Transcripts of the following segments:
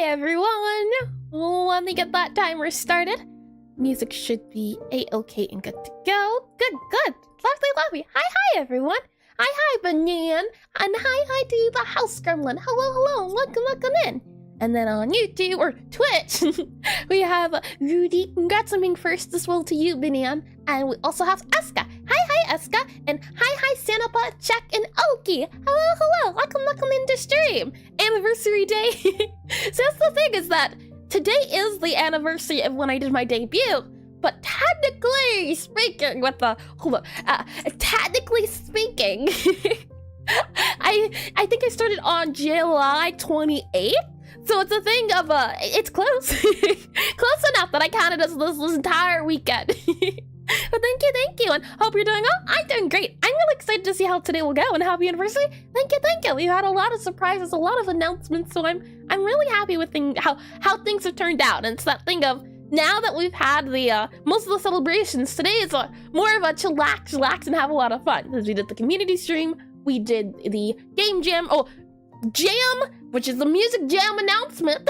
Hi everyone! Let me get that timer started. Music should be a-okay and good to go. Good. Lovely. Hi everyone. Hi Banan. And hi to the house gremlin. Hello. Welcome in. And then on YouTube or Twitch, we have Rudy. Congrats on being first as well to you, Banan. And we also have Eska. Hi Eska. And hi Sanapa, Jack, and Oki. Hello. Welcome into stream. Anniversary day. So that's the thing, is that today is the anniversary of when I did my debut. But technically speaking, I think I started on July 28th. So it's a thing of, it's close. Close enough that I counted as this entire weekend. But thank you, and hope you're doing well. I'm doing great. I'm really excited to see how today will go, and happy anniversary. Thank you. We've had a lot of surprises, a lot of announcements, so I'm really happy with how things have turned out. And it's that thing of, now that we've had the most of the celebrations, today is more of a chillax and have a lot of fun. Because we did the community stream, we did the game jam, which is the music jam announcement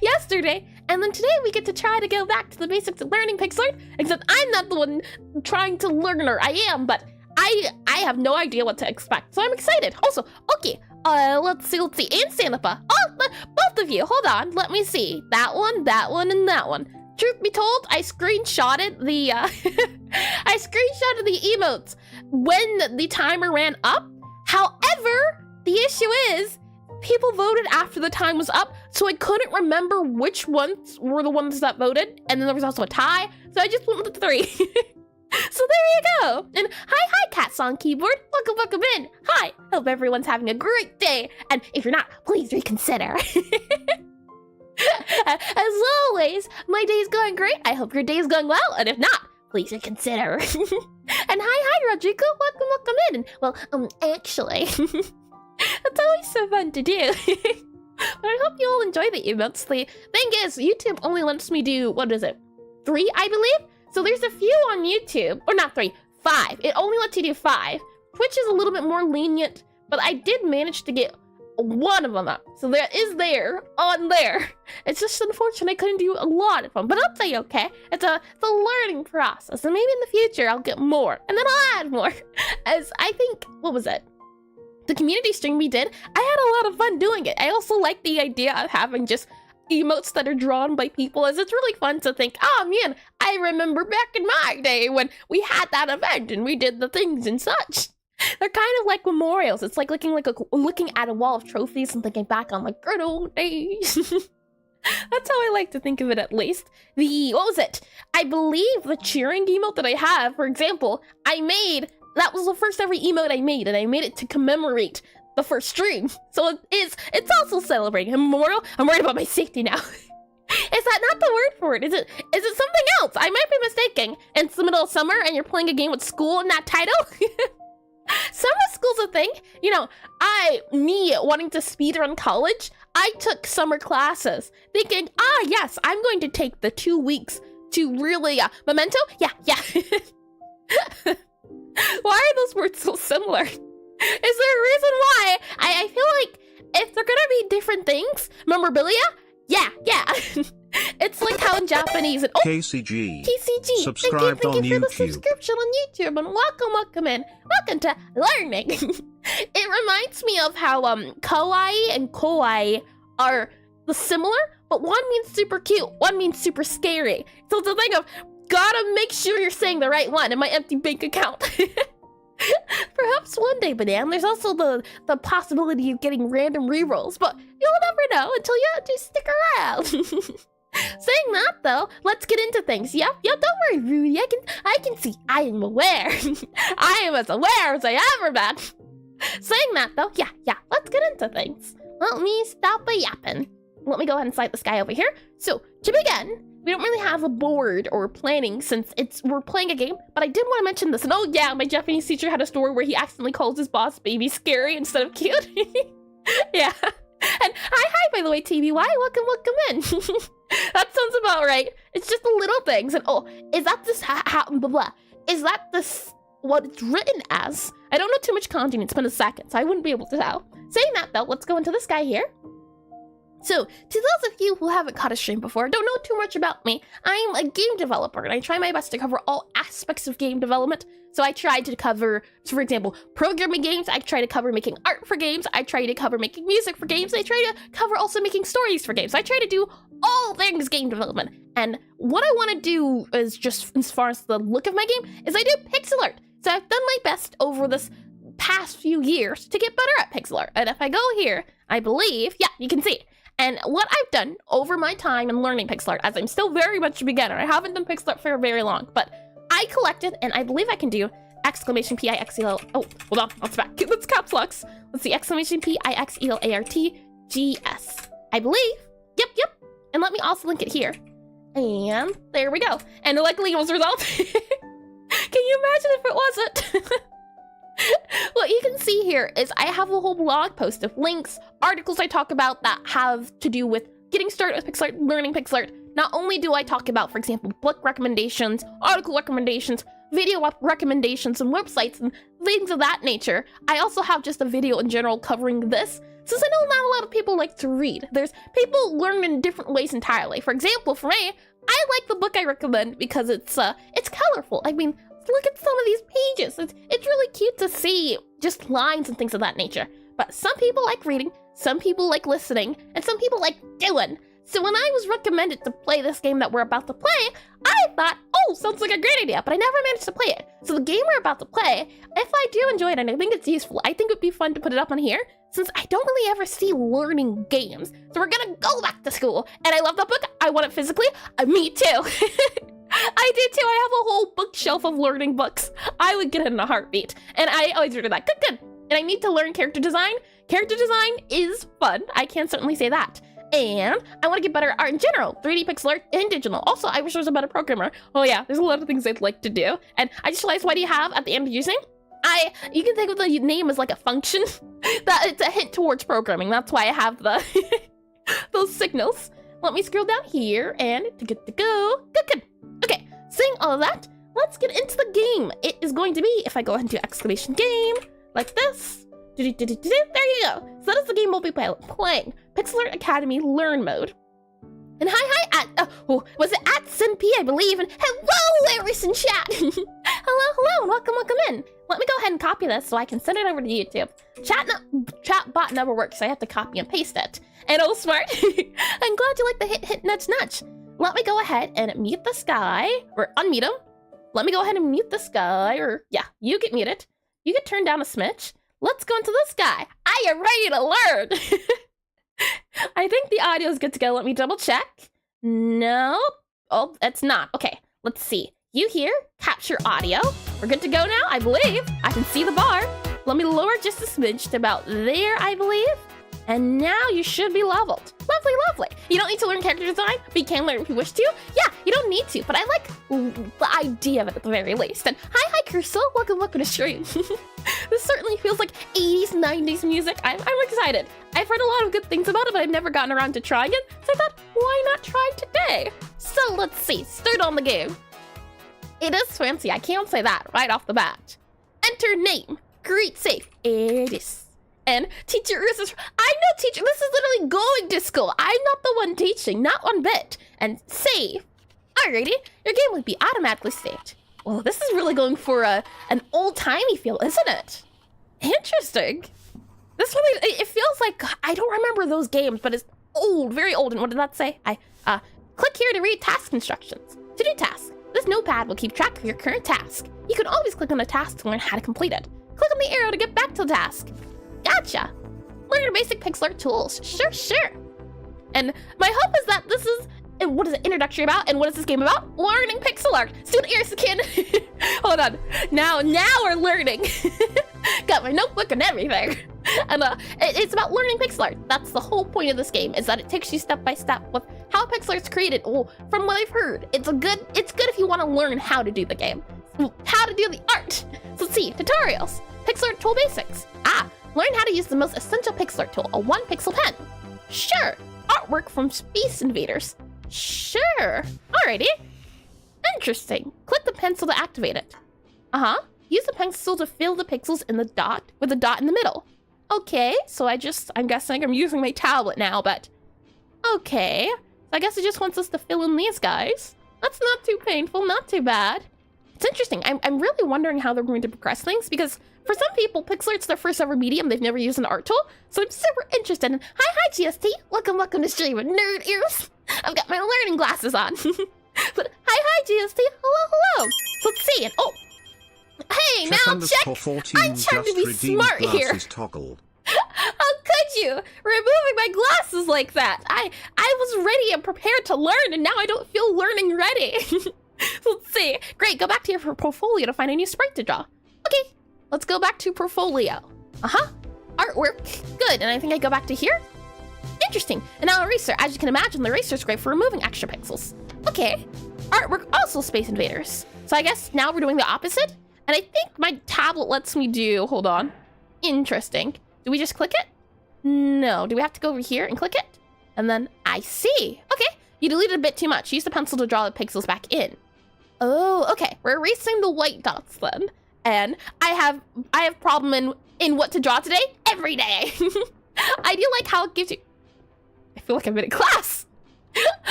yesterday, and then today we get to try to go back to the basics of learning Pixelart, except I'm not the one trying to learn, or I am, but I have no idea what to expect, so I'm excited. Also, okay, let's see, and Sanapa. Oh, both of you, hold on, let me see. That one, and that one. Truth be told, I screenshotted the, the emotes when the timer ran up. However, the issue is, people voted after the time was up, so I couldn't remember which ones were the ones that voted, and then there was also a tie, so I just went with the 3. So there you go. And hi Cats on keyboard. Welcome in. Hi. Hope everyone's having a great day, and if you're not, please reconsider. As always, my day's going great. I hope your day's going well, and if not, please reconsider. And hi Rodrigo. Welcome in. Well, actually, that's always so fun to do. But I hope you all enjoy the emotes. The thing is, YouTube only lets me do, 3, I believe? So there's a few on YouTube, or not 3, 5. It only lets you do 5. Twitch is a little bit more lenient, but I did manage to get one of them up. So there is on there. It's just unfortunate I couldn't do a lot of them, but I'll say okay. It's a learning process, and maybe in the future I'll get more, and then I'll add more. As I think, the community stream we did, I had a lot of fun doing it. I also like the idea of having just emotes that are drawn by people, as it's really fun to think, oh man, I remember back in my day when we had that event and we did the things and such. They're kind of like memorials. It's like looking at a wall of trophies and thinking back on like good old days. That's how I like to think of it, at least. I believe the cheering emote that I have, for example, I made that was the first ever emote I made, and I made it to commemorate the first stream. So it's also celebrating a memorial. I'm worried about my safety now. Is that not the word for it? Is it something else? I might be mistaken. And it's the middle of summer and you're playing a game with school in that title? Summer school's a thing. You know, me wanting to speedrun college, I took summer classes thinking, yes, I'm going to take the 2 weeks to really, memento? Yeah. Why are those words so similar? Is there a reason why? I feel like if they're gonna be different things, memorabilia? Yeah. It's like how in Japanese and KCG. Subscribed on thank you for the YouTube. subscription on YouTube, and welcome in. Welcome to learning. It reminds me of how kawaii and kawaii are similar, but one means super cute, one means super scary. So it's a thing of gotta make sure you're saying the right one in my empty bank account. Perhaps one day, Banana. There's also the possibility of getting random rerolls, but you'll never know until you just stick around. Saying that though, let's get into things. Yep, don't worry, Rudy. I can see. I am aware. I am as aware as I ever been. Saying that though, yeah, let's get into things. Let me stop a yapping. Let me go ahead and slide this guy over here. So, to begin, we don't really have a board or planning since we're playing a game, but I did want to mention this. And oh yeah, my Japanese teacher had a story where he accidentally calls his boss baby scary instead of cute. Yeah. And hi, by the way, TBY, welcome in. That sounds about right. It's just the little things. And oh, is that this blah blah? Is that this what it's written as? I don't know too much kanji, it's been a second, so I wouldn't be able to tell. Saying that though, let's go into this guy here. So, to those of you who haven't caught a stream before, don't know too much about me, I'm a game developer, and I try my best to cover all aspects of game development. So I try to cover, for example, programming games, I try to cover making art for games, I try to cover making music for games, I try to cover also making stories for games. I try to do all things game development. And what I want to do is just, as far as the look of my game, is I do pixel art. So I've done my best over this past few years to get better at pixel art. And if I go here, I believe, yeah, you can see it. And what I've done over my time in learning pixel art, as I'm still very much a beginner, I haven't done pixel art for very long, but I collected, and I believe I can do exclamation P-I-X-E-L, oh, hold on, let's back, let's caps locks. Let's see, exclamation P-I-X-E-L-A-R-T-G-S. I believe, yep, and let me also link it here. And there we go. And luckily it was resolved. Can you imagine if it wasn't? What you can see here is I have a whole blog post of links, articles I talk about that have to do with getting started with pixel art, learning pixel art. Not only do I talk about, for example, book recommendations, article recommendations, video recommendations, and websites, and things of that nature, I also have just a video in general covering this, since I know not a lot of people like to read. There's people learn in different ways entirely. For example, for me, I like the book I recommend because it's colorful. I mean, look at some of these pages. It's really cute to see just lines and things of that nature. But some people like reading, some people like listening, and some people like doing. So when I was recommended to play this game that we're about to play, I thought, oh, sounds like a great idea, but I never managed to play it. So the game we're about to play, if I do enjoy it and I think it's useful, I think it would be fun to put it up on here, since I don't really ever see learning games. So we're gonna go back to school, and I love that book. I want it physically. Me too. I do too. I have a whole bookshelf of learning books. I would get it in a heartbeat. And I always read that. Good. And I need to learn character design. Character design is fun. I can certainly say that. And I want to get better at art in general. 3D pixel art and digital. Also, I wish I was a better programmer. Oh yeah, there's a lot of things I'd like to do. And I just realized, what do you have at the end of using? You can think of the name as like a function. That it's a hint towards programming. That's why I have the those signals. Let me scroll down here and good to go. Good. Okay, saying all of that, let's get into the game. It is going to be, if I go ahead and do exclamation game, like this. There you go. So that is the game we'll be playing. Pixel Art Academy Learn Mode. And was it at SinP, I believe? And hello, Aris in chat. hello, and welcome in. Let me go ahead and copy this so I can send it over to YouTube. Chat bot never works, so I have to copy and paste it. And oh, smart. I'm glad you like the hit, nudge. Let me go ahead and mute this guy, or unmute him. Let me go ahead and mute this guy, or yeah, you get muted. You get turned down a smidge. Let's go into this guy. I am ready to learn. I think the audio is good to go. Let me double check. No. Oh, it's not. Okay, let's see. You hear? Capture audio. we're good to go now, I believe. I can see the bar. Let me lower just a smidge to about there, I believe. And now you should be leveled. Lovely, lovely. You don't need to learn character design, but you can learn if you wish to. Yeah, you don't need to, but I like the idea of it at the very least. And hi, Curso. Welcome to stream. This certainly feels like 80s, 90s music. I'm excited. I've heard a lot of good things about it, but I've never gotten around to trying it. So I thought, why not try today? So let's see. Start on the game. It is fancy. I can't say that right off the bat. Enter name. Greet safe. It is. And teacher is, I'm no teacher. This is literally going to school. I'm not the one teaching, not one bit. And save. Alrighty, your game would be automatically saved. Well, this is really going for an old-timey feel, isn't it? Interesting. This really, it feels like, I don't remember those games, but it's old, very old. And what did that say? Click here to read task instructions. To do task, this notepad will keep track of your current task. You can always click on a task to learn how to complete it. Click on the arrow to get back to the task. Gotcha. Learn your basic Pixelart tools. Sure. And my hope is that this is, what is it introductory about? And what is this game about? Learning Pixelart. Student Earsakin. Hold on. Now we're learning. Got my notebook and everything. And it's about learning Pixelart. That's the whole point of this game, is that it takes you step by step with how Pixelart's created. Well, from what I've heard, it's good if you want to learn how to do the game. How to do the art. So let's see, tutorials. Pixelart tool basics. Learn how to use the most essential Pixelart tool, a 1-pixel pen. Sure. Artwork from Space Invaders. Sure. Alrighty. Interesting. Click the pencil to activate it. Use the pencil to fill the pixels in the dot with a dot in the middle. Okay, so I'm guessing I'm using my tablet now, but okay. So I guess it just wants us to fill in these guys. That's not too painful, not too bad. It's interesting. I'm really wondering how they're going to progress things, because for some people, Pixelart's their first ever medium. They've never used an art tool, so I'm super interested in. Hi, GST. Welcome to stream with Nerd Ears. I've got my learning glasses on. But hi, GST. Hello. So let's see it. Oh, hey, now check. I'm trying to be smart here. Toggled. How could you? Removing my glasses like that. I was ready and prepared to learn, and now I don't feel learning ready. So let's see. Great, go back to your portfolio to find a new sprite to draw. Okay, let's go back to portfolio. Artwork, good, and I think I go back to here. Interesting, and now eraser. As you can imagine, the eraser is great for removing extra pixels. Okay, artwork, also Space Invaders. So I guess now we're doing the opposite, and I think my tablet lets me do, hold on. Interesting. Do we just click it? No, do we have to go over here and click it? And then I see. Okay, you deleted a bit too much. Use the pencil to draw the pixels back in. Oh, okay. We're erasing the white dots then. And I have problem in what to draw today every day. I do like how it gives you, I feel like I'm in a class.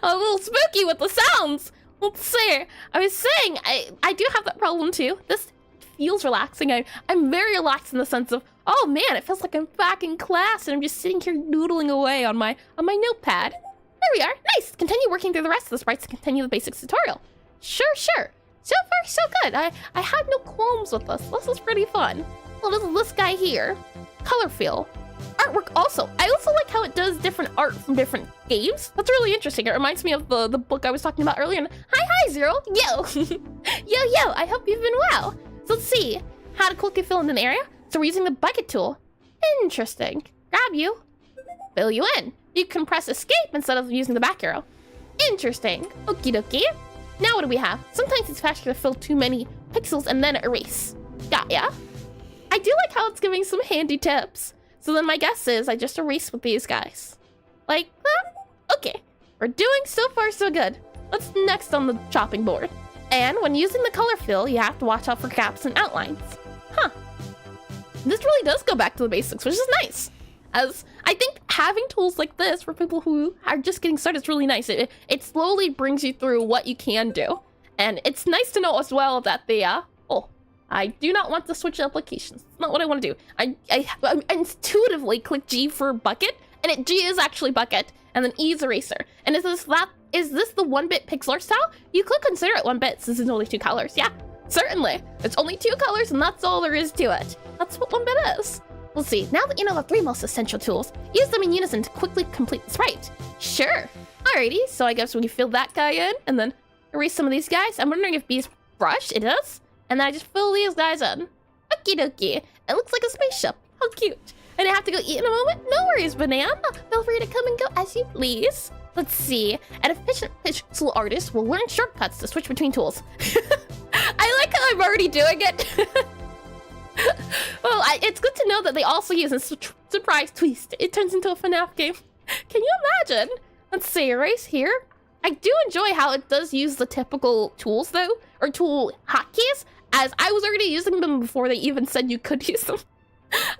A little spooky with the sounds. Let's see. I was saying, I do have that problem too. This feels relaxing. I'm very relaxed in the sense of, oh man, it feels like I'm back in class and I'm just sitting here noodling away on my notepad. There we are. Nice. Continue working through the rest of the sprites to continue the basics tutorial. Sure. So far, so good. I had no qualms with this. This is pretty fun. Well, this guy here. Color fill. Artwork also. I also like how it does different art from different games. That's really interesting. It reminds me of the book I was talking about earlier. And hi, Zero. Yo. yo. I hope you've been well. So let's see. How to quickly fill in an area. So we're using the bucket tool. Interesting. Grab you. Fill you in. You can press escape instead of using the back arrow. Interesting. Okie dokie. Now what do we have? Sometimes it's faster to fill too many pixels and then erase. Got ya. I do like how it's giving some handy tips. So then my guess is I just erase with these guys. Like that? Okay. We're doing so far so good. What's next on the chopping board? And when using the color fill, you have to watch out for gaps and outlines. This really does go back to the basics, which is nice. As I think having tools like this for people who are just getting started is really nice. It slowly brings you through what you can do. And it's nice to know as well that I do not want to switch applications. It's not what I want to do. I intuitively click G for bucket, and G is actually bucket, and then E is eraser. And is this the 1-bit pixel art style? You could consider it 1 bit since there's only 2 colors. Yeah, certainly. It's only 2 colors, and that's all there is to it. That's what 1 bit is. Let's see, now that you know the 3 most essential tools, use them in unison to quickly complete the sprite. Sure. Alrighty, so I guess we can fill that guy in, and then erase some of these guys. I'm wondering if B's brush, it is. And then I just fill these guys in. Okie dokie. It looks like a spaceship. How cute. And I have to go eat in a moment? No worries, Banana. Feel free to come and go as you please. Let's see. And a pixel artist will learn shortcuts to switch between tools. I like how I'm already doing it. Well, it's good to know that they also use a surprise twist. It turns into a FNAF game. Can you imagine? Let's see, erase here. I do enjoy how it does use the typical tools though, or tool hotkeys, as I was already using them before they even said you could use them.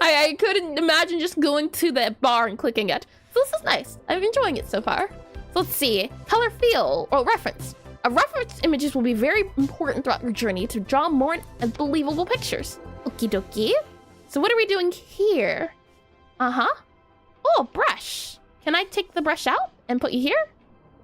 I couldn't imagine just going to the bar and clicking it. So this is nice. I'm enjoying it so far. So let's see. Color fill or reference. A reference images will be very important throughout your journey to draw more unbelievable pictures. Okie dokie. So what are we doing here? Oh, brush. Can I take the brush out and put you here?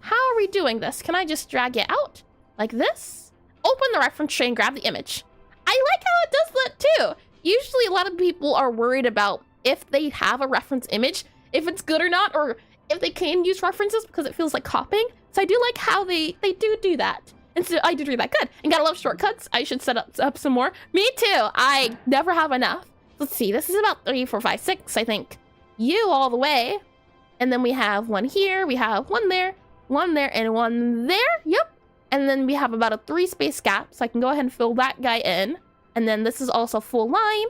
How are we doing this? Can I just drag it out like this? Open the reference tray and grab the image. I like how it does that too. Usually a lot of people are worried about if they have a reference image, if it's good or not, or if they can use references because it feels like copying. So I do like how they do that. And so I did read that good. And gotta love shortcuts. I should set up some more. Me too. I never have enough. Let's see. This is about 3, 4, 5, 6, I think. You all the way. And then we have one here. We have one there, and one there. Yep. And then we have about a 3 space gap. So I can go ahead and fill that guy in. And then this is also full line.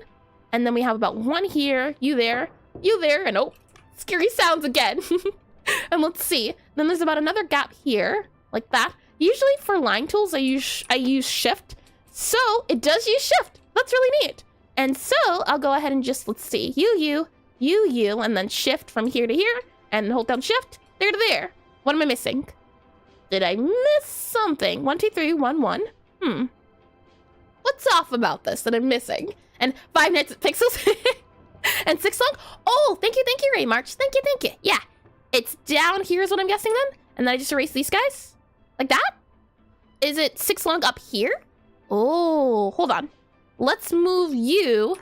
And then we have about one here, you there, and oh, scary sounds again. And let's see. Then there's about another gap here, like that. Usually for line tools, I use shift. So it does use shift. That's really neat. And so I'll go ahead and just, let's see, you, and then shift from here to here, and hold down shift, there to there. What am I missing? Did I miss something? 1, 2, 3, 1, 1. What's off about this that I'm missing? And 5 nights at Pixels. And 6 long. Oh, thank you, Ray March. Thank you. Yeah. It's down here is what I'm guessing then. And then I just erase these guys. Like that? Is it 6 long up here? Oh, hold on. Let's move you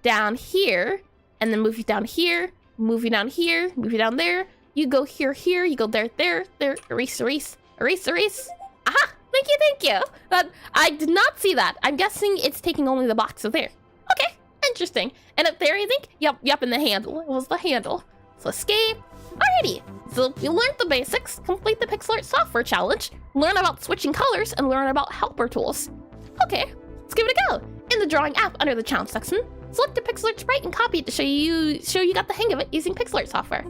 down here. And then move you down here. Move you down here. Move you down there. You go here. You go there. Erase. Aha! Thank you. I did not see that. I'm guessing it's taking only the box of there. Okay, interesting. And up there, I think? Yep, in the handle. It was the handle. So escape. Alrighty. So you learned the basics, complete the Pixelart software challenge, learn about switching colors, and learn about helper tools. Okay, let's give it a go. In the drawing app under the challenge section, select a Pixelart sprite and copy it to show you got the hang of it using Pixelart software.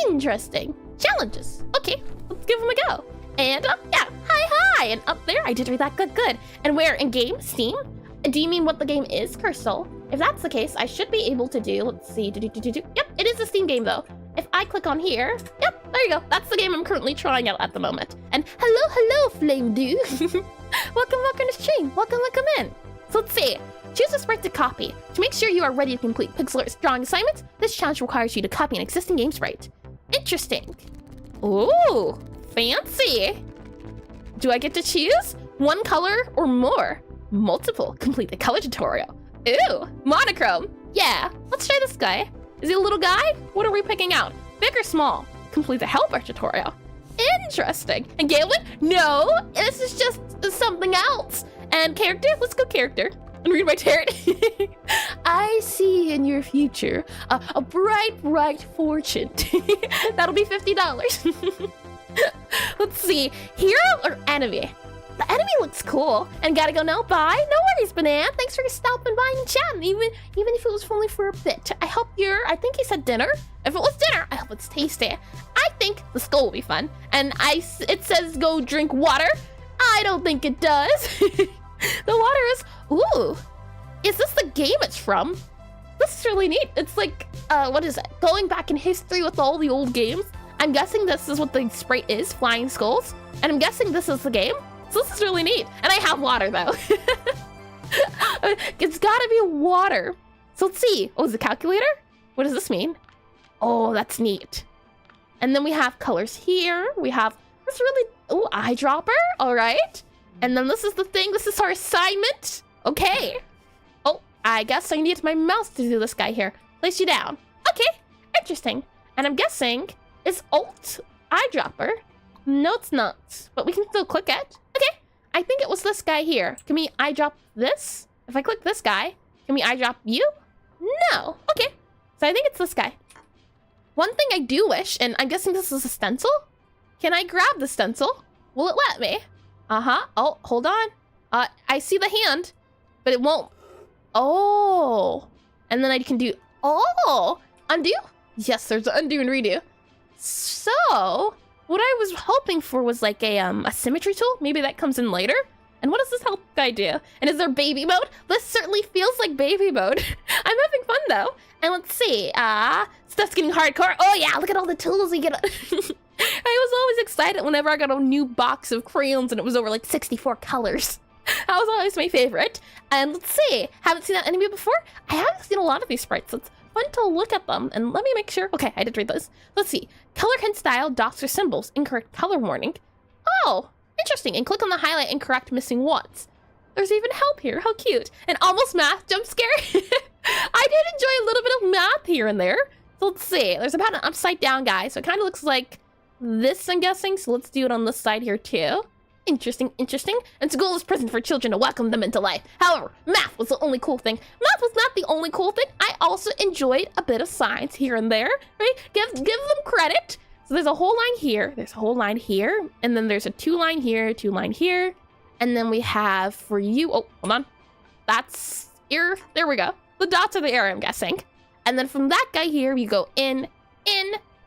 Interesting. Challenges. Okay, let's give them a go. And yeah, hi, and up there, I did read that good. And where in game, Steam? Do you mean what the game is, Crystal? If that's the case, I should be able to do, let's see, Yep, it is a Steam game though. If I click on here, yep, there you go. That's the game I'm currently trying out at the moment. And hello, Flame Dew. welcome to stream. Welcome in. So let's see. Choose a sprite to copy. To make sure you are ready to complete Pixelart's drawing assignments, this challenge requires you to copy an existing game sprite. Interesting. Ooh, fancy. Do I get to choose? One color or more? Multiple. Complete the color tutorial. Ooh, monochrome. Yeah, let's try this guy. Is he a little guy? What are we picking out? Big or small? Complete the helper tutorial. Interesting. And Galen? No, this is just something else. And character? Let's go character. And read my tarot. I see in your future a bright fortune. That'll be $50. Let's see. Hero or enemy? The enemy looks cool. And gotta go now. Bye. No worries, Banana. Thanks for stopping by and chatting, even if it was only for a bit. I think he said dinner. If it was dinner, I hope it's tasty. I think the skull will be fun. And it says go drink water. I don't think it does. The water is, ooh. Is this the game it's from? This is really neat. It's like, what is it? Going back in history with all the old games. I'm guessing this is what the sprite is, flying skulls. And I'm guessing this is the game. So this is really neat. And I have water though. It's gotta be water. So let's see. Oh, is it a calculator? What does this mean? Oh, that's neat. And then we have colors here. We have this really, oh, eyedropper. All right. And then this is the thing. This is our assignment. Okay. Oh, I guess I need my mouse to do this guy here. Place you down. Okay. Interesting. And I'm guessing it's Alt eyedropper. No, it's not. But we can still click it. Okay. I think it was this guy here. Can we eyedrop this? If I click this guy, can we eyedrop you? No. Okay. So I think it's this guy. One thing I do wish, and I'm guessing this is a stencil. Can I grab the stencil? Will it let me? Uh-huh. Oh, hold on. I see the hand, but it won't. Oh. And then I can do, oh, undo? Yes, there's an undo and redo. So, what I was hoping for was like a symmetry tool. Maybe that comes in later. And what does this help guy do? And is there baby mode? This certainly feels like baby mode. I'm having fun though. And let's see, stuff's getting hardcore. Oh yeah, look at all the tools we get. I was always excited whenever I got a new box of crayons and it was over like 64 colors. That was always my favorite. And let's see, haven't seen that anime before? I haven't seen a lot of these sprites. It's fun to look at them. And let me make sure. Okay, I did read those. Let's see, color hint style, dots or symbols, incorrect color warning. Oh, interesting. And click on the highlight and correct missing ones. There's even help here. How cute. And almost math jump scare. I did enjoy a little bit of math here and there. So let's see. There's about an upside down guy. So it kind of looks like this, I'm guessing. So let's do it on this side here too. Interesting, interesting. And school is prison for children to welcome them into life. However, math was the only cool thing. Math was not the only cool thing. I also enjoyed a bit of science here and there. Right? Give them credit. So there's a whole line here. There's a whole line here. And then there's a 2 line here, 2 line here. And then we have for you, oh, hold on. That's here. There we go. The dots are the arrow, I'm guessing. And then from that guy here, you go in,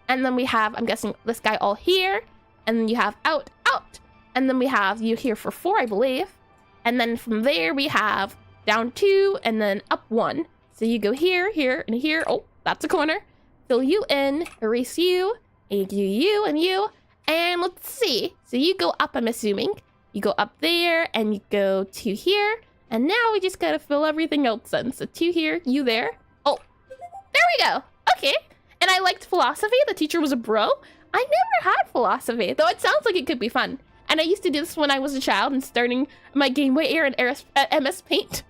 and then we have, I'm guessing, this guy all here. And then you have out. And then we have you here for 4, I believe. And then from there, we have down 2, and then up 1. So you go here, here, and here. Oh, that's a corner. Fill you in, erase you, and you, and you. And let's see. So you go up, I'm assuming. You go up there, and you go 2 here. And now we just gotta fill everything else in. So 2 here, you there. Oh, there we go. Okay. And I liked philosophy. The teacher was a bro. I never had philosophy, though it sounds like it could be fun. And I used to do this when I was a child and starting my Game Boy era and MS Paint.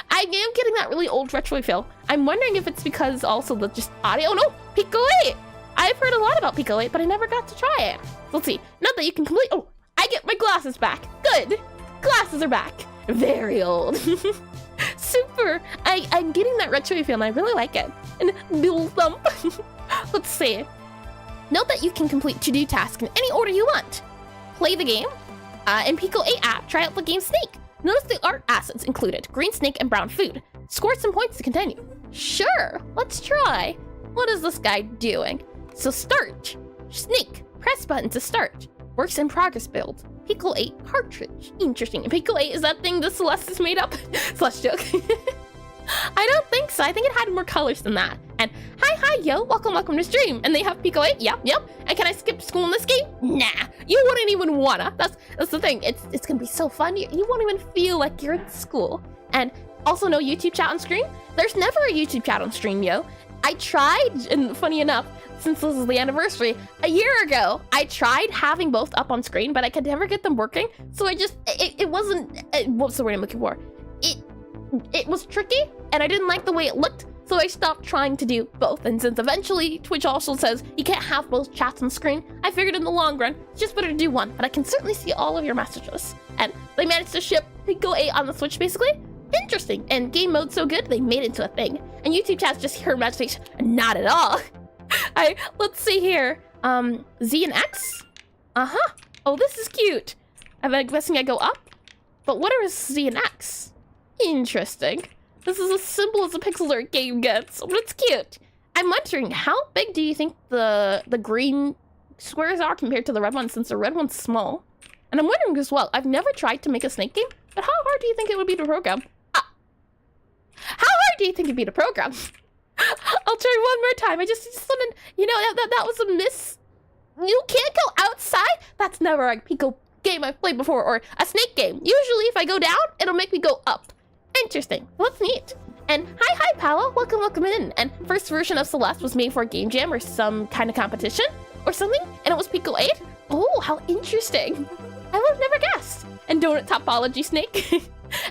I am getting that really old retro feel. I'm wondering if it's because also the just audio. Oh no, Pico 8. I've heard a lot about Pico 8, but I never got to try it. Let's see. Now that you can complete. Oh, I get my glasses back. Good. Glasses are back. Very old. Super. I'm getting that retro feel and I really like it. And dual thump. Let's see. Note that you can complete to-do tasks in any order you want. Play the game. In Pico 8 app, try out the game Snake. Notice the art assets included, green snake and brown food. Score some points to continue. Sure, let's try. What is this guy doing? So start. Snake, press button to start. Works in progress build. Pico 8 cartridge. Interesting. And Pico 8 is that thing the Celeste is made up? Celeste joke. I don't think so. I think it had more colors than that. And hi, yo, welcome to stream. And they have Pico 8, yep. And can I skip school in this game? Nah, you wouldn't even wanna. That's the thing. It's gonna be so fun. You won't even feel like you're in school. And also no YouTube chat on stream. There's never a YouTube chat on stream, yo. I tried, and funny enough, since this is the anniversary, a year ago, I tried having both up on screen, but I could never get them working. So it wasn't, what's the word I'm looking for? It was tricky, and I didn't like the way it looked, so I stopped trying to do both. And since eventually Twitch also says you can't have both chats on screen, I figured in the long run, it's just better to do one, but I can certainly see all of your messages. And they managed to ship Pico 8 on the Switch, basically. Interesting. And game mode so good, they made it into a thing. And YouTube chat's just her message, not at all. Let's see here. Z and X? Uh-huh. Oh, this is cute. I'm guessing I go up, but what are Z and X? Interesting. This is as simple as a Pixelart game gets, but it's cute. I'm wondering, how big do you think the green squares are compared to the red ones, since the red one's small? And I'm wondering as well, I've never tried to make a snake game, but how hard do you think it would be to program? How hard do you think it'd be to program? I'll try one more time. I just wanted, you know, that was a miss. You can't go outside? That's never a Pico game I've played before, or a snake game. Usually if I go down, it'll make me go up. Interesting. Well, that's neat. And hi, Paolo. Welcome in. And first version of Celeste was made for a game jam or some kind of competition or something, and it was Pico 8. Oh, how interesting. I would have never guessed. And donut topology snake.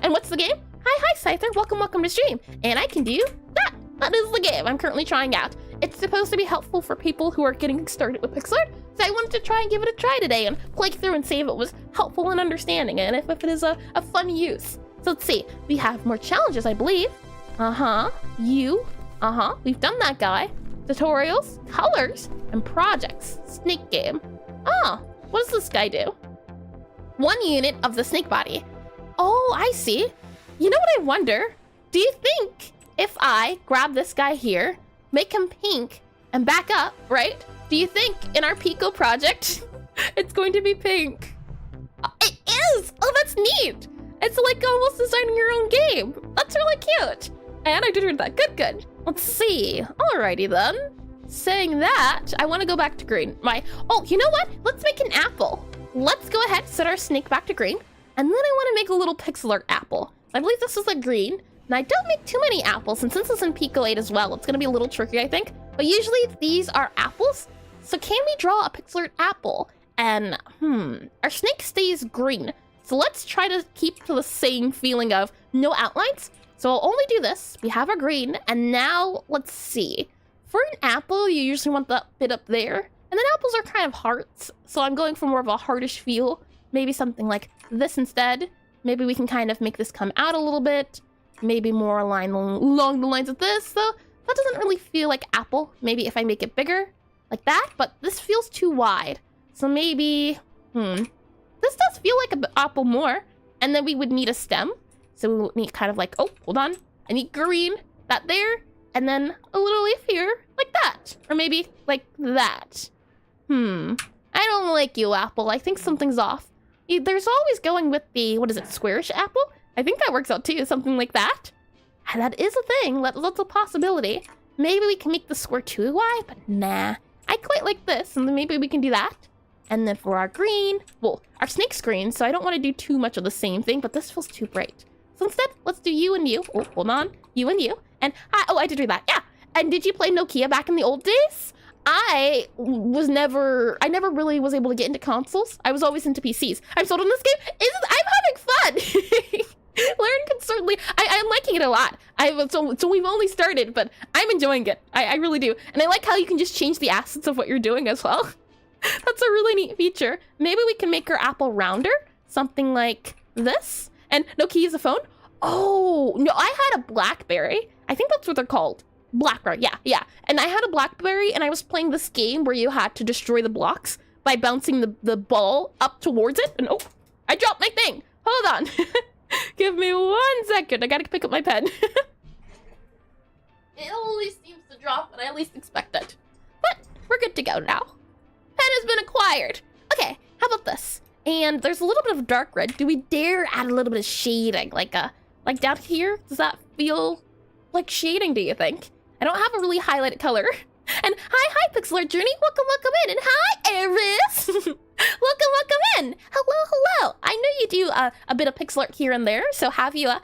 And what's the game? Hi, Scyther. Welcome to stream. And I can do that. That is the game I'm currently trying out. It's supposed to be helpful for people who are getting started with Pixelart, so I wanted to try and give it a try today and play through and see if it was helpful in understanding and if it is a fun use. So let's see. We have more challenges, I believe. You. We've done that guy. Tutorials, colors, and projects. Snake game. Oh, what does this guy do? 1 unit of the snake body. Oh, I see. You know what I wonder? Do you think if I grab this guy here, make him pink, and back up, right? Do you think in our Pico project, it's going to be pink? It is! Oh, that's neat! It's like almost designing your own game. That's really cute. And I did that. Good. Let's see. Alrighty then. Saying that, I want to go back to green. Oh, you know what? Let's make an apple. Let's go ahead, set our snake back to green. And then I want to make a little Pixelart apple. I believe this is a green. And I don't make too many apples, and since it's in Pico 8 as well, it's going to be a little tricky, I think. But usually these are apples. So can we draw a Pixelart apple? And, our snake stays green. So let's try to keep to the same feeling of no outlines. So I'll only do this. We have our green, and now let's see. For an apple, you usually want that bit up there. And then apples are kind of hearts, so I'm going for more of a heartish feel. Maybe something like this instead. Maybe we can kind of make this come out a little bit. Maybe more along the lines of this, though. That doesn't really feel like apple. Maybe if I make it bigger, like that, but this feels too wide. So maybe, this does feel like an apple more. And then we would need a stem. So we would need kind of like, oh, hold on. I need green, that there, and then a little leaf here, like that. Or maybe like that. I don't like you, apple. I think something's off. There's always going with the, what is it, squarish apple? I think that works out too, something like that. And that is a thing, that's a possibility. Maybe we can make the square too wide, but nah. I quite like this, and then maybe we can do that. And then for our green, well, our snake's green, so I don't want to do too much of the same thing, but this feels too bright. So instead, let's do you and you. Oh, hold on. You and you. And, I did do that, yeah. And did you play Nokia back in the old days? I never really was able to get into consoles. I was always into PCs. I'm sold on this game. I'm having fun. Learn can certainly, I'm liking it a lot. So we've only started, but I'm enjoying it. I really do. And I like how you can just change the assets of what you're doing as well. That's a really neat feature. Maybe we can make our apple rounder. Something like this. And no key is a phone. Oh, no, I had a BlackBerry. I think that's what they're called. BlackBerry, yeah. And I had a BlackBerry, and I was playing this game where you had to destroy the blocks by bouncing the ball up towards it. And oh, I dropped my thing. Hold on. Give me 1 second. I gotta pick up my pen. It always seems to drop when I least expect it. But we're good to go now. Pen has been acquired. Okay, how about this? And there's a little bit of dark red. Do we dare add a little bit of shading? Like down here? Does that feel like shading, do you think? I don't have a really highlighted color. And hi, Pixelart Journey. Welcome in. And hi, Eris. welcome in. Hello. I know you do a bit of pixel art here and there. So have you ever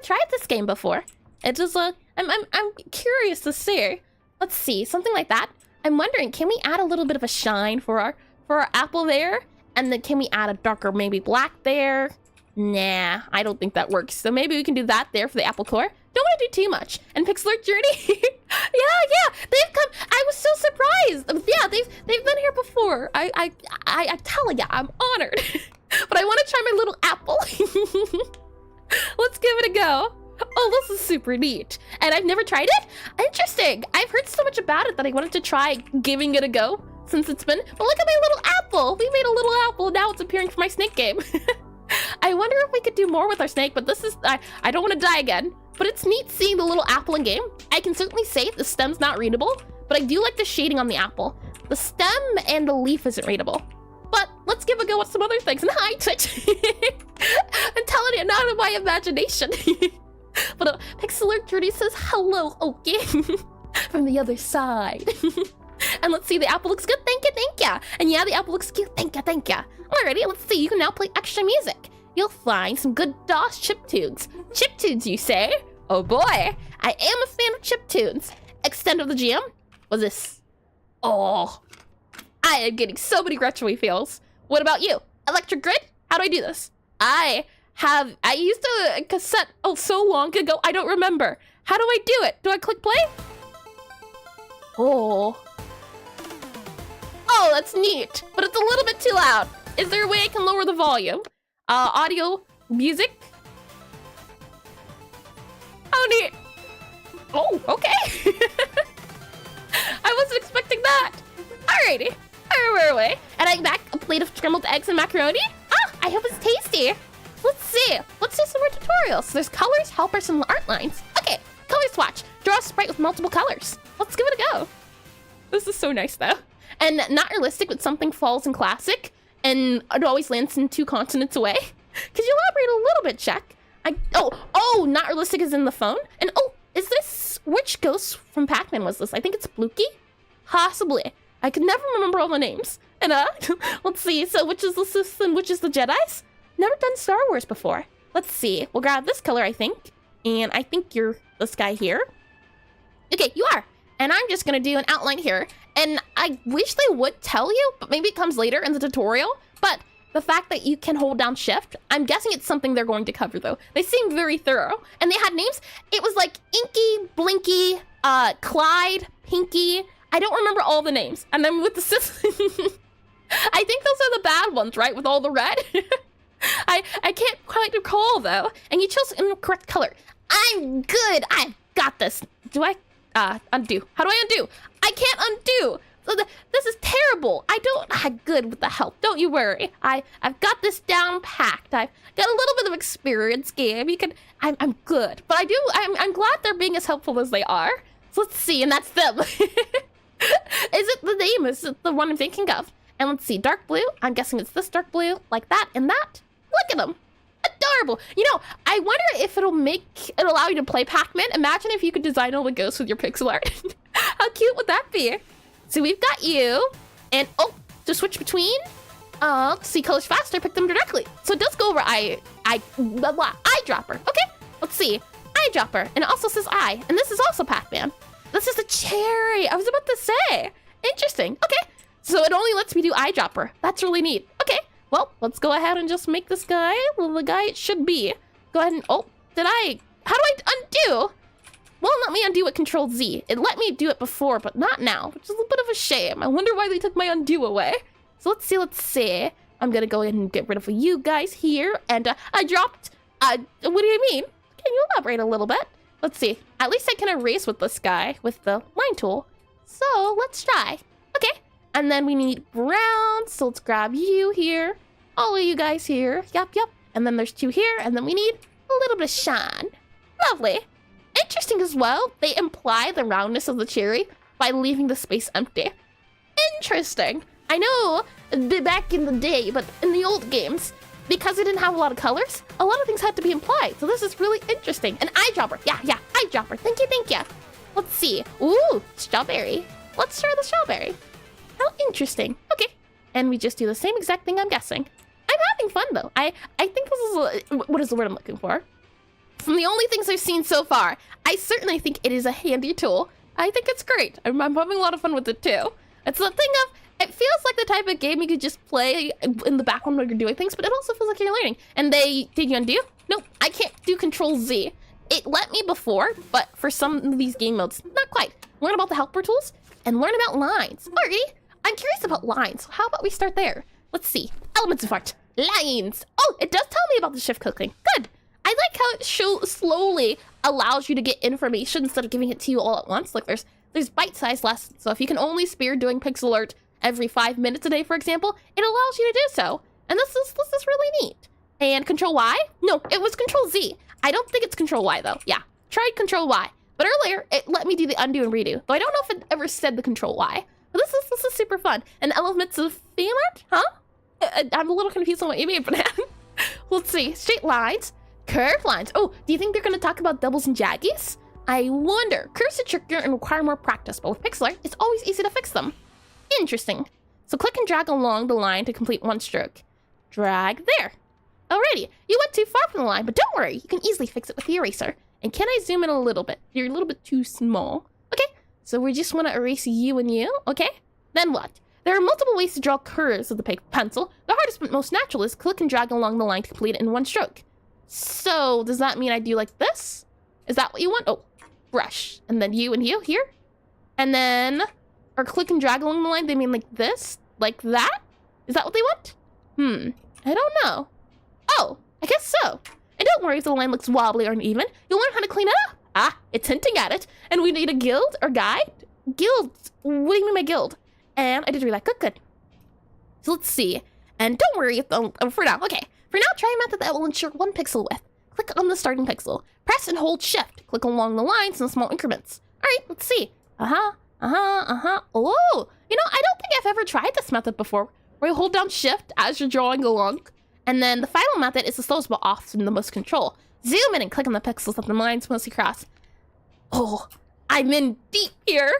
tried this game before? It just I'm curious to see. Let's see, something like that. I'm wondering, can we add a little bit of a shine for our apple there? And then can we add a darker maybe black there? Nah, I don't think that works. So maybe we can do that there for the apple core. Don't want to do too much. And Pixelart Journey, yeah, they've come. I was so surprised. Yeah, they've been here before. I tell ya, I'm honored. But I want to try my little apple. Let's give it a go. Oh, this is super neat. And I've never tried it. Interesting. I've heard so much about it that I wanted to try giving it a go since it's been. But look at my little apple. We made a little apple. Now it's appearing for my snake game. I wonder if we could do more with our snake, but this is, I don't want to die again. But it's neat seeing the little apple in game. I can certainly say the stem's not readable, but I do like the shading on the apple. The stem and the leaf isn't readable. But let's give a go at some other things. And hi, Twitch. I'm telling you, not in my imagination. But Pixelart Journey says, hello, okay. From the other side. And let's see, the apple looks good. Thank you. And yeah, the apple looks cute. Thank you. Alrighty, let's see. You can now play extra music. You'll find some good DOS chiptunes. Chiptunes, you say? Oh boy, I am a fan of chiptunes. Extent of the GM was this. Oh, I am getting so many retro-y feels. What about you? Electric Grid? How do I do this? I used a cassette so long ago, I don't remember. How do I do it? Do I click play? Oh, that's neat, but it's a little bit too loud. Is there a way I can lower the volume? Audio, music? Oh, okay. I wasn't expecting that. Alrighty. Where were we? And I back a plate of scrambled eggs and macaroni. Ah, I hope it's tasty. Let's see. Let's do some more tutorials. There's colors, helpers, and art lines. Okay, color swatch. Draw a sprite with multiple colors. Let's give it a go. This is so nice, though. And not realistic, but something falls in classic. And it always lands in 2 continents away. Could you elaborate a little bit, Jack? Oh, not realistic is in the phone. And is this, which ghost from Pac-Man was this? I think it's Blookie? Possibly. I can never remember all the names. And let's see. So which is the Sith and which is the Jedi's? Never done Star Wars before. Let's see. We'll grab this color, I think. And I think you're this guy here. Okay, you are. And I'm just gonna do an outline here. And I wish they would tell you, but maybe it comes later in the tutorial. But the fact that you can hold down shift, I'm guessing it's something they're going to cover though. They seem very thorough. And they had names. It was like Inky, Blinky, Clyde, Pinky. I don't remember all the names. And then with the I think those are the bad ones, right? With all the red. I can't quite recall though. And you chose in the correct color. I'm good. I've got this. Do I undo? How do I undo? I can't undo. This is terrible. I'm good with the help. Don't you worry. I've got this down packed. I've got a little bit of experience, game. I'm good. But I'm glad they're being as helpful as they are. So let's see, and that's them. Is it the name? Is it the one I'm thinking of? And let's see, dark blue. I'm guessing it's this dark blue, like that and that. Look at them. Adorable. You know, I wonder if it'll allow you to play Pac-Man. Imagine if you could design all the ghosts with your pixel art. How cute would that be? So we've got you, and to switch between, to see colors faster, pick them directly. So it does go over eyedropper. Okay, let's see, eyedropper, and it also says eye, and this is also Pac-Man. This is the cherry. I was about to say. Interesting. Okay, so it only lets me do eyedropper. That's really neat. Okay, well, let's go ahead and just make this guy the guy it should be. Go ahead and how do I undo? Well, let me undo with Control Z. It let me do it before, but not now, which is a bit of a shame. I wonder why they took my undo away. So let's see. I'm gonna go ahead and get rid of you guys here, and I dropped, what do you mean? Can you elaborate a little bit? Let's see. At least I can erase with this guy with the line tool. So let's try. Okay. And then we need brown. So let's grab you here. All of you guys here. Yep. And then there's 2 here. And then we need a little bit of shine. Lovely. Interesting as well. They imply the roundness of the cherry by leaving the space empty. Interesting. I know back in the day, but in the old games, because it didn't have a lot of colors, a lot of things had to be implied. So this is really interesting. An eyedropper. Yeah, eyedropper. Thank you. Let's see. Ooh, strawberry. Let's try the strawberry. How interesting. Okay. And we just do the same exact thing, I'm guessing. I'm having fun, though. I think this is, what is the word I'm looking for? From the only things I've seen so far, I certainly think it is a handy tool. I think it's great. I'm having a lot of fun with it, too. It's the thing of, it feels like the type of game you could just play in the background while you're doing things, but it also feels like you're learning. And did you undo? Nope, I can't do Control Z. It let me before, but for some of these game modes, not quite. Learn about the helper tools and learn about lines. Alrighty, I'm curious about lines. How about we start there? Let's see. Elements of art. Lines. Oh, it does tell me about the shift clicking. Good. I like how it slowly allows you to get information instead of giving it to you all at once. Like there's bite-sized lessons. So if you can only spare doing Pixelart every 5 minutes a day, for example, it allows you to do so. And this is really neat. And Control Y? No, it was Control Z. I don't think it's Control Y though. Yeah, tried Control Y. But earlier, it let me do the undo and redo. Though I don't know if it ever said the Control Y. But this is super fun. And elements of theme art? Huh? I'm a little confused on what you mean, but let's see. Straight lines. Curved lines. Oh, do you think they're going to talk about doubles and jaggies? I wonder. Curves are trickier and require more practice, but with Pixelart, it's always easy to fix them. Interesting. So click and drag along the line to complete one stroke. Drag there. Alrighty, you went too far from the line, but don't worry, you can easily fix it with the eraser. And can I zoom in a little bit? You're a little bit too small. Okay, so we just want to erase you and you, okay? Then what? There are multiple ways to draw curves with the pencil. The hardest but most natural is click and drag along the line to complete it in one stroke. So, does that mean I do like this? Is that what you want? Oh, brush. And then you and you here? And then, or click and drag along the line, they mean like this? Like that? Is that what they want? I don't know. Oh, I guess so. And don't worry if the line looks wobbly or uneven. You'll learn how to clean it up. Ah, it's hinting at it. And we need a guild or guide? Guild. What do you mean by guild? And I did read that. Good, good. So let's see. And don't worry for now. Okay. For now, try a method that will ensure 1 pixel width. Click on the starting pixel. Press and hold shift. Click along the lines in small increments. All right, let's see. Oh, you know, I don't think I've ever tried this method before, where you hold down shift as you're drawing along. And then the final method is the slowest but often the most control. Zoom in and click on the pixels that the lines mostly cross. Oh, I'm in deep here.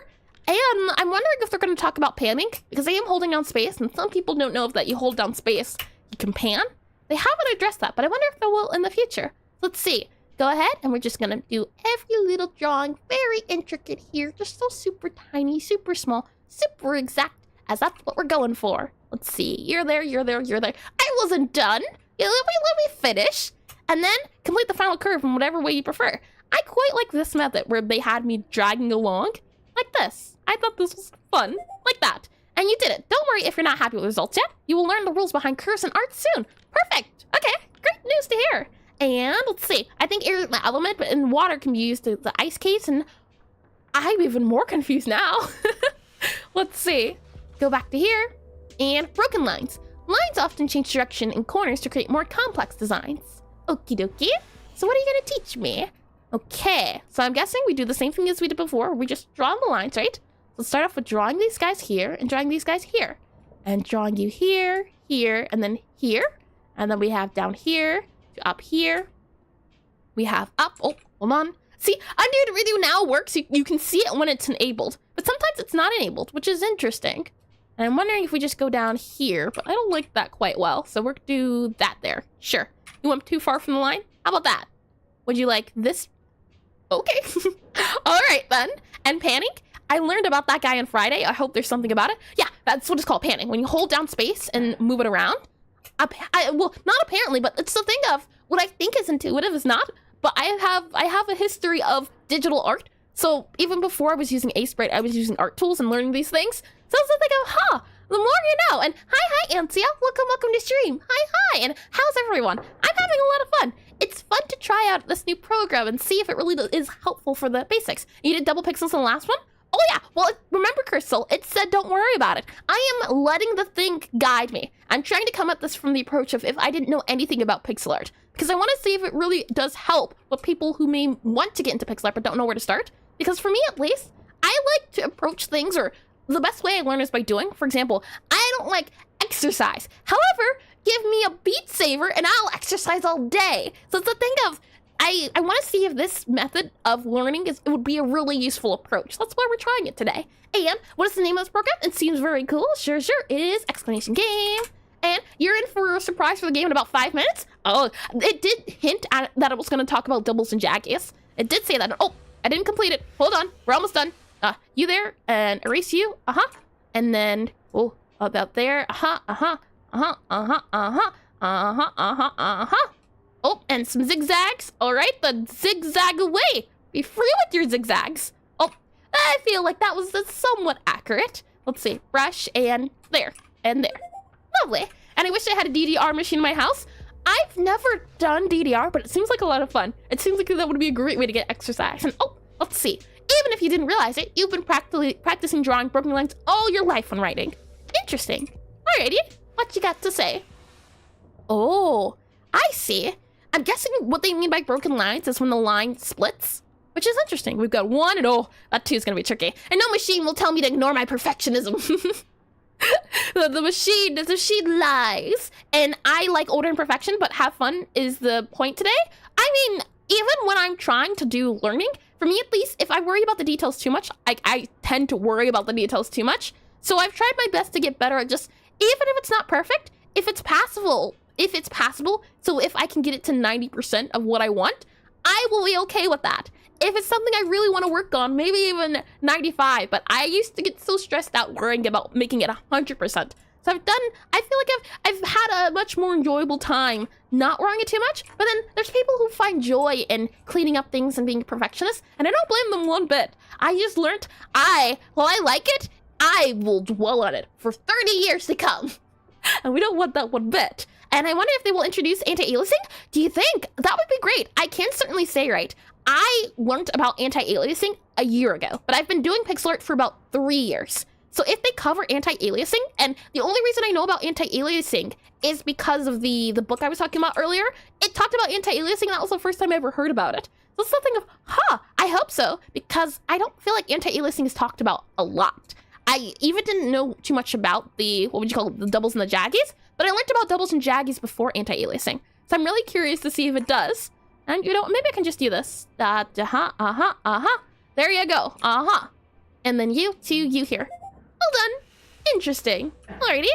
And I'm wondering if they're going to talk about panning, because I am holding down space, and some people don't know that you hold down space, you can pan. They haven't addressed that, but I wonder if they will in the future. Let's see. Go ahead, and we're just going to do every little drawing, very intricate here, just so super tiny, super small, super exact, as that's what we're going for. Let's see. You're there, you're there, you're there. I wasn't done. Let me finish, and then complete the final curve in whatever way you prefer. I quite like this method where they had me dragging along like this. I thought this was fun, like that. And you did it. Don't worry if you're not happy with the results yet. You will learn the rules behind curves and art soon. Perfect. Okay, great news to hear. And let's see. I think air is my element, but in water can be used as the ice case, and I'm even more confused now. Let's see. Go back to here. And broken lines. Lines often change direction in corners to create more complex designs. Okie dokie. So what are you going to teach me? Okay, so I'm guessing we do the same thing as we did before. We just draw the lines, right? Let's start off with drawing these guys here and drawing these guys here. And drawing you here, here, and then here. And then we have down here to up here. We have up. Oh, hold on. See, undo to redo now works. You can see it when it's enabled. But sometimes it's not enabled, which is interesting. And I'm wondering if we just go down here. But I don't like that quite well. So we're going to do that there. Sure. You went too far from the line? How about that? Would you like this? Okay. All right, then. And panning? I learned about that guy on Friday. I hope there's something about it. Yeah, that's what it's called, panning. When you hold down space and move it around. Well, not apparently, but it's the thing of what I think is intuitive is not. But I have a history of digital art. So even before I was using Sprite, I was using art tools and learning these things. So it's the thing of, the more you know. And hi, Ansia. Welcome to stream. Hi. And how's everyone? I'm having a lot of fun. It's fun to try out this new program and see if it really is helpful for the basics. You did double pixels in the last one? Oh yeah, well, remember, Crystal, it said don't worry about it. I am letting the thing guide me. I'm trying to come at this from the approach of if I didn't know anything about pixel art, because I want to see if it really does help with people who may want to get into pixel art but don't know where to start. Because for me, at least, I like to approach things, or the best way I learn is by doing. For example, I don't like exercise. However, give me a Beat Saber and I'll exercise all day. So it's the thing of, I want to see if this method of learning it would be a really useful approach. That's why we're trying it today. And what is the name of this program? It seems very cool. Sure. It is exclamation game. And you're in for a surprise for the game in about 5 minutes. Oh, it did hint at that it was going to talk about doubles and jaggies. It did say that. Oh, I didn't complete it. Hold on. We're almost done. You there, and erase you. And then, oh, about there. Oh, and some zigzags. All right, the zigzag away. Be free with your zigzags. Oh, I feel like that was somewhat accurate. Let's see, brush and there, and there. Lovely. And I wish I had a DDR machine in my house. I've never done DDR, but it seems like a lot of fun. It seems like that would be a great way to get exercise. And oh, let's see. Even if you didn't realize it, you've been practicing drawing broken lines all your life when writing. Interesting. Alrighty, what you got to say? Oh, I see. I'm guessing what they mean by broken lines is when the line splits, which is interesting. We've got 1 and oh, that 2 is gonna be tricky. And no machine will tell me to ignore my perfectionism. the machine lies. And I like order and perfection, but have fun is the point today. I mean, even when I'm trying to do learning, for me at least, if I worry about the details too much, I tend to worry about the details too much. So I've tried my best to get better at just, even if it's not perfect, if it's passable, so if I can get it to 90% of what I want, I will be okay with that. If it's something I really want to work on, maybe even 95, but I used to get so stressed out worrying about making it 100%. So I feel like I've had a much more enjoyable time not worrying it too much, but then there's people who find joy in cleaning up things and being a perfectionist, and I don't blame them one bit. I just learned, while I like it, I will dwell on it for 30 years to come. And we don't want that one bit. And I wonder if they will introduce anti-aliasing. Do you think? That would be great. I can certainly say, right, I learned about anti-aliasing a year ago, but I've been doing Pixelart for about 3 years. So if they cover anti-aliasing, and the only reason I know about anti-aliasing is because of the book I was talking about earlier, it talked about anti-aliasing, and that was the first time I ever heard about it. So it's something of, I hope so, because I don't feel like anti-aliasing is talked about a lot. I even didn't know too much about the, what would you call it, the doubles and the jaggies, but I learned about doubles and jaggies before anti-aliasing. So I'm really curious to see if it does. And you know, maybe I can just do this. There you go. And then you here. Well done. Interesting. Alrighty.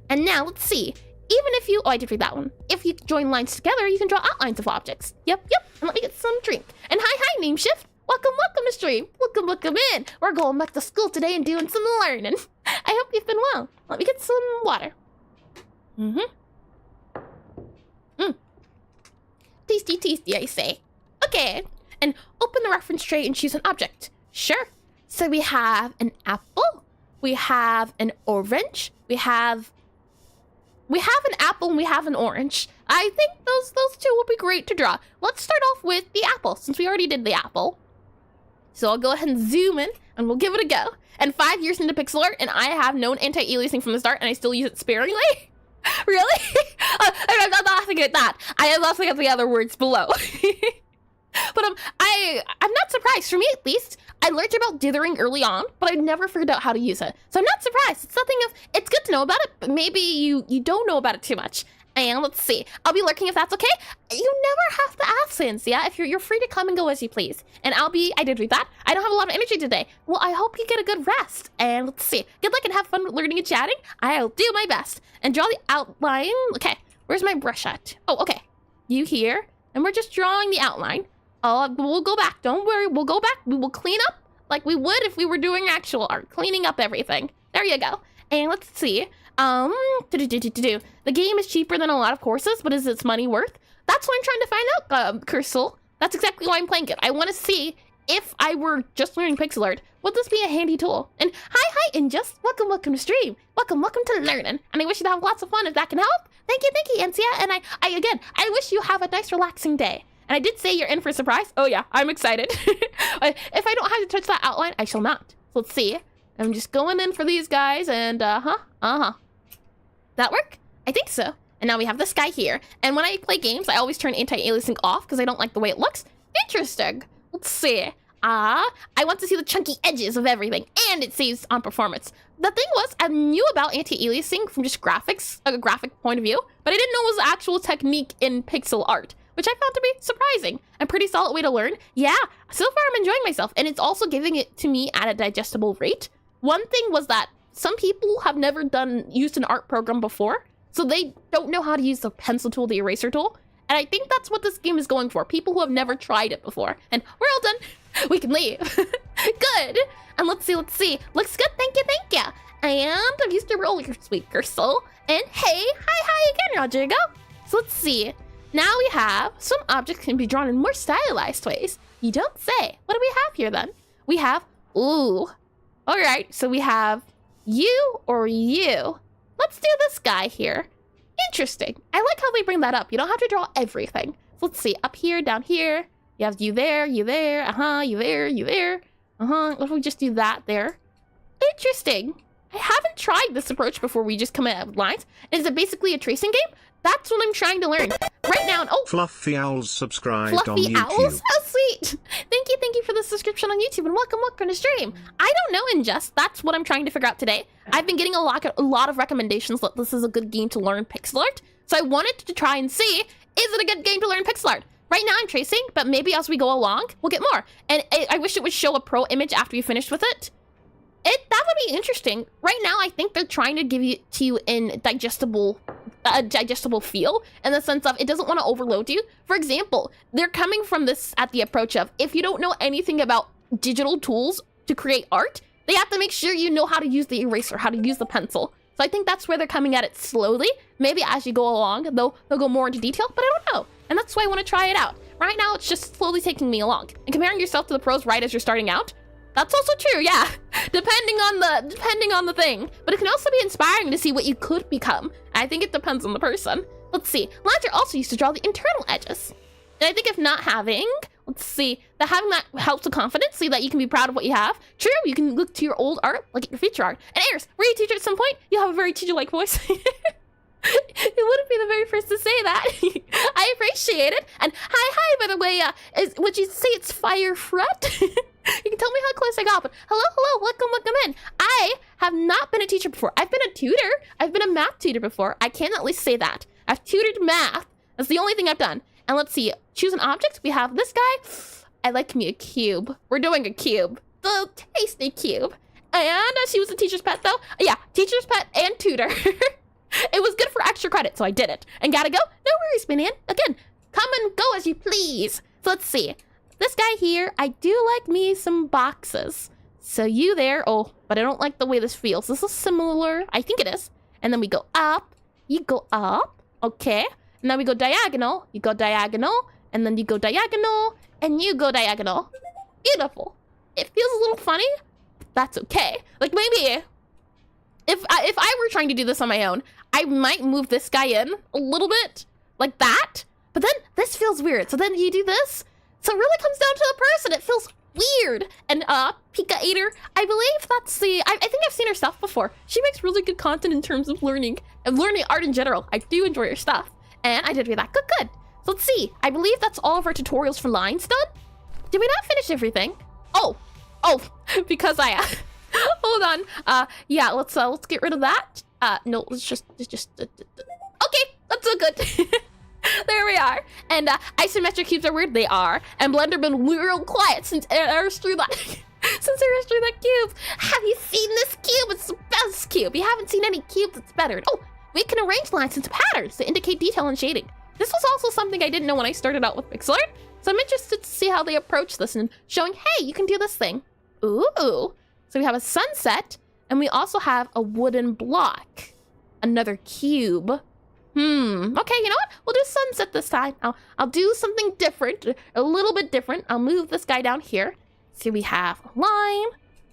And now let's see. Even if you, I did read that one. If you join lines together, you can draw outlines of objects. Yep. And let me get some drink. And hi, name shift. Welcome to stream. Welcome in. We're going back to school today and doing some learning. I hope you've been well. Let me get some water. Tasty, I say. Okay. And open the reference tray and choose an object. Sure. So we have an apple. We have an orange. We have an apple and we have an orange. I think those two will be great to draw. Let's start off with the apple, since we already did the apple. So I'll go ahead and zoom in, and we'll give it a go. And 5 years into Pixelart, and I have known anti-aliasing from the start, and I still use it sparingly? Really? I'm not laughing at that. I am laughing at the other words below. But I'm not surprised. For me, at least, I learned about dithering early on, but I never figured out how to use it. So I'm not surprised. It's something of, it's good to know about it, but maybe you don't know about it too much. And let's see. I'll be lurking if that's okay. You never have to ask, since, yeah? If you're free to come and go as you please. And I did read that. I don't have a lot of energy today. Well, I hope you get a good rest. And let's see. Good luck and have fun learning and chatting. I'll do my best. And draw the outline. Okay, where's my brush at? Oh, okay. You here. And we're just drawing the outline. We'll go back. Don't worry. We'll go back. We will clean up like we would if we were doing actual art. Cleaning up everything. There you go. And let's see. The game is cheaper than a lot of courses, but is its money worth? That's what I'm trying to find out, Cursal. That's exactly why I'm playing it. I want to see if I were just learning pixel art, would this be a handy tool? And hi, and just welcome to stream. Welcome to learning. And I wish you'd have lots of fun if that can help. Thank you, Ansia. And I wish you have a nice relaxing day. And I did say you're in for a surprise. Oh yeah, I'm excited. If I don't have to touch that outline, I shall not. So let's see. I'm just going in for these guys, and That work? I think so. And now we have this guy here. And when I play games, I always turn anti-aliasing off because I don't like the way it looks. Interesting. Let's see. I want to see the chunky edges of everything, and it saves on performance. The thing was, I knew about anti-aliasing from just graphics, a graphic point of view, but I didn't know it was an actual technique in pixel art, which I found to be surprising. A pretty solid way to learn. Yeah, so far I'm enjoying myself, and it's also giving it to me at a digestible rate. One thing was that some people have never used an art program before, so they don't know how to use the pencil tool, the eraser tool. And I think that's what this game is going for. People who have never tried it before. And we're all done. We can leave. Good. And let's see. Looks good. Thank you. And I'm used to roll your sweet Cursal. And hey, hi again, Rodrigo. So let's see. Now we have some objects can be drawn in more stylized ways. You don't say. What do we have here then? We have, ooh. All right, so we have you or you. Let's do this guy here. Interesting. I like how they bring that up. You don't have to draw everything. So let's see, up here, down here. You have you there, you there, you there. What if we just do that there? Interesting. I haven't tried this approach before. We just come out of lines. Is it basically a tracing game? That's what I'm trying to learn right now. And, oh, Fluffy Owls subscribed on Fluffy YouTube. Owls? How sweet. Thank you for the subscription on YouTube, and welcome to stream. I don't know, Ingest. That's what I'm trying to figure out today. I've been getting a lot of recommendations that this is a good game to learn pixel art. So I wanted to try and see, is it a good game to learn pixel art? Right now I'm tracing, but maybe as we go along, we'll get more. And I wish it would show a pro image after you finished with it. That would be interesting. Right now, I think they're trying to give it to you in digestible feel, in the sense of it doesn't want to overload you. For example, they're coming from this at the approach of, if you don't know anything about digital tools to create art, they have to make sure you know how to use the eraser, how to use the pencil. So I think that's where they're coming at it slowly. Maybe as you go along, they'll go more into detail, but I don't know. And that's why I want to try it out. Right now, it's just slowly taking me along. And comparing yourself to the pros right as you're starting out, that's also true, yeah. Depending on the thing. But it can also be inspiring to see what you could become. I think it depends on the person. Let's see. Lines are also used to draw the internal edges. And I think if not having, let's see, that having that helps with confidence, so that you can be proud of what you have. True, you can look to your old art, like at your future art. And Ayers, were you a teacher at some point? You have a very teacher-like voice. You wouldn't be the very first to say that. I appreciate it. And hi, by the way, would you say it's fire fret? You can tell me how close I got, but hello, welcome in. I have not been a teacher before. I've been a tutor. I've been a math tutor before. I can at least say that. I've tutored math. That's the only thing I've done. And let's see, choose an object. We have this guy. I like me a cube. We're doing a cube. The tasty cube. And she was a teacher's pet though. Yeah, teacher's pet and tutor. It was good for extra credit, so I did it. And gotta go? No worries, man. Again, come and go as you please. So let's see. This guy here, I do like me some boxes. So you there, oh, but I don't like the way this feels. This is similar, I think it is. And then we go up, you go up, okay. And then we go diagonal, you go diagonal, and then you go diagonal, and you go diagonal. Beautiful. It feels a little funny, but that's okay. Like maybe, if I were trying to do this on my own, I might move this guy in a little bit, like that. But then this feels weird. So then you do this. So it really comes down to the person. It feels weird. And Pika Eater, I believe that's the, I think I've seen her stuff before. She makes really good content in terms of learning and learning art in general. I do enjoy her stuff. And I did read that. Good. So let's see. I believe that's all of our tutorials for lines done. Did we not finish everything? Oh, because I, hold on. Yeah, let's get rid of that. No, let's just, okay, that's so good. There we are. And isometric cubes are weird. They are. And Blender been real quiet since Ayers threw that. Since Ayers threw that cube. Have you seen this cube? It's the best cube. You haven't seen any cube that's better. Oh, we can arrange lines into patterns to indicate detail and shading. This was also something I didn't know when I started out with Pixelart. So I'm interested to see how they approach this and showing, hey, you can do this thing. Ooh. So we have a sunset, and we also have a wooden block. Another cube. Okay, you know what? We'll do sunset this time. I'll do something different, a little bit different. I'll move this guy down here. So we have a line.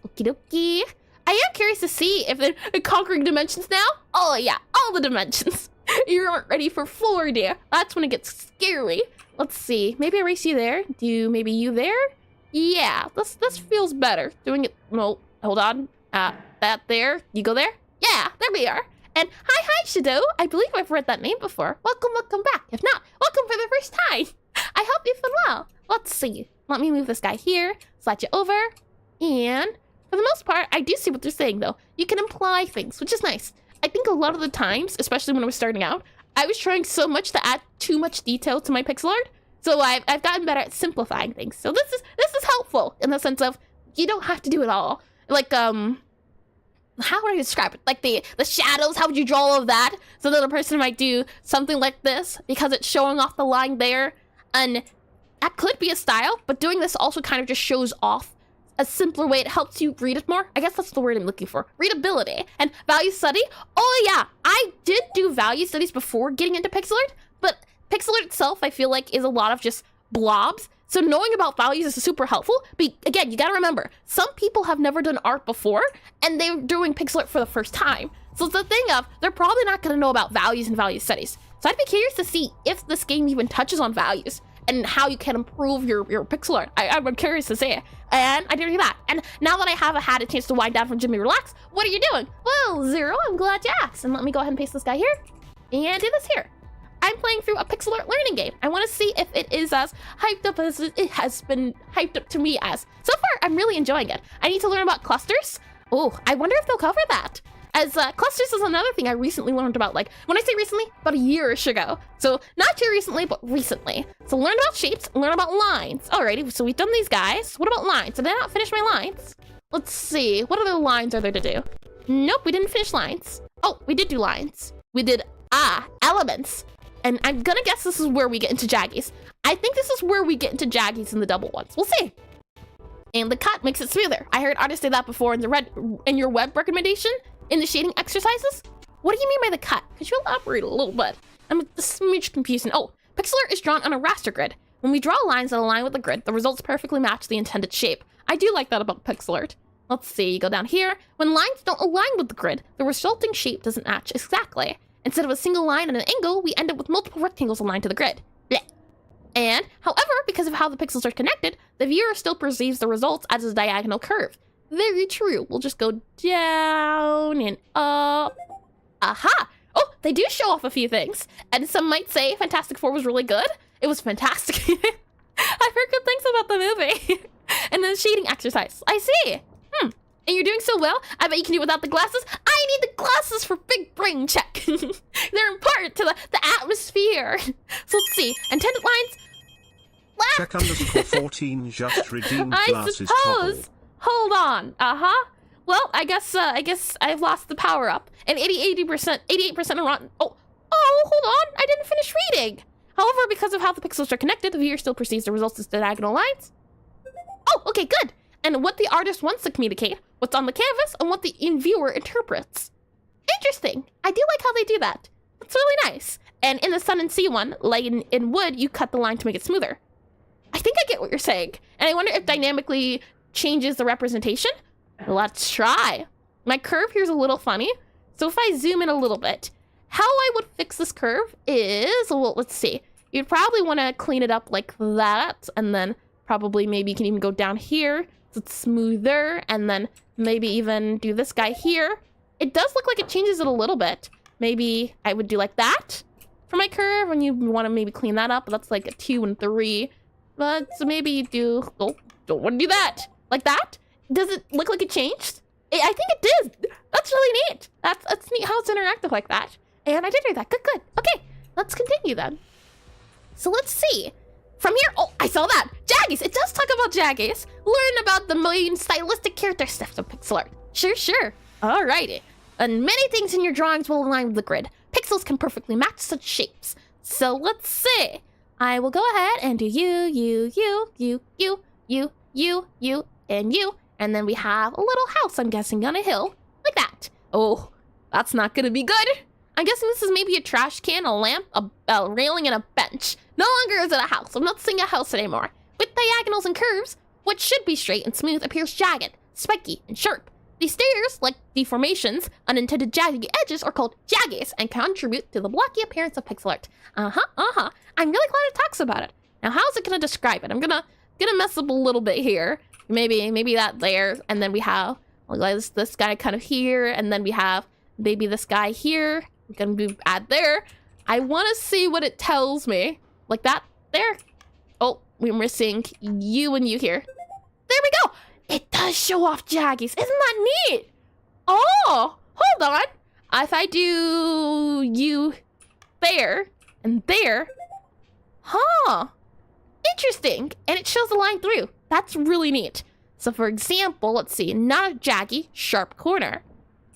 Okie dokie. I am curious to see if they're conquering dimensions now. Oh yeah, all the dimensions. You aren't ready for 4, dear. That's when it gets scary. Let's see. Maybe erase you there. Do maybe you there? Yeah, this feels better. Doing it. No, hold on. That there. You go there. Yeah, there we are. And hi, Shadow. I believe I've read that name before. Welcome back. If not, welcome for the first time. I hope you've been well. Let's see. Let me move this guy here. Slide you over. And for the most part, I do see what they're saying, though. You can imply things, which is nice. I think a lot of the times, especially when I was starting out, I was trying so much to add too much detail to my pixel art. So I've gotten better at simplifying things. So this is helpful in the sense of you don't have to do it all. Like, how would I describe it? Like the shadows, how would you draw all of that? So that a person might do something like this because it's showing off the line there. And that could be a style, but doing this also kind of just shows off a simpler way. It helps you read it more. I guess that's the word I'm looking for. Readability. And value study. Oh yeah, I did do value studies before getting into pixel art, but pixel art itself, I feel like, is a lot of just blobs. So knowing about values is super helpful. But again, you gotta remember, some people have never done art before, and they're doing pixel art for the first time. So it's the thing of, they're probably not gonna know about values and value studies. So I'd be curious to see if this game even touches on values and how you can improve your pixel art. I'm curious to see it. And I did that. And now that I have had a chance to wind down from Jimmy Relax, what are you doing? Well, Zero, I'm glad you asked. And let me go ahead and paste this guy here and do this here. I'm playing through a pixel art learning game. I want to see if it is as hyped up as it has been hyped up to me as. So far, I'm really enjoying it. I need to learn about clusters. Oh, I wonder if they'll cover that. As clusters is another thing I recently learned about. Like, when I say recently, about a year-ish ago. So not too recently, but recently. So learn about shapes, learn about lines. Alrighty, so we've done these guys. What about lines? Did I not finish my lines? Let's see, what other lines are there to do? Nope, we didn't finish lines. Oh, we did do lines. We did, elements. And I'm gonna guess this is where we get into Jaggies. I think this is where we get into Jaggies in the double ones. We'll see. And the cut makes it smoother. I heard artists say that before in your web recommendation in the shading exercises. What do you mean by the cut? Could you elaborate a little bit? I'm a smidge confusing. Oh, Pixelart is drawn on a raster grid. When we draw lines that align with the grid, the results perfectly match the intended shape. I do like that about Pixelart. Let's see, go down here. When lines don't align with the grid, the resulting shape doesn't match exactly. Instead of a single line and an angle, we end up with multiple rectangles aligned to the grid. Blech. And, however, because of how the pixels are connected, the viewer still perceives the results as a diagonal curve. Very true. We'll just go down and up. Aha! Oh, they do show off a few things. And some might say Fantastic Four was really good. It was fantastic. I've heard good things about the movie. And then shading exercise. I see. And you're doing so well, I bet you can do without the glasses. I need the glasses for big brain check. They're important to the atmosphere. So let's see. Intended lines. Check underscore 14 just redeemed I glasses suppose. toggle. Hold on. Well, I guess I've lost the power up. And 88% are rotten. Oh, hold on. I didn't finish reading. However, because of how the pixels are connected, the viewer still perceives the results as diagonal lines. Oh, okay, good. And what the artist wants to communicate, what's on the canvas, and what the viewer interprets. Interesting. I do like how they do that. It's really nice. And in the sun and sea one, like in wood, you cut the line to make it smoother. I think I get what you're saying. And I wonder if dynamically changes the representation. Let's try. My curve here's a little funny. So if I zoom in a little bit, how I would fix this curve is, well, let's see. You'd probably want to clean it up like that. And then probably maybe you can even go down here. So it's smoother. And then maybe even do this guy here. It does look like it changes it a little bit. Maybe I would do like that for my curve. And you want to maybe clean that up. That's like a 2 and 3. But so maybe you do, oh, don't want to do that. Like that? Does it look like it changed? I think it did. That's really neat. That's neat how it's interactive like that. And I did do that. Good. Okay, let's continue then. So let's see. From here, oh, I saw that. Jaggies. It does talk about Jaggies. Learn about the main stylistic characteristics of Pixelart. Sure. Alrighty. And many things in your drawings will align with the grid. Pixels can perfectly match such shapes. So let's see. I will go ahead and do you, and you. And then we have a little house, I'm guessing, on a hill. Like that. Oh, that's not gonna be good. I'm guessing this is maybe a trash can, a lamp, a railing, and a bench. No longer is it a house. I'm not seeing a house anymore. With diagonals and curves, what should be straight and smooth appears jagged, spiky, and sharp. These stairs, like deformations, unintended jagged edges, are called Jaggies and contribute to the blocky appearance of pixel art. I'm really glad it talks about it. Now, how's it gonna describe it? I'm gonna mess up a little bit here. Maybe that there, and then we have this guy kind of here, and then we have maybe this guy here. We're gonna add there. I want to see what it tells me. Like that there. Oh, we're missing you and you here. There we go. It does show off Jaggies. Isn't that neat? Oh, hold on. If I do you there and there, interesting. And it shows the line through. That's really neat. So for example, let's see, not a Jaggy, sharp corner.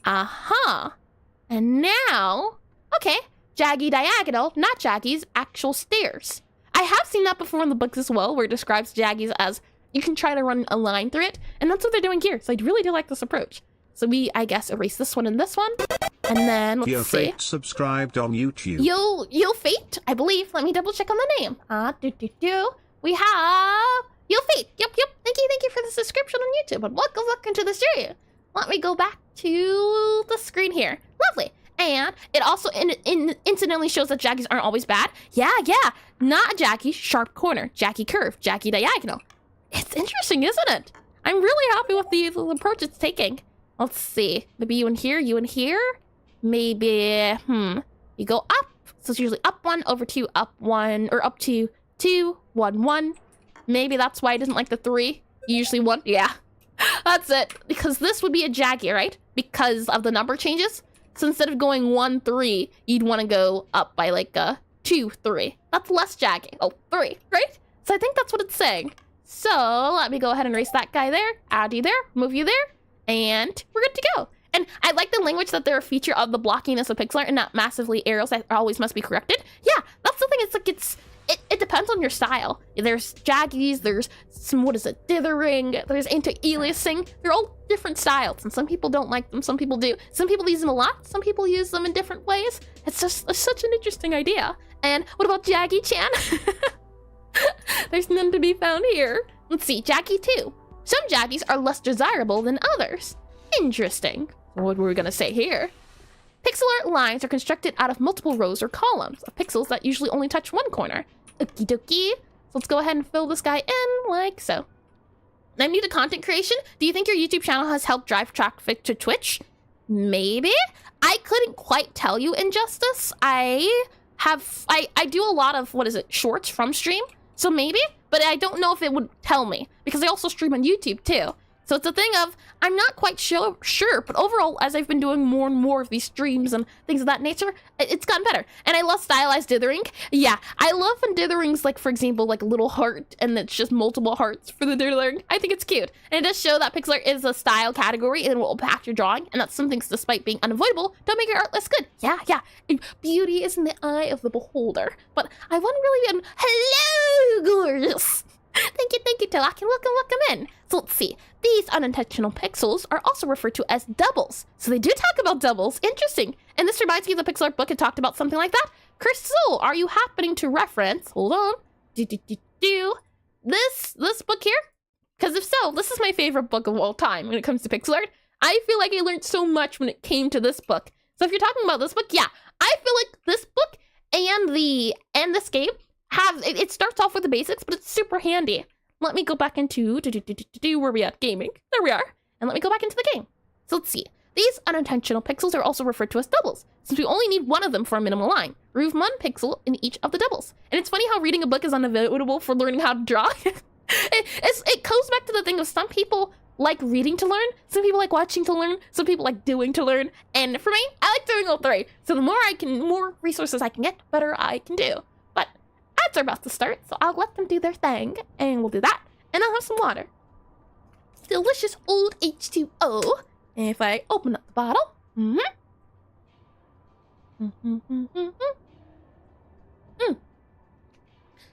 And now, okay, Jaggy diagonal, not Jaggies, actual stairs. I have seen that before in the books as well, where it describes Jaggies as you can try to run a line through it, and that's what they're doing here. So I really do like this approach. So we, I guess, erase this one and this one, and then let's Yo see. Fate subscribed on YouTube. Yo Fate, I believe. Let me double check on the name. We have Yo Fate. Yep. Thank you for the subscription on YouTube, and welcome to the studio. Let me go back to the screen here. Lovely. And it also incidentally shows that Jaggies aren't always bad. Yeah. Not a Jaggy, sharp corner. Jaggy curve, Jaggy diagonal. It's interesting, isn't it? I'm really happy with the approach it's taking. Let's see. Maybe you in here. Maybe, you go up. So it's usually up 1, over 2, up 1, or up to 2, 1, 1. Maybe that's why I didn't like the 3. Usually 1. Yeah, that's it. Because this would be a Jaggy, right? Because of the number changes. So instead of going 1, 3, you'd want to go up by like 2, 3. That's less Jaggy. Oh, 3, right? So I think that's what it's saying. So let me go ahead and erase that guy there, add you there, move you there, and we're good to go. And I like the language that they're a feature of the blockiness of pixel art and not massively arrows that always must be corrected. Yeah, that's the thing. It's like it depends on your style. There's Jaggies, there's some, dithering, there's anti-aliasing. They're all different styles, and some people don't like them, some people do. Some people use them a lot, some people use them in different ways. It's such an interesting idea. And what about Jaggy-chan? There's none to be found here. Let's see, Jaggy 2. Some Jaggies are less desirable than others. Interesting. What were we gonna say here? Pixelart lines are constructed out of multiple rows or columns of pixels that usually only touch one corner. Okie dokie. So let's go ahead and fill this guy in like so. I'm new to content creation. Do you think your YouTube channel has helped drive traffic to Twitch? Maybe? I couldn't quite tell you, Injustice. I do a lot of, shorts from stream. So maybe, but I don't know if it would tell me because I also stream on YouTube too. So it's a thing of, I'm not quite sure, but overall, as I've been doing more and more of these streams and things of that nature, it's gotten better. And I love stylized dithering. Yeah, I love when ditherings, like, for example, like a little heart, and it's just multiple hearts for the dithering. I think it's cute. And it does show that Pixelart is a style category and it will impact your drawing, and that some things, despite being unavoidable, don't make your art less good. Yeah. Beauty is in the eye of the beholder. But I wasn't really hello, gorgeous. Thank you, Tilak, and welcome in. So let's see. These unintentional pixels are also referred to as doubles. So they do talk about doubles. Interesting. And this reminds me of the Pixelart book. It talked about something like that. Crystal, are you happening to reference? Hold on. This book here? Because if so, this is my favorite book of all time when it comes to Pixelart. I feel like I learned so much when it came to this book. So if you're talking about this book, yeah, I feel like this book and this game it starts off with the basics, but it's super handy. Let me go back into where we at? Gaming. There we are. And let me go back into the game. So let's see. These unintentional pixels are also referred to as doubles, since we only need one of them for a minimal line. Remove one pixel in each of the doubles. And it's funny how reading a book is unavoidable for learning how to draw. It goes back to the thing of some people like reading to learn, some people like watching to learn, some people like doing to learn. And for me, I like doing all three. So the more resources I can get, the better I can do. Ads are about to start, so I'll let them do their thing, and we'll do that, and I'll have some water. Delicious old H2O. And if I open up the bottle,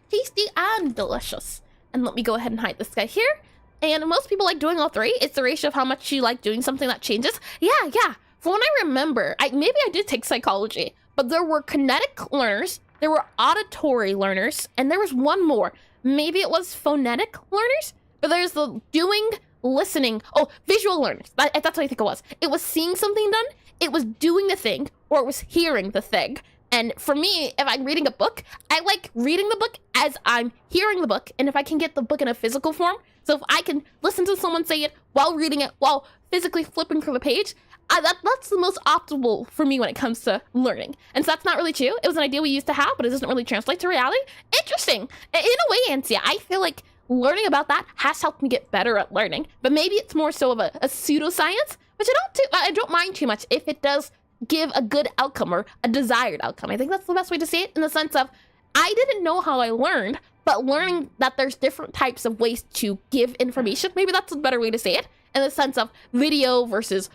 tasty and delicious. And let me go ahead and hide this guy here. And most people like doing all three. It's the ratio of how much you like doing something that changes. Yeah. From what I remember, maybe I did take psychology, but there were kinetic learners, there were auditory learners, and there was one more. Maybe it was phonetic learners, but there's the doing, listening. Oh, visual learners. That's what I think it was. It was seeing something done, it was doing the thing, or it was hearing the thing. And for me, if I'm reading a book, I like reading the book as I'm hearing the book, and if I can get the book in a physical form, so if I can listen to someone say it while reading it, while physically flipping through the page, that's the most optimal for me when it comes to learning. And so that's not really true. It was an idea we used to have, but it doesn't really translate to reality. Interesting. In a way, Ansia, I feel like learning about that has helped me get better at learning. But maybe it's more so of a pseudoscience, which I don't mind too much if it does give a good outcome or a desired outcome. I think that's the best way to say it, in the sense of I didn't know how I learned, but learning that there's different types of ways to give information, maybe that's a better way to say it, in the sense of video versus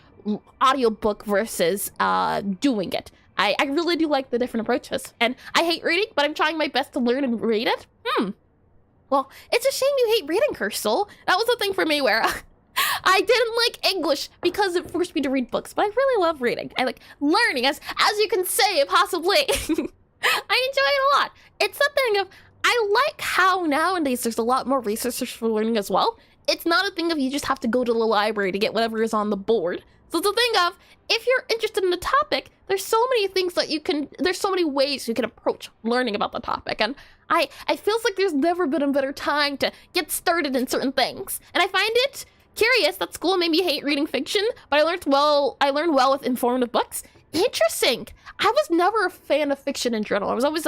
audiobook versus doing it. I really do like the different approaches, and I hate reading, but I'm trying my best to learn and read it. Well, it's a shame you hate reading, Cursal. That was the thing for me where I didn't like English because it forced me to read books, but I really love reading. I like learning, as you can say, possibly. I enjoy it a lot. It's something of, I like how nowadays there's a lot more resources for learning as well. It's not a thing of you just have to go to the library to get whatever is on the board. So it's a thing of, if you're interested in the topic, there's so many things that there's so many ways you can approach learning about the topic. And I feels like there's never been a better time to get started in certain things. And I find it curious that school made me hate reading fiction, but I learned well with informative books. Interesting. I was never a fan of fiction in general. I was always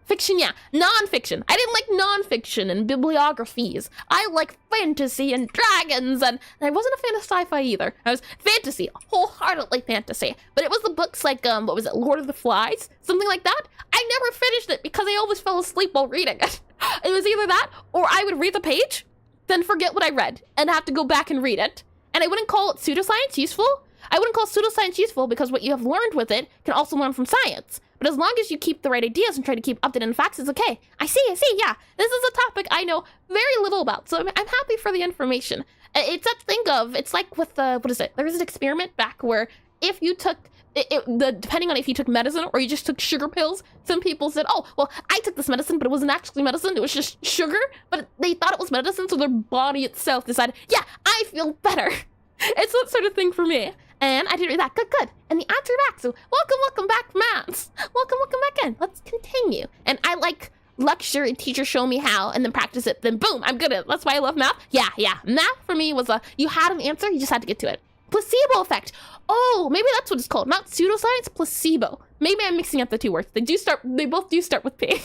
fiction, yeah. Non-fiction. I didn't like non-fiction and bibliographies. I like fantasy and dragons, and I wasn't a fan of sci-fi either. I was fantasy, wholeheartedly fantasy. But it was the books like, Lord of the Flies? Something like that. I never finished it because I always fell asleep while reading it. It was either that, or I would read the page, then forget what I read, and have to go back and read it. And I wouldn't call it pseudoscience useful. I wouldn't call pseudoscience useful because what you have learned with it can also learn from science. But as long as you keep the right ideas and try to keep updated facts, it's okay. I see, yeah. This is a topic I know very little about, so I'm happy for the information. It's that thing of, it's like with there was an experiment back where if you took, depending on if you took medicine or you just took sugar pills, some people said, oh, well, I took this medicine, but it wasn't actually medicine, it was just sugar, but they thought it was medicine, so their body itself decided, yeah, I feel better. It's that sort of thing for me. And I didn't read that. Good, good. And the answer back. So welcome back, maths. Welcome back in. Let's continue. And I like lecture and teacher show me how and then practice it. Then boom, I'm good at it. That's why I love math. Yeah. Math for me was you had an answer, you just had to get to it. Placebo effect. Oh, maybe that's what it's called. Not pseudoscience, placebo. Maybe I'm mixing up the two words. They both do start with P.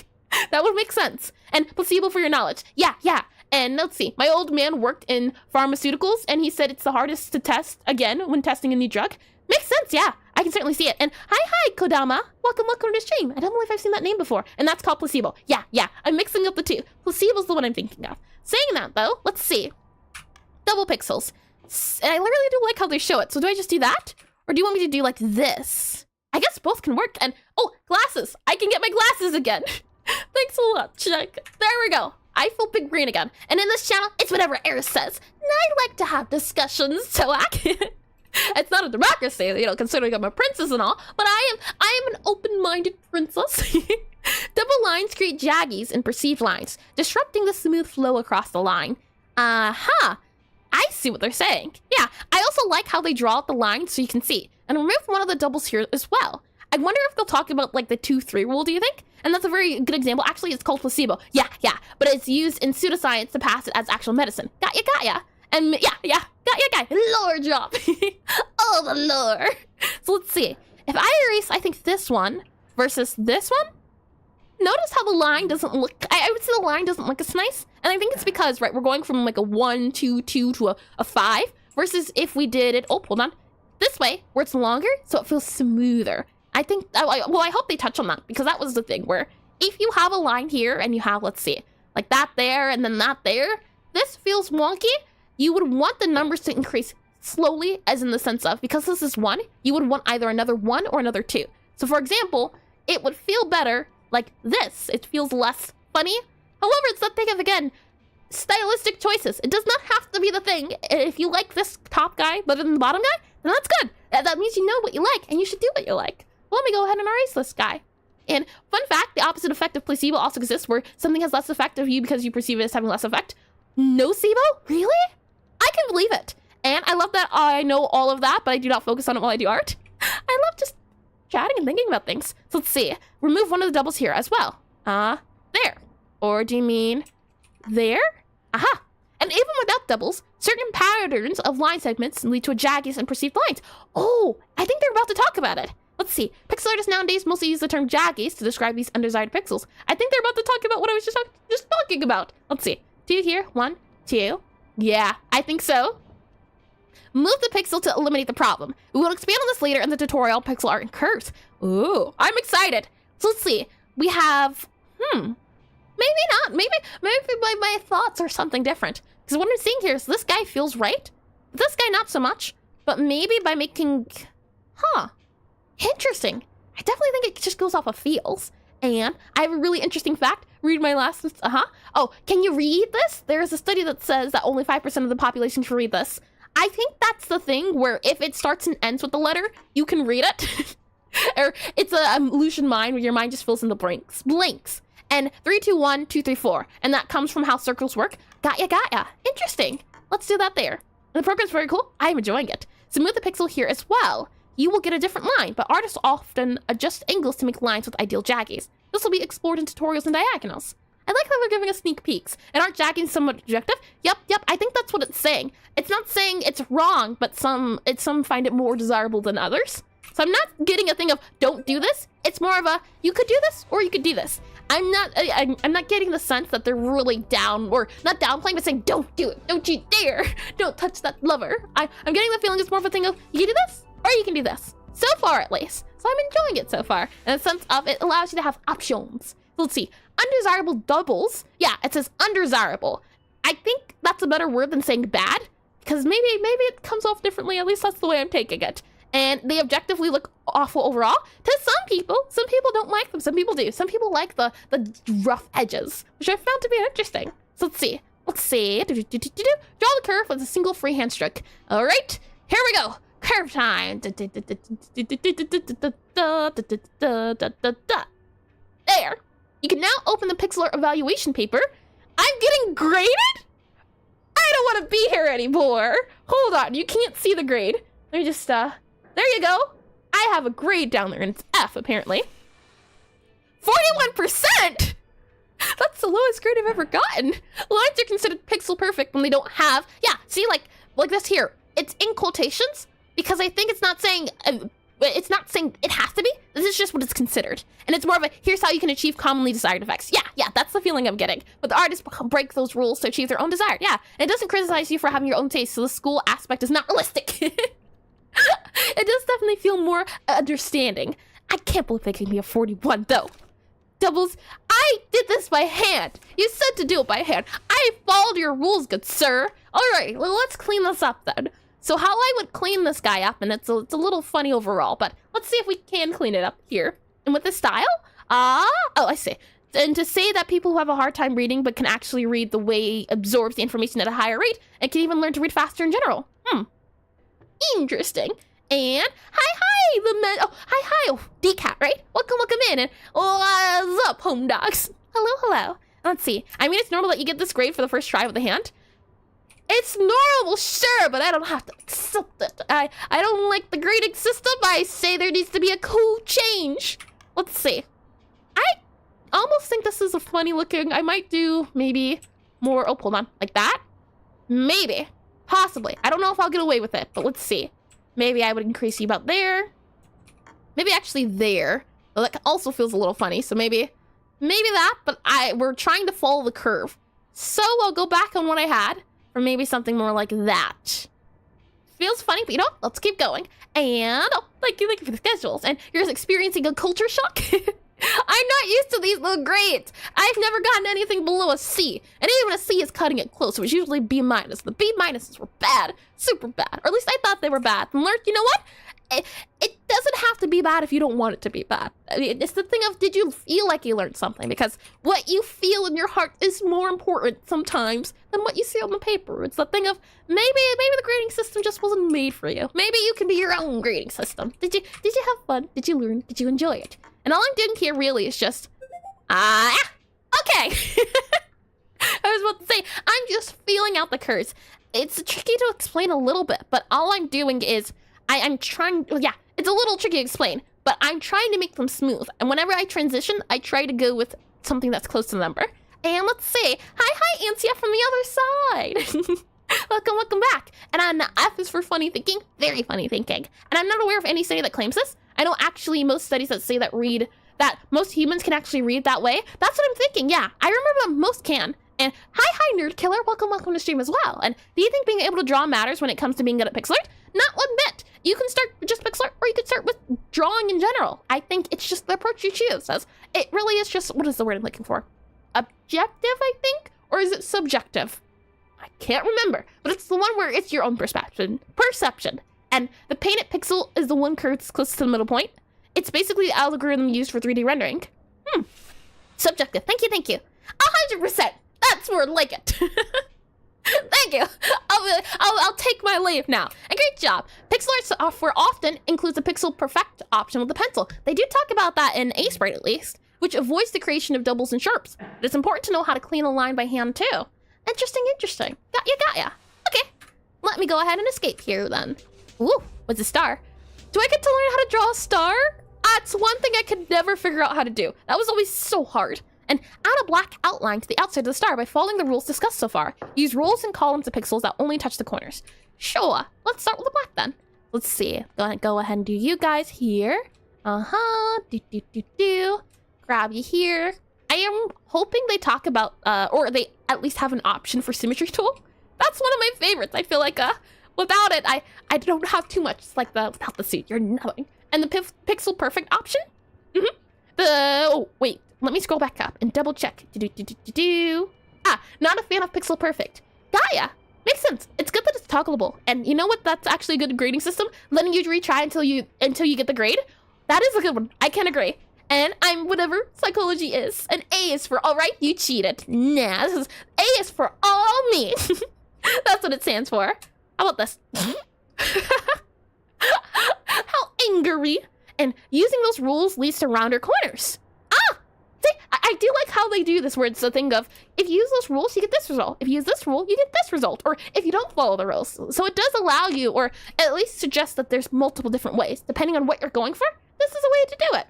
That would make sense. And placebo for your knowledge. Yeah. And let's see. My old man worked in pharmaceuticals, and he said it's the hardest to test, again, when testing a new drug. Makes sense, yeah. I can certainly see it. And hi, Kodama. Welcome to the stream. I don't know if I've seen that name before. And that's called placebo. Yeah. I'm mixing up the two. Placebo's the one I'm thinking of. Saying that, though, let's see. Double pixels. And I really do like how they show it. So do I just do that? Or do you want me to do like this? I guess both can work. And, oh, glasses. I can get my glasses again. Thanks a lot, Chuck. There we go. I feel big green again. And in this channel, it's whatever Eris says. And I like to have discussions, so it's not a democracy, you know, considering I'm a princess and all, but I am an open-minded princess. Double lines create jaggies in perceived lines, disrupting the smooth flow across the line. I see what they're saying. Yeah, I also like how they draw out the lines so you can see. And remove one of the doubles here as well. I wonder if they'll talk about like the 2-3 rule, do you think? And that's a very good example. Actually, it's called placebo. Yeah. But it's used in pseudoscience to pass it as actual medicine. Got ya. And yeah. Got ya. Lore drop. Oh, the lore. So let's see. If I erase, I think this one versus this one. Notice how the line doesn't look, I would say the line doesn't look as nice. And I think it's because, right, we're going from like a 1, 2, 2 to a 5 versus if we did it, hold on, this way where it's longer, so it feels smoother. I think, well, I hope they touch on that because that was the thing where if you have a line here and you have, let's see, like that there and then that there, this feels wonky. You would want the numbers to increase slowly, as in the sense of, because this is 1, you would want either another 1 or another 2. So for example, it would feel better like this. It feels less funny. However, it's that thing of, again, stylistic choices. It does not have to be the thing. If you like this top guy better than the bottom guy, then that's good. That means you know what you like and you should do what you like. Let me go ahead and erase this guy. And fun fact, the opposite effect of placebo also exists where something has less effect of you because you perceive it as having less effect. Nocebo? Really? I can believe it. And I love that I know all of that, but I do not focus on it while I do art. I love just chatting and thinking about things. So let's see. Remove one of the doubles here as well. There. Or do you mean there? Aha. And even without doubles, certain patterns of line segments lead to a jaggies and perceived lines. Oh, I think they're about to talk about it. Let's see. Pixel artists nowadays mostly use the term jaggies to describe these undesired pixels. I think they're about to talk about what I was just talking about. Let's see. 2 here. 1, 2. Yeah, I think so. Move the pixel to eliminate the problem. We will expand on this later in the tutorial Pixel Art and Curves. Ooh, I'm excited. So let's see. We have, maybe not. Maybe my thoughts are something different. Because what I'm seeing here is this guy feels right. This guy not so much. But maybe by making, interesting. I definitely think it just goes off of feels. And I have a really interesting fact. Read my last, Oh, can you read this? There is a study that says that only 5% of the population can read this. I think that's the thing where if it starts and ends with the letter, you can read it. Or it's a illusion mind where your mind just fills in the blanks. And 3, 2, 1, 2, 3, 4. And that comes from how circles work. Got ya. Interesting. Let's do that there. And the program's very cool. I'm enjoying it. So move the pixel here as well. You will get a different line, but artists often adjust angles to make lines with ideal jaggies. This will be explored in tutorials and diagonals. I like how they're giving us sneak peeks. And aren't jaggies somewhat objective? Yep. I think that's what it's saying. It's not saying it's wrong, but some find it more desirable than others. So I'm not getting a thing of don't do this. It's more of a you could do this or you could do this. I'm not getting the sense that they're really down or not downplaying, but saying don't do it. Don't you dare. Don't touch that lover. I'm getting the feeling it's more of a thing of you can do this or you can do this. So far, at least. So I'm enjoying it so far. In the sense of it allows you to have options. So let's see. Undesirable doubles. Yeah, it says undesirable. I think that's a better word than saying bad. Because maybe it comes off differently. At least that's the way I'm taking it. And they objectively look awful overall. To some people don't like them. Some people do. Some people like the rough edges, which I found to be interesting. So let's see. Draw the curve with a single freehand stroke. All right, here we go. Curve time. There. You can now open the Pixelart evaluation paper. I'm getting graded? I don't want to be here anymore. Hold on, you can't see the grade. Let me just, There you go. I have a grade down there, and it's F, apparently. 41%? That's the lowest grade I've ever gotten. Lines are considered pixel perfect when they don't have... Yeah, see, like this here. It's in quotations because I think it's not saying it has to be. This is just what it's considered. And it's more of a, here's how you can achieve commonly desired effects. Yeah, that's the feeling I'm getting. But the artists break those rules to achieve their own desire. Yeah, and it doesn't criticize you for having your own taste, so the school aspect is not realistic. It does definitely feel more understanding. I can't believe they gave me a 41, though. Doubles, I did this by hand. You said to do it by hand. I followed your rules, good sir. All right, well, let's clean this up then. So how I would clean this guy up, and it's a little funny overall, but let's see if we can clean it up here. And with the style, oh, I see. And to say that people who have a hard time reading but can actually read the way absorbs the information at a higher rate and can even learn to read faster in general. Interesting. And hi, oh, Decat, right? Welcome in, and what's up, home dogs? Hello. Let's see. I mean, it's normal that you get this grade for the first try with the hand. It's normal, sure, but I don't have to accept it. I don't like the grading system. I say there needs to be a cool change. Let's see. I almost think this is a funny looking. I might do maybe more. Oh, hold on, like that. Maybe, possibly. I don't know if I'll get away with it, but let's see. Maybe I would increase you about there. Maybe actually there. Well, that also feels a little funny, so maybe that, but we're trying to follow the curve. So I'll go back on what I had, or maybe something more like that. Feels funny, but you know, let's keep going. And, oh, thank you for the schedules. And you're experiencing a culture shock? I'm not used to these low grades. I've never gotten anything below a C. And even a C is cutting it close. It was usually B-. The B-minuses were bad. Super bad. Or at least I thought they were bad. And learned, you know what? It doesn't have to be bad if you don't want it to be bad. I mean, it's the thing of, did you feel like you learned something? Because what you feel in your heart is more important sometimes than what you see on the paper. It's the thing of, maybe the grading system just wasn't made for you. Maybe you can be your own grading system. Did you have fun? Did you learn? Did you enjoy it? And all I'm doing here really is just, okay. I was about to say, I'm just feeling out the curves. It's tricky to explain a little bit, but all I'm doing is, I'm trying, well, yeah, it's a little tricky to explain, but I'm trying to make them smooth. And whenever I transition, I try to go with something that's close to the number. And let's see, hi, Ansia from the other side. Welcome back. And F is for funny thinking, very funny thinking. And I'm not aware of any study that claims this. I know actually most studies that say that most humans can actually read that way. That's what I'm thinking, yeah. I remember most can. And hi, Nerd Killer. Welcome to stream as well. And do you think being able to draw matters when it comes to being good at Pixelart? Not one bit. You can start with just Pixelart, or you could start with drawing in general. I think it's just the approach you choose. It really is just, what is the word I'm looking for? Objective, I think? Or is it subjective? I can't remember. But it's the one where it's your own perception. And the painted pixel is the one curve that's close to the middle point. It's basically the algorithm used for 3D rendering. Subjective. Thank you. 100%. That's more like it. Thank you. I'll take my leave now. And great job. Pixelart software often includes a pixel perfect option with the pencil. They do talk about that in A Sprite at least, which avoids the creation of doubles and sharps. But it's important to know how to clean a line by hand too. Interesting. Got ya. Okay. Let me go ahead and escape here then. Ooh, what's a star? Do I get to learn how to draw a star? That's one thing I could never figure out how to do. That was always so hard. And add a black outline to the outside of the star by following the rules discussed so far. Use rows and columns of pixels that only touch the corners. Sure, let's start with the black then. Let's see. Go ahead and do you guys here. Grab you here. I am hoping they talk about, or they at least have an option for symmetry tool. That's one of my favorites. I feel like, without it, I don't have too much. It's like without the suit, you're nothing. And the pixel perfect option. Oh, wait. Let me scroll back up and double check. Not a fan of pixel perfect. Gaia. Makes sense. It's good that it's toggleable. And you know what? That's actually a good grading system. Letting you retry until you get the grade. That is a good one. I can agree. And I'm whatever psychology is. And A is for all right. You cheated. Nah. A is for all me. That's what it stands for. How about this? How angry. And using those rules leads to rounder corners. See, I do like how they do this, where it's the thing of, if you use those rules, you get this result. If you use this rule, you get this result. Or if you don't follow the rules. So it does allow you, or at least suggest that there's multiple different ways. Depending on what you're going for, this is a way to do it.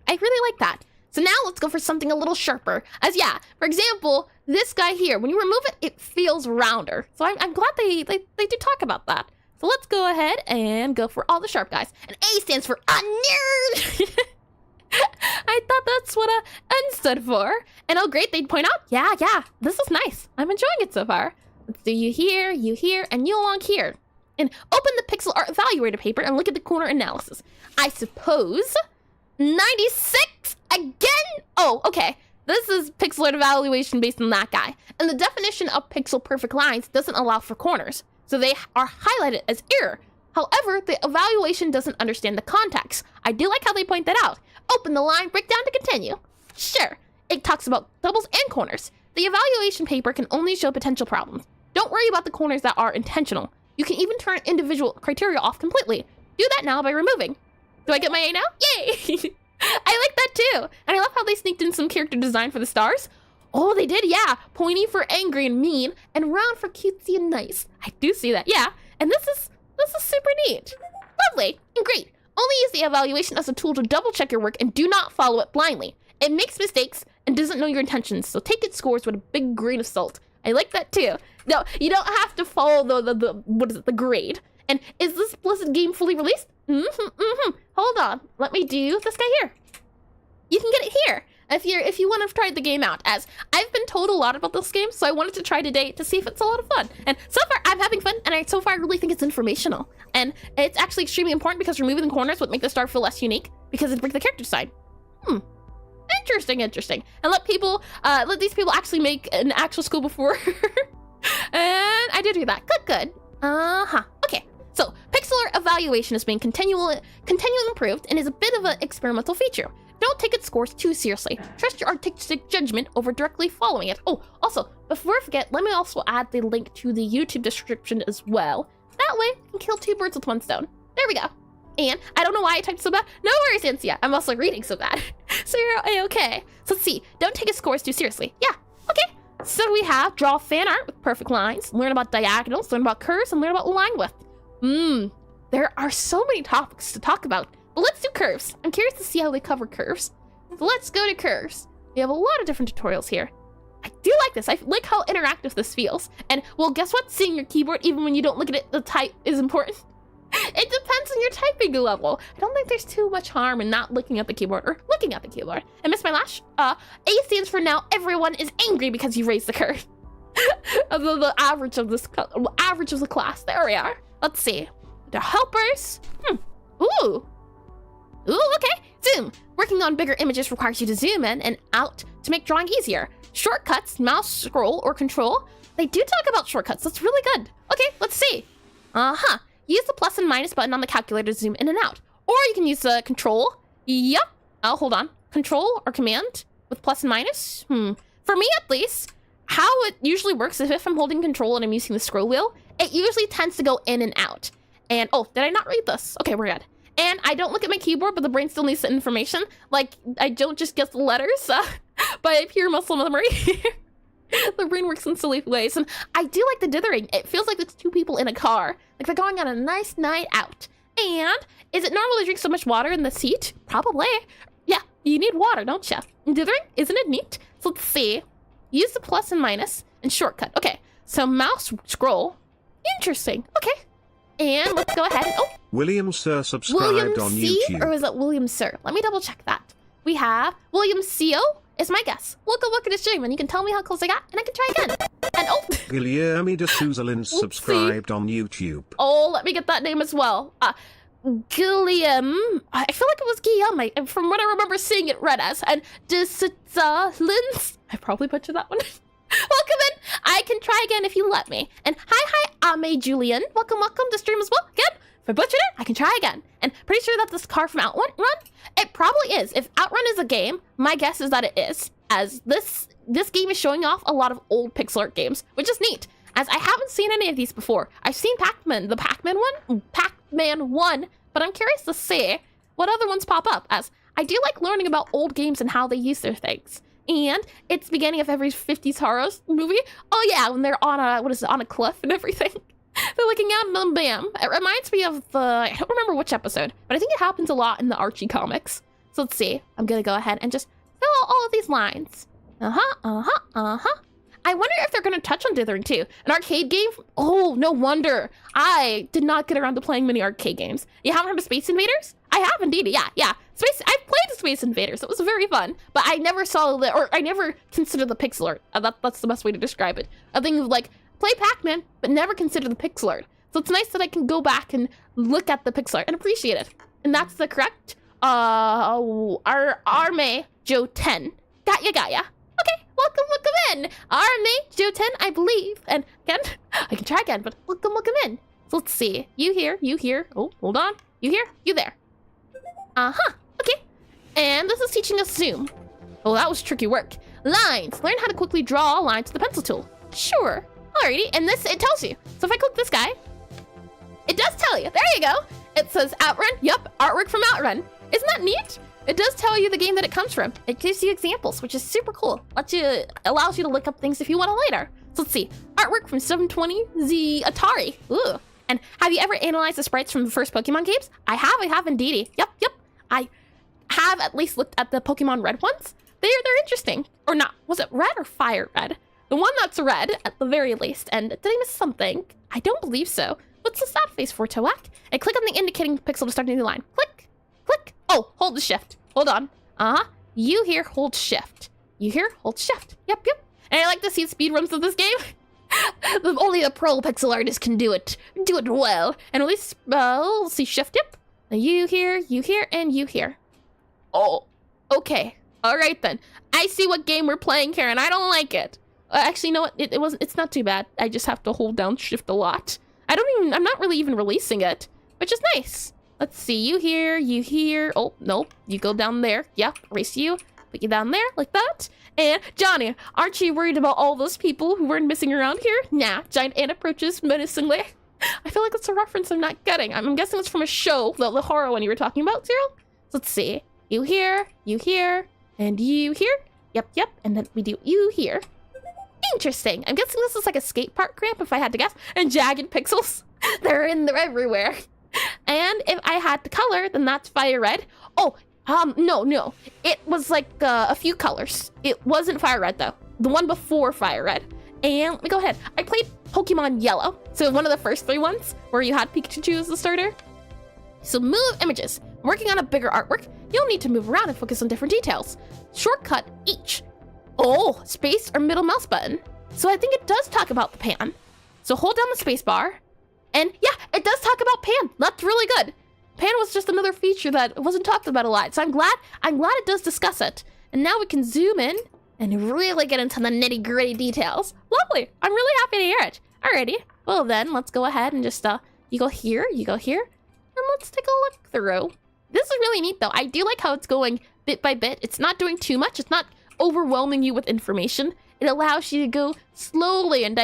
I really like that. So now let's go for something a little sharper. As yeah, for example, this guy here, when you remove it, it feels rounder. So I'm glad they do talk about that. So let's go ahead and go for all the sharp guys. And A stands for a nerd. I thought that's what a N stood for. And oh great, they'd point out, yeah, this is nice. I'm enjoying it so far. Let's do you here, and you along here. And open the Pixelart evaluator paper and look at the corner analysis. I suppose 96 again? Oh, okay. This is Pixelart evaluation based on that guy. And the definition of pixel perfect lines doesn't allow for corners. So they are highlighted as error. However, the evaluation doesn't understand the context. I do like how they point that out. Open the line breakdown to continue. Sure, it talks about doubles and corners. The evaluation paper can only show potential problems. Don't worry about the corners that are intentional. You can even turn individual criteria off completely. Do that now by removing. Do I get my A now? Yay! I like that too. And I love how they sneaked in some character design for the stars. Oh, they did, yeah. Pointy for angry and mean, and round for cutesy and nice. I do see that, yeah. And this is super neat. Lovely and great. Only use the evaluation as a tool to double check your work and do not follow it blindly. It makes mistakes and doesn't know your intentions, so take its scores with a big grain of salt. I like that too. No, you don't have to follow the grade. And is this blessed game fully released? Hold on, let me do this guy here. You can get it here if you want to try the game out, as I've been told a lot about this game, so I wanted to try today to see if it's a lot of fun. And so far, I'm having fun, and so far I really think it's informational. And it's actually extremely important because removing the corners would make the star feel less unique because it'd break the character design. Interesting. And let these people actually make an actual school before. And I did do that. Good. Okay. So Pixelart evaluation is being continually improved and is a bit of an experimental feature. Don't take its scores too seriously. Trust your artistic judgment over directly following it. Oh, also, before I forget, let me also add the link to the YouTube description as well. That way, you can kill two birds with one stone. There we go. And I don't know why I typed so bad. No worries, Ansia. I'm also reading so bad. So you're A-okay. So let's see. Don't take its scores too seriously. Yeah, okay. So we have draw fan art with perfect lines, learn about diagonals, learn about curves, and learn about line width. There are so many topics to talk about. But let's do curves. I'm curious to see how they cover curves. So let's go to curves. We have a lot of different tutorials here. I do like this. I like how interactive this feels. And well, guess what? Seeing your keyboard, even when you don't look at it, the type is important. It depends on your typing level. I don't think there's too much harm in not looking at the keyboard or looking at the keyboard. I missed my lash. A stands for now everyone is angry because you raised the curve. the average of the class. There we are. Let's see. The helpers. Ooh, okay. Zoom. Working on bigger images requires you to zoom in and out to make drawing easier. Shortcuts, mouse scroll, or control. They do talk about shortcuts. That's really good. Okay, let's see. Use the plus and minus button on the calculator to zoom in and out. Or you can use the control. Yep. Oh, hold on. Control or command with plus and minus? For me, at least, how it usually works is if I'm holding control and I'm using the scroll wheel, it usually tends to go in and out. And, oh, did I not read this? Okay, we're good. And I don't look at my keyboard, but the brain still needs the information. Like, I don't just get the letters by pure muscle memory. The brain works in silly ways. And I do like the dithering. It feels like it's two people in a car. Like they're going on a nice night out. And is it normal to drink so much water in the seat? Probably. Yeah, you need water, don't you? Dithering, isn't it neat? So let's see. Use the plus and minus and shortcut. Okay, so mouse scroll. Interesting. Okay. And let's go ahead and, oh. William Sir subscribed William on C, YouTube. or is it William Sir? Let me double check that. We have William C.O. is my guess. Look at his stream and you can tell me how close I got and I can try again. And oh. Guilherme de Souza Lins subscribed on YouTube. Oh, let me get that name as well. Guillaume. I feel like it was Guillaume from what I remember seeing it read as. And de Souza Lins. I probably butchered that one. Welcome in. I can try again if you let me. And hi, Ame Julian. Welcome to stream as well. Again, if I butchered it, I can try again. And pretty sure that's this car from Outrun. It probably is. If Outrun is a game, my guess is that it is. As this game is showing off a lot of old Pixelart games, which is neat. As I haven't seen any of these before. I've seen Pac-Man, the Pac-Man one, but I'm curious to see what other ones pop up. As I do like learning about old games and how they use their things. And it's the beginning of every 50s horror movie. Oh yeah, when they're on a, on a cliff and everything. They're looking out and then bam. It reminds me of the, I don't remember which episode, but I think it happens a lot in the Archie comics. So let's see. I'm gonna go ahead and just fill out all of these lines. I wonder if they're gonna touch on dithering too. An arcade game? Oh, no wonder. I did not get around to playing many arcade games. You haven't heard of Space Invaders? I have indeed, yeah. I've played Space Invaders. It was very fun, but I never saw the, or I never considered the pixel art. That's the best way to describe it. A thing of like, play Pac-Man, but never consider the pixel art. So it's nice that I can go back and look at the pixel art and appreciate it. And that's the correct, Arme Joe 10. Got ya. Okay, welcome in. Arme Joe 10, I believe. And again, I can try again, but welcome in. So let's see. You here. Oh, hold on. You here, you there. Okay. And this is teaching us zoom. Oh, that was tricky work. Lines. Learn how to quickly draw lines with the pencil tool. Sure. Alrighty, and this, it tells you. So if I click this guy, it does tell you. There you go. It says Outrun. Yup, artwork from Outrun. Isn't that neat? It does tell you the game that it comes from. It gives you examples, which is super cool. Allows you to look up things if you want to later. So let's see. Artwork from 720Z Atari. Ooh. And have you ever analyzed the sprites from the first Pokemon games? I have indeed. Yep. I have at least looked at the Pokemon Red ones. They're interesting. Or not. Was it red or fire red? The one that's red, at the very least. And did I miss something? I don't believe so. What's the sad face for, Toak? And click on the indicating pixel to start a new line. Click. Oh, hold the shift. Hold on. You here, hold shift. You here, hold shift. Yep. And I like to see speedruns of this game. Only the pro pixel artist can do it. Do it well. And at least, we'll see shift, yep. You here, and you here. Oh, okay. All right then. I see what game we're playing here, and I don't like it. Actually, you know what? It's not too bad. I just have to hold down shift a lot. I'm not really even releasing it, which is nice. Let's see, you here. Oh, nope, you go down there. Yep, erase you, put you down there, like that. And Johnny, aren't you worried about all those people who weren't missing around here? Nah, giant ant approaches menacingly. I feel like that's a reference I'm not getting. I'm guessing it's from a show, the horror one you were talking about, Zero. So let's see, you here, and you here. Yep, and then we do you here. Interesting. I'm guessing this is like a skate park ramp if I had to guess. And jagged pixels. They're everywhere. And if I had to color, then that's fire red. Oh, no. It was like a few colors. It wasn't fire red though. The one before fire red. And let me go ahead. I played Pokemon Yellow. So one of the first 3 ones where you had Pikachu as the starter. So move images. Working on a bigger artwork, you'll need to move around and focus on different details. Shortcut each. Oh, space or middle mouse button. So I think it does talk about the pan. So hold down the space bar. And yeah, it does talk about pan. That's really good. Pan was just another feature that wasn't talked about a lot. So I'm glad it does discuss it. And now we can zoom in and really get into the nitty gritty details. Lovely. I'm really happy to hear it. Alrighty. Well then, let's go ahead and just, you go here. And let's take a look through. This is really neat though. I do like how it's going bit by bit. It's not doing too much. It's not overwhelming you with information. It allows you to go slowly and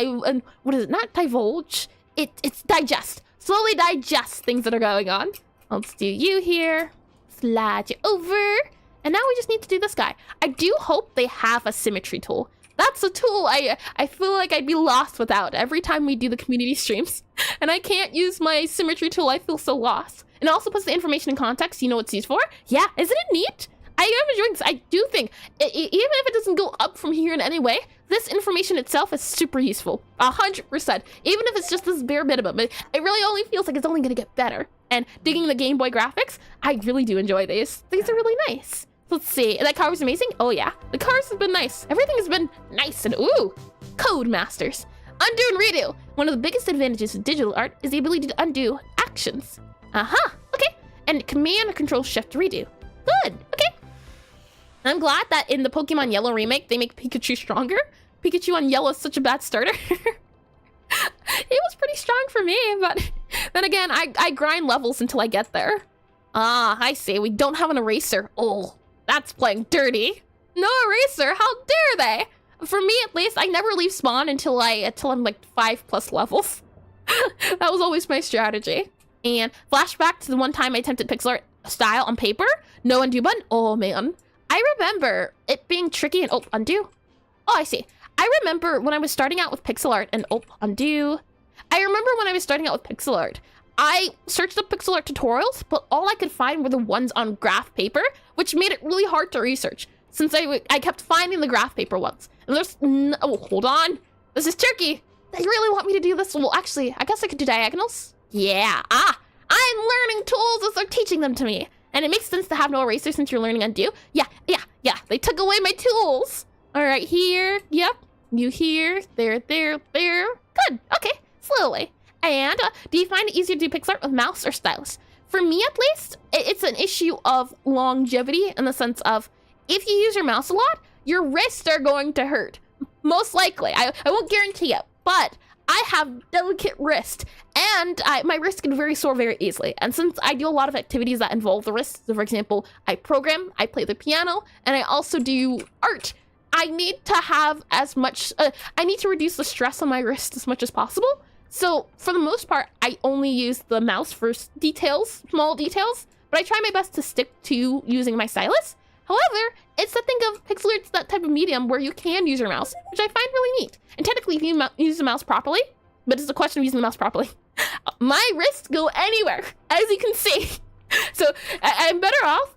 what is it? Not divulge. It's digest. Slowly digest things that are going on. Let's do you here. Slide you over. And now we just need to do this guy. I do hope they have a symmetry tool. That's a tool I feel like I'd be lost without every time we do the community streams. And I can't use my symmetry tool. I feel so lost. And it also puts the information in context. You know what it's used for? Yeah, isn't it neat? I am enjoying this. I do think, even if it doesn't go up from here in any way, this information itself is super useful. 100%. Even if it's just this bare minimum, it really only feels like it's only gonna get better. And digging the Game Boy graphics, I really do enjoy these. These are really nice. Let's see, that car was amazing? Oh yeah, the cars have been nice. Everything has been nice and ooh, Code Masters. Undo and redo. One of the biggest advantages of digital art is the ability to undo actions. Okay. And command or control shift to redo. Good, okay. I'm glad that in the Pokemon Yellow remake, they make Pikachu stronger. Pikachu on Yellow is such a bad starter. He was pretty strong for me, but then again, I grind levels until I get there. I see, we don't have an eraser. Oh, that's playing dirty. No eraser, how dare they? For me, at least, I never leave spawn until I'm like 5+ levels. That was always my strategy. And flashback to the one time I attempted pixel art. style on paper. No undo button. Oh man. I remember it being tricky and undo. Oh, I see. I remember when I was starting out with Pixelart and undo. I remember when I was starting out with Pixelart, I searched up Pixelart tutorials, but all I could find were the ones on graph paper, which made it really hard to research since I kept finding the graph paper ones. And there's, oh, hold on. This is tricky. They really want me to do this. Well, actually, I guess I could do diagonals. Yeah, I'm learning tools as they're teaching them to me. And it makes sense to have no eraser since you're learning undo. Yeah, they took away my tools. All right, here, yep. You here, there. Good, okay, slowly. And do you find it easier to do Pixelart with mouse or stylus? For me, at least, it's an issue of longevity in the sense of if you use your mouse a lot, your wrists are going to hurt. Most likely. I won't guarantee it, but I have delicate wrist and my wrist can very sore very easily. And since I do a lot of activities that involve the wrist, so for example, I program, I play the piano, and I also do art, I need to have as much, I need to reduce the stress on my wrist as much as possible. So for the most part, I only use the mouse for details, small details, but I try my best to stick to using my stylus. However, it's the thing of Pixelart's that type of medium where you can use your mouse, which I find really neat. And technically, if you use the mouse properly, but it's a question of using the mouse properly, my wrists go anywhere, as you can see. So I'm better off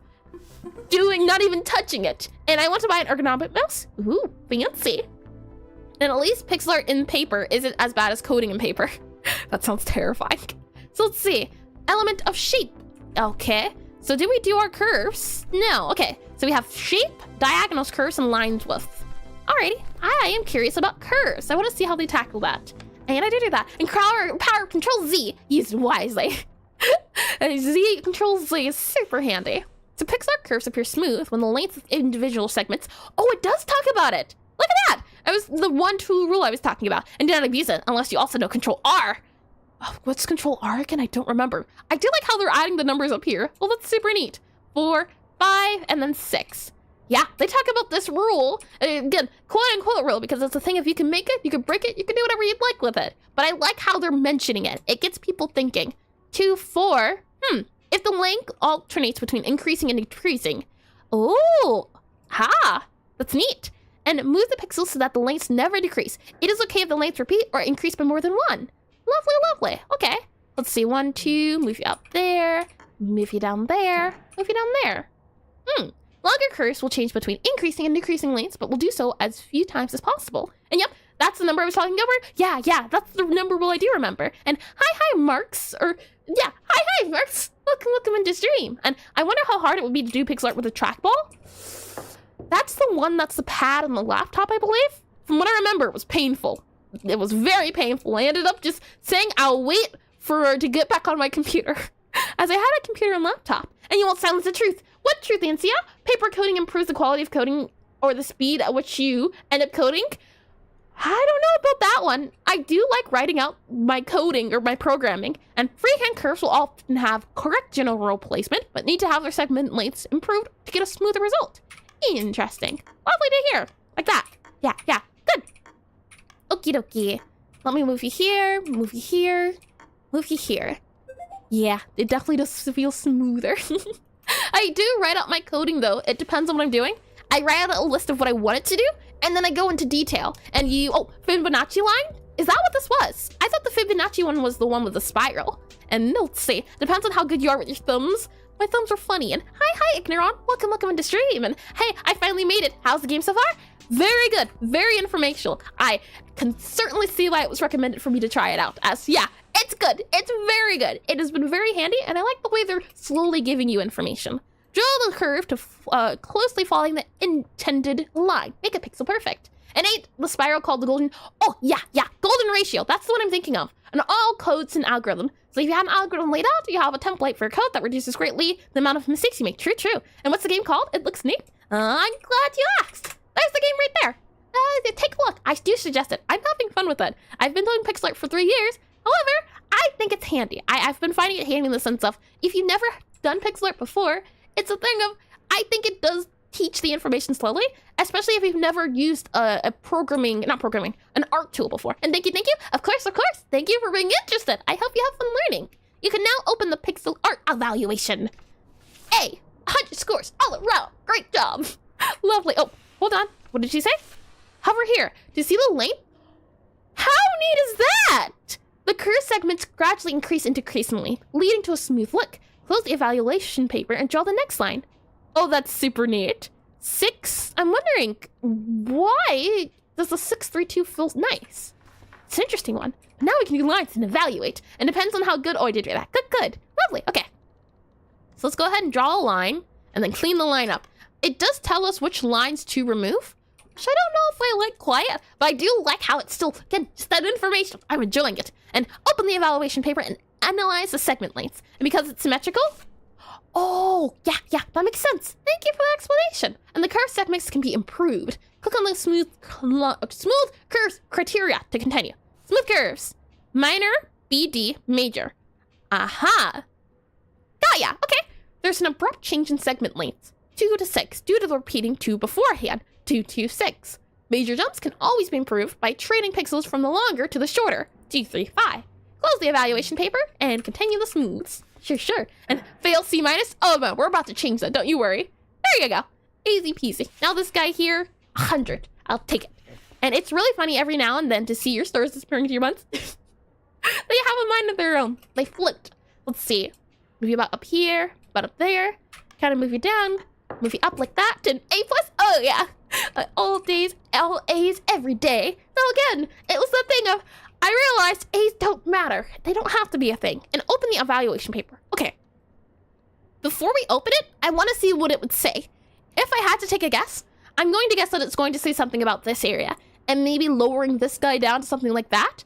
not even touching it. And I want to buy an ergonomic mouse. Ooh, fancy. And at least Pixelart in paper isn't as bad as coding in paper. That sounds terrifying. So let's see. Element of shape. Okay. So did we do our curves? No. Okay. So we have shape, diagonals, curves, and lines width. Alrighty. I am curious about curves. I want to see how they tackle that. And I did do that. And power control Z used wisely. Z control Z is super handy. So Pixelart curves appear smooth when the length of individual segments. Oh, it does talk about it. Look at that. That was the one tool rule I was talking about. And do not abuse it unless you also know control R. Oh, what's control R again? I don't remember. I do like how they're adding the numbers up here. Well, that's super neat. 4, 5, and then 6. Yeah, they talk about this rule. Again, quote unquote rule, because it's a thing if you can make it, you can break it, you can do whatever you'd like with it. But I like how they're mentioning it. It gets people thinking. 2, 4, if the length alternates between increasing and decreasing. Oh, that's neat. And move the pixels so that the lengths never decrease. It is okay if the lengths repeat or increase by more than 1. Lovely. Okay. Let's see. 1, 2, move you up there. Move you down there. Move you down there. Longer curves will change between increasing and decreasing lengths, but will do so as few times as possible. And yep, that's the number I was talking over. Yeah, that's the number rule I do remember. And hi, Marks. Hi, Marks. Welcome into stream. And I wonder how hard it would be to do Pixelart with a trackball. That's the one that's the pad on the laptop, I believe. From what I remember, it was painful. It was very painful. I ended up just saying I'll wait for her to get back on my computer, as I had a computer and laptop. And you won't silence the truth. What truth, Ansia? Paper coding improves the quality of coding or the speed at which you end up coding? I don't know about that one. I do like writing out my coding or my programming, and freehand curves will often have correct general row placement, but need to have their segment lengths improved to get a smoother result. Interesting. Lovely to hear. Like that. Yeah, good. Okie dokie. Let me move you here, move you here, move you here. Yeah, it definitely does feel smoother. I do write out my coding though. It depends on what I'm doing. I write out a list of what I want it to do, and then I go into detail. And Fibonacci line? Is that what this was? I thought the Fibonacci one was the one with the spiral. And let's see. Depends on how good you are with your thumbs. My thumbs are funny. And hi, Ignoron. Welcome into stream. And hey, I finally made it. How's the game so far? Very good. Very informational. I can certainly see why it was recommended for me to try it out. It's good. It's very good. It has been very handy, and I like the way they're slowly giving you information. Draw the curve to closely following the intended line. Make a pixel perfect. And 8, the spiral called the golden... Oh, yeah. Golden ratio. That's the one I'm thinking of. And all codes and algorithm. So if you have an algorithm laid out, you have a template for a code that reduces greatly the amount of mistakes you make. True. And what's the game called? It looks neat. I'm glad you asked. There's the game right there. Take a look. I do suggest it. I'm having fun with it. I've been doing Pixelart for 3 years. However, I think it's handy. I've been finding it handy in the sense of, if you've never done Pixelart before, it's a thing of, I think it does teach the information slowly, especially if you've never used an art tool before. And thank you. Of course. Thank you for being interested. I hope you have fun learning. You can now open the Pixelart evaluation. A. 100 scores all around. Great job. Lovely. Oh, hold on. What did she say? Hover here. Do you see the length? How neat is that? The curve segments gradually increase into decreasing length, leading to a smooth look. Close the evaluation paper and draw the next line. Oh, that's super neat. 6. I'm wondering, why does the 632 feel nice? It's an interesting one. Now we can do lines and evaluate. And depends on how good. Oh, I did do that. Good. Lovely. Okay. So let's go ahead and draw a line and then clean the line up. It does tell us which lines to remove, which I don't know if I like quite, but I do like how it's still, again, just that information. I'm enjoying it. And open the evaluation paper and analyze the segment lengths. And because it's symmetrical, oh, yeah, that makes sense. Thank you for the explanation. And the curve segments can be improved. Click on the smooth curves criteria to continue. Smooth curves. Minor, BD, major. Aha. Got ya. Okay. There's an abrupt change in segment lengths. 2 to 6 due to the repeating 2 beforehand. 2 to 6. Major jumps can always be improved by trading pixels from the longer to the shorter. 2, 3, 5. Close the evaluation paper and continue the smooths. Sure. And fail C-. Oh man, we're about to change that. Don't you worry. There you go. Easy peasy. Now this guy here, 100. I'll take it. And it's really funny every now and then to see your stars disappearing to your months. They have a mind of their own. They flipped. Let's see. Move you about up here, about up there. Kind of move you down, move you up like that. And A+. Oh yeah. All days, all A's every day. So again, it was the thing of, I realized A's don't matter. They don't have to be a thing. And open the evaluation paper. Okay. Before we open it, I want to see what it would say. If I had to take a guess, I'm going to guess that it's going to say something about this area. And maybe lowering this guy down to something like that.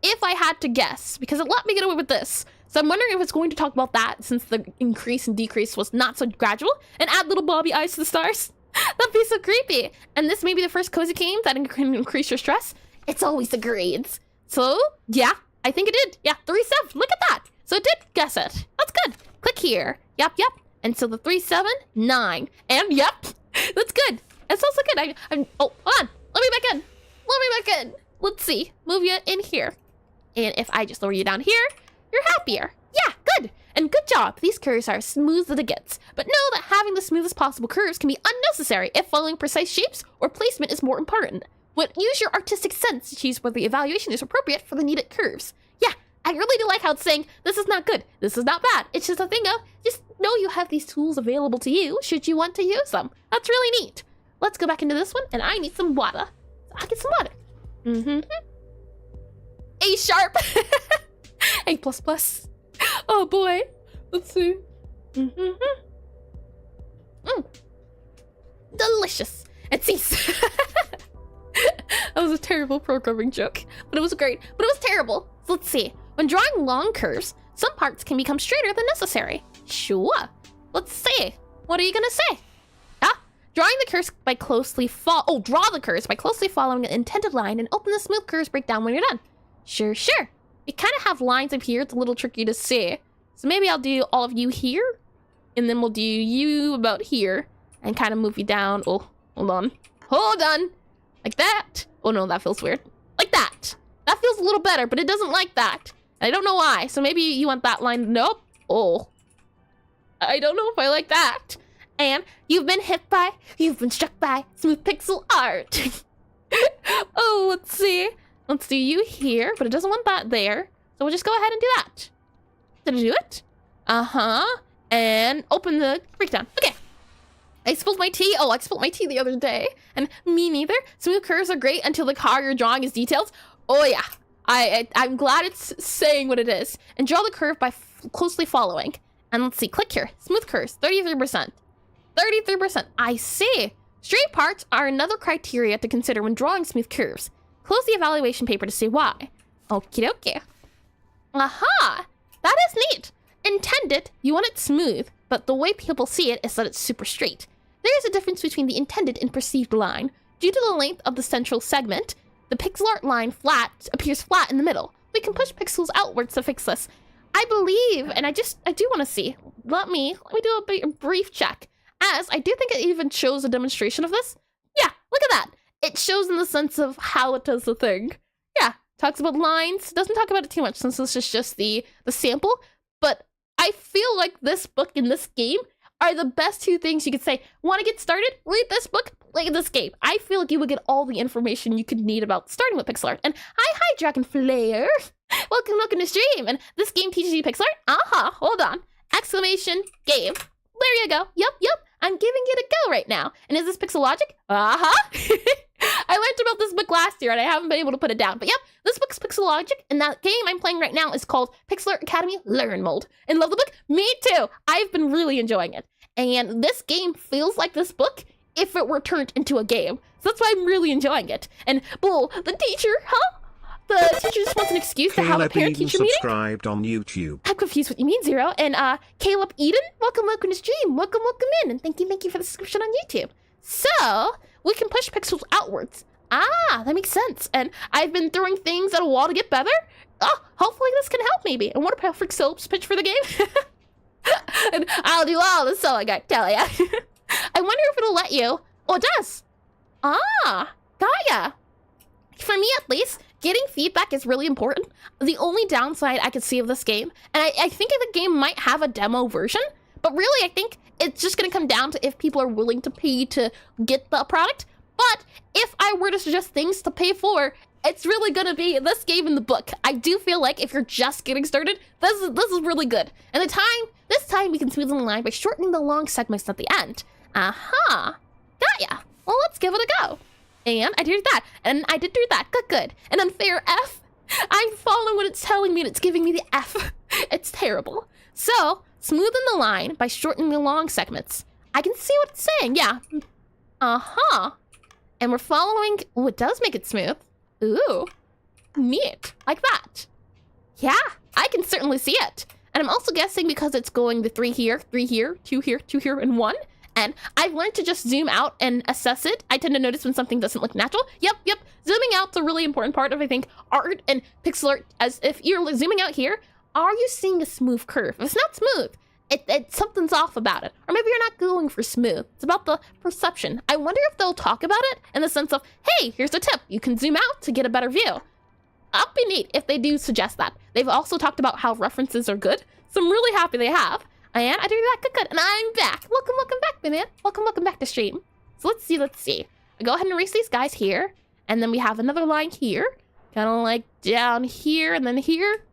If I had to guess, because it let me get away with this. So I'm wondering if it's going to talk about that since the increase and decrease was not so gradual. And add little Bobby eyes to the stars. That'd be so creepy. And this may be the first cozy game that can increase your stress. It's always the grades. So, yeah, I think it did. Yeah, 3, 7. Look at that. So it did guess it. That's good. Click here. Yep. And so the 3, 7, 9. And yep, that's good. It's also good. Oh, hold on. Let me back in. Let's see. Move you in here. And if I just lower you down here, you're happier. Yeah, good. And good job. These curves are as smooth as it gets. But know that having the smoothest possible curves can be unnecessary if following precise shapes or placement is more important. Use your artistic sense to choose whether the evaluation is appropriate for the needed curves. Yeah, I really do like how it's saying, this is not good, this is not bad. It's just a thing of, just know you have these tools available to you should you want to use them. That's really neat. Let's go back into this one, and I need some water. I'll get some water. A sharp. A++. Oh boy. Let's see. Delicious. It seems. That was a terrible programming joke, but it was great. But it was terrible. So let's see. When drawing long curves, some parts can become straighter than necessary. Sure. Let's see. What are you gonna say? Drawing the curves by closely draw the curves by closely following an intended line and open the smooth curves breakdown when you're done. Sure. We kind of have lines up here. It's a little tricky to see. So maybe I'll do all of you here, and then we'll do you about here, and kind of move you down. Oh, hold on. Like that. Oh no, that feels weird. Like that. That feels a little better, but it doesn't like that. And I don't know why. So maybe you want that line. Nope. Oh. I don't know if I like that. And you've been struck by smooth pixel art. Oh, let's see. Let's do you here, but it doesn't want that there. So we'll just go ahead and do that. Did it do it? And open the breakdown. Okay. I spilled my tea. Oh, I spilled my tea the other day. And me neither. Smooth curves are great until the car you're drawing is detailed. Oh yeah. I'm glad it's saying what it is. And draw the curve by closely following. And let's see. Click here. Smooth curves. 33%. 33%. I see. Straight parts are another criteria to consider when drawing smooth curves. Close the evaluation paper to see why. Okie dokie. Aha! That is neat. Intended, you want it smooth, but the way people see it is that it's super straight. There is a difference between the intended and perceived line. Due to the length of the central segment, the Pixelart line appears flat in the middle. We can push pixels outwards to fix this. I believe, and I do want to see. Let me do a brief check. As I do think it even shows a demonstration of this. Yeah, look at that. It shows in the sense of how it does the thing. Yeah, talks about lines. Doesn't talk about it too much since this is just the sample. But I feel like this book in this game are the best two things you could say. Want to get started? Read this book, play this game. I feel like you would get all the information you could need about starting with Pixelart. And hi, Dragon Flare. Welcome to stream. And this game teaches you Pixelart? Hold on. Exclamation game. There you go. Yep. I'm giving it a go right now. And is this Pixelogic? I learned about this book last year and I haven't been able to put it down. But yep, this book's Pixelogic, and that game I'm playing right now is called Pixelart Academy Learn Mode. And love the book? Me too! I've been really enjoying it. And this game feels like this book if it were turned into a game. So that's why I'm really enjoying it. And Bull, the teacher, the teacher just wants an excuse to have a parent-teacher meeting? Subscribed on YouTube. I'm confused what you mean, Zero. And Caleb Eden, welcome to stream. Welcome in. And thank you for the subscription on YouTube. So, we can push pixels outwards. That makes sense. And I've been throwing things at a wall to get better. Hopefully this can help maybe. And what a perfect soaps pitch for the game. And I'll do all the sewing, I tell ya. I wonder if it'll let you. Oh, it does. Got ya. For me at least, getting feedback is really important. The only downside I could see of this game, and I think the game might have a demo version, but really I think it's just gonna come down to if people are willing to pay to get the product. But if I were to suggest things to pay for, it's really gonna be this game in the book. I do feel like if you're just getting started, this is really good. And this time we can smoothen the line by shortening the long segments at the end. Got ya. Well, let's give it a go. And I did that, and I did do that. Good. An unfair F. I'm following what it's telling me, and it's giving me the F. It's terrible. So, smoothen the line by shortening the long segments. I can see what it's saying, yeah. And we're following, it does make it smooth. Ooh, neat, like that. Yeah, I can certainly see it. And I'm also guessing because it's going the 3 here, 2 here, 2 here, and 1. And I've learned to just zoom out and assess it. I tend to notice when something doesn't look natural. Yep. Zooming out's a really important part of, I think, art and pixel art. As if you're zooming out here, are you seeing a smooth curve? If it's not smooth, something's off about it. Or maybe you're not going for smooth. It's about the perception. I wonder if they'll talk about it in the sense of, hey, here's a tip. You can zoom out to get a better view. That'd be neat if they do suggest that. They've also talked about how references are good, so I'm really happy they have. And I did that good. And I'm back. Welcome back, man. Welcome back to stream. So let's see. I go ahead and erase these guys here. And then we have another line here. Kind of like down here and then here.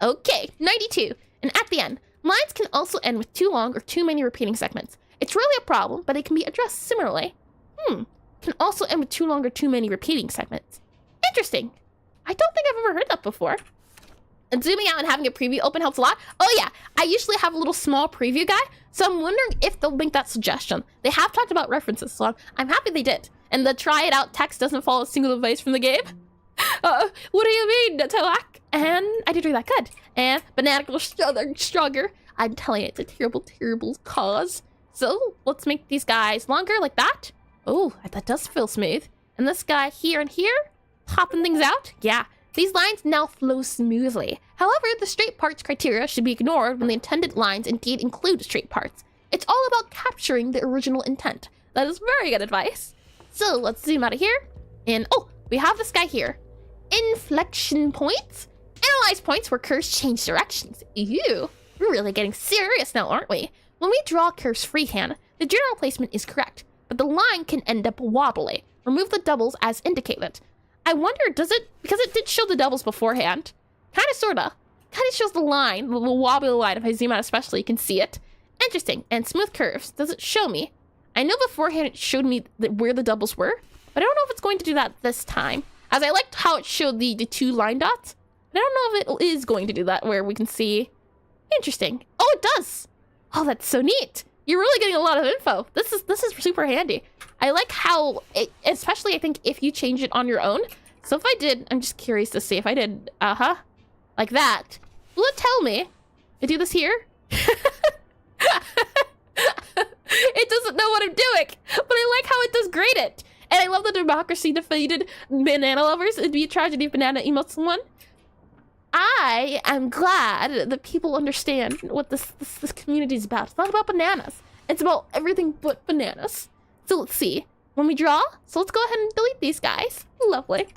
Okay, 92. And at the end, lines can also end with too long or too many repeating segments. It's really a problem, but it can be addressed similarly. Can also end with too long or too many repeating segments. Interesting. I don't think I've ever heard that before. And zooming out and having a preview open helps a lot. Oh yeah, I usually have a little small preview guy, so I'm wondering if they'll make that suggestion. They have talked about references, so I'm happy they did. And the try it out text doesn't follow a single advice from the game. What do you mean, Natalak? And I did really that good. And Bananical stronger. I'm telling you, it's a terrible cause. So let's make these guys longer like that. Oh, that does feel smooth. And this guy here and here, popping things out. Yeah. These lines now flow smoothly. However, the straight parts criteria should be ignored when the intended lines indeed include straight parts. It's all about capturing the original intent. That is very good advice. So let's zoom out of here. And we have this guy here. Inflection points. Analyze points where curves change directions. Ew, we're really getting serious now, aren't we? When we draw curves freehand, the general placement is correct, but the line can end up wobbly. Remove the doubles as indicated. I wonder, does it, because it did show the doubles beforehand, kind of shows the line, the wobbly line. If I zoom out especially, you can see it. Interesting. And smooth curves, does it show me? I know beforehand it showed me where the doubles were, but I don't know if it's going to do that this time. As I liked how it showed the 2 line dots, but I don't know if it is going to do that where we can see. Interesting. Oh, it does. Oh, that's so neat. You're really getting a lot of info. This is super handy. I like how it, especially I think if you change it on your own. So if I did, I'm just curious to see if I did, like that. Will it tell me? I do this here? It doesn't know what I'm doing, but I like how it does grade it. And I love the democracy defeated banana lovers. It'd be a tragedy if banana emotes won. I am glad that people understand what this community is about. It's not about bananas. It's about everything but bananas. So let's see. When we draw, so let's go ahead and delete these guys. Lovely.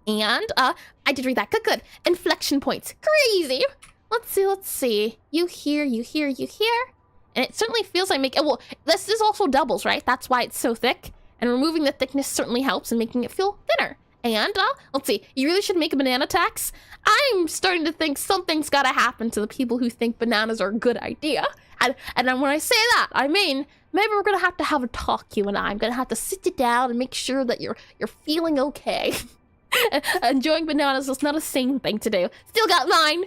And I did read that. Good. Inflection points. Crazy. let's see. You here, you here, you here. And it certainly feels like making, well, this is also doubles, right? That's why it's so thick. And removing the thickness certainly helps in making it feel thinner. And, let's see, you really should make a banana tax. I'm starting to think something's gotta happen to the people who think bananas are a good idea. And then when I say that, I mean, maybe we're gonna have to have a talk, you and I. I'm gonna have to sit you down and make sure that you're feeling okay. Enjoying bananas is not a sane thing to do. Still got mine.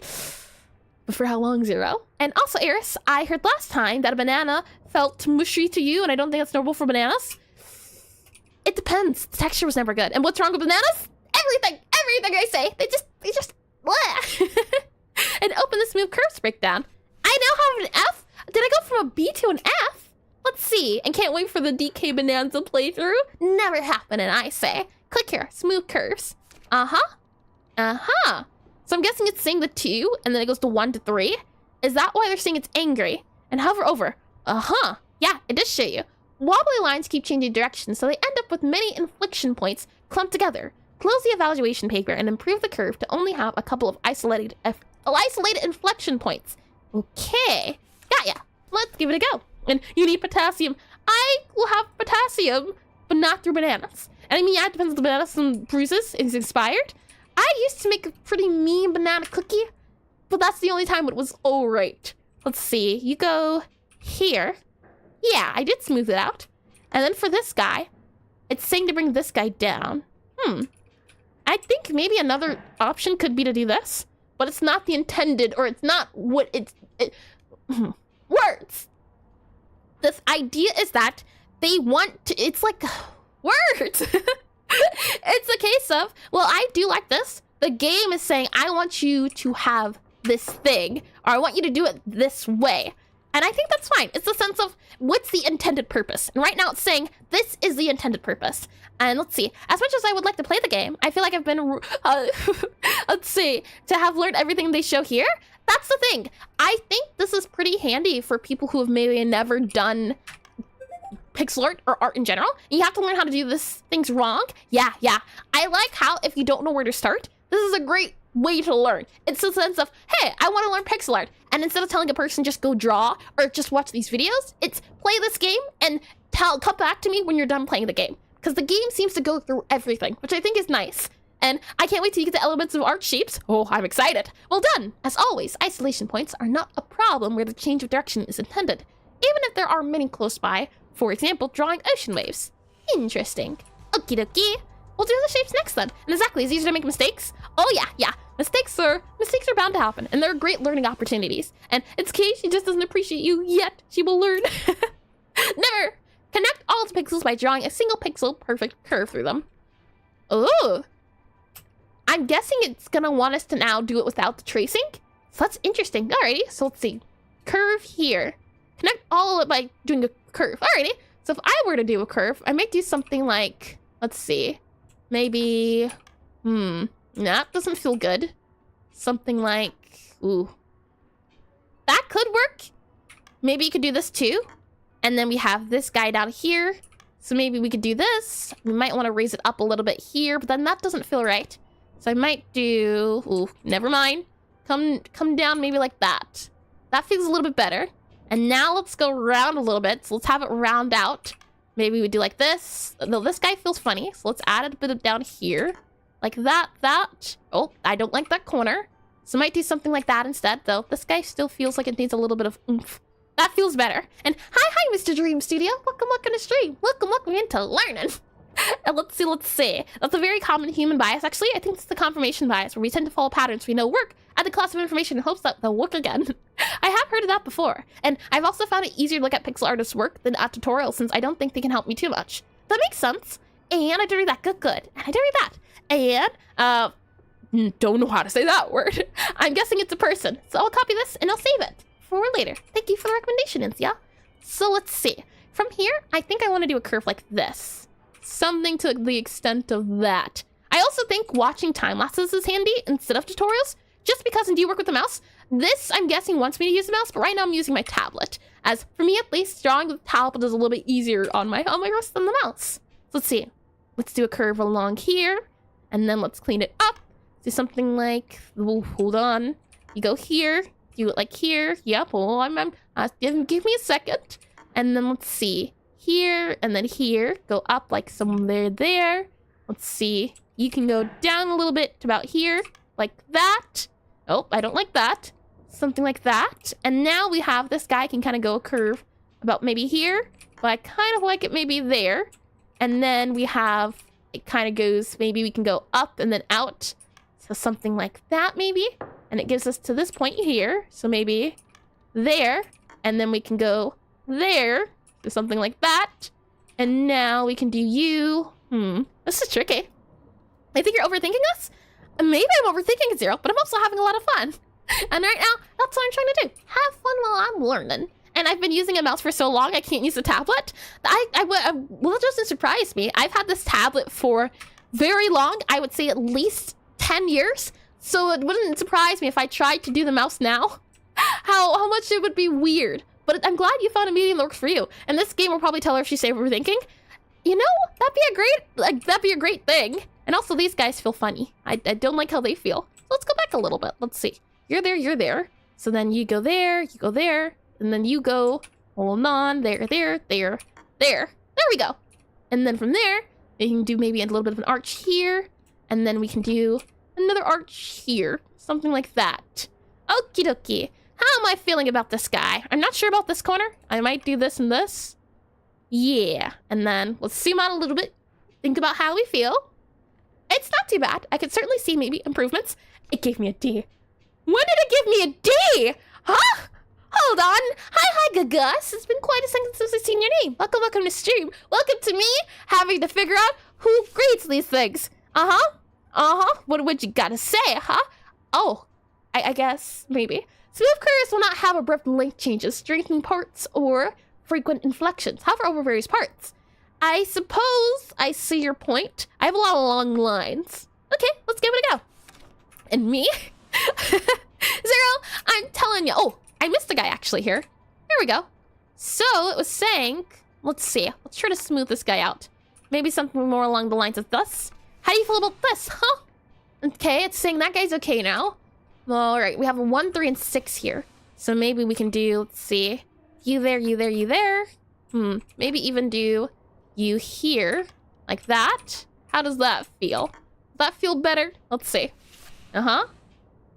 But for how long, Zero? And also, Eris, I heard last time that a banana felt mushy to you, and I don't think that's normal for bananas. It depends. The texture was never good. And what's wrong with bananas? Everything I say. They just, blah. And open the smooth curves breakdown. I now have an F? Did I go from a B to an F? Let's see. And can't wait for the DK Bonanza playthrough. Never happening, I say. Click here. Smooth curves. Uh-huh. So I'm guessing it's saying the 2, and then it goes to 1 to 3. Is that why they're saying it's angry? And hover over. Uh-huh. Yeah, it does show you. Wobbly lines keep changing direction, so they end up with many inflection points clumped together. Close the evaluation paper and improve the curve to only have a couple of isolated inflection points. Okay. Got ya. Let's give it a go. And you need potassium. I will have potassium, but not through bananas. And I mean, yeah, it depends on the banana. Some bruises is inspired. I used to make a pretty mean banana cookie, but that's the only time it was alright. Let's see. You go here. Yeah, I did smooth it out. And then for this guy, it's saying to bring this guy down. I think maybe another option could be to do this, but it's not the intended, or it's not what words. The idea is that they want to, it's like, words. It's a case of, well, I do like this. The game is saying, I want you to have this thing, or I want you to do it this way. And I think that's fine. It's the sense of, what's the intended purpose? And right now it's saying, this is the intended purpose. And let's see, as much as I would like to play the game, I feel like I've been, let's see, to have learned everything they show here. That's the thing. I think this is pretty handy for people who have maybe never done pixel art or art in general. You have to learn how to do this things wrong. Yeah. I like how if you don't know where to start, this is a great way to learn. It's a sense of, hey, I want to learn pixel art. And instead of telling a person just go draw or just watch these videos, it's play this game and come back to me when you're done playing the game. Because the game seems to go through everything, which I think is nice. And I can't wait till you get the elements of art shapes. Oh, I'm excited. Well done. As always, isolation points are not a problem where the change of direction is intended, even if there are many close by. For example, drawing ocean waves. Interesting. Okie dokie. We'll do the shapes next then. And exactly, it's easier to make mistakes. Oh yeah. Mistakes are bound to happen, and they're great learning opportunities. And it's okay, she just doesn't appreciate you yet. She will learn. Never. Connect all its pixels by drawing a single pixel perfect curve through them. Oh. I'm guessing it's gonna want us to now do it without the tracing. So that's interesting. Alrighty, so let's see. Curve here. Connect all of it by doing a curve. Alrighty. So if I were to do a curve, I might do something like, let's see. Maybe, that doesn't feel good. Something like, ooh. That could work. Maybe you could do this too. And then we have this guy down here. So maybe we could do this. We might want to raise it up a little bit here, but then that doesn't feel right. So I might do, ooh, never mind. Come down maybe like that. That feels a little bit better. And now let's go round a little bit. So let's have it round out. Maybe we do like this. No, this guy feels funny. So let's add a bit of down here. Like that. Oh, I don't like that corner. So I might do something like that instead, though. This guy still feels like it needs a little bit of oomph. That feels better. And hi, Mr. Dream Studio. Welcome to stream. Welcome into learning. And let's see. That's a very common human bias, actually. I think it's the confirmation bias, where we tend to follow patterns we know work, add the class of information in hopes that they'll work again. I have heard of that before. And I've also found it easier to look at pixel artists' work than at tutorials, since I don't think they can help me too much. That makes sense. And I did read that. Good. And I did read that. And, don't know how to say that word. I'm guessing it's a person. So I'll copy this and I'll save it for later. Thank you for the recommendation, Insia. So let's see. From here, I think I want to do a curve like this. Something to the extent of that. I also think watching time lapses is handy instead of tutorials, just because do you work with the mouse? This, I'm guessing, wants me to use the mouse, but right now I'm using my tablet. As for me, at least, drawing with the tablet is a little bit easier on my wrist than the mouse. So let's see. Let's do a curve along here, and then let's clean it up. Do something like, ooh, hold on. You go here, do it like here. Yep, well, give me a second. And then let's see. Here, and then here. Go up like somewhere there. Let's see. You can go down a little bit to about here. Like that. Oh, I don't like that. Something like that. And now we have this guy can kind of go a curve about maybe here. But I kind of like it maybe there. And then we have, it kind of goes, maybe we can go up and then out. So something like that maybe. And it gives us to this point here. So maybe there. And then we can go there. Do something like that. And now we can do you. This is tricky. I think you're overthinking this? Maybe I'm overthinking it, Zero, but I'm also having a lot of fun. And right now, that's what I'm trying to do. Have fun while I'm learning. And I've been using a mouse for so long, I can't use a tablet. Well, it doesn't surprise me. I've had this tablet for very long. I would say at least 10 years. So it wouldn't surprise me if I tried to do the mouse now. How much it would be weird. But I'm glad you found a medium that works for you. And this game will probably tell her if she's overthinking. You know, that'd be a great thing. And also these guys feel funny. I don't like how they feel. So let's go back a little bit. Let's see. You're there. So then you go there, and then you go, hold on, there. There we go. And then from there, you can do maybe a little bit of an arch here. And then we can do another arch here. Something like that. Okie dokie. How am I feeling about this guy? I'm not sure about this corner. I might do this and this. Yeah. And then let's zoom out a little bit. Think about how we feel. It's not too bad. I could certainly see maybe improvements. It gave me a D. When did it give me a D? Huh? Hold on. Hi, Jaggies. It's been quite a second since I've seen your name. Welcome to stream. Welcome to me having to figure out who grades these things. What would you gotta say, huh? Oh, I guess maybe. Smooth curves will not have abrupt length changes, strengthening parts, or frequent inflections. However, over various parts. I suppose I see your point. I have a lot of long lines. Okay, let's give it a go. And me? Zero, I'm telling you. Oh, I missed the guy actually here. Here we go. So it was saying, let's see. Let's try to smooth this guy out. Maybe something more along the lines of this. How do you feel about this, huh? Okay, it's saying that guy's okay now. All right, we have a 1, 3, and 6 here. So maybe we can do, let's see. You there. Maybe even do you here. Like that. How does that feel? Does that feel better? Let's see.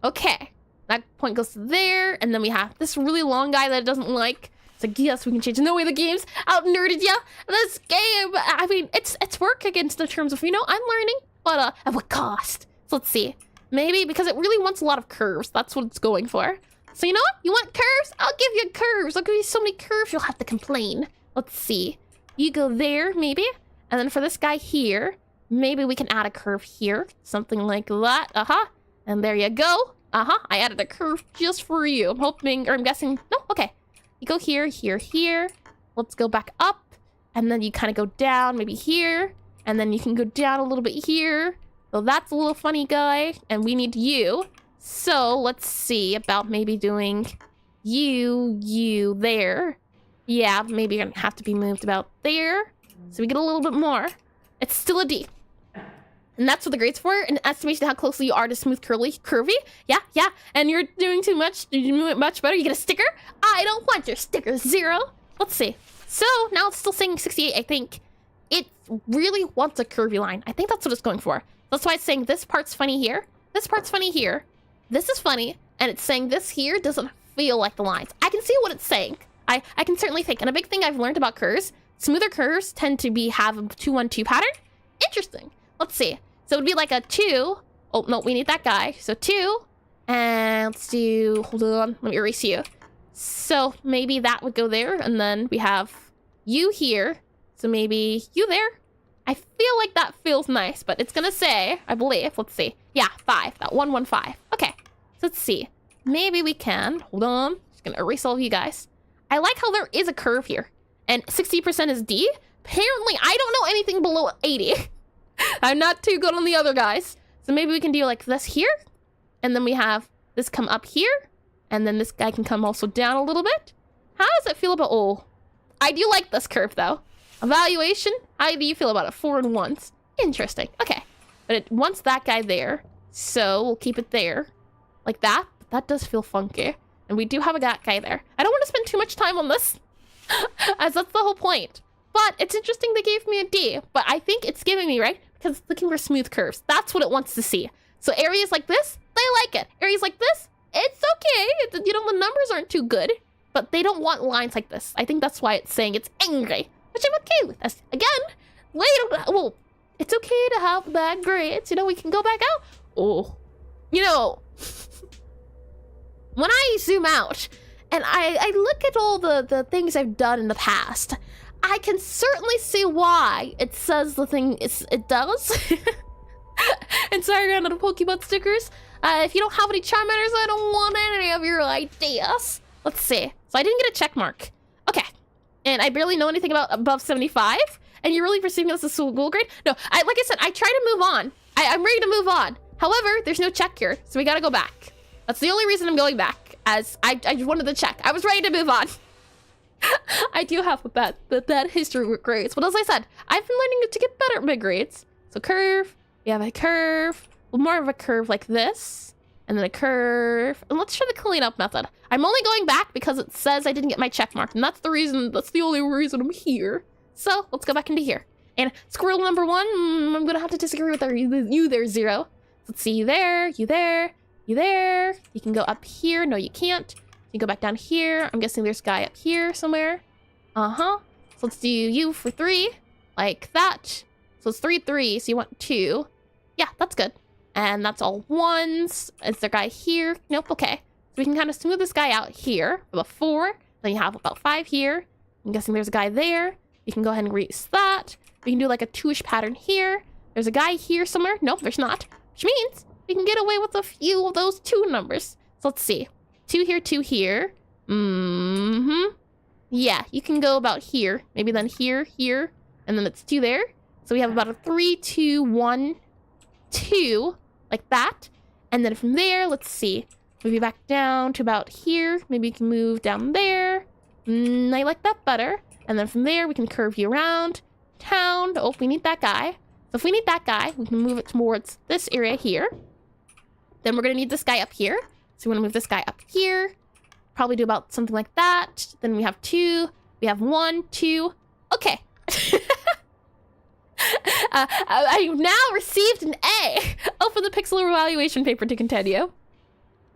Okay. That point goes to there. And then we have this really long guy that it doesn't like. It's like, yes, we can change. No way the game's out nerded ya. This game, I mean, it's work against the terms of, you know, I'm learning. But at what cost? So let's see. Maybe because it really wants a lot of curves. That's what it's going for. So you know what? You want curves? I'll give you curves. I'll give you so many curves you'll have to complain. Let's see. You go there, maybe. And then for this guy here, maybe we can add a curve here. Something like that. And there you go. I added a curve just for you. I'm hoping, or I'm guessing. No, okay. You go here. Let's go back up. And then you kind of go down, maybe here. And then you can go down a little bit here. So that's a little funny guy. And we need you. So let's see about maybe doing you there. Yeah, maybe you're gonna have to be moved about there. So we get a little bit more. It's still a D. And that's what the grade's for. An estimation of how closely you are to smooth curvy. Yeah. And you're doing too much. Did you move it much better? You get a sticker? I don't want your sticker, Zero. Let's see. So now it's still saying 68, I think. It really wants a curvy line. I think that's what it's going for. That's why it's saying this part's funny here. This part's funny here. This is funny. And it's saying this here doesn't feel like the lines. I can see what it's saying. I can certainly think. And a big thing I've learned about curves, smoother curves tend to have a 2-1-2 pattern. Interesting. Let's see. So it would be like a 2. Oh, no, we need that guy. So 2. And let's do, hold on, let me erase you. So maybe that would go there. And then we have you here. So maybe you there. I feel like that feels nice, but it's gonna say, I believe, let's see. Yeah, 5, that 1, 1, 5. Okay, so let's see. Maybe we can, hold on. Just gonna erase all of you guys. I like how there is a curve here. And 60% is D. Apparently, I don't know anything below 80. I'm not too good on the other guys. So maybe we can do like this here. And then we have this come up here. And then this guy can come also down a little bit. How does it feel about, oh, I do like this curve though. Evaluation, how do you feel about it? 4 and 1s. Interesting, okay. But it wants that guy there. So we'll keep it there. Like that. But that does feel funky. And we do have a guy there. I don't want to spend too much time on this, as that's the whole point. But it's interesting they gave me a D, but I think it's giving me, right? Because it's looking for smooth curves. That's what it wants to see. So areas like this, they like it. Areas like this, it's okay. You know, the numbers aren't too good, but they don't want lines like this. I think that's why it's saying it's angry, which I'm okay with. That's, again, well, it's okay to have bad grades. You know, we can go back out. Oh, you know, when I zoom out and I look at all the things I've done in the past, I can certainly see why it says the thing it does. And sorry, I ran out of Pokemon stickers. If you don't have any Charmanders, I don't want any of your ideas. Let's see. So I didn't get a check mark. Okay. And I barely know anything about above 75. And you're really perceiving this as a school grade? No, like I said, I try to move on. I'm ready to move on. However, there's no check here, so we gotta go back. That's the only reason I'm going back, as I just wanted to check. I was ready to move on. I do have a bad history with grades, but as I said, I've been learning to get better at my grades. So curve, we have a curve, more of a curve like this, and then a curve, and let's try the cleanup method. I'm only going back because it says I didn't get my check mark, and that's the only reason I'm here. So let's go back into here. And squirrel number 1, I'm gonna have to disagree with you there, Zero. Let's see, you there, you there, you there. You can go up here, no you can't. You can go back down here. I'm guessing there's a guy up here somewhere. So let's do you for 3, like that. So it's 3, 3, so you want 2. Yeah, that's good. And that's all 1s. Is there a guy here? Nope, okay. So we can kind of smooth this guy out here. About 4. Then you have about 5 here. I'm guessing there's a guy there. You can go ahead and grease that. We can do like a 2-ish pattern here. There's a guy here somewhere. Nope, there's not. Which means we can get away with a few of those 2 numbers. So let's see. 2 here, 2 here. Yeah, you can go about here. Maybe then here, here. And then it's 2 there. So we have about a 3, 2, 1, 2. Like that. And then from there, let's see. Move you back down to about here. Maybe you can move down there. I like that better. And then from there, we can curve you around town. Oh, we need that guy. So if we need that guy, we can move it towards this area here. Then we're going to need this guy up here. So we want to move this guy up here. Probably do about something like that. Then we have 2. We have 1, 2. Okay. I now received an A. Oh, for the Pixelart evaluation paper to continue.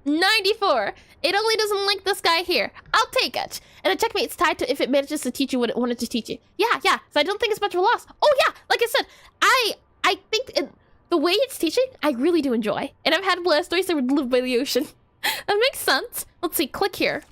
94. It only doesn't like this guy here. I'll take it. And a checkmate's tied to if it manages to teach you what it wanted to teach you. Yeah. So I don't think it's much of a loss. Oh yeah, like I said, I think the way it's teaching, I really do enjoy. And I've had Blastoise that would live by the ocean. That makes sense. Let's see, click here.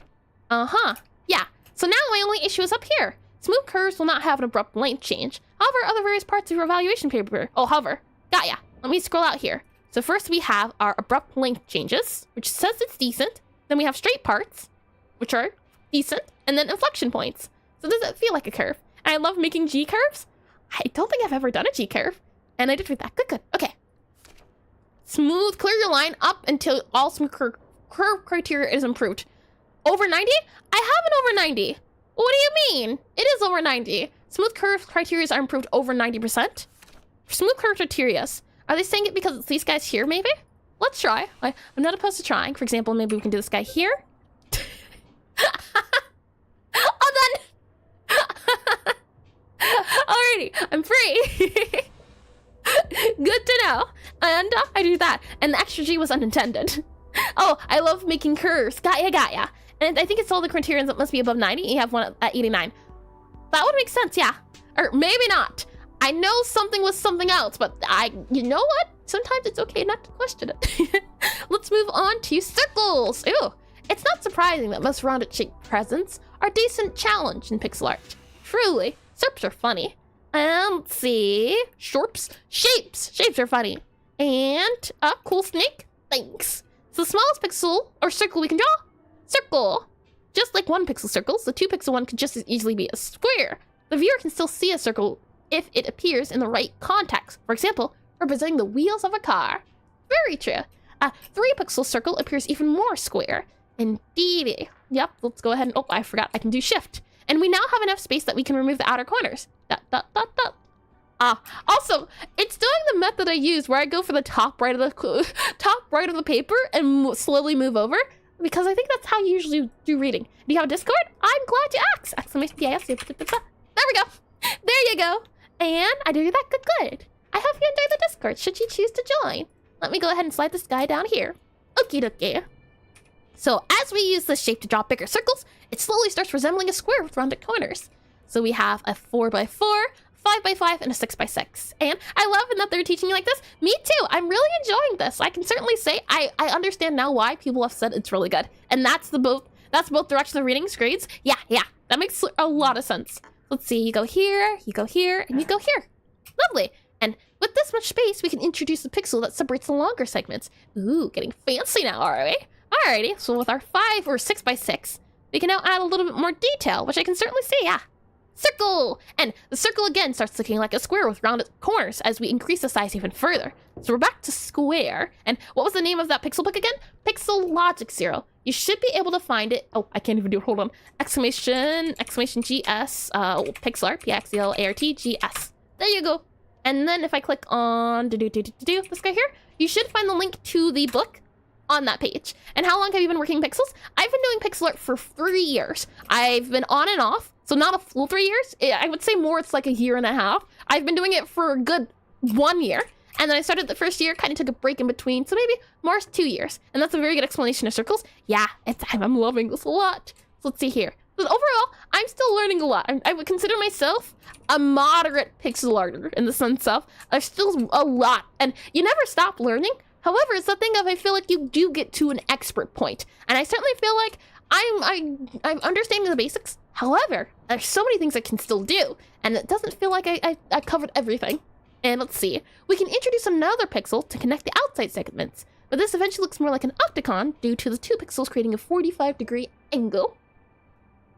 Yeah. So now my only issue is up here. Smooth curves will not have an abrupt length change. However, other various parts of your evaluation paper. Oh, hover. Got ya. Let me scroll out here. So first we have our abrupt length changes, which says it's decent. Then we have straight parts, which are decent. And then inflection points. So does it feel like a curve? And I love making G curves. I don't think I've ever done a G curve. And I did with that. Good. Okay. Smooth, clear your line up until all smooth curve criteria is improved. Over 90? I have an over 90. What do you mean? It is over 90. Smooth curve criteria are improved over 90%. Smooth curve criteria. Are they saying it because it's these guys here, maybe? Let's try. I'm not opposed to trying. For example, maybe we can do this guy here. Oh, done! Alrighty, I'm free. Good to know. And I do that. And the extra G was unintended. Oh, I love making curves. Got ya. And I think it's all the criterions that must be above 90. You have one at 89. That would make sense, yeah. Or maybe not. I know something was something else, but you know what? Sometimes it's okay not to question it. Let's move on to circles. Ew. It's not surprising that most rounded shaped presents are a decent challenge in pixel art. Truly, SERPs are funny. And let's see. Shapes are funny. And a cool snake. Thanks. So the smallest pixel or circle we can draw. Circle. Just like 1 pixel circles, the 2 pixel one could just as easily be a square. The viewer can still see a circle if it appears in the right context. For example, representing the wheels of a car. Very true. A 3 pixel circle appears even more square. Indeed. Yep, let's go ahead and, oh, I forgot I can do shift. And we now have enough space that we can remove the outer corners. Also, it's doing the method I use where I go for the top right of the paper and slowly move over. because I think that's how you usually do reading. Do you have a Discord? I'm glad you asked! Exclamation yes. There we go. There you go. And I do that good. I hope you enjoy the Discord, should you choose to join. Let me go ahead and slide this guy down here. Okie dokie. So as we use this shape to draw bigger circles, it slowly starts resembling a square with rounded corners. So we have a 4x4, 5x5, and a 6x6. And I love that they're teaching you like this. Me too. I'm really enjoying this. I can certainly say I understand now why people have said it's really good. And that's both directions of reading grades. Yeah. That makes a lot of sense. Let's see. You go here, and you go here. Lovely. And with this much space, we can introduce a pixel that separates the longer segments. Ooh, getting fancy now, are we? Alrighty. So with our 5 or 6x6, we can now add a little bit more detail, which I can certainly see. Yeah. Circle! And the circle again starts looking like a square with rounded corners as we increase the size even further. So we're back to square. And what was the name of that pixel book again? Pixelart 0. You should be able to find it. Oh, I can't even do it. Hold on. Exclamation GS, Pixelart, Pixelart GS. There you go. And then if I click on this guy here, you should find the link to the book on that page. And how long have you been working pixels? I've been doing pixel art for 3 years. I've been on and off. So not a full 3 years. I would say more, it's like a year and a half. I've been doing it for a good 1 year. And then I started the first year, kind of took a break in between. So maybe more 2 years. And that's a very good explanation of circles. Yeah, I'm loving this a lot. So let's see here. But overall, I'm still learning a lot. I would consider myself a moderate pixel arter in the sense of there's still a lot. And you never stop learning. However, it's the thing of I feel like you do get to an expert point. And I certainly feel like I'm understanding the basics. However, there's so many things I can still do, and it doesn't feel like I covered everything. And let's see, we can introduce another pixel to connect the outside segments, but this eventually looks more like an octagon due to the 2 pixels creating a 45-degree angle.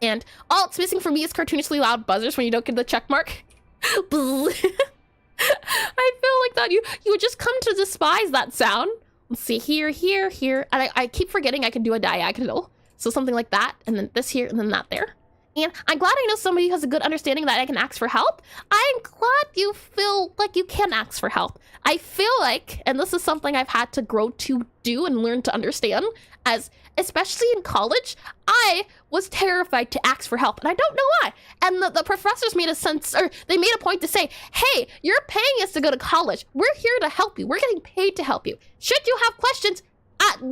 And all it's missing for me is cartoonishly loud buzzers when you don't get the check mark. I feel like that you would just come to despise that sound. Let's see, here, and I keep forgetting I can do a diagonal. So something like that, and then this here, and then that there. And I'm glad I know somebody who has a good understanding that I can ask for help. I'm glad you feel like you can ask for help. I feel like, and this is something I've had to grow to do and learn to understand, as especially in college, I was terrified to ask for help, and I don't know why. And the professors made they made a point to say, hey, you're paying us to go to college. We're here to help you. We're getting paid to help you. Should you have questions,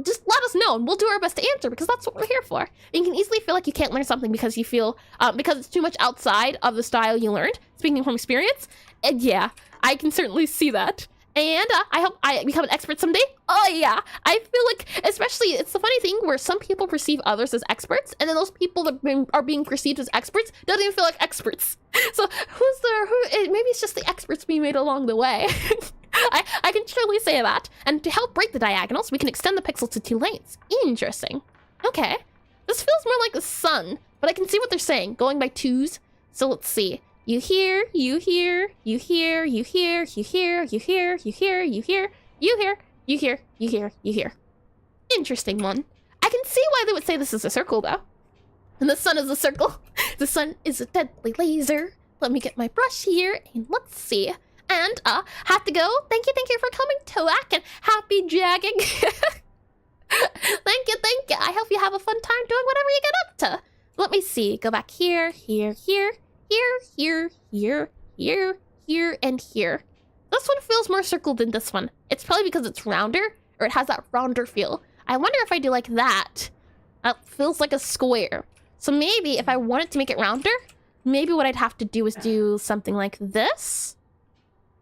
just let us know and we'll do our best to answer because that's what we're here for. And you can easily feel like you can't learn something because you feel, because it's too much outside of the style you learned, speaking from experience. And yeah, I can certainly see that. And I hope I become an expert someday. Oh yeah, I feel like, especially, it's the funny thing where some people perceive others as experts, and then those people that are being perceived as experts don't even feel like experts. So maybe it's just the experts we made along the way. I can truly say that. And to help break the diagonals, we can extend the pixel to 2 lanes. Interesting. Okay. This feels more like the sun, but I can see what they're saying, going by 2s. So let's see. You hear, you hear, you hear, you hear, you hear, you hear, you hear, you hear, you hear, you hear, you hear, you hear. Interesting one. I can see why they would say this is a circle, though. And the sun is a circle. The sun is a deadly laser. Let me get my brush here, and let's see. And, have to go. Thank you for coming, Toak, and happy jagging. Thank you. I hope you have a fun time doing whatever you get up to. Let me see. Go back here, here, and here. This one feels more circled than this one. It's probably because it's rounder, or it has that rounder feel. I wonder if I do like that. That feels like a square. So maybe if I wanted to make it rounder, maybe what I'd have to do is do something like this.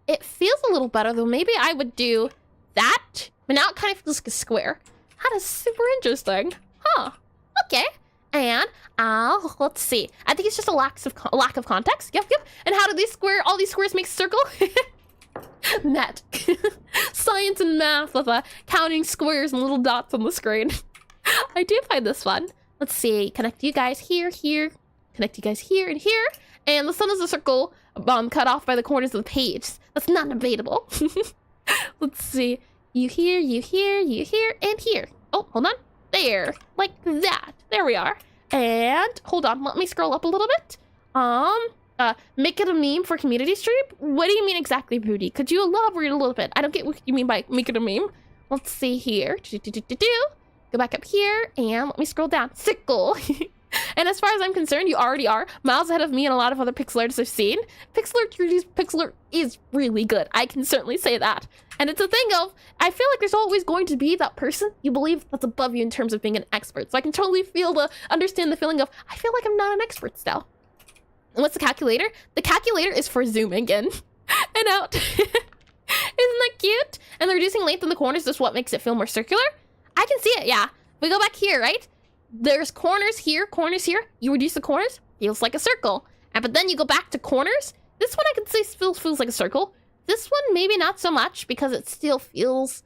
It feels a little better, though. Maybe I would do that, but now it kind of feels like a square. That is super interesting. Huh. Okay. And, let's see. I think it's just a lack of context. Yep. And how do all these squares make a circle? Net. Science and math with counting squares and little dots on the screen. I do find this fun. Let's see. Connect you guys here. Connect you guys here and here. And the sun is a circle cut off by the corners of the page. That's not debatable. Let's see. You hear, and here. Oh, hold on. There. Like that. There we are. And, hold on. Let me scroll up a little bit. Make it a meme for community stream? What do you mean exactly, Booty? Could you elaborate a little bit? I don't get what you mean by make it a meme. Let's see here. Go back up here, and let me scroll down. Circle. And as far as I'm concerned, you already are miles ahead of me and a lot of other pixel artists I've seen. Pixelart 3D's Pixelart is really good. I can certainly say that. And it's a thing of, I feel like there's always going to be that person you believe that's above you in terms of being an expert. So I can totally understand the feeling of, I feel like I'm not an expert still. And what's the calculator? The calculator is for zooming in and out. Isn't that cute? And the reducing length in the corners is what makes it feel more circular. I can see it, yeah. We go back here, right? There's corners here. You reduce the corners, feels like a circle. But then you go back to corners. This one I can say feels like a circle. This one maybe not so much because it still feels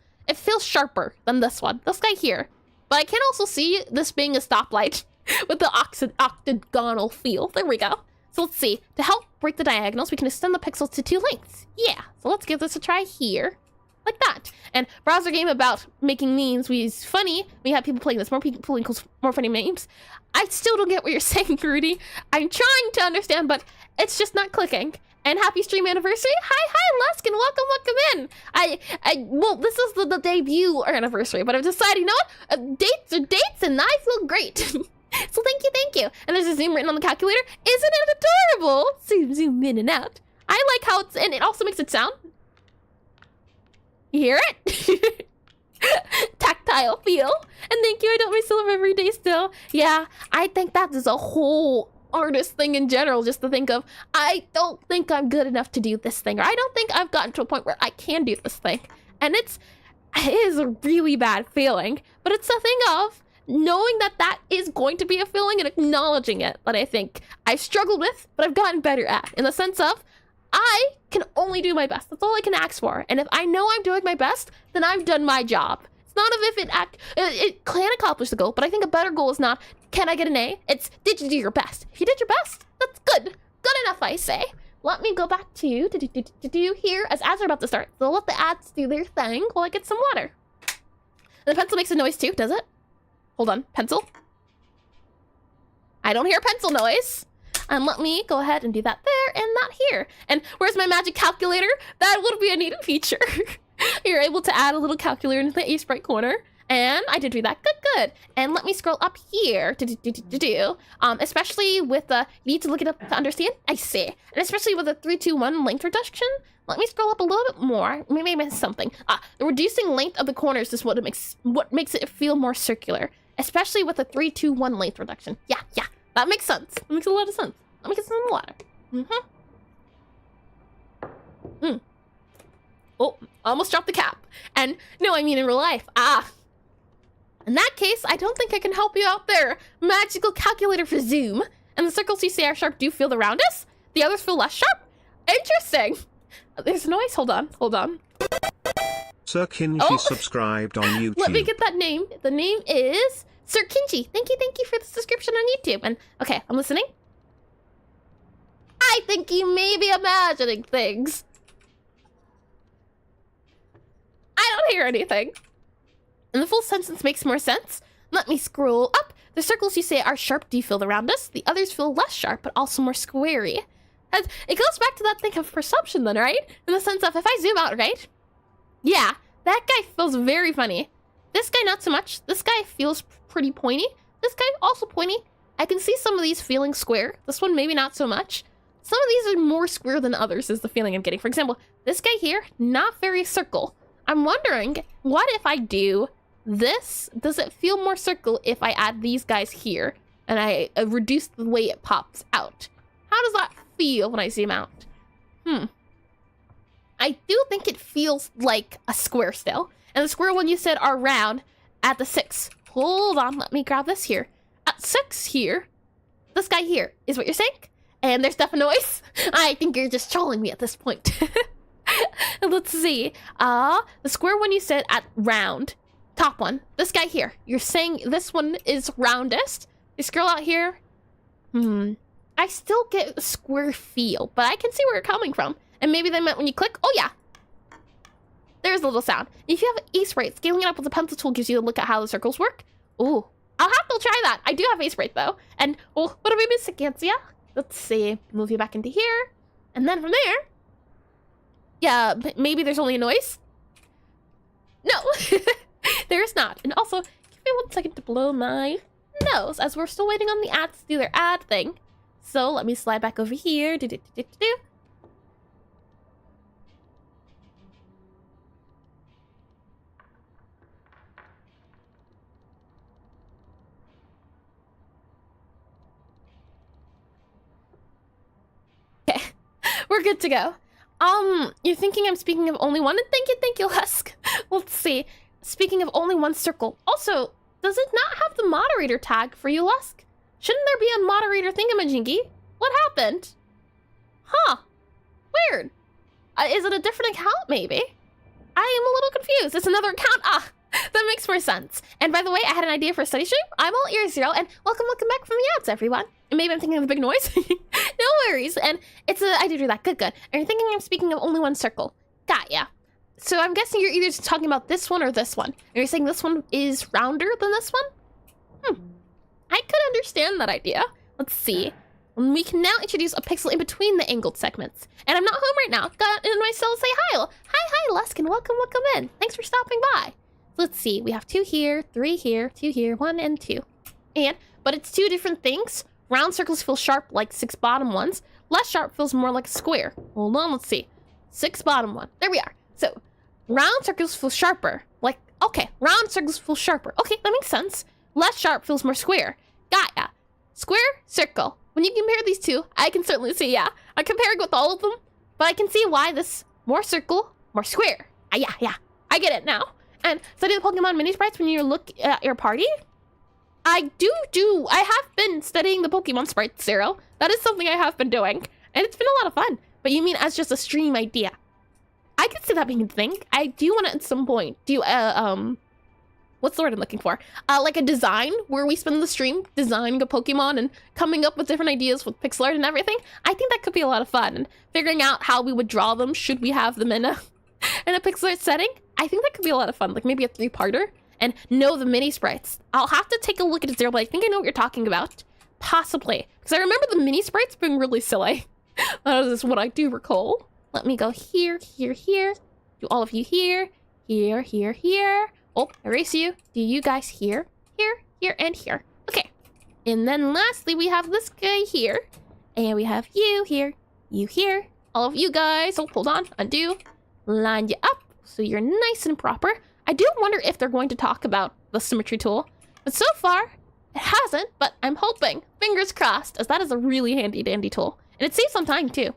sharper than this one. This guy here. But I can also see this being a stoplight with the octagonal feel. There we go. So let's see. To help break the diagonals, we can extend the pixels to 2 lengths. Yeah. So let's give this a try here. Like that. And browser game about making memes is funny. We have people playing this. More people equals more funny memes. I still don't get what you're saying, Rudy. I'm trying to understand, but it's just not clicking. And happy stream anniversary. Hi, Luskin. Welcome in. Well, this is the debut anniversary, but I've decided, you know what? Dates are dates, and I feel great. So thank you. And there's a zoom written on the calculator. Isn't it adorable? Zoom in and out. I like how and it also makes it sound. You hear it? Tactile feel. And thank you, I don't myself every day still. Yeah, I think that is a whole artist thing in general, just to think of, I don't think I'm good enough to do this thing, or I don't think I've gotten to a point where I can do this thing. And it is a really bad feeling, but it's a thing of knowing that that is going to be a feeling and acknowledging it that I think I've struggled with, but I've gotten better at, in the sense of, I can only do my best. That's all I can ask for. And if I know I'm doing my best, then I've done my job. It's not if it can accomplish the goal, but I think a better goal is not, can I get an A? It's, did you do your best? If you did your best, that's good. Good enough, I say. Let me go back to here as ads are about to start. So let the ads do their thing while I get some water. And the pencil makes a noise too, does it? Hold on, pencil. I don't hear pencil noise. And let me go ahead and do that there and that here. And where's my magic calculator? That would be a neat feature. You're able to add a little calculator into the A sprite corner. And I did do that. Good. And let me scroll up here especially with the, you need to look it up to understand. I see. And especially with the 3-2-1 length reduction. Let me scroll up a little bit more. Maybe I missed something. The reducing length of the corners is what makes it feel more circular. Especially with the 3-2-1 length reduction. Yeah. That makes sense. That makes a lot of sense. Let me get some water. Oh, almost dropped the cap. And no, I mean in real life. In that case, I don't think I can help you out there. Magical calculator for zoom. And the circles you see are sharp do feel the roundest. The others feel less sharp. Interesting. There's a noise. Hold on. Sir Kinji subscribed on YouTube. Let me get that name. The name is Sir Kinji. Thank you for the subscription on YouTube. And okay, I'm listening. I think you may be imagining things. I don't hear anything. And the full sentence makes more sense. Let me scroll up. The circles you say are sharp do feel the roundest. The others feel less sharp, but also more squarey. And it goes back to that thing of perception then, right? In the sense of, if I zoom out, right? Yeah, that guy feels very funny. This guy, not so much. This guy feels pretty pointy. This guy, also pointy. I can see some of these feeling square. This one, maybe not so much. Some of these are more square than others is the feeling I'm getting. For example, this guy here, not very circle. I'm wondering, what if I do this? Does it feel more circle if I add these guys here and I reduce the way it pops out? How does that feel when I zoom out? I do think it feels like a square still. And the square one you said are round at the 6. Hold on, let me grab this here. At 6 here, this guy here is what you're saying? And there's definite noise. I think you're just trolling me at this point. Let's see. The square one you said at round. Top one. This guy here. You're saying this one is roundest. You scroll out here. I still get a square feel, but I can see where you're coming from. And maybe they meant when you click. Oh, yeah. There's a little sound. If you have a sprite, scaling it up with the pencil tool gives you a look at how the circles work. Ooh. I'll have to try that. I do have a sprite, though. And, oh, what am I missing, Gancia? Let's see. Move you back into here. And then from there. Yeah, maybe there's only a noise. No. There is not. And also, give me 1 second to blow my nose as we're still waiting on the ads to do their ad thing. So let me slide back over here. Okay, we're good to go. You're thinking I'm speaking of only one, and thank you, Husk. Let's see. Speaking of only one circle. Also, does it not have the moderator tag for you, Lusk? Shouldn't there be a moderator thingamajingy? What happened? Huh. Weird. Is it a different account, maybe? I am a little confused. It's another account. Ah, that makes more sense. And by the way, I had an idea for a study stream. I'm all ears zero, and welcome back from the ads, everyone. And maybe I'm thinking of a big noise. No worries. And I did do that. Good. And you're thinking I'm speaking of only one circle. Got ya. So I'm guessing you're either talking about this one or this one. And you're saying this one is rounder than this one? I could understand that idea. Let's see. We can now introduce a pixel in between the angled segments. And I'm not home right now. Got in my cell to say hi. Well, hi, Lusk, and welcome in. Thanks for stopping by. So let's see. We have 2 here, 3 here, 2 here, 1 and 2. But it's 2 different things. Round circles feel sharp like 6 bottom ones. Less sharp feels more like a square. Hold on, let's see. 6 bottom one. There we are. So, round circles feel sharper. Round circles feel sharper. Okay, that makes sense. Less sharp feels more square. Got ya. Square, circle. When you compare these two, I can certainly see, yeah. I'm comparing with all of them, but I can see why this more circle, more square. Yeah. I get it now. And study the Pokemon mini sprites when you look at your party. I have been studying the Pokemon sprites, Zero. That is something I have been doing, and it's been a lot of fun. But you mean as just a stream idea? I could see that being a thing. I do want to at some point do what's the word I'm looking for? Like a design where we spend the stream designing a Pokemon and coming up with different ideas with Pixelart and everything. I think that could be a lot of fun, and figuring out how we would draw them should we have them in a Pixelart setting. I think that could be a lot of fun, like maybe a 3-parter. And know the mini sprites. I'll have to take a look at it, Zero, but I think I know what you're talking about. Possibly. Because I remember the mini sprites being really silly. That is what I do recall. Let me go here. Do all of you here. Here. Oh, erase you. Do you guys here, and here. Okay. And then lastly, we have this guy here. And we have you here. You here. All of you guys. Oh, hold on. Undo. Line you up so you're nice and proper. I do wonder if they're going to talk about the symmetry tool, but so far it hasn't, but I'm hoping, fingers crossed, as that is a really handy dandy tool, and it saves some time too.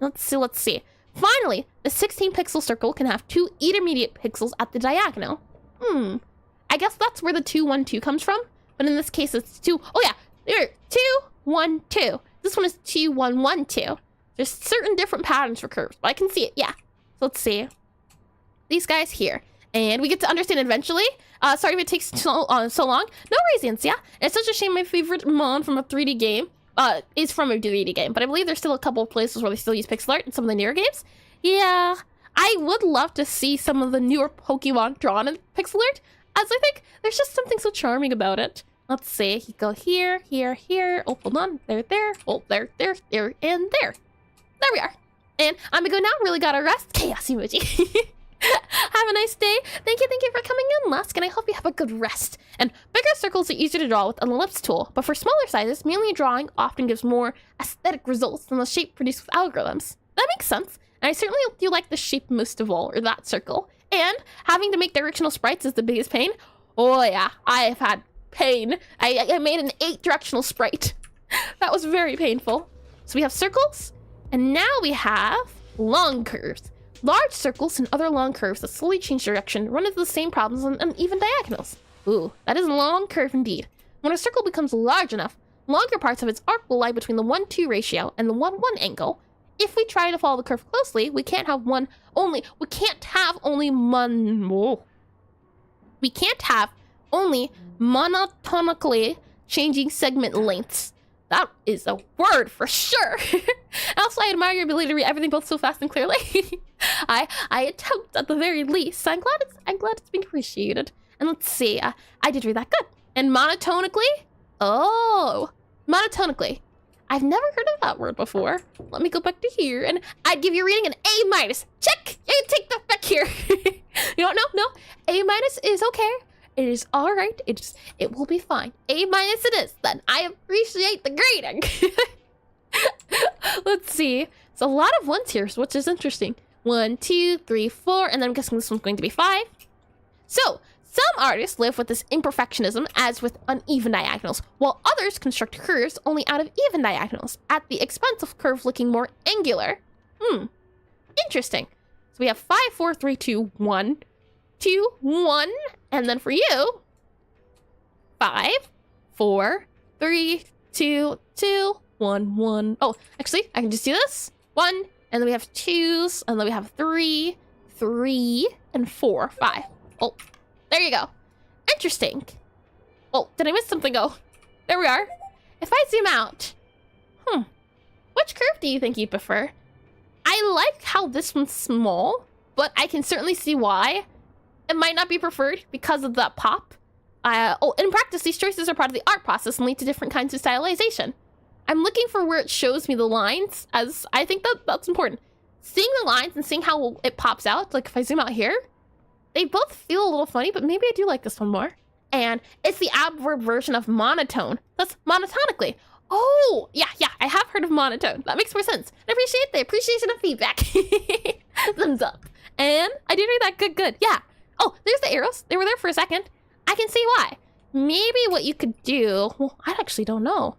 Let's see. Finally, the 16 pixel circle can have 2 intermediate pixels at the diagonal. I guess that's where the 2, 1, 2 comes from, but in this case it's 2, oh yeah, there, 2, 1, 2. This one is 2, 1, 1, 2. There's certain different patterns for curves, but I can see it, yeah. So let's see. These guys here. And we get to understand eventually. Sorry if it takes so long. No reasons, yeah. It's such a shame my favorite mon from a 3D game is from a 3D game. But I believe there's still a couple of places where they still use Pixelart in some of the newer games. Yeah, I would love to see some of the newer Pokemon drawn in Pixelart, as I think there's just something so charming about it. Let's see. You go here. Oh, hold on. There. Oh, there, and there. There we are. And I'm gonna go now. Really gotta rest. Chaos emoji. Have a nice day. Thank you for coming in, Lusk, and I hope you have a good rest. And bigger circles are easier to draw with an ellipse tool, but for smaller sizes, manually drawing often gives more aesthetic results than the shape produced with algorithms. That makes sense, and I certainly do like the shape most of all, or that circle. And having to make directional sprites is the biggest pain. Oh yeah, I have had pain. I made an 8-directional sprite. That was very painful. So we have circles, and now we have long curves. Large circles and other long curves that slowly change direction run into the same problems on uneven diagonals. Ooh, that is a long curve indeed. When a circle becomes large enough, longer parts of its arc will lie between the 1-2 ratio and the 1-1 angle. If we try to follow the curve closely, we can't have only monotonically changing segment lengths. That is a word for sure. Also, I admire your ability to read everything both so fast and clearly. I attempt at the very least. So I'm glad it's being appreciated. And let's see, I did read that good. And monotonically? Oh, monotonically. I've never heard of that word before. Let me go back to here, and I'd give your reading an A-. Check. You take that back here. You don't know? No. A- is okay. It is all right. It will be fine. A minus it is. Then I appreciate the grading. Let's see. It's a lot of ones here, which is interesting. 1, 2, 3, 4, and then I'm guessing this one's going to be 5. So some artists live with this imperfectionism, as with uneven diagonals, while others construct curves only out of even diagonals, at the expense of curves looking more angular. Interesting. So we have 5, 4, 3, 2, 1, 2, 1, and then for you, 5, 4, 3, 2, 2, 1, 1. Oh, actually, I can just do this. 1, and then we have 2s, and then we have 3, 3, and 4, 5. Oh, there you go. Interesting. Oh, did I miss something? Oh, there we are. If I zoom out, which curve do you think you prefer? I like how this one's small, but I can certainly see why it might not be preferred because of that pop. In practice, these choices are part of the art process and lead to different kinds of stylization. I'm looking for where it shows me the lines, as I think that's important. Seeing the lines and seeing how it pops out, like if I zoom out here, they both feel a little funny, but maybe I do like this one more. And it's the adverb version of monotone. That's monotonically. Oh, yeah, I have heard of monotone. That makes more sense. I appreciate the appreciation of feedback. Thumbs up. And I did read that good. Yeah. Oh, there's the arrows. They were there for a second. I can see why. Maybe what you could do, well, I actually don't know.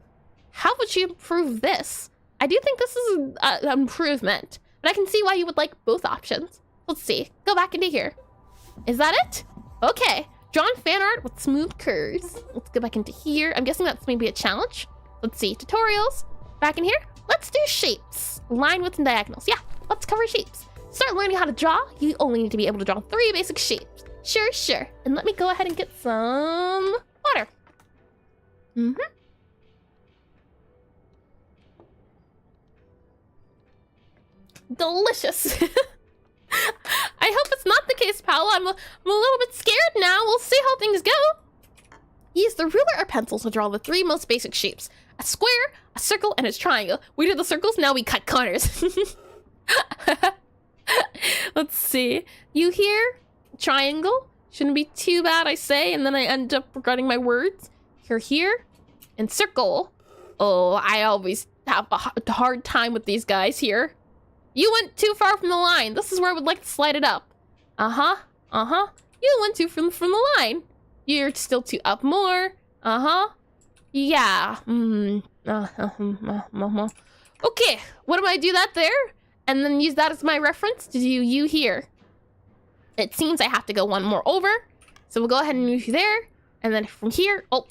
How would you improve this? I do think this is an improvement, but I can see why you would like both options. Let's see. Go back into here. Is that it? Okay. Drawn fan art with smooth curves. Let's go back into here. I'm guessing that's maybe a challenge. Let's see. Tutorials. Back in here. Let's do shapes. Line widths and diagonals. Yeah, let's cover shapes. Start learning how to draw. You only need to be able to draw 3 basic shapes. Sure. And let me go ahead and get some water. Delicious. I hope it's not the case, Paula. I'm a little bit scared now. We'll see how things go. Use the ruler or pencil to draw the 3 most basic shapes. A square, a circle, and a triangle. We did the circles, now we cut corners. Let's see. You hear? Triangle. Shouldn't be too bad, I say, and then I end up regretting my words. Here, and circle. Oh, I always have a hard time with these guys here. You went too far from the line. This is where I would like to slide it up. You went too from the line. You're still too up more. Yeah. Okay, what do I do that there? And then use that as my reference to do you here. It seems I have to go one more over. So we'll go ahead and move you there. And then from here, oh,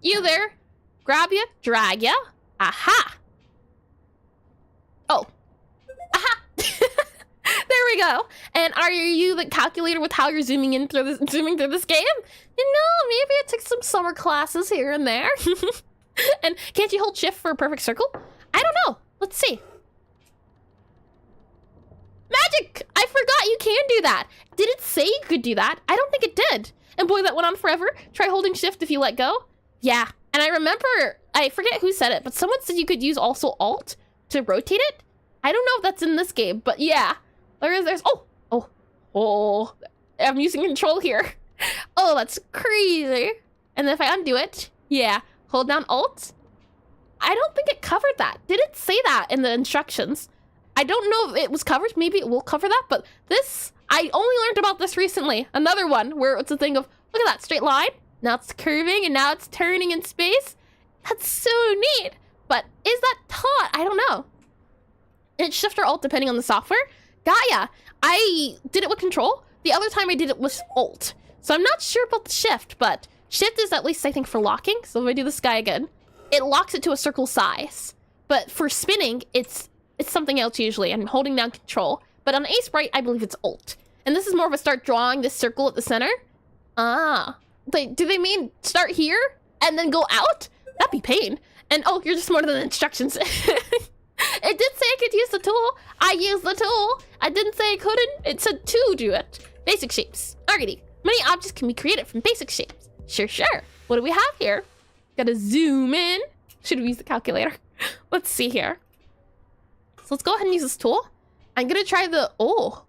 you there. Grab you, drag you. Aha. Oh. Aha. There we go. And are you the calculator with how you're zooming through this game? You know, maybe I took some summer classes here and there. And can't you hold shift for a perfect circle? I don't know. Let's see. Magic! I forgot you can do that. Did it say you could do that? I don't think it did. And boy, that went on forever. Try holding shift if you let go. Yeah. And I remember, I forget who said it, but someone said you could use also alt to rotate it. I don't know if that's in this game, but yeah. There's, oh. I'm using control here. Oh, that's crazy. And then if I undo it, yeah, hold down alt. I don't think it covered that. Did it say that in the instructions? I don't know if it was covered. Maybe it will cover that, but this, I only learned about this recently. Another one where it's a thing of, look at that straight line. Now it's curving and now it's turning in space. That's so neat. But is that taught? I don't know. It's shift or alt depending on the software. Gaia, I did it with control. The other time I did it with alt. So I'm not sure about the shift, but shift is at least I think for locking. So if I do this guy again, it locks it to a circle size. But for spinning, it's something else usually. I'm holding down control. But on a sprite, I believe it's alt. And this is more of a start drawing this circle at the center. Ah. Do they mean start here and then go out? That'd be pain. And oh, you're just smarter than the instructions. It did say I could use the tool. I used the tool. I didn't say I couldn't. It said to do it. Basic shapes. Alrighty. Many objects can be created from basic shapes. Sure. What do we have here? Gotta zoom in. Should have used the calculator. Let's see here. So let's go ahead and use this tool. I'm gonna try the, oh.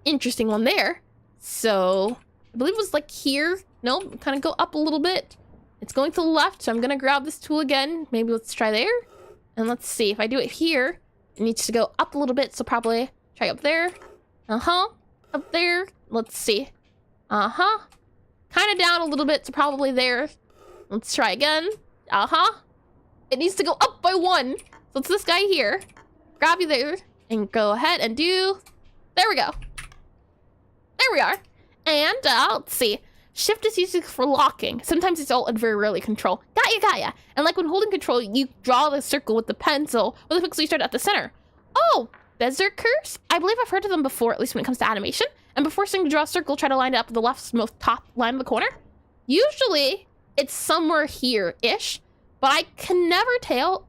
Interesting one there. So I believe it was like here. No, kind of go up a little bit. It's going to the left, so I'm gonna grab this tool again. Maybe let's try there. And let's see, if I do it here, it needs to go up a little bit, so probably try up there. Up there. Let's see. Kind of down a little bit, so probably there. Let's try again. It needs to go up by 1. So it's this guy here. Grab you there, and go ahead and do... There we go. There we are. And, let's see. Shift is used for locking. Sometimes it's alt and very rarely control. Got ya. And like when holding control, you draw the circle with the pencil, with the pixel you start at the center. Oh, berserkers? I believe I've heard of them before, at least when it comes to animation. And before starting to draw a circle, try to line it up with the leftmost top line of the corner. Usually, it's somewhere here-ish, but I can never tell,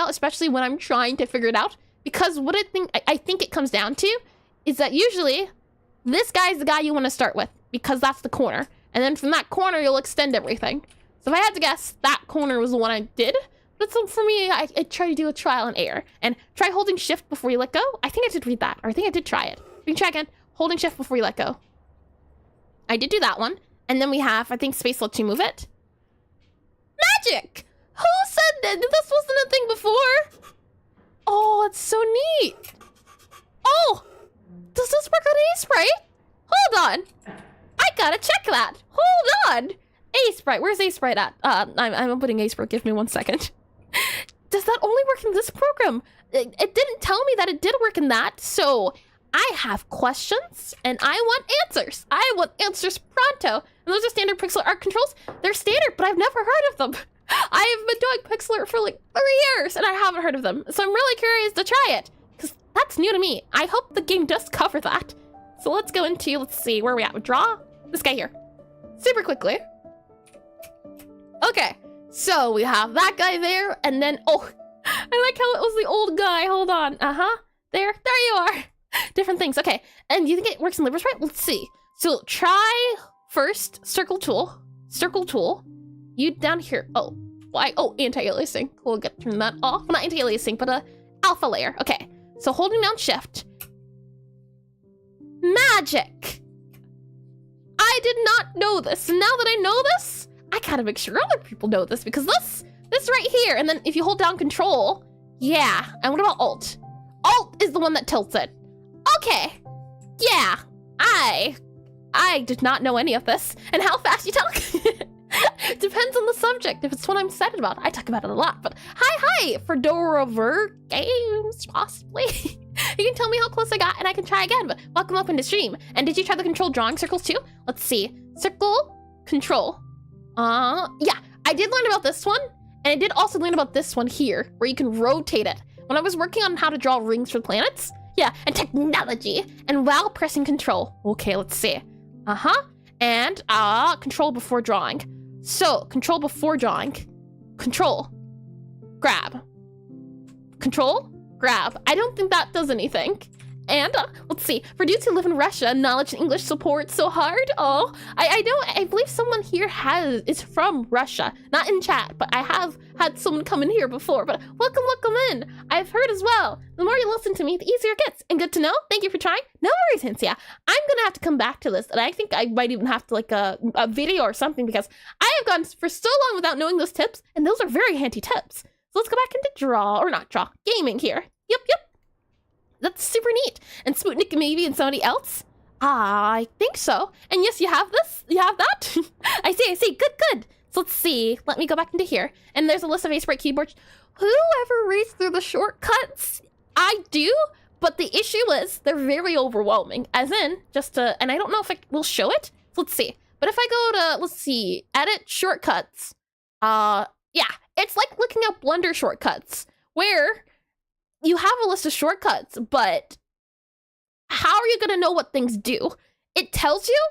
especially when I'm trying to figure it out. Because what I think it comes down to is that usually this guy's the guy you want to start with, because that's the corner. And then from that corner, you'll extend everything. So if I had to guess, that corner was the one I did. But so for me, I try to do a trial and error. And try holding shift before you let go. I think I did read that, or I think I did try it. We can try again. Holding shift before you let go. I did do that one. And then we have, I think space lets you move it. Magic! Who said that this wasn't a thing before? Oh, it's so neat. Oh, does this work on a sprite? Hold on. I gotta check that. Hold on. A sprite, where's A sprite at? I'm putting A sprite. Give me 1 second. Does that only work in this program? It didn't tell me that it did work in that, so I have questions and I want answers. I want answers pronto. And those are standard Pixelart controls. They're standard, but I've never heard of them. I have been doing Pixelart for like 3 years and I haven't heard of them. So I'm really curious to try it because that's new to me. I hope the game does cover that. So let's go into, let's see, where are we at? We draw this guy here super quickly. Okay, so we have that guy there, and then, oh, I like how it was the old guy. Hold on. There you are. Different things. Okay, and you think it works in Liver Sprite? Let's see. So try first circle tool. You down here. Oh, why? Oh, anti-aliasing. We'll turn that off. Not anti-aliasing, but alpha layer. Okay, so holding down shift. Magic. I did not know this. Now that I know this, I gotta make sure other people know this, because this right here, and then if you hold down control, yeah. And what about alt? Alt is the one that tilts it. Okay. Yeah. I did not know any of this. And how fast you talk. Depends on the subject. If it's what I'm excited about, I talk about it a lot. But hi, Fedora Games, possibly. You can tell me how close I got and I can try again, but welcome into stream. And did you try the control drawing circles too? Let's see. Circle, control. Yeah, I did learn about this one, and I did also learn about this one here, where you can rotate it. When I was working on how to draw rings for planets, yeah, and technology, and while pressing control. Okay, let's see. And, control before drawing. So, control before drawing. Control. Grab. Control. Grab. I don't think that does anything. And, let's see. For dudes who live in Russia, knowledge and English support so hard. Oh, I believe someone here is from Russia. Not in chat, but I have had someone come in here before. But welcome in. I've heard as well. The more you listen to me, the easier it gets. And good to know. Thank you for trying. No worries, Hinsia. I'm gonna have to come back to this. And I think I might even have to like a video or something, because I have gone for so long without knowing those tips. And those are very handy tips. So let's go back into gaming here. Yep. That's super neat. And Sputnik maybe and somebody else? I think so. And yes, you have this? You have that? I see. Good. So let's see. Let me go back into here. And there's a list of A-Sprite keyboards. Whoever reads through the shortcuts? I do, but the issue is they're very overwhelming. As in, and I don't know if it will show it. So let's see. But if I go to, let's see, edit shortcuts. Yeah, it's like looking at Blender shortcuts, where you have a list of shortcuts, but how are you going to know what things do? It tells you,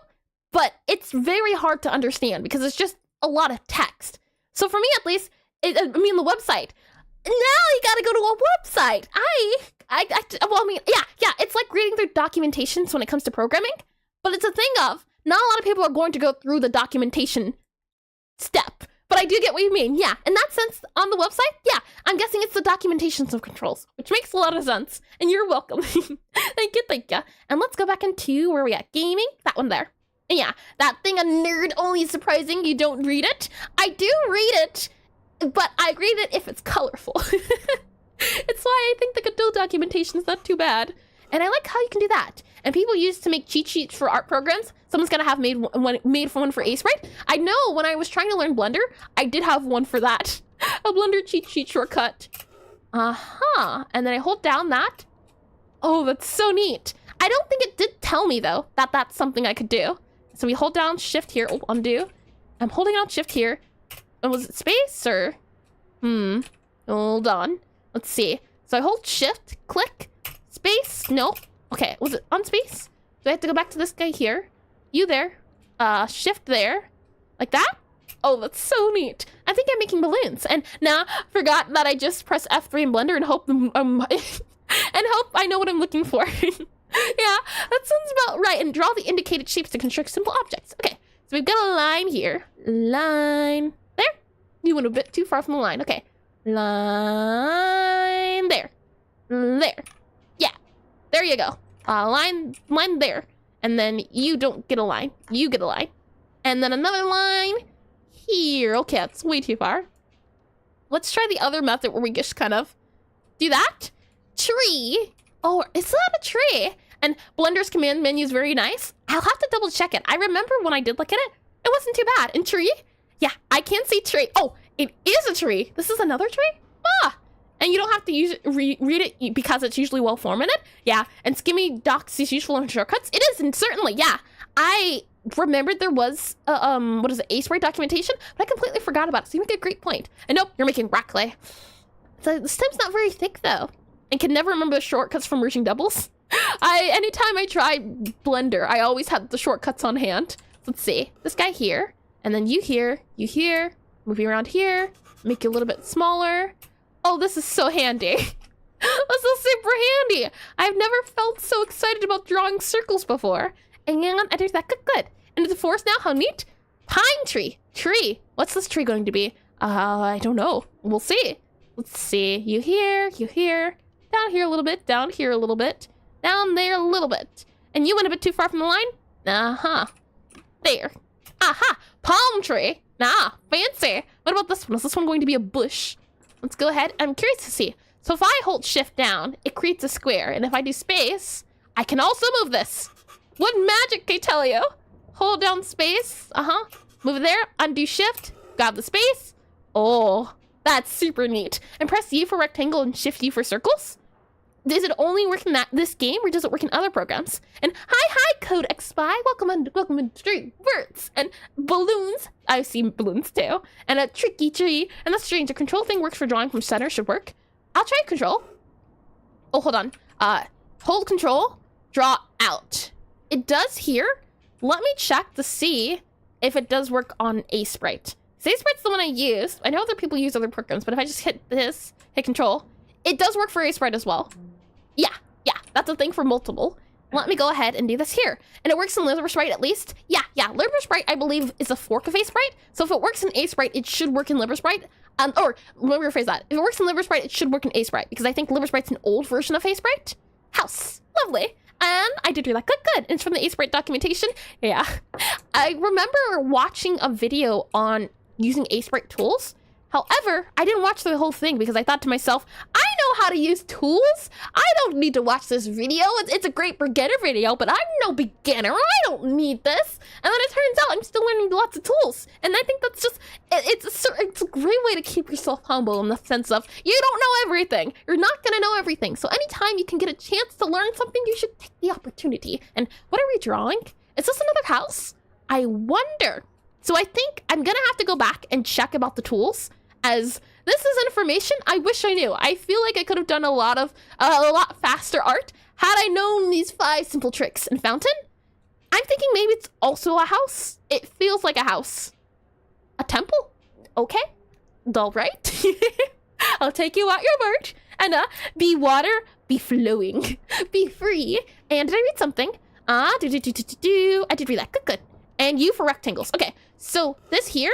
but it's very hard to understand because it's just a lot of text. So for me, at least, the website. Now you got to go to a website. Yeah, it's like reading through documentations when it comes to programming, but it's a thing of not a lot of people are going to go through the documentation step. but I do get what you mean. Yeah, in that sense, on the website, yeah, I'm guessing it's the documentations of controls, which makes a lot of sense. And you're welcome. Thank you. And let's go back into where we at. Gaming, that one there. And yeah, that thing a nerd only is surprising you don't read it. I do read it, but I read it if it's colorful. It's why I think the control documentation is not too bad. And I like how you can do that. And people used to make cheat sheets for art programs. Someone's gonna have made one for Sprite. I know when I was trying to learn Blender, I did have one for that. A Blender cheat sheet shortcut. And then I hold down that. Oh, that's so neat. I don't think it did tell me though that that's something I could do. So we hold down shift here. Oh, undo. I'm holding down shift here. And was it space or? Hold on. Let's see. So I hold shift, click, space. Nope. Okay, was it on space? Do I have to go back to this guy here? You there. Shift there. Like that? Oh, that's so neat. I think I'm making balloons. And now forgot that I just press F3 in Blender and hope and hope I know what I'm looking for. Yeah, that sounds about right. And draw the indicated shapes to construct simple objects. Okay, so we've got a line here. Line. There. You went a bit too far from the line. Okay. Line there. There. Yeah. There you go. Line there. And then you don't get a line. You get a line. And then another line here. Okay, that's way too far. Let's try the other method where we just kind of do that. Tree. Oh, is that a tree? And Blender's command menu is very nice. I'll have to double check it. I remember when I did look at it, it wasn't too bad. And tree? Yeah, I can see tree. Oh, it is a tree. This is another tree? Ah. And you don't have to use it, read it because it's usually well formatted. Yeah, and skimmy docs is useful in shortcuts. It is, and certainly, yeah. I remembered there was, what is it, sprite documentation, but I completely forgot about it, so you make a great point. And nope, you're making rock clay. So the stem's not very thick, though, and can never remember the shortcuts from merging doubles. Anytime I try Blender, I always have the shortcuts on hand. Let's see, this guy here, and then you here, move you around here, make you a little bit smaller. Oh, this is so handy. This is super handy. I've never felt so excited about drawing circles before. And I did that good. Into the forest now, how neat. Pine tree. Tree. What's this tree going to be? I don't know. We'll see. Let's see. You here. Down here a little bit. Down here a little bit. Down there a little bit. And you went a bit too far from the line? There. Palm tree. Fancy. What about this one? Is this one going to be a bush? Let's go ahead. I'm curious to see. So if I hold shift down, it creates a square. And if I do space, I can also move this. What magic, I tell you? Hold down space. Move it there. Undo shift. Grab the space. Oh, that's super neat. And press U for rectangle and shift U for circles. Does it only work in this game, or does it work in other programs? And hi, Code Xspy. Welcome in Street Birds and balloons. I've seen balloons too. And a tricky tree. And that's strange. The control thing works for drawing from center. Should work. I'll try control. Oh, hold on. Hold control. Draw out. It does here. Let me check to see if it does work on Sprite. Sprite's the one I use. I know other people use other programs, but if I just hit this, hit control, it does work for Sprite as well. Yeah, that's a thing for multiple. Let me go ahead and do this here. And it works in LibreSprite at least. Yeah, LibreSprite, I believe, is a fork of Sprite. So if it works in Sprite, it should work in LibreSprite. Or, let me rephrase that. If it works in LibreSprite, it should work in Sprite, because I think LibreSprite's an old version of Sprite. House. Lovely. And I did really good. It's from the Sprite documentation. Yeah. I remember watching a video on using Sprite tools. However, I didn't watch the whole thing because I thought to myself, I know how to use tools. I don't need to watch this video. It's a great beginner video, but I'm no beginner. I don't need this. And then it turns out I'm still learning lots of tools. And I think that's just, it's a great way to keep yourself humble in the sense of, you don't know everything. You're not going to know everything. So anytime you can get a chance to learn something, you should take the opportunity. And what are we drawing? Is this another house? I wonder. So I think I'm going to have to go back and check about the tools, as this is information I wish I knew. I feel like I could have done a lot faster art had I known these 5 simple tricks. And fountain? I'm thinking maybe it's also a house. It feels like a house. A temple? Okay. All right. I'll take you at your word. And be water, be flowing, be free. And did I read something? I did read that. Good. And U for rectangles. Okay. So this here,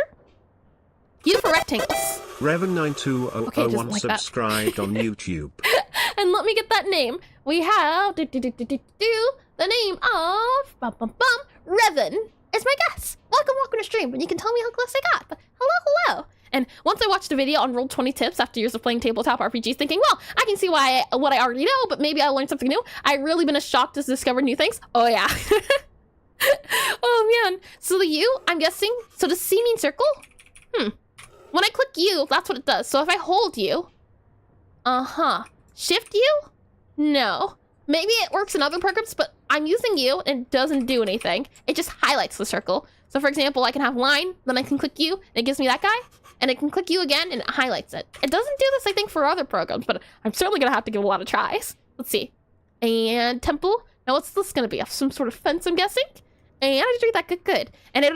U for rectangles. Revan92001 subscribed on YouTube. And let me get that name. We have the name of Revan is my guess. Welcome to stream, and you can tell me how close I got. But hello. And once I watched a video on Roll20 tips after years of playing tabletop RPGs, thinking, well, I can see what I already know, but maybe I learned something new. I really been as shocked as discovered new things. Oh yeah. Oh man. So the U, I'm guessing. So does C mean circle? When I click U, that's what it does. So if I hold U, Shift U? No. Maybe it works in other programs, but I'm using U and it doesn't do anything. It just highlights the circle. So for example, I can have line, then I can click U, and it gives me that guy. And I can click U again, and it highlights it. It doesn't do this, I think, for other programs, but I'm certainly gonna have to give a lot of tries. Let's see. And temple. Now what's this gonna be? Some sort of fence, I'm guessing? And I just read that good. And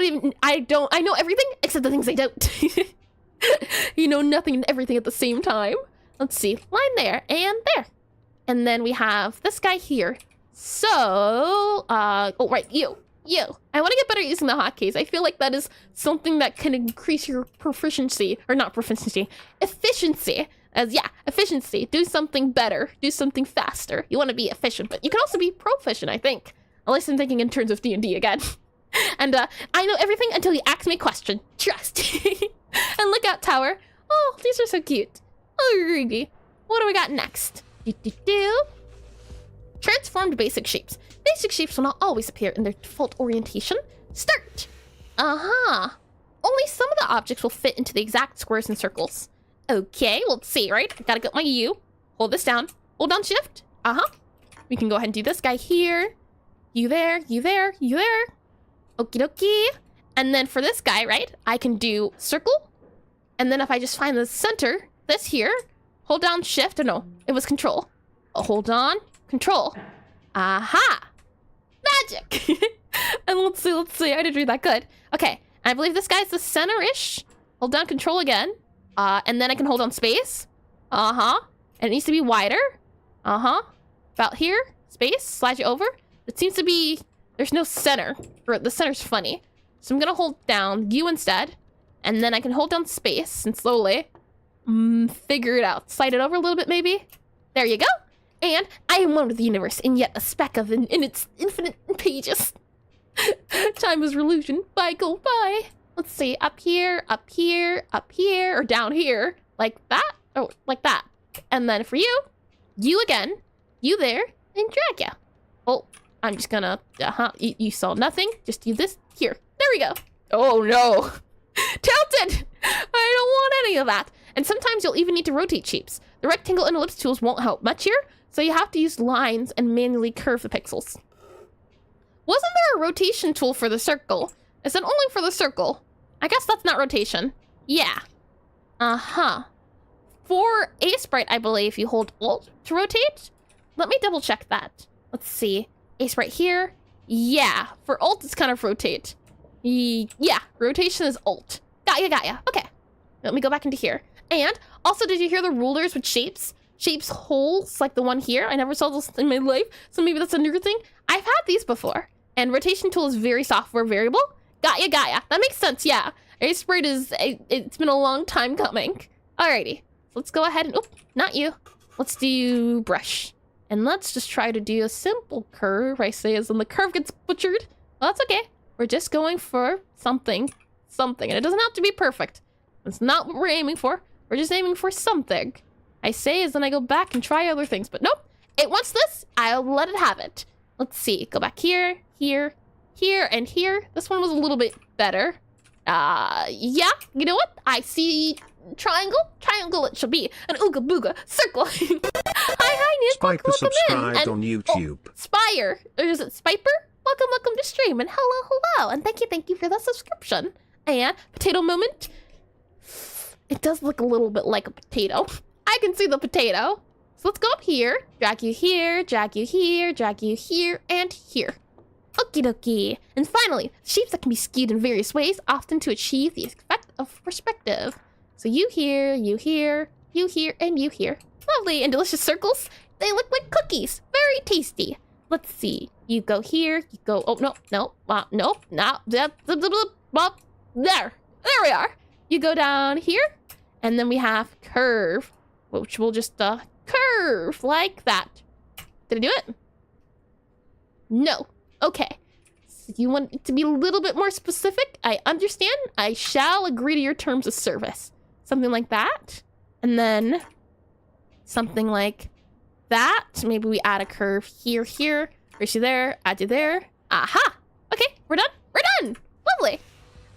I know everything except the things I don't. You know nothing and everything at the same time. Let's see. Line there, and there. And then we have this guy here. So, oh, right, you. I want to get better at using the hotkeys. I feel like that is something that can increase your proficiency, or not proficiency, efficiency. Efficiency. Do something better. Do something faster. You want to be efficient, but you can also be proficient, I think. At least I'm thinking in terms of D&D again. And I know everything until you ask me a question. Trust. And look out, tower. Oh, these are so cute. Oh, Ruby. What do we got next? Transformed basic shapes. Basic shapes will not always appear in their default orientation. Start. Only some of the objects will fit into the exact squares and circles. Okay, well, let's see, right? I gotta get my U. Hold this down. Hold down shift. We can go ahead and do this guy here. You there, you there, you there. Okie dokie. And then for this guy, right? I can do circle. And then if I just find the center, this here, hold down shift. Oh no, it was control. Hold on, control. Aha! Magic! And let's see. I didn't read that good. Okay, and I believe this guy's the center-ish. Hold down control again. And then I can hold on space. And it needs to be wider. About here. Space. Slide you over. It seems to be... There's no center. Or the center's funny. So I'm gonna hold down U instead. And then I can hold down space and slowly figure it out. Slide it over a little bit, maybe. There you go. And I am one with the universe, and yet a speck of in its infinite pages. Time is illusion. Bye, go by. Let's see, up here, or down here. Like that? Oh, like that. And then for you again, you there, and drag ya. Oh, I'm just gonna, you saw nothing. Just do this here. There we go. Oh no. Tilted! I don't want any of that. And sometimes you'll even need to rotate shapes. The rectangle and ellipse tools won't help much here, so you have to use lines and manually curve the pixels. Wasn't there a rotation tool for the circle? Is it only for the circle? I guess that's not rotation. Yeah. For a sprite, I believe you hold Alt to rotate. Let me double check that. Let's see. A sprite here. Yeah. For Alt, it's kind of rotate. Yeah. Rotation is Alt. Got ya. Okay. Let me go back into here. And also, did you hear the rulers with shapes? Shapes holes, like the one here. I never saw this in my life, so maybe that's a new thing. I've had these before. And rotation tool is very software variable. Got ya. That makes sense, yeah. A sprite is, it's been a long time coming. Alrighty, so let's go ahead and, not you. Let's do brush. And let's just try to do a simple curve, I say, as in the curve gets butchered. Well, that's okay. We're just going for something. And it doesn't have to be perfect. That's not what we're aiming for. We're just aiming for something. I say as then I go back and try other things, but nope. It wants this, I'll let it have it. Let's see, go back here, and here. This one was a little bit better. Yeah, you know what? I see triangle it should be. An ooga booga circle. Hi, Nick. Spike the subscribed on YouTube. Spire, or is it Spiper? Welcome to stream, and hello, and thank you for the subscription. And potato moment. It does look a little bit like a potato. I can see the potato. So let's go up here, drag you here, and here. Okie dokie. And finally, shapes that can be skewed in various ways, often to achieve the effect of perspective. So you here, and you here. Lovely and delicious circles. They look like cookies. Very tasty. Let's see. You go here, you go, oh, no, not, there we are. you go down here, and then we have curve, which will just curve like that. Did I do it? No. Okay. So you want it to be a little bit more specific? I understand. I shall agree to your terms of service. Something like that. And then something like that. Maybe we add a curve here, here. Raise you there. Add you there. Aha. Okay, we're done. We're done. Lovely.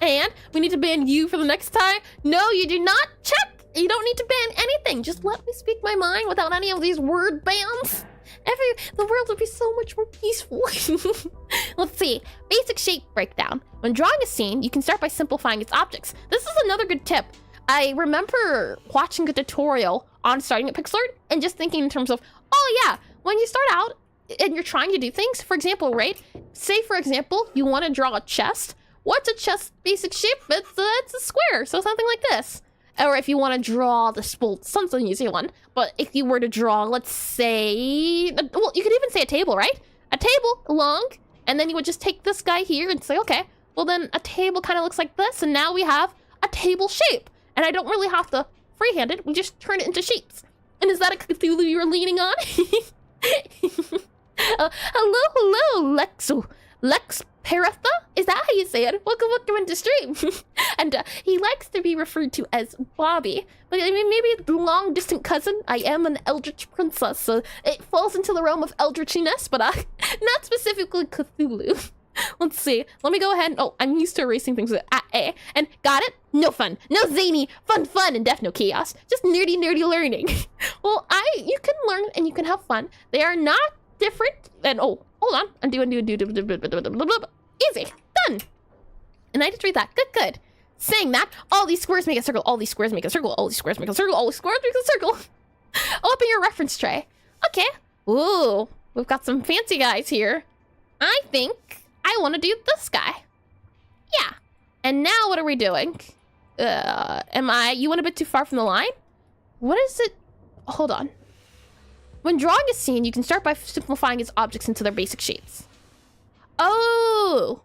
And we need to ban you for the next time. No, you do not. Check. You don't need to ban anything. Just let me speak my mind without any of these word bans. The world would be so much more peaceful. Let's see. Basic shape breakdown. When drawing a scene, you can start by simplifying its objects. This is another good tip. I remember watching a tutorial on starting at Pixelart and just thinking in terms of, oh yeah, when you start out and you're trying to do things, for example, right? Say, for example, you want to draw a chest. What's a chest basic shape? It's a square, so something like this. Or if you want to draw the spool, something easy one. But if you were to draw, let's say, well, you could even say a table, right? A table long, and then you would just take this guy here and say, okay, well then a table kind of looks like this, and now we have a table shape. And I don't really have to freehand it, we just turn it into shapes. And is that a Cthulhu you're leaning on? Hello, Lex Paratha? Is that how you say it? Welcome into stream. And he likes to be referred to as Bobby. But I mean, maybe the long distant cousin. I am an eldritch princess, so it falls into the realm of eldritchiness, but not specifically Cthulhu. Let's see. Let me go ahead. Oh, I'm used to erasing things with A. And got it? No fun. No zany. Fun, and def no chaos. Just nerdy learning. Well, you can learn and you can have fun. They are not different. And oh, hold on. Undo. Easy. Done. And I just read that. Good. Saying that, all these squares make a circle. All these squares make a circle. All these squares make a circle. All these squares make a circle. Open your reference tray. Okay. Ooh, we've got some fancy guys here. I think I want to do this guy. Yeah. And now what are we doing? You went a bit too far from the line? What is it? Hold on. When drawing a scene, you can start by simplifying its objects into their basic shapes. Oh,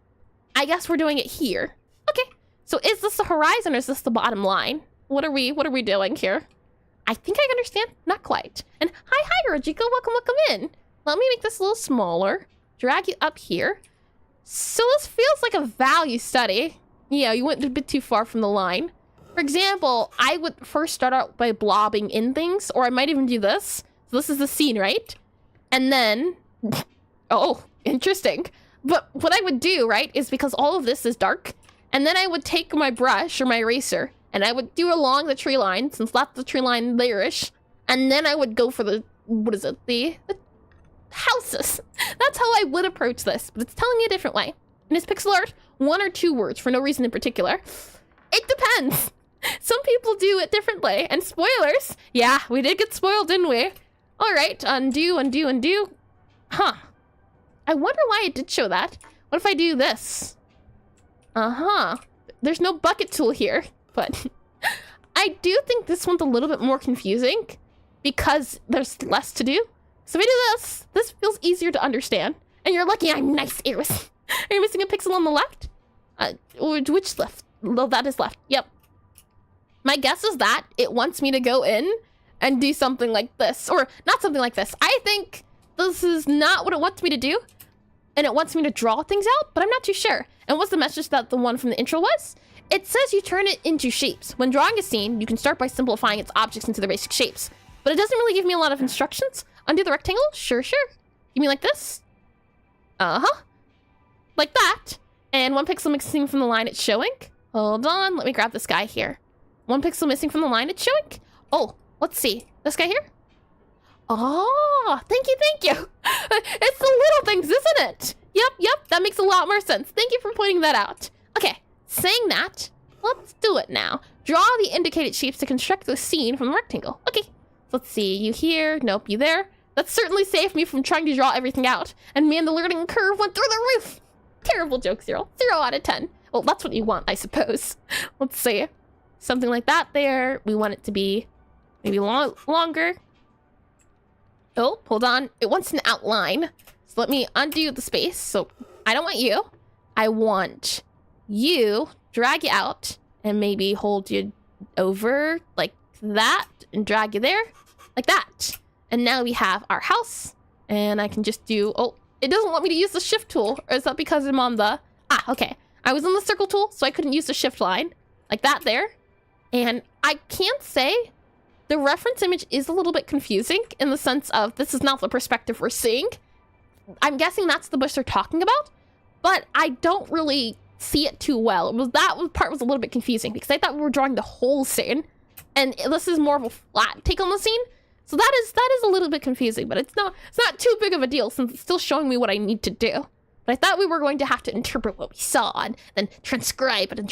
I guess we're doing it here. Okay. So is this the horizon or is this the bottom line? What are we doing here? I think I understand. Not quite. And hi, Rojiko. Welcome in. Let me make this a little smaller. Drag you up here. So this feels like a value study. Yeah, you went a bit too far from the line. For example, I would first start out by blobbing in things, or I might even do this. So this is the scene, right? And then, oh, interesting. But what I would do, right, is because all of this is dark, and then I would take my brush or my eraser, and I would do along the tree line, since that's the tree line there-ish, and then I would go for the, what is it, the houses. That's how I would approach this, but it's telling me a different way. And is pixel art 1 or 2 words for no reason in particular? It depends. Some people do it differently. And spoilers. Yeah, we did get spoiled, didn't we? All right, undo. Huh. I wonder why it did show that. What if I do this? Uh-huh. There's no bucket tool here, but I do think this one's a little bit more confusing because there's less to do. So if I do this feels easier to understand. And you're lucky I'm nice, Iris. Are you missing a pixel on the left? Which left? Well, that is left. Yep. My guess is that it wants me to go in and do something like this. Or not something like this. I think this is not what it wants me to do. And it wants me to draw things out, but I'm not too sure. And what's the message that the one from the intro was? It says you turn it into shapes. When drawing a scene, you can start by simplifying its objects into their basic shapes. But it doesn't really give me a lot of instructions. Undo the rectangle? Sure. You mean like this? Uh-huh. Like that. And 1 pixel missing from the line it's showing. Hold on, let me grab this guy here. 1 pixel missing from the line it's showing. Oh, let's see. This guy here? Oh, thank you. It's the little things, isn't it? Yep, that makes a lot more sense. Thank you for pointing that out. Okay, saying that, let's do it now. Draw the indicated shapes to construct the scene from the rectangle. Okay, let's see, you here, nope, you there. That certainly saved me from trying to draw everything out. And man, the learning curve went through the roof. Terrible joke, 0 out of 10. Well, that's what you want, I suppose. Let's see, something like that there. We want it to be maybe longer. Oh, hold on. It wants an outline. So let me undo the space. So I don't want you. I want you. Drag you out. and maybe hold you over like that and drag you there like that. And now we have our house, and I can just do, oh, it doesn't want me to use the shift tool. Or is that because I'm on the, okay. I was on the circle tool, so I couldn't use the shift line like that there. And I can't say the reference image is a little bit confusing in the sense of this is not the perspective we're seeing. I'm guessing that's the bush they're talking about, but I don't really see it too well. That part was a little bit confusing because I thought we were drawing the whole scene, and this is more of a flat take on the scene. So that is a little bit confusing, but it's not too big of a deal since it's still showing me what I need to do. But I thought we were going to have to interpret what we saw and then transcribe it and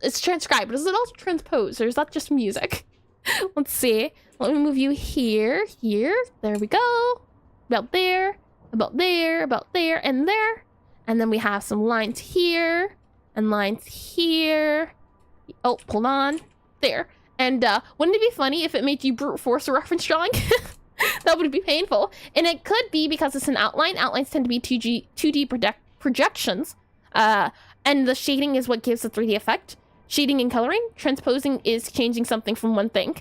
it's transcribed, but is it also transposed, or is that just music? Let's see. Let me move you here. There we go. About there, and there. And then we have some lines here and lines here. Oh, hold on. There. And wouldn't it be funny if it made you brute force a reference drawing? That would be painful. And it could be because it's an outline. Outlines tend to be 2D projections. And the shading is what gives the 3D effect. Shading and coloring. Transposing is changing something from one thing.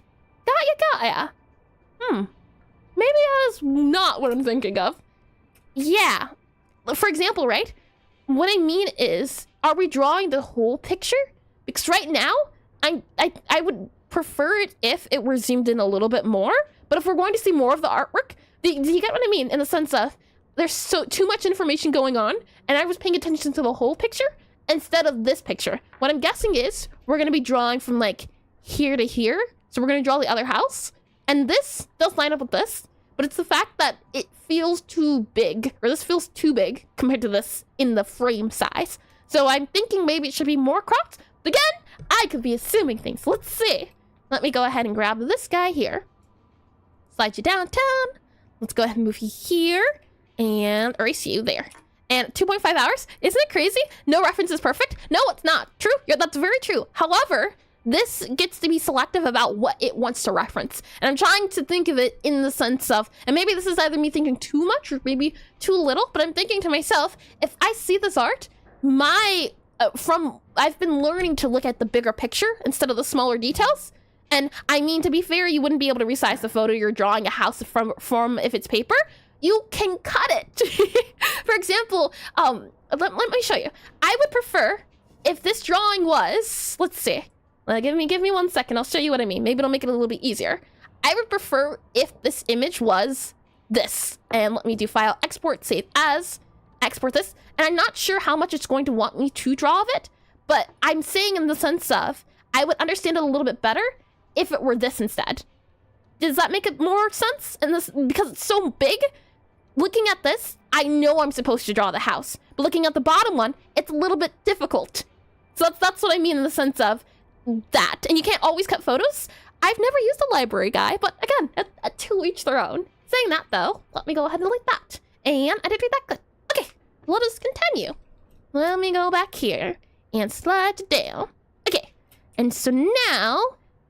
Got ya. Maybe that's not what I'm thinking of. Yeah. For example, right? What I mean is, are we drawing the whole picture? Because right now, I would prefer it if it were zoomed in a little bit more. But if we're going to see more of the artwork, do you get what I mean? In the sense of, there's too much information going on, and I was paying attention to the whole picture instead of this picture. What I'm guessing is, we're going to be drawing from like here to here. So we're going to draw the other house. And this does line up with this, but it's the fact that it feels too big, or this feels too big compared to this in the frame size. So I'm thinking maybe it should be more cropped. But again, I could be assuming things. Let's see. Let me go ahead and grab this guy here. Slide you downtown. Let's go ahead and move you here and erase you there. And 2.5 hours? Isn't it crazy? No reference is perfect? No, it's not. True. Yeah, that's very true. However, this gets to be selective about what it wants to reference. And I'm trying to think of it in the sense of, and maybe this is either me thinking too much or maybe too little, but I'm thinking to myself, if I see this art, I've been learning to look at the bigger picture instead of the smaller details. And I mean, to be fair, you wouldn't be able to resize the photo you're drawing a house from if it's paper. You can cut it. For example, let me show you. I would prefer if this drawing was, let's see. Give me 1 second. I'll show you what I mean. Maybe it'll make it a little bit easier. I would prefer if this image was this. And let me do file, export, save as, export this. And I'm not sure how much it's going to want me to draw of it, but I'm saying in the sense of, I would understand it a little bit better if it were this instead. Does that make it more sense? And this, because it's so big, looking at this, I know I'm supposed to draw the house. But looking at the bottom one, it's a little bit difficult. So that's what I mean in the sense of that. And you can't always cut photos. I've never used a library guy, but again, to each their own. Saying that though, let me go ahead and delete that. And I did read that good. Okay, let us continue. Let me go back here and slide it down. Okay, and so now,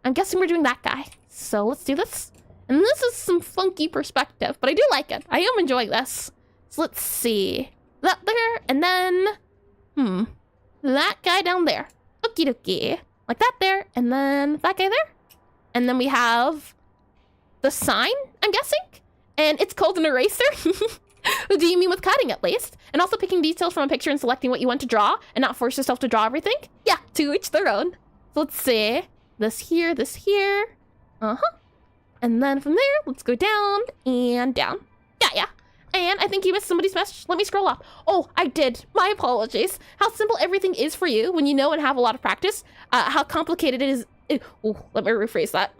I'm guessing we're doing that guy. So let's do this. And this is some funky perspective, but I do like it. I am enjoying this. So let's see. That there, and then, that guy down there. Okie dokie. Like that there, and then that guy there. And then we have the sign, I'm guessing. And it's called an eraser. Do you mean with cutting at least? And also picking details from a picture and selecting what you want to draw and not force yourself to draw everything? Yeah, to each their own. So let's see. This here. And then from there, let's go down and down. Yeah. And I think you missed somebody's message. Let me scroll up. Oh, I did. My apologies. How simple everything is for you when you know and have a lot of practice. How complicated it is. Let me rephrase that.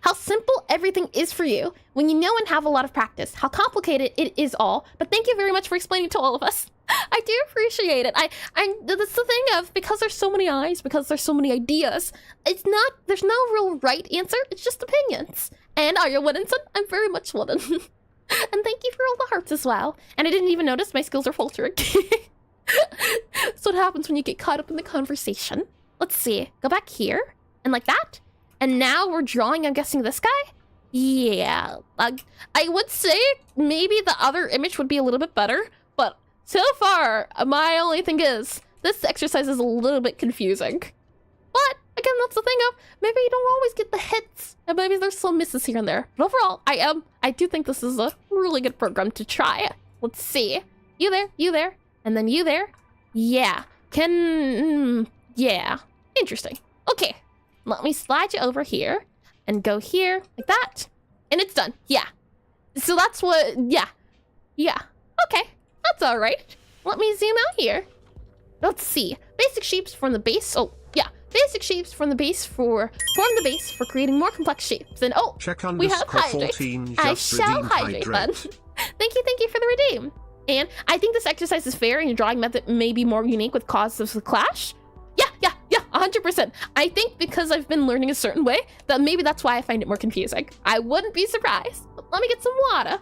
How simple everything is for you when you know and have a lot of practice. How complicated it is all. But thank you very much for explaining to all of us. I do appreciate it. That's the thing of, because there's so many eyes, because there's so many ideas, there's no real right answer. It's just opinions. And are you wooden, son? I'm very much wooden. And thank you for all the hearts as well. And I didn't even notice my skills are faltering. That's what happens when you get caught up in the conversation. Let's see. Go back here. And like that. And now we're drawing, I'm guessing, this guy? Yeah. I would say maybe the other image would be a little bit better. But so far, my only thing is, this exercise is a little bit confusing. But again, that's the thing of maybe you don't always get the hits, and maybe there's some misses here and there. But overall, I do think this is a really good program to try. Let's see. You there, and then you there. Yeah. Yeah. Interesting. Okay. Let me slide you over here and go here like that. And it's done. Yeah. So that's what, yeah. Yeah. Okay. That's all right. Let me zoom out here. Let's see. Basic shapes from the base. Oh, yeah. Basic shapes from the base form the base for creating more complex shapes. And oh, Check we have hydrate. I shall hydrate then. Thank you for the redeem. And I think this exercise is fair and your drawing method may be more unique with causes of clash. Yeah, 100%. I think because I've been learning a certain way, that maybe that's why I find it more confusing. I wouldn't be surprised. But let me get some water.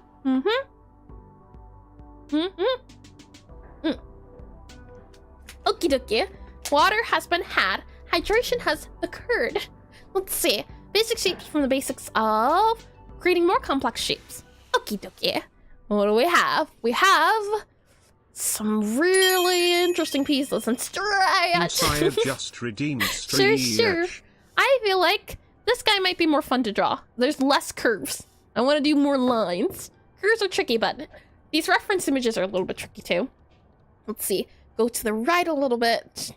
Okie dokie. Water has been had. Hydration has occurred. Let's see. Basic shapes from the basics of creating more complex shapes. Okie dokie. What do we have? We have some really interesting pieces and Inside just redeemed Sure. I feel like this guy might be more fun to draw. There's less curves. I want to do more lines. Curves are tricky, but these reference images are a little bit tricky too. Let's see. Go to the right a little bit.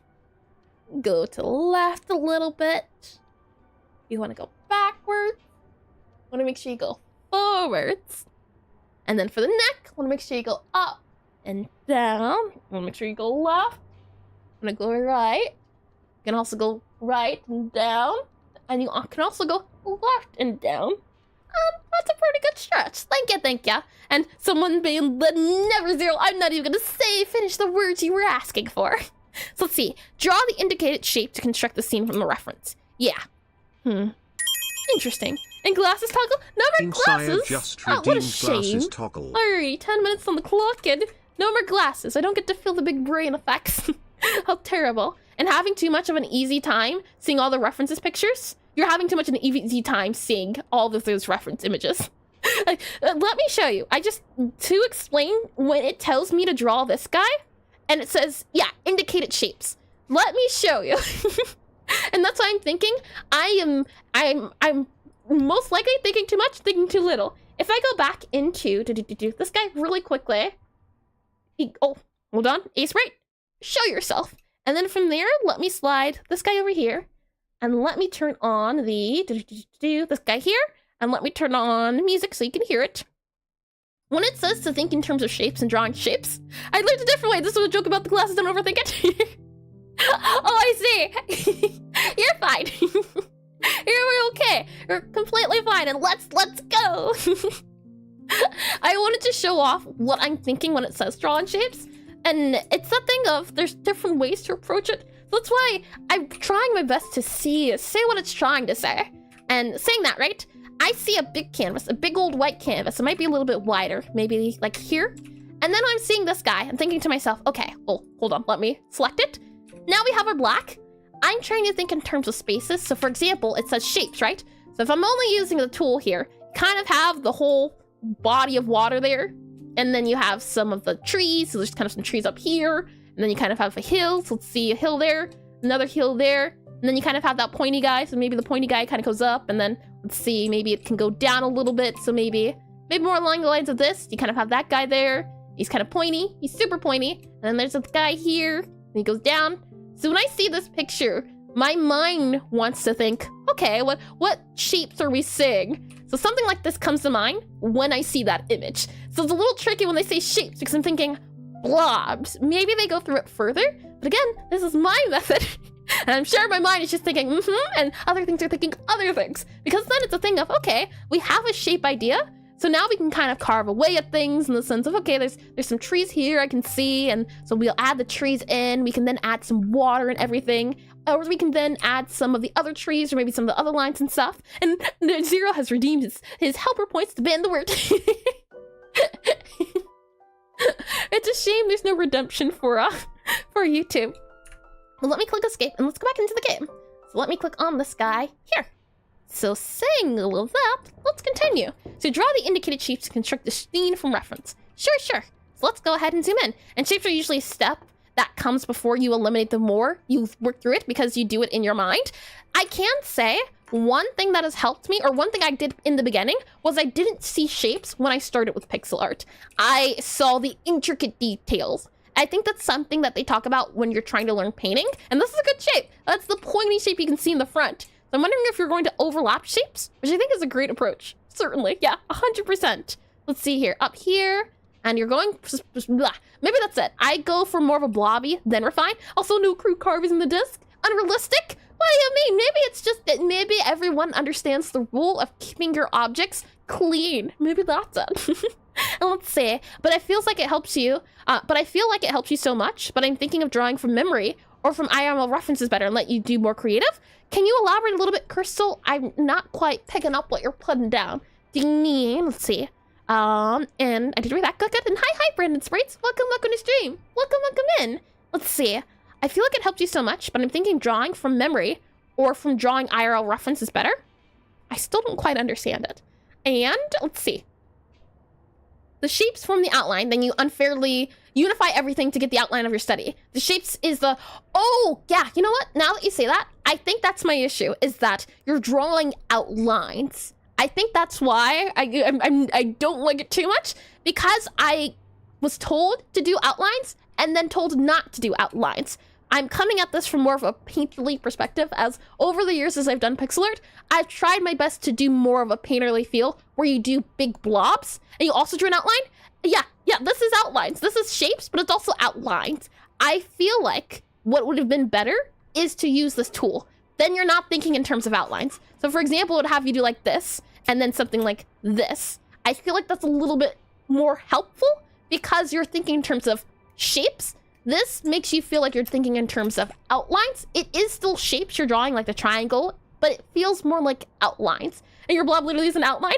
Go to the left a little bit. You want to go backwards. Want to make sure you go forwards. And then for the neck, want to make sure you go up and down. Want to make sure you go left. Want to go right. You can also go right and down. And you can also go left and down. That's a pretty good stretch. Thank you. And someone being the never zero, I'm not even gonna finish the words you were asking for. So let's see. Draw the indicated shape to construct the scene from the reference. Yeah. Interesting. And glasses toggle? No more glasses! Just what a shame. Toggle. Alright, 10 minutes on the clock and no more glasses. I don't get to feel the big brain effects. How terrible. And having too much of an easy time seeing all the references pictures? You're having too much of an easy time seeing all of those reference images. Let me show you. To explain when it tells me to draw this guy, and it says, yeah, indicated shapes. Let me show you. And that's why I'm thinking, I'm most likely thinking too much, thinking too little. If I go back into this guy really quickly, oh, hold on, ace right, show yourself. And then from there, let me slide this guy over here. And let me turn on this guy here. And let me turn on music so you can hear it. When it says to think in terms of shapes and drawing shapes, I learned a different way. This was a joke about the glasses, don't overthink it. Oh, I see. You're fine. You're okay. You're completely fine. And let's go. I wanted to show off what I'm thinking when it says drawing shapes. And it's that thing of there's different ways to approach it. That's why I'm trying my best to say what it's trying to say. And saying that, right? I see a big canvas, a big old white canvas. It might be a little bit wider, maybe like here. And then I'm seeing this guy. I'm thinking to myself, okay, oh, hold on, let me select it. Now we have our black. I'm trying to think in terms of spaces. So for example, it says shapes, right? So if I'm only using the tool here, kind of have the whole body of water there. And then you have some of the trees. So there's kind of some trees up here. And then you kind of have a hill. So let's see a hill there, another hill there. And then you kind of have that pointy guy. So maybe the pointy guy kind of goes up. And then let's see, maybe it can go down a little bit. So maybe more along the lines of this. You kind of have that guy there. He's kind of pointy. He's super pointy. And then there's a guy here. And he goes down. So when I see this picture, my mind wants to think, okay, what shapes are we seeing? So something like this comes to mind when I see that image. So it's a little tricky when they say shapes because I'm thinking blobs. Maybe they go through it further. But again, this is my method. And I'm sure my mind is just thinking, and other things are thinking other things. Because then it's a thing of, okay, we have a shape idea. So now we can kind of carve away at things in the sense of, okay, there's some trees here I can see. And so we'll add the trees in. We can then add some water and everything. Or we can then add some of the other trees or maybe some of the other lines and stuff. And Zero has redeemed his helper points to ban the word. It's a shame there's no redemption for YouTube. Well, let me click escape and let's go back into the game. So let me click on this guy here. So saying all of that, let's continue. So draw the indicated shapes to construct the scene from reference. Sure. So let's go ahead and zoom in. And shapes are usually a step that comes before you eliminate the more you work through it because you do it in your mind. I can say one thing that has helped me, or one thing I did in the beginning, was I didn't see shapes when I started with pixel art. I saw the intricate details. I think that's something that they talk about when you're trying to learn painting, and this is a good shape. That's the pointy shape you can see in the front. So I'm wondering if you're going to overlap shapes, which I think is a great approach. Certainly, yeah, 100%. Let's see here, up here, and you're going, blah. Maybe that's it. I go for more of a blobby, then refine. Also, no crude carvings in the disc. Unrealistic? What do you mean? Maybe it's just that maybe everyone understands the rule of keeping your objects clean. Maybe that's it. And let's see. But it feels like it helps you. But I feel like it helps you so much. But I'm thinking of drawing from memory or from IRL references better and let you do more creative. Can you elaborate a little bit, Crystal? I'm not quite picking up what you're putting down. Do you mean? Let's see. And I did read that. Good. And hi, Brandon Sprites. Welcome to stream. Welcome in. Let's see. I feel like it helped you so much, but I'm thinking drawing from memory or from drawing IRL references better. I still don't quite understand it. And let's see. The shapes form the outline, then you unfairly unify everything to get the outline of your study. The shapes is the, oh, yeah, you know what? Now that you say that, I think that's my issue, is that you're drawing outlines. I think that's why I don't like it too much, because I was told to do outlines and then told not to do outlines. I'm coming at this from more of a painterly perspective, as over the years as I've done pixel art, I've tried my best to do more of a painterly feel where you do big blobs and you also drew an outline. Yeah, this is outlines. This is shapes, but it's also outlines. I feel like what would have been better is to use this tool. Then you're not thinking in terms of outlines. So for example, it would have you do like this and then something like this. I feel like that's a little bit more helpful because you're thinking in terms of shapes. This makes you feel like you're thinking in terms of outlines. It is still shapes you're drawing, like the triangle, but it feels more like outlines. And your blob literally is an outline.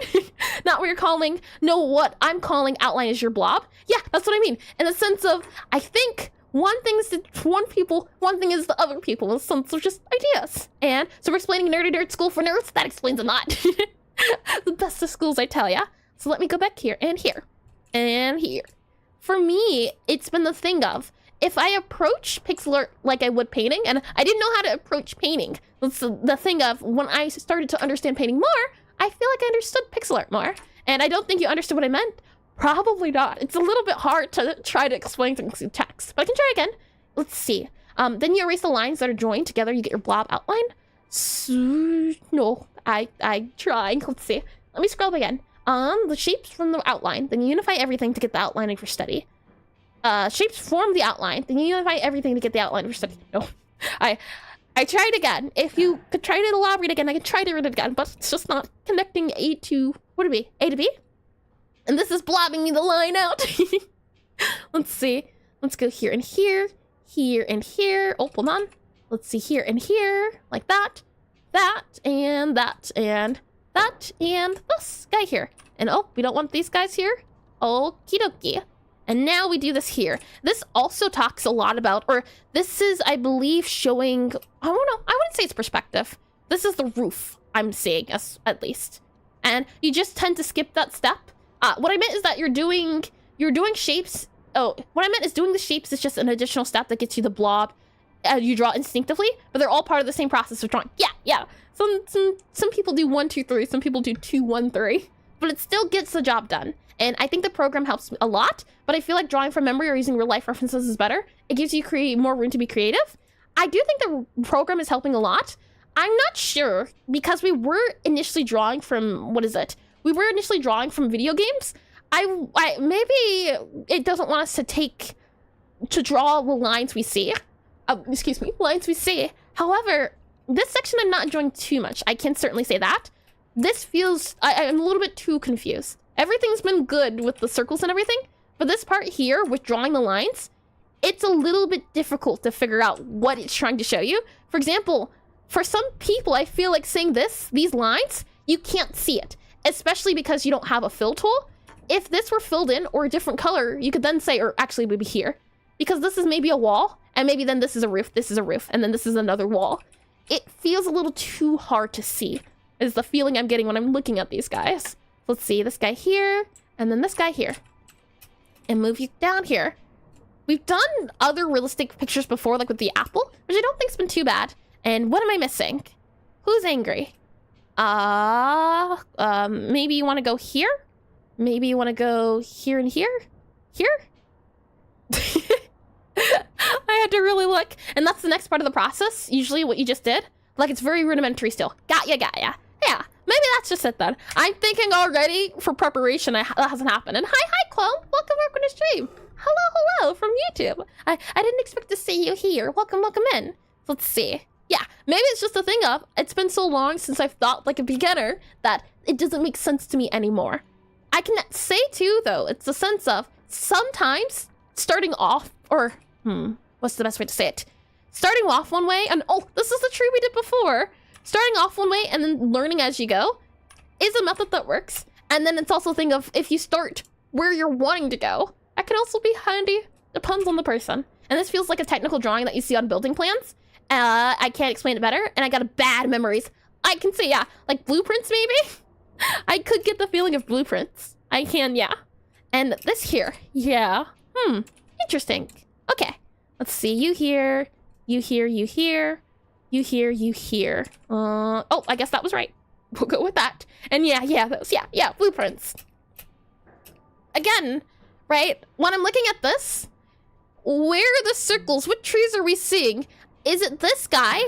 Not what you're calling, no, what I'm calling outline is your blob. Yeah, that's what I mean. In the sense of, I think one thing is one people, one thing is the other people, in the sense of just ideas. And so we're explaining nerdy nerd school for nerds, that explains a lot. The best of schools, I tell ya. So let me go back here, and here, and here. For me, it's been the thing of, if I approach pixel art like I would painting, and I didn't know how to approach painting. That's the thing of, when I started to understand painting more, I feel like I understood pixel art more. And I don't think you understood what I meant. Probably not. It's a little bit hard to try to explain things in text, but I can try again. Let's see. Then you erase the lines that are joined together, you get your blob outline. So, no, I trying. Let's see. Let me scroll again. The shapes from the outline, then you unify everything to get the outline of your study. Shapes form the outline, then you unify everything to get the outline of your study. No, I tried again. If you could try to elaborate again, I could try to read it again, but it's just not connecting A to, what would it be? A to B? And this is blobbing me the line out. Let's see. Let's go here and here, here and here. Oh, hold on. Let's see, here and here, like that, that, and that, and that, and this guy here. And oh, we don't want these guys here. Okie dokie. And now we do this here. This also talks a lot about, or this is, I believe, showing, I don't know, I wouldn't say it's perspective. This is the roof, I'm seeing, at least. And you just tend to skip that step. What I meant is that you're doing shapes. Oh, what I meant is doing the shapes is just an additional step that gets you the blob. You draw instinctively, but they're all part of the same process of drawing. Yeah. Some people do 1, 2, 3. Some people do 2, 1, 3. But it still gets the job done. And I think the program helps a lot, but I feel like drawing from memory or using real life references is better. It gives you more room to be creative. I do think the program is helping a lot. I'm not sure, because we were initially drawing from, what is it? We were initially drawing from video games. I maybe it doesn't want us to draw the lines we see. Excuse me, lines we see. However, this section I'm not enjoying too much. I can certainly say that. This feels, I'm a little bit too confused. Everything's been good with the circles and everything, but this part here with drawing the lines, it's a little bit difficult to figure out what it's trying to show you. For example, for some people, I feel like saying these lines, you can't see it, especially because you don't have a fill tool. If this were filled in or a different color, you could then say, or actually maybe here, because this is maybe a wall, and maybe then this is a roof, and then this is another wall. It feels a little too hard to see, is the feeling I'm getting when I'm looking at these guys. Let's see, this guy here, and then this guy here. And move you down here. We've done other realistic pictures before, like with the apple, which I don't think's been too bad. And what am I missing? Who's angry? Maybe you want to go here? Maybe you want to go here and here? Here? I had to really look. And that's the next part of the process, usually what you just did. Like, it's very rudimentary still. Got ya. Yeah, maybe that's just it then. I'm thinking already for preparation, that hasn't happened. And hi, Clone. Welcome to the stream. Hello from YouTube. I didn't expect to see you here. Welcome in. Let's see. Yeah, maybe it's just a thing of, it's been so long since I've thought like a beginner that it doesn't make sense to me anymore. I can say too, though, it's a sense of sometimes starting off, or, what's the best way to say it? Starting off one way, and oh, this is the tree we did before. Starting off one way and then learning as you go is a method that works. And then it's also a thing of, if you start where you're wanting to go, that can also be handy. Depends on the person. And this feels like a technical drawing that you see on building plans. I can't explain it better, and I got bad memories. I can see, yeah, like blueprints maybe? I could get the feeling of blueprints. I can, yeah. And this here, yeah. Interesting. Okay, let's see, you here, you here, you here, you here, you here. Oh, I guess that was right. We'll go with that. And yeah, those, yeah, blueprints. Again, right, when I'm looking at this, where are the circles? What trees are we seeing? Is it this guy,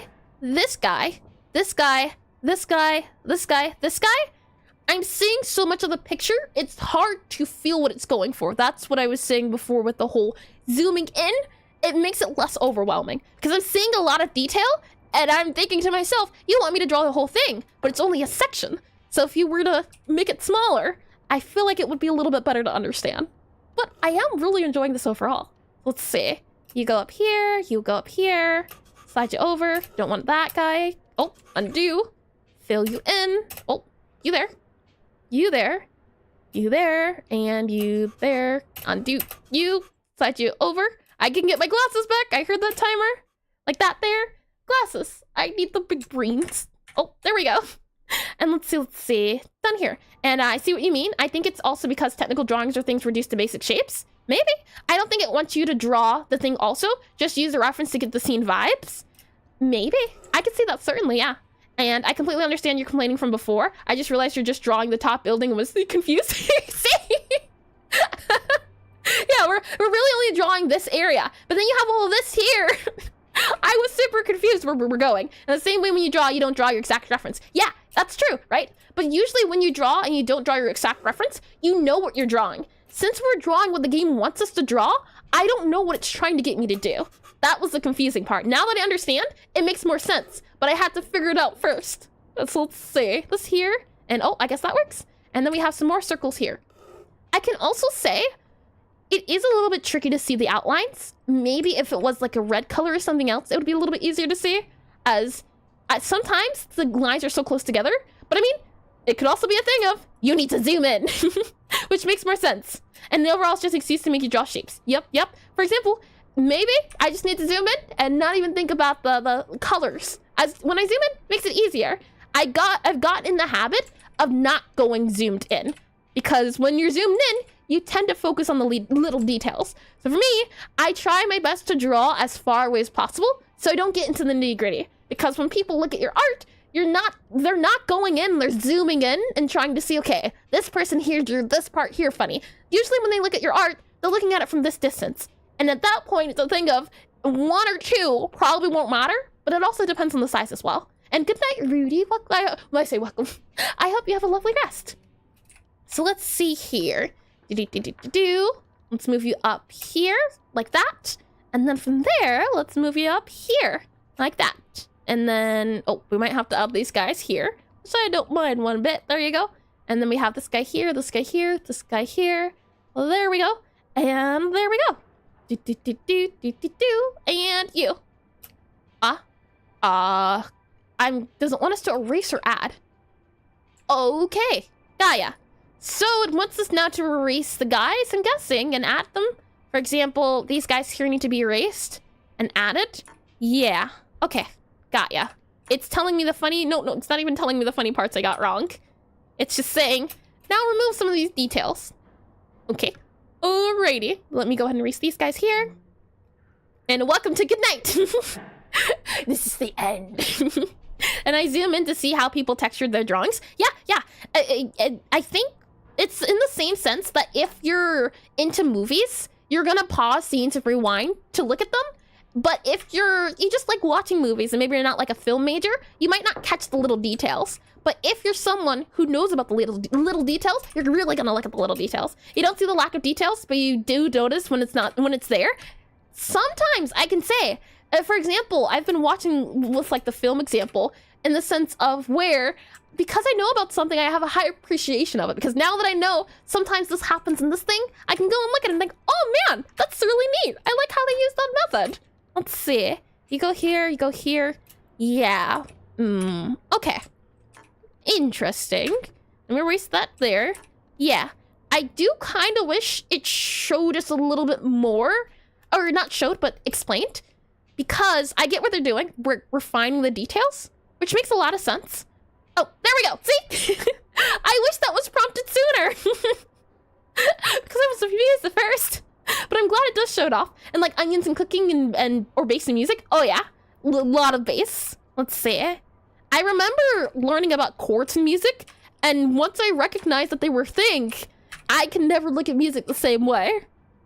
this guy, this guy, this guy, this guy, this guy? I'm seeing so much of the picture, it's hard to feel what it's going for. That's what I was saying before with the whole zooming in. It makes it less overwhelming because I'm seeing a lot of detail and I'm thinking to myself, you want me to draw the whole thing, but it's only a section. So if you were to make it smaller, I feel like it would be a little bit better to understand. But I am really enjoying this overall. Let's see. You go up here, you go up here. Slide you over. Don't want that guy. Oh, undo. Fill you in. Oh, you there. You there. You there. And you there. Undo you. Slide you over. I can get my glasses back. I heard that timer. Like that there. Glasses. I need the big brains. Oh, there we go. And let's see. Done here. And I see what you mean. I think it's also because technical drawings are things reduced to basic shapes. Maybe. I don't think it wants you to draw the thing also. Just use the reference to get the scene vibes. Maybe. I can see that certainly, yeah. And I completely understand you're complaining from before. I just realized you're just drawing the top building and was confused. See? Yeah, we're really only drawing this area. But then you have all of this here. I was super confused where we're going. And the same way when you draw, you don't draw your exact reference. Yeah, that's true, right? But usually when you draw and you don't draw your exact reference, you know what you're drawing. Since we're drawing what the game wants us to draw, I don't know what it's trying to get me to do. That was the confusing part. Now that I understand, it makes more sense. But I had to figure it out first. So let's see. This here. And oh, I guess that works. And then we have some more circles here. I can also say it is a little bit tricky to see the outlines. Maybe if it was like a red color or something else, it would be a little bit easier to see. As sometimes the lines are so close together. But I mean, it could also be a thing of you need to zoom in, which makes more sense. And the overall is just an excuse to make you draw shapes. Yep. For example, maybe I just need to zoom in and not even think about the colors. As when I zoom in, makes it easier. I've got in the habit of not going zoomed in because when you're zoomed in, you tend to focus on the little details. So for me, I try my best to draw as far away as possible so I don't get into the nitty-gritty. Because when people look at your art, they're not going in, they're zooming in and trying to see, okay, this person here drew this part here funny. Usually when they look at your art, they're looking at it from this distance. And at that point, it's a thing of 1 or 2 probably won't matter, but it also depends on the size as well. And good night, Rudy. When I say welcome, I hope you have a lovely rest. So let's see here. Let's move you up here, like that. And then from there, let's move you up here, like that. And then, oh, we might have to add these guys here, which I don't mind one bit. There you go. And then we have this guy here, this guy here, this guy here. Well, there we go. And there we go. And you. Doesn't want us to erase or add. Okay, Gaia. So it wants us now to erase the guys, I'm guessing, and add them. For example, these guys here need to be erased and added. Yeah, okay, got ya. It's telling me the funny, no, it's not even telling me the funny parts I got wrong. It's just saying, now remove some of these details. Okay, alrighty. Let me go ahead and erase these guys here. And welcome to good night. This is the end. And I zoom in to see how people textured their drawings. Yeah. I think it's in the same sense that if you're into movies, you're gonna pause scenes and rewind to look at them. But if you just like watching movies and maybe you're not like a film major, you might not catch the little details. But if you're someone who knows about the little details, you're really gonna look at the little details. You don't see the lack of details, but you do notice when it's there. Sometimes I can say, for example, I've been watching with like the film example in the sense of where, because I know about something, I have a high appreciation of it. Because now that I know sometimes this happens in this thing, I can go and look at it and think, oh man, that's really neat. I like how they use that method. Let's see. You go here, you go here. Yeah. Okay. Interesting. Let me erase that there. Yeah. I do kind of wish it showed us a little bit more. Or not showed, but explained. Because I get what they're doing. We're refining the details. Which makes a lot of sense. Oh, there we go. See? I wish that was prompted sooner. Because I was confused at first. But I'm glad it does show it off. And like onions and cooking and or bass and music. Oh yeah. A lot of bass. Let's see. I remember learning about chords and music. And once I recognized that they were things, I can never look at music the same way.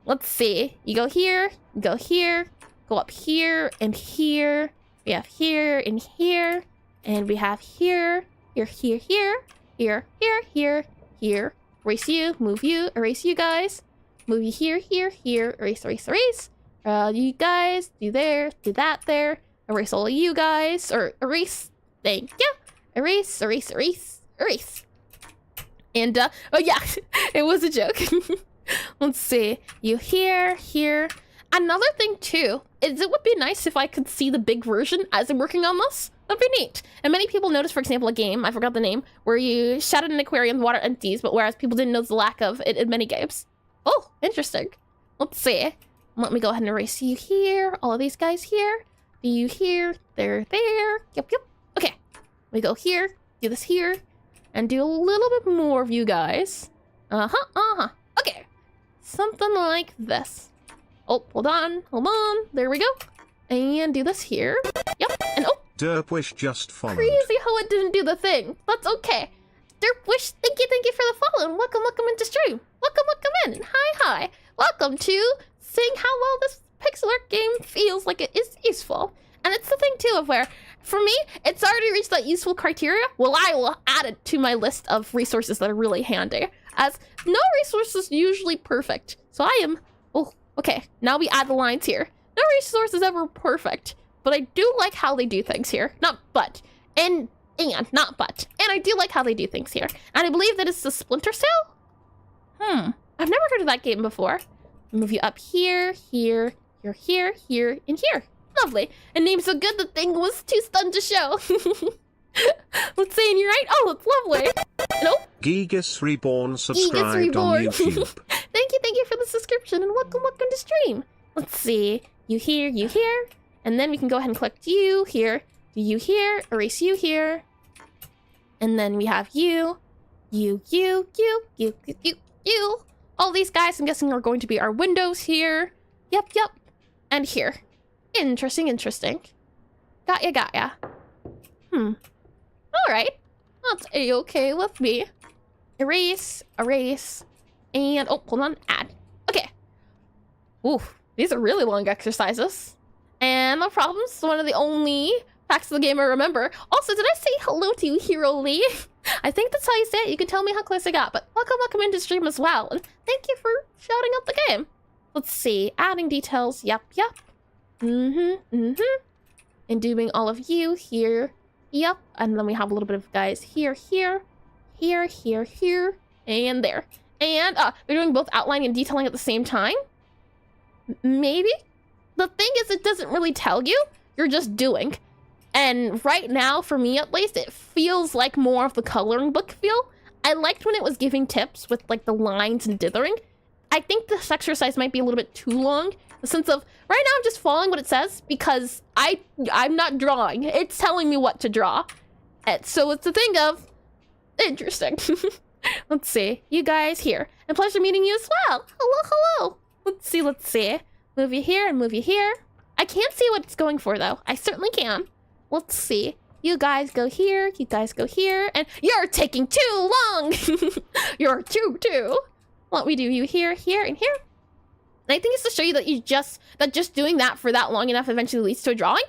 Let's see. You go here. You go here. Go up here and here. We have here and here. And we have here. Here, here, here. Here, here, here. Here. Erase you. Move you. Erase you guys. Move you here, here, here. Erase, erase, erase. You guys. Do there. Do that there. Erase all of you guys. Or erase. Thank you. Erase, erase, erase, erase. And, oh yeah. It was a joke. Let's see. You here, here. Another thing, too, is it would be nice if I could see the big version as I'm working on this. That'd be neat. And many people noticed, for example, a game, I forgot the name, where you shot at an aquarium, the water empties, but whereas people didn't know the lack of it in many games. Oh, interesting. Let's see. Let me go ahead and erase you here. All of these guys here. You here. There, there. Yep. Okay. We go here. Do this here. And do a little bit more of you guys. Okay. Something like this. Oh, hold on. There we go. And do this here. Yep. And oh. Derpwish just followed. Crazy how it didn't do the thing. That's okay. Derpwish, thank you for the follow. And welcome into stream. Welcome in. And hi. Welcome to seeing how well this Pixelart game feels like it is useful. And it's the thing too of where, for me, it's already reached that useful criteria. Well, I will add it to my list of resources that are really handy. As no resource is usually perfect. So I am, oh, okay. Now we add the lines here. No resource is ever perfect. But I do like how they do things here. Not but. And not but. And I do like how they do things here. And I believe that it's the Splinter Cell? I've never heard of that game before. Move you up here, here, here, and here. Lovely. And named so good the thing was too stunned to show. Let's see, and you're right. Oh, it's lovely. Nope. Gigas Reborn subscribed on YouTube. Thank you for the subscription and welcome to stream. Let's see. You here. And then we can go ahead and collect you here. You here. Erase you here. And then we have you. You. All these guys, I'm guessing, are going to be our windows here. Yep. And here. Interesting. Got ya. Alright. That's a-okay with me. Erase. And, oh, hold on, add. Okay. Ooh, these are really long exercises. And no problems, one of the only facts of the game I remember. Also, did I say hello to you, Hero Lee? I think that's how you say it. You can tell me how close I got, but welcome into stream as well. And thank you for shouting out the game. Let's see, adding details, yep. And doing all of you here, yep. And then we have a little bit of guys here, and there. And they're doing both outlining and detailing at the same time? Maybe? The thing is, it doesn't really tell you. You're just doing. And right now, for me at least, it feels like more of the coloring book feel. I liked when it was giving tips with like the lines and dithering. I think this exercise might be a little bit too long. The sense of, right now I'm just following what it says because I'm not drawing. It's telling me what to draw. And so it's the thing of, interesting. Let's see. You guys here. And pleasure meeting you as well. Hello. Let's see. Move you here and move you here. I can't see what it's going for, though. I certainly can. Let's see. You guys go here, you guys go here, and you're taking too long! You're too. Let me do you here, here, and here. And I think it's to show you that just doing that for that long enough eventually leads to a drawing.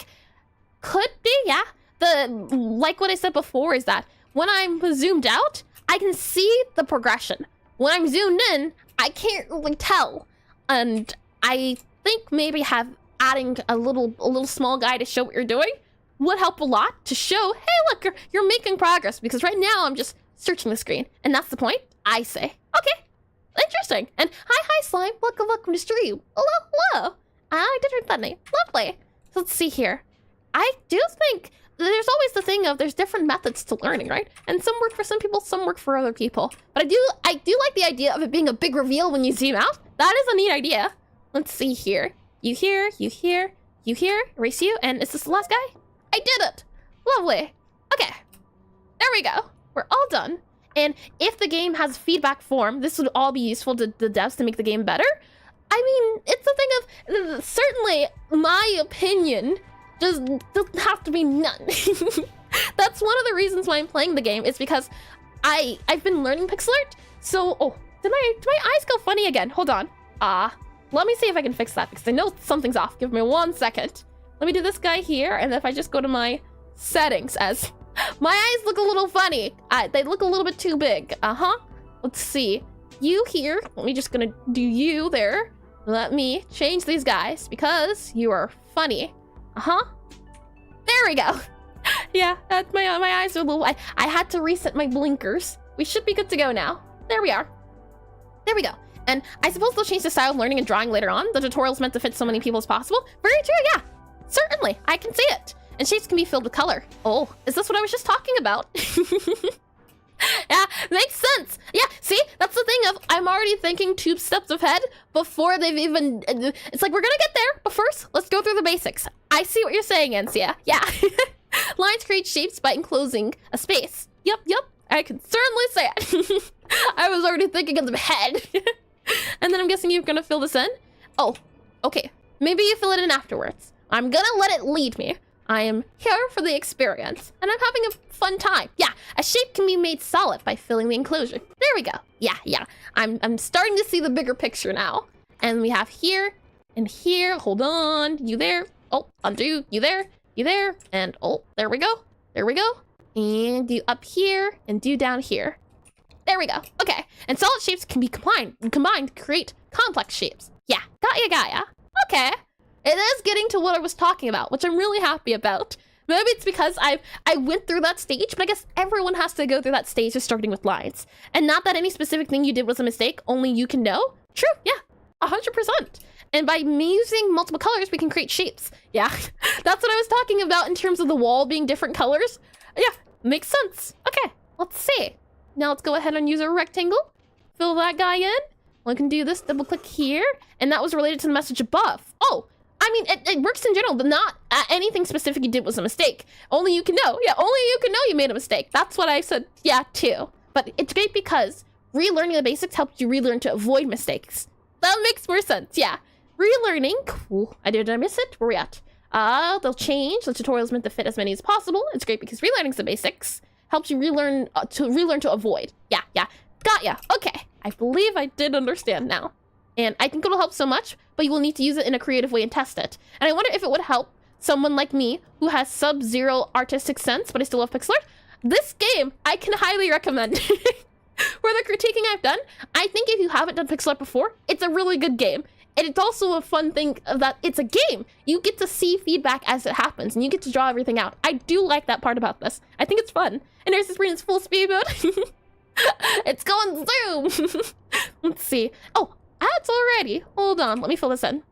Could be, yeah. Like what I said before is that when I'm zoomed out, I can see the progression. When I'm zoomed in, I can't really tell. And I think maybe adding a little small guy to show what you're doing would help a lot to show, hey, look, you're making progress, because right now I'm just searching the screen, and that's the point, I say. Okay, interesting. And hi, Slime, welcome to stream. Hello. I did read that name, lovely. So let's see here. I do think there's always the thing of there's different methods to learning, right? And some work for some people, some work for other people. But I do like the idea of it being a big reveal when you zoom out. That is a neat idea. Let's see here. You here, erase you, and is this the last guy? I did it! Lovely. Okay. There we go. We're all done. And if the game has feedback form, this would all be useful to the devs to make the game better. I mean, it's a thing of, certainly, my opinion doesn't have to be none. That's one of the reasons why I'm playing the game, is because I've been learning Pixelart. So, did my eyes go funny again? Hold on. Let me see if I can fix that, because I know something's off. Give me 1 second. Let me do this guy here, and if I just go to my settings, as my eyes look a little funny. They look a little bit too big. Let's see. You here. Let me just gonna do you there. Let me change these guys, because you are funny. There we go. Yeah, that's my eyes are a little... I had to reset my blinkers. We should be good to go now. There we are. There we go. And I suppose they'll change the style of learning and drawing later on. The tutorial's meant to fit so many people as possible. Very true, yeah. Certainly, I can see it. And shapes can be filled with color. Oh, is this what I was just talking about? Yeah, makes sense. Yeah, see, that's the thing of I'm already thinking 2 steps ahead before they've even... It's like, we're gonna get there, but first, let's go through the basics. I see what you're saying, Ansia. Yeah. Lines create shapes by enclosing a space. Yep, I can certainly say it. I was already thinking in the head. And then I'm guessing you're gonna fill this in? Oh, okay. Maybe you fill it in afterwards. I'm gonna let it lead me. I am here for the experience, and I'm having a fun time. Yeah, a shape can be made solid by filling the enclosure. There we go. Yeah. I'm starting to see the bigger picture now. And we have here and here. Hold on. You there. Oh, undo. You there. And oh, there we go. And do up here and do down here. There we go. Okay. And solid shapes can be combined to create complex shapes. Yeah, got ya. Okay. It is getting to what I was talking about, which I'm really happy about. Maybe it's because I went through that stage, but I guess everyone has to go through that stage of starting with lines. And not that any specific thing you did was a mistake, only you can know. True, yeah, 100%. And by using multiple colors, we can create shapes. Yeah, that's what I was talking about in terms of the wall being different colors. Yeah, makes sense. Okay, let's see. Now let's go ahead and use a rectangle. Fill that guy in. We can do this, double click here. And that was related to the message above. Oh, I mean, it works in general, but not anything specific you did was a mistake. Only you can know. Yeah, only you can know you made a mistake. That's what I said, yeah, too. But it's great because relearning the basics helps you relearn to avoid mistakes. That makes more sense, yeah. Relearning, cool. Did I miss it? Where are we at? They'll change. The tutorial's meant to fit as many as possible. It's great because relearning the basics helps you relearn to avoid. Yeah. Got ya. Okay. I believe I did understand now. And I think it'll help so much, but you will need to use it in a creative way and test it. And I wonder if it would help someone like me who has sub-zero artistic sense, but I still love Pixelart. This game, I can highly recommend. For the critiquing I've done, I think if you haven't done Pixelart before, it's a really good game. And it's also a fun thing that it's a game. You get to see feedback as it happens, and you get to draw everything out. I do like that part about this. I think it's fun. And there's this its full speed mode. It's going zoom. Let's see. Oh, ads already. Hold on, let me fill this in.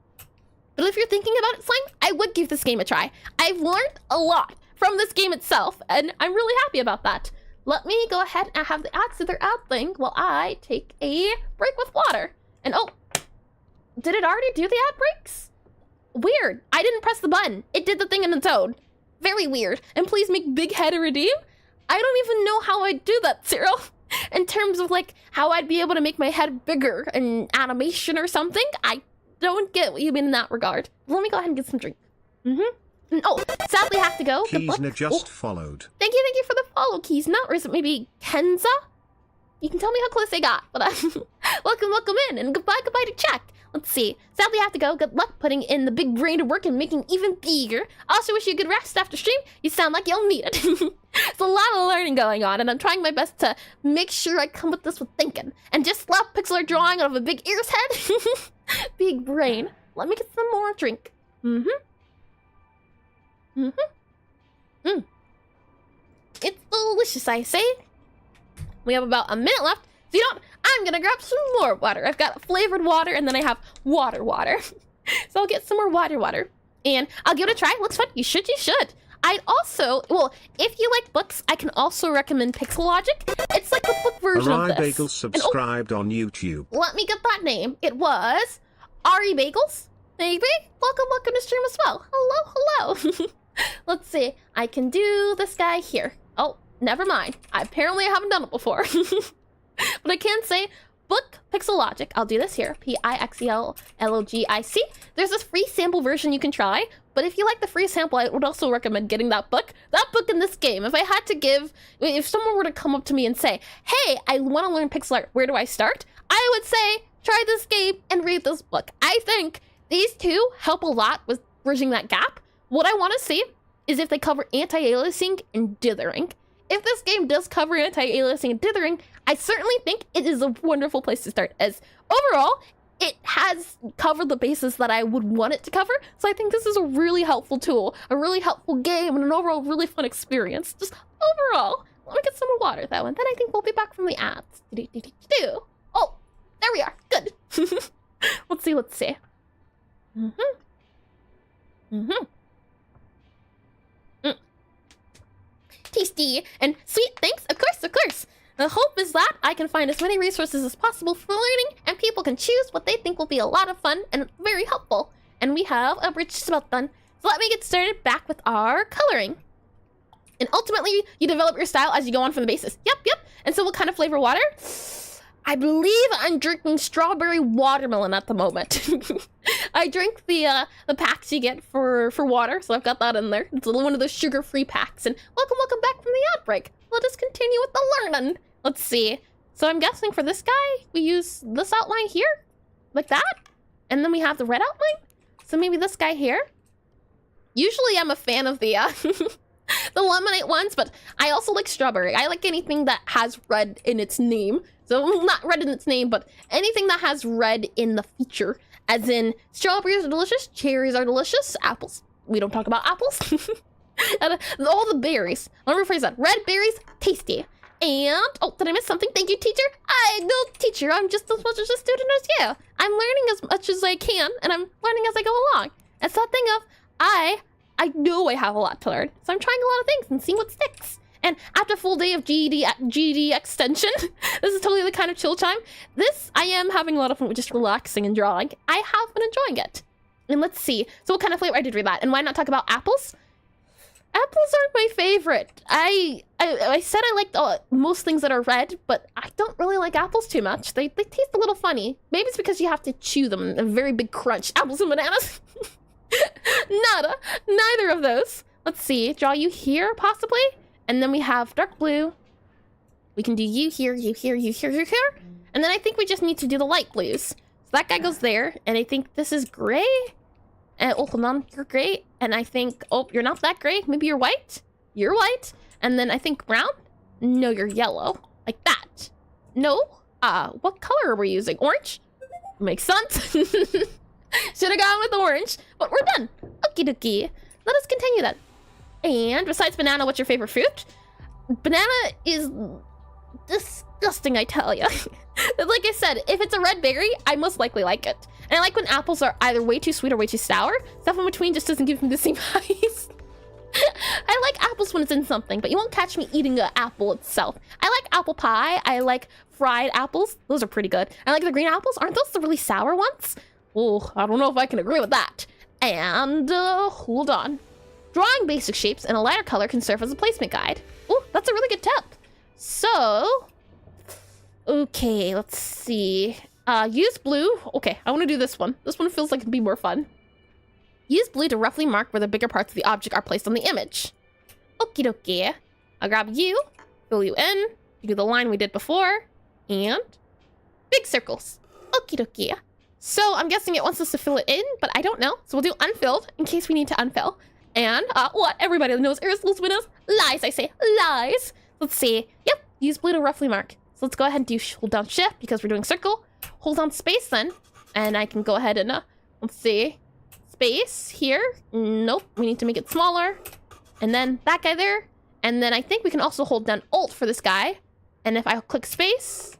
But if you're thinking about it, Slime, I would give this game a try. I've learned a lot from this game itself, and I'm really happy about that. Let me go ahead and have the ads do their ad thing while I take a break with water. And oh, did it already do the ad breaks? Weird. I didn't press the button. It did the thing in its own. Very weird. And please make big head a redeem. I don't even know how I'd do that, Cyril. In terms of like how I'd be able to make my head bigger in animation or something. I don't get what you mean in that regard. Let me go ahead and get some drink. Oh, sadly have to go. Keysna just followed. Thank you for the follow, Keysna. Or is it maybe Kenza? You can tell me how close they got. But welcome in, and goodbye to Check. Let's see. Sadly, I have to go. Good luck putting in the big brain to work and making even bigger. Also wish you a good rest after stream. You sound like you'll need it. It's a lot of learning going on, and I'm trying my best to make sure I come with this with thinking. And just slap Pixelart drawing out of a big ear's head. Big brain. Let me get some more drink. It's delicious, I say. We have about a minute left. So I'm gonna grab some more water. I've got flavored water, and then I have water. So I'll get some more water. And I'll give it a try. Looks fun. You should. I'd also, well, if you like books, I can also recommend Pixelogic. It's like the book version of this. Bagel subscribed on YouTube. Let me get that name. It was Ari Bagels, maybe? Welcome to stream as well. Hello. Let's see. I can do this guy here. Oh, never mind. I apparently haven't done it before. But I can say book Pixelogic. I'll do this here. Pixellogic. There's this free sample version you can try. But if you like the free sample, I would also recommend getting that book. That book in this game. If someone were to come up to me and say, hey, I want to learn pixel art, where do I start? I would say, try this game and read this book. I think these two help a lot with bridging that gap. What I want to see is if they cover anti-aliasing and dithering. If this game does cover anti-aliasing and dithering, I certainly think it is a wonderful place to start, as overall, it has covered the bases that I would want it to cover. So I think this is a really helpful tool, a really helpful game, and an overall really fun experience. Just overall, let me get some more water though, and then I think we'll be back from the ads. Oh, there we are. Good. Let's see. Tasty and sweet. Thanks. Of course. The hope is that I can find as many resources as possible for learning, and people can choose what they think will be a lot of fun and very helpful. And we have a bridge just about done. So let me get started back with our coloring. And ultimately, you develop your style as you go on from the basis. Yep. And so what kind of flavor water? I believe I'm drinking strawberry watermelon at the moment. I drink the packs you get for water, so I've got that in there. It's one of those sugar-free packs. And welcome back from the ad break. Let us continue with the learning. Let's see. So I'm guessing for this guy, we use this outline here, like that. And then we have the red outline. So maybe this guy here. Usually I'm a fan of the the laminate ones, but I also like strawberry. I like anything that has red in its name. So not red in its name, but anything that has red in the feature. As in, strawberries are delicious, cherries are delicious, apples. We don't talk about apples. And, all the berries. Let me rephrase that. Red berries, tasty. And, oh, did I miss something? Thank you, teacher. No, teacher, I'm just as much as a student as you. I'm learning as much as I can, and I'm learning as I go along. It's that thing of, I know I have a lot to learn, so I'm trying a lot of things and seeing what sticks. And after a full day of GED extension, this is totally the kind of chill time. I am having a lot of fun with just relaxing and drawing. I have been enjoying it. And let's see. So what kind of flavor? I did read that. And why not talk about apples? Apples aren't my favorite. I said I liked most things that are red, but I don't really like apples too much. They taste a little funny. Maybe it's because you have to chew them, a very big crunch. Apples and bananas? Nada. Neither of those. Let's see. Draw you here, possibly? And then we have dark blue. We can do you here. And then I think we just need to do the light blues. So that guy goes there, and I think this is gray. And oh, hold on, you're gray. And I think, oh, you're not that gray. Maybe you're white. You're white. And then I think brown. No, you're yellow. Like that. No. What color are we using? Orange? Makes sense. Should have gone with orange, but we're done. Okie dokie. Let us continue then. And besides banana, what's your favorite fruit? Banana is disgusting, I tell you. Like I said, if it's a red berry, I most likely like it. And I like when apples are either way too sweet or way too sour. Stuff in between just doesn't give me the same highs. I like apples when it's in something, but you won't catch me eating an apple itself. I like apple pie. I like fried apples. Those are pretty good. I like the green apples. Aren't those the really sour ones? Oh, I don't know if I can agree with that. And, hold on. Drawing basic shapes in a lighter color can serve as a placement guide. Oh, that's a really good tip. So, okay, let's see. Use blue. Okay, I want to do this one. This one feels like it'd be more fun. Use blue to roughly mark where the bigger parts of the object are placed on the image. Okie dokie. I'll grab you, fill you in, you do the line we did before, and big circles. Okie dokie. So I'm guessing it wants us to fill it in, but I don't know. So we'll do unfilled in case we need to unfill. And what? Everybody knows Aristotle windows. Lies, I say. Lies. Let's see. Yep. Use blue to roughly mark. So let's go ahead and do hold down shift because we're doing circle. Hold down space then. And I can go ahead and, let's see. Space here. Nope. We need to make it smaller. And then that guy there. And then I think we can also hold down Alt for this guy. And if I click space,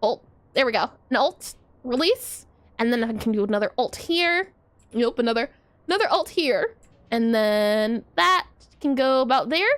Alt, there we go. An Alt, release. And then I can do another Alt here. Nope, another Alt here. And then that can go about there.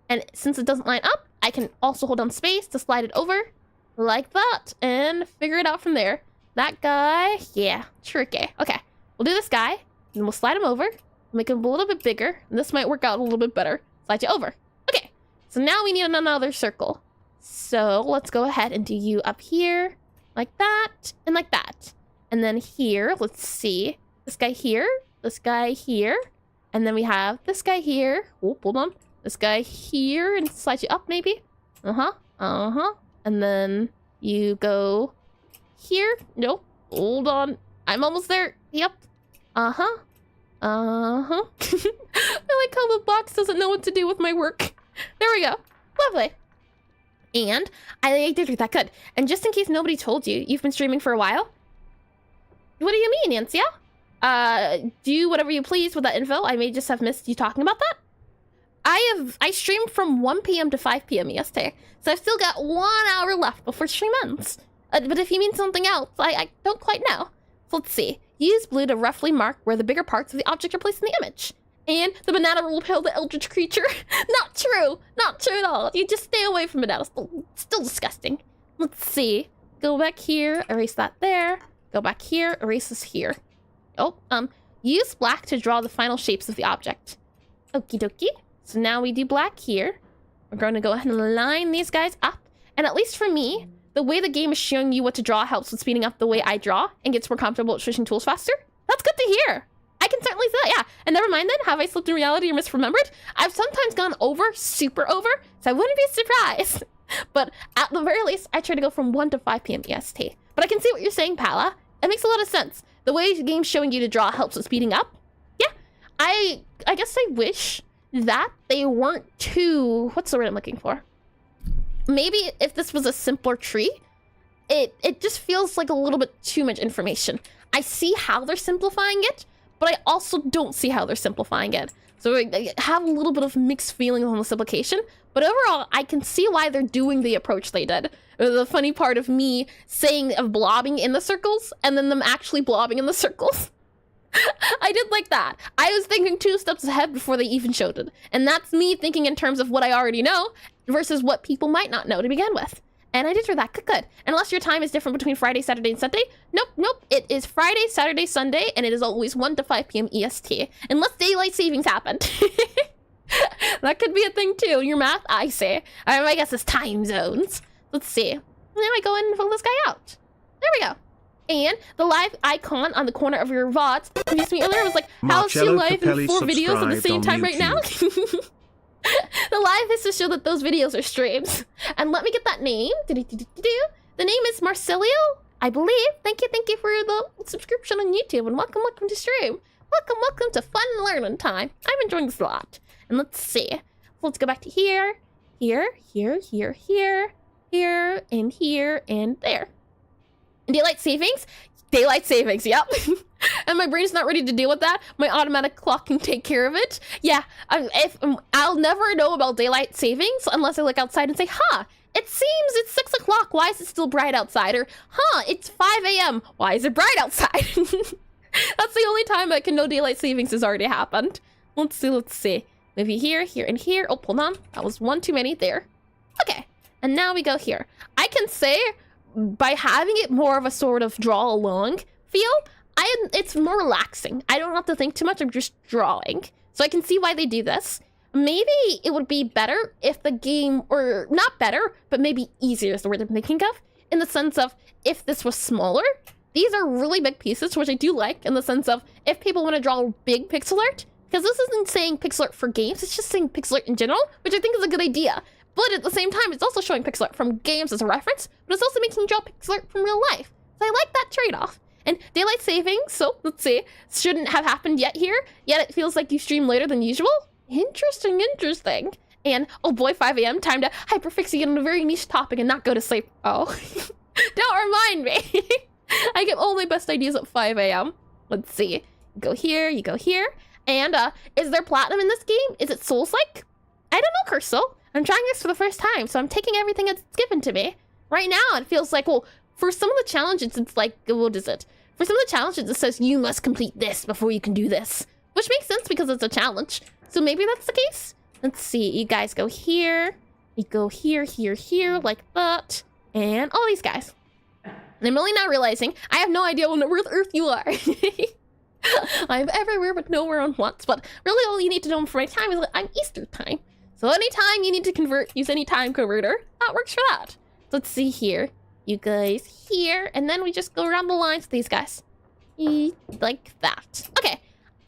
And since it doesn't line up, I can also hold down space to slide it over like that and figure it out from there. That guy, yeah, tricky. Okay, we'll do this guy and we'll slide him over, make him a little bit bigger. And this might work out a little bit better. Slide you over. Okay, so now we need another circle. So let's go ahead and do you up here like that and like that. And then here, let's see, this guy here, and then we have this guy here. Oh, hold on. This guy here and slide you up maybe. And then you go here. Nope. Hold on. I'm almost there. Yep. I like how the box doesn't know what to do with my work. There we go. Lovely. And I did that good. And just in case nobody told you, you've been streaming for a while. What do you mean, Ancia? Do whatever you please with that info. I may just have missed you talking about that. I streamed from 1 p.m. to 5 p.m. yesterday, so I've still got 1 hour left before stream ends. But if you mean something else, I don't quite know. So let's see. Use blue to roughly mark where the bigger parts of the object are placed in the image. And the banana will repel the eldritch creature. Not true. Not true at all. You just stay away from banana. Still disgusting. Let's see. Go back here. Erase that there. Go back here. Erase this here. Oh, use black to draw the final shapes of the object. Okie dokie. So now we do black here. We're going to go ahead and line these guys up. And at least for me, the way the game is showing you what to draw helps with speeding up the way I draw and gets more comfortable at switching tools faster. That's good to hear. I can certainly say that, yeah. And never mind then, have I slipped in reality or misremembered? I've sometimes gone over, super over, so I wouldn't be surprised. But at the very least, I try to go from 1 to 5 p.m. EST. But I can see what you're saying, Pala. It makes a lot of sense. The way the game's showing you to draw helps with speeding up. Yeah, I guess I wish that they weren't too... What's the word I'm looking for? Maybe if this was a simpler tree, it just feels like a little bit too much information. I see how they're simplifying it, but I also don't see how they're simplifying it. So I have a little bit of mixed feelings on the simplification, but overall, I can see why they're doing the approach they did. The funny part of me saying of blobbing in the circles, and then them actually blobbing in the circles. I did like that. I was thinking 2 steps ahead before they even showed it. And that's me thinking in terms of what I already know versus what people might not know to begin with. And I did for that. Good. Unless your time is different between Friday, Saturday, and Sunday. Nope. It is Friday, Saturday, Sunday, and it is always 1 to 5 p.m. EST. Unless daylight savings happened. That could be a thing too. Your math, I say. I guess it's time zones. Let's see. Now I go in and fill this guy out. There we go. And the live icon on the corner of your VOD confused me earlier. It was like, how's she live in 4 videos at the same time right now? The live is to show that those videos are streams. And let me get that name. The name is Marcelio, I believe. Thank you for the subscription on YouTube. And welcome to stream. Welcome to fun learning time. I'm enjoying this a lot. And let's see. Let's go back to here, and here, and there. Daylight savings? Daylight savings, yep. And my brain's not ready to deal with that. My automatic clock can take care of it. Yeah, I'll never know about daylight savings unless I look outside and say, it seems it's 6 o'clock. Why is it still bright outside? Or, it's 5 a.m. Why is it bright outside? That's the only time I can know daylight savings has already happened. Let's see. Maybe here, and here. Oh, hold on. That was 1 too many there. Okay, and now we go here. I can say, by having it more of a sort of draw along feel, it's more relaxing. I don't have to think too much. I'm just drawing. So I can see why they do this. Maybe it would be better if the game, or not better, but maybe easier is the word I'm thinking of, in the sense of if this was smaller, these are really big pieces, which I do like in the sense of if people want to draw big pixel art, because this isn't saying pixel art for games, it's just saying pixel art in general, which I think is a good idea. But at the same time, it's also showing pixel art from games as a reference, but it's also making you draw pixel art from real life. So I like that trade-off. And daylight savings, so let's see, shouldn't have happened yet here, yet it feels like you stream later than usual. Interesting, interesting. And oh boy, 5 a.m. time to hyperfixate on a very niche topic and not go to sleep. Oh, don't remind me. I get all my best ideas at 5 a.m. Let's see, you go here, you go here. And is there platinum in this game? Is it Souls-like? I don't know, Cursal. I'm trying this for the first time, so I'm taking everything that's given to me. Right now, it feels like, well, for some of the challenges, it's like, what is it? For some of the challenges, it says you must complete this before you can do this. Which makes sense because it's a challenge. So maybe that's the case? Let's see, you guys go here. You go here, here, here, like that. And all these guys. And I'm really not realizing, I have no idea on earth you are. I'm everywhere but nowhere on once. But really all you need to know for my time is that I'm Easter time. So anytime you need to convert, use any time converter. That works for that. So let's see here. You guys here. And then we just go around the lines with these guys. Like that. Okay.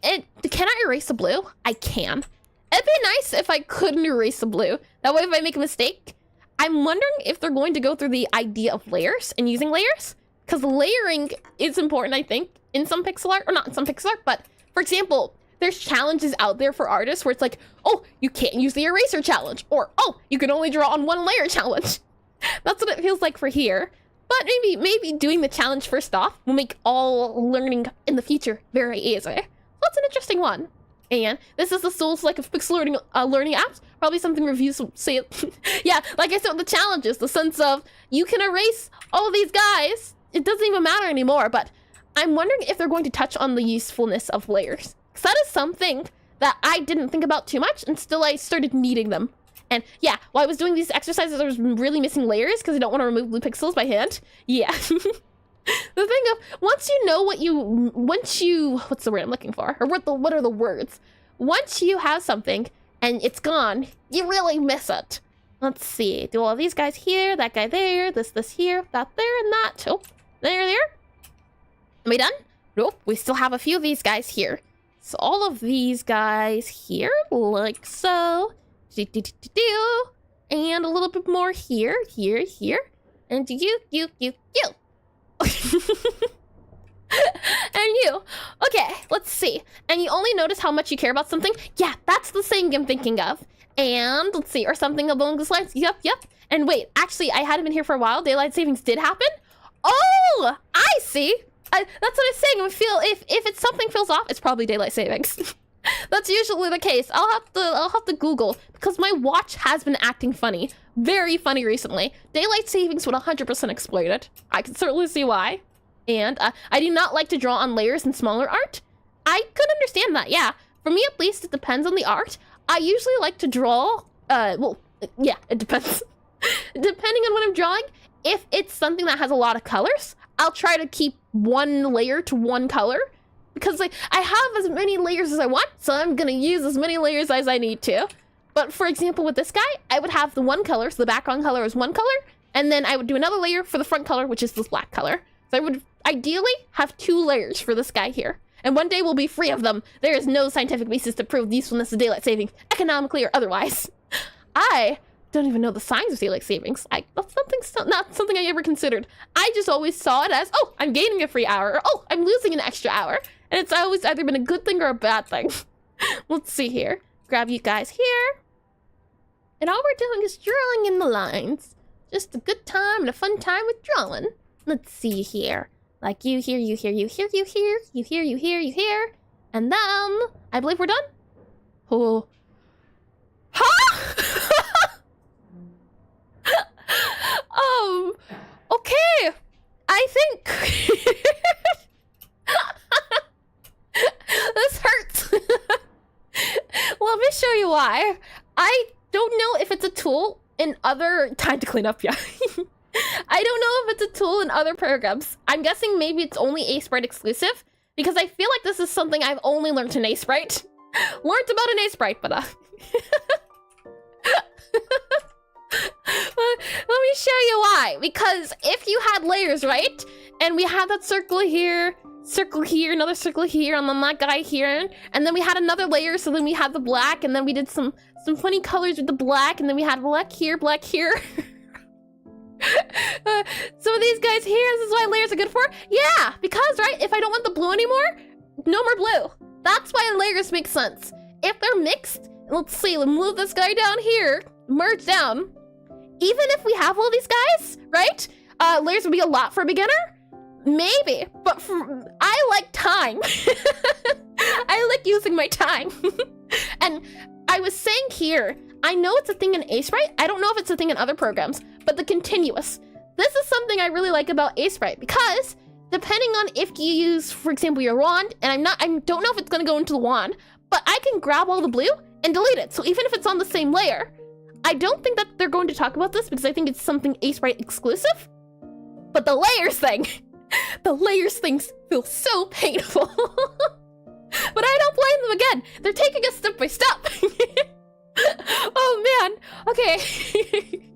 Can I erase the blue? I can. It'd be nice if I couldn't erase the blue. That way if I make a mistake, I'm wondering if they're going to go through the idea of layers and using layers. Because layering is important, I think, in some pixel art. Or not in some pixel art, but for example, there's challenges out there for artists where it's like, oh, you can't use the eraser challenge. Or, oh, you can only draw on one layer challenge. That's what it feels like for here. But maybe doing the challenge first off will make all learning in the future very easy. So that's an interesting one. And this is the Souls-like of pixel learning apps. Probably something reviews will say. Yeah, like I said with the challenges, the sense of you can erase all these guys. It doesn't even matter anymore. But I'm wondering if they're going to touch on the usefulness of layers. Because that is something that I didn't think about too much until I started needing them. And yeah, while I was doing these exercises, I was really missing layers because I don't want to remove blue pixels by hand. Yeah. The thing of, once you know what's the word I'm looking for? Or what are the words? Once you have something and it's gone, you really miss it. Let's see, do all these guys here, that guy there, this here, that there, and that. Oh, there. Am I done? Nope, we still have a few of these guys here. So all of these guys here, like so. And a little bit more here. And you. And you. Okay, let's see. And you only notice how much you care about something? Yeah, that's the thing I'm thinking of. And let's see, or something along those lines. Yep. And wait, actually, I hadn't been here for a while. Daylight savings did happen. Oh, I see. That's what I'm saying. I feel if it's something feels off, it's probably daylight savings. That's usually the case. I'll have to Google because my watch has been acting funny. Very funny recently. Daylight savings would 100% explain it. I can certainly see why. And I do not like to draw on layers in smaller art. I could understand that, yeah. For me at least, it depends on the art. I usually like to draw, well, yeah, it depends. Depending on what I'm drawing, if it's something that has a lot of colors, I'll try to keep one layer to one color. Because like I have as many layers as I want, so I'm gonna use as many layers as I need to. But for example, with this guy, I would have the one color, so the background color is one color, and then I would do another layer for the front color, which is this black color. So I would ideally have 2 layers for this guy here. And one day we'll be free of them. There is no scientific basis to prove the usefulness of daylight savings, economically or otherwise. I don't even know the signs of daylight savings. That's not something I ever considered. I just always saw it as, oh, I'm gaining a free hour, or oh, I'm losing an extra hour. And it's always either been a good thing or a bad thing. Let's see here. Grab you guys here. And all we're doing is drawing in the lines. Just a good time and a fun time with drawing. Let's see here. Like you here, you here, you here, you here, you here, you here, you here. And then, I believe we're done. Oh. Huh? Okay. I think... This hurts. Let me show you why. I don't know if it's a tool in other... Time to clean up, yeah. I don't know if it's a tool in other programs. I'm guessing maybe it's only A-Sprite exclusive, because I feel like this is something I've only learned in A-Sprite. Learned about an A-Sprite, but let me show you why. Because if you had layers, right? And we had that circle here, another circle here, and then that guy here. And then we had another layer, so then we had the black, and then we did some funny colors with the black, and then we had black here, black here. Some of these guys here, this is why layers are good for. Yeah, because, right, if I don't want the blue anymore, no more blue. That's why layers make sense. If they're mixed, let's see, let's move this guy down here, merge down. Even if we have all these guys, right? Layers would be a lot for a beginner. Maybe, but I like time. I like using my time. And I was saying here, I know it's a thing in Sprite. I don't know if it's a thing in other programs, but the continuous. This is something I really like about Sprite because depending on if you use, for example, your wand, and I don't know if it's gonna go into the wand, but I can grab all the blue and delete it. So even if it's on the same layer, I don't think that they're going to talk about this because I think it's something Sprite exclusive. But the layers thing, the layers things feel so painful. But I don't blame them again. They're taking us step by step. Oh man. Okay.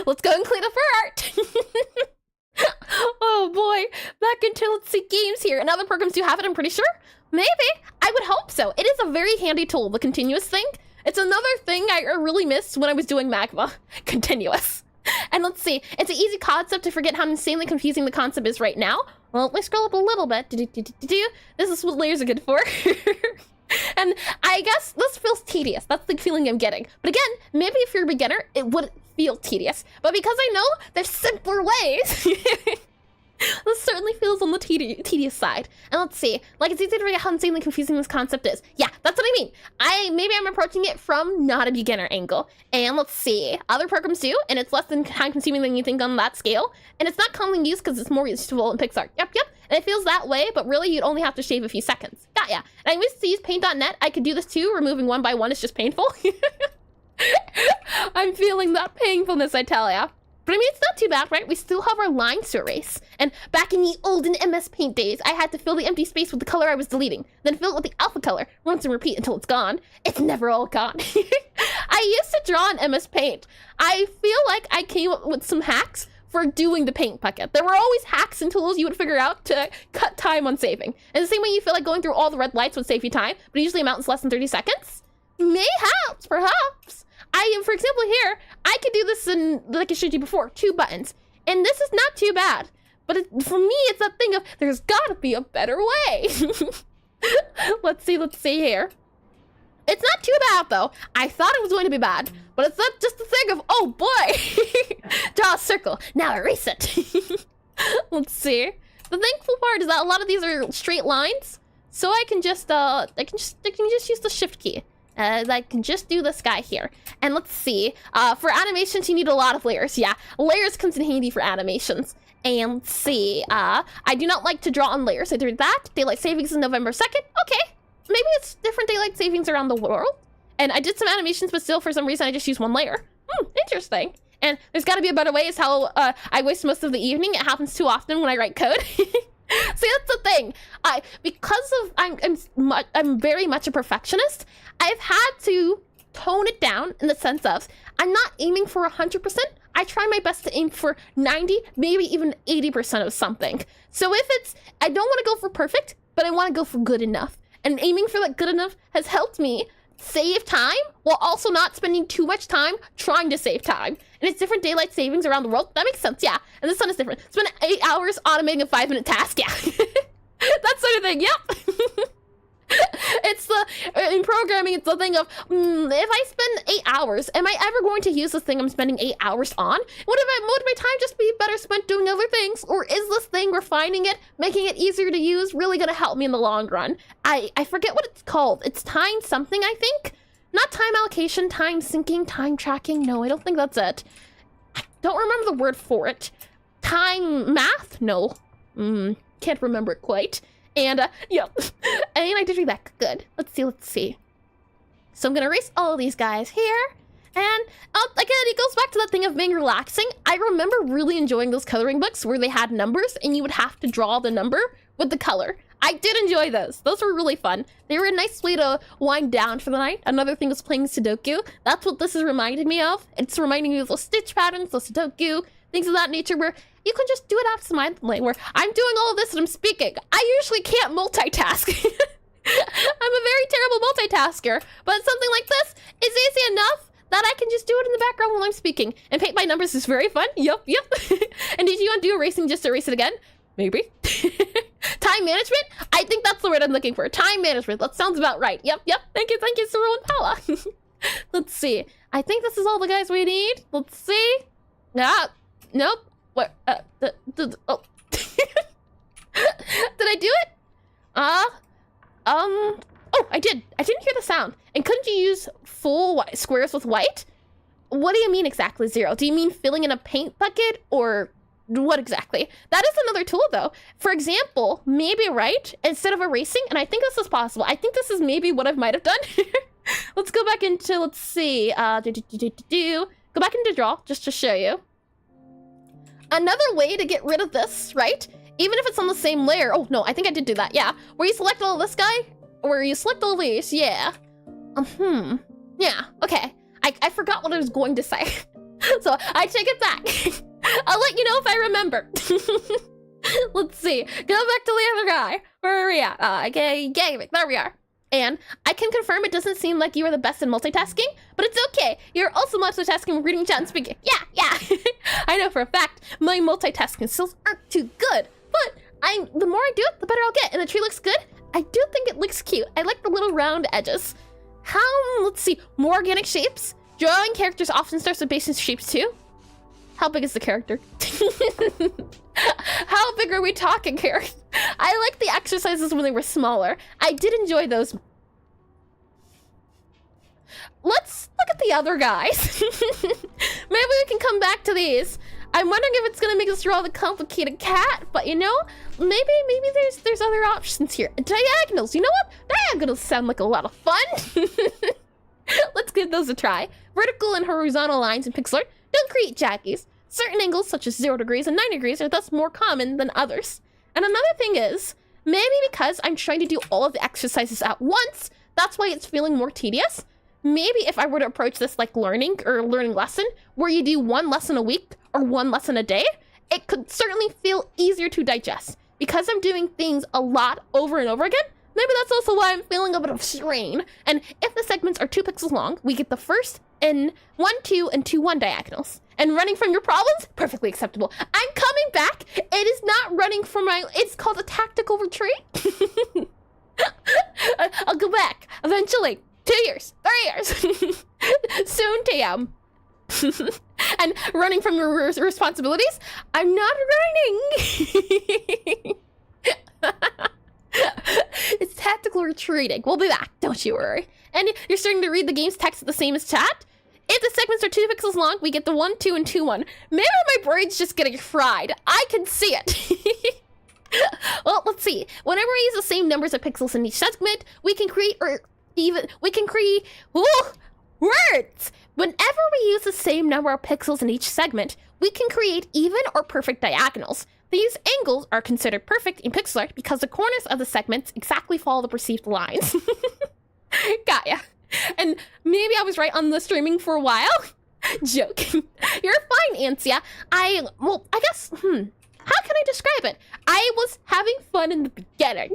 Let's go and clean up our art. Oh boy. Back into, let's see, games here. And other programs do have it, I'm pretty sure. Maybe. I would hope so. It is a very handy tool, the continuous thing. It's another thing I really missed when I was doing Magma. Continuous. And let's see, it's an easy concept to forget how insanely confusing the concept is right now. Well, let me scroll up a little bit. This is what layers are good for. And I guess this feels tedious. That's the feeling I'm getting. But again, maybe if you're a beginner, it wouldn't feel tedious. But because I know there's simpler ways, this certainly feels on the tedious side. And let's see, like it's easy to forget how insanely confusing this concept is. Yeah, that's what I mean. Maybe I'm approaching it from not a beginner angle. And let's see, other programs do, and it's less than time consuming than you think on that scale. And it's not commonly used because it's more useful in Pixelart. Yep. And it feels that way, but really you'd only have to shave a few seconds. Got ya. And I used to use paint.net. I could do this too. Removing one by one is just painful. I'm feeling that painfulness, I tell ya. But I mean, it's not too bad, right? We still have our lines to erase. And back in the olden MS Paint days, I had to fill the empty space with the color I was deleting, then fill it with the alpha color, rinse and repeat until it's gone. It's never all gone. I used to draw in MS Paint. I feel like I came up with some hacks for doing the paint bucket. There were always hacks and tools you would figure out to cut time on saving. And the same way you feel like going through all the red lights would save you time, but usually amounts less than 30 seconds. Mayhaps, perhaps. For example, here, I could do this in, like I showed you before, 2 buttons. And this is not too bad. But for me, it's a thing of, there's gotta be a better way. Let's see here. It's not too bad, though. I thought it was going to be bad. But it's not just a thing of, oh boy. Draw a circle. Now erase it. Let's see. The thankful part is that a lot of these are straight lines. So I can just use the shift key. I can just do this guy here. And let's see, for animations, you need a lot of layers. Yeah, layers comes in handy for animations. And let's see, I do not like to draw on layers. I did that. Daylight savings is November 2nd. Okay, maybe it's different daylight savings around the world. And I did some animations, but still, for some reason, I just used 1 layer. Interesting. And there's got to be a better way is how I waste most of the evening. It happens too often when I write code. See, that's the thing. Because of I'm very much a perfectionist, I've had to tone it down in the sense of I'm not aiming for 100%. I try my best to aim for 90, maybe even 80% of something. So if it's, I don't want to go for perfect, but I want to go for good enough. And aiming for that good enough has helped me save time while also not spending too much time trying to save time. And it's different daylight savings around the world. That makes sense, yeah. And this one is different. Spend 8 hours automating a 5-minute task, yeah. That sort of thing, yep. It's the, in programming, it's the thing of, if I spend 8 hours, am I ever going to use this thing I'm spending 8 hours on? Would my time just be better spent doing other things? Or is this thing, refining it, making it easier to use, really gonna help me in the long run? I forget what it's called. It's time something, I think? Not time allocation, time syncing, time tracking. No, I don't think that's it. I don't remember the word for it. Time math? No. Can't remember it quite. And, yeah, and I did read that. Good. Let's see. So I'm gonna erase all of these guys here. And, again, it goes back to that thing of being relaxing. I remember really enjoying those coloring books where they had numbers and you would have to draw the number with the color. I did enjoy those. Those were really fun. They were a nice way to wind down for the night. Another thing was playing Sudoku. That's what this is reminding me of. It's reminding me of those stitch patterns, those Sudoku, things of that nature where you can just do it absentmindedly, where I'm doing all of this and I'm speaking. I usually can't multitask. I'm a very terrible multitasker, but something like this is easy enough that I can just do it in the background while I'm speaking. And paint by numbers is very fun. Yup. And did you want to do erasing just to erase it again? Maybe. Time management? I think that's the word I'm looking for. Time management. That sounds about right. Yep. Thank you, Cyril and Paula. Let's see. I think this is all the guys we need. Let's see. Nope. What? Oh. Did I do it? Oh, I did. I didn't hear the sound. And couldn't you use full white squares with white? What do you mean exactly, Zero? Do you mean filling in a paint bucket, or what exactly? That is another tool, though. For example, maybe, right, instead of erasing, and I think this is possible. I think this is maybe what I might have done. Let's go back into, let's see, go back into draw, just to show you. Another way to get rid of this, right? Even if it's on the same layer. Oh, no, I think I did do that, yeah. Where you select all of this guy, where you select all these, yeah. Yeah, okay. I forgot what I was going to say. So I take it back. I'll let you know if I remember. Let's see. Go back to the other guy. Where are we at? Okay, there we are. And I can confirm it doesn't seem like you are the best in multitasking, but it's okay. You're also multitasking, reading, chat, and speaking. Yeah. I know for a fact my multitasking skills aren't too good, but the more I do it, the better I'll get. And the tree looks good. I do think it looks cute. I like the little round edges. Let's see, more organic shapes. Drawing characters often starts with basic shapes too. How big is the character? How big are we talking here? I like the exercises when they were smaller. I did enjoy those. Let's look at the other guys. Maybe we can come back to these. I'm wondering if it's gonna make us draw the complicated cat, but you know, maybe there's other options here. Diagonals, you know what? Diagonals sound like a lot of fun. Let's give those a try. Vertical and horizontal lines in Pixelart don't create Jaggies. Certain angles, such as 0 degrees and 9 degrees, are thus more common than others. And another thing is, maybe because I'm trying to do all of the exercises at once, that's why it's feeling more tedious. Maybe if I were to approach this like learning lesson, where you do one lesson a week or one lesson a day, it could certainly feel easier to digest. Because I'm doing things a lot over and over again, maybe that's also why I'm feeling a bit of strain. And if the segments are 2 pixels long, we get the first in 1, 2, and 2, 1 diagonals. And running from your problems, perfectly acceptable. I'm coming back. It is not running from it's called a tactical retreat. I'll go back eventually. 2 years, 3 years, soon TM. And running from your responsibilities, I'm not running. It's tactical retreating. We'll be back, don't you worry. And you're starting to read the game's text the same as chat. If the segments are 2 pixels long, we get the 1, 2, and 2, 1. Maybe my brain's just getting fried. I can see it. Well, let's see. Whenever we use the same numbers of pixels in each segment, we can create words. Whenever we use the same number of pixels in each segment, we can create even or perfect diagonals. These angles are considered perfect in Pixelart because the corners of the segments exactly follow the perceived lines. Got ya. And maybe I was right on the streaming for a while. Joking. You're fine, Ansia. I guess, how can I describe it? I was having fun in the beginning.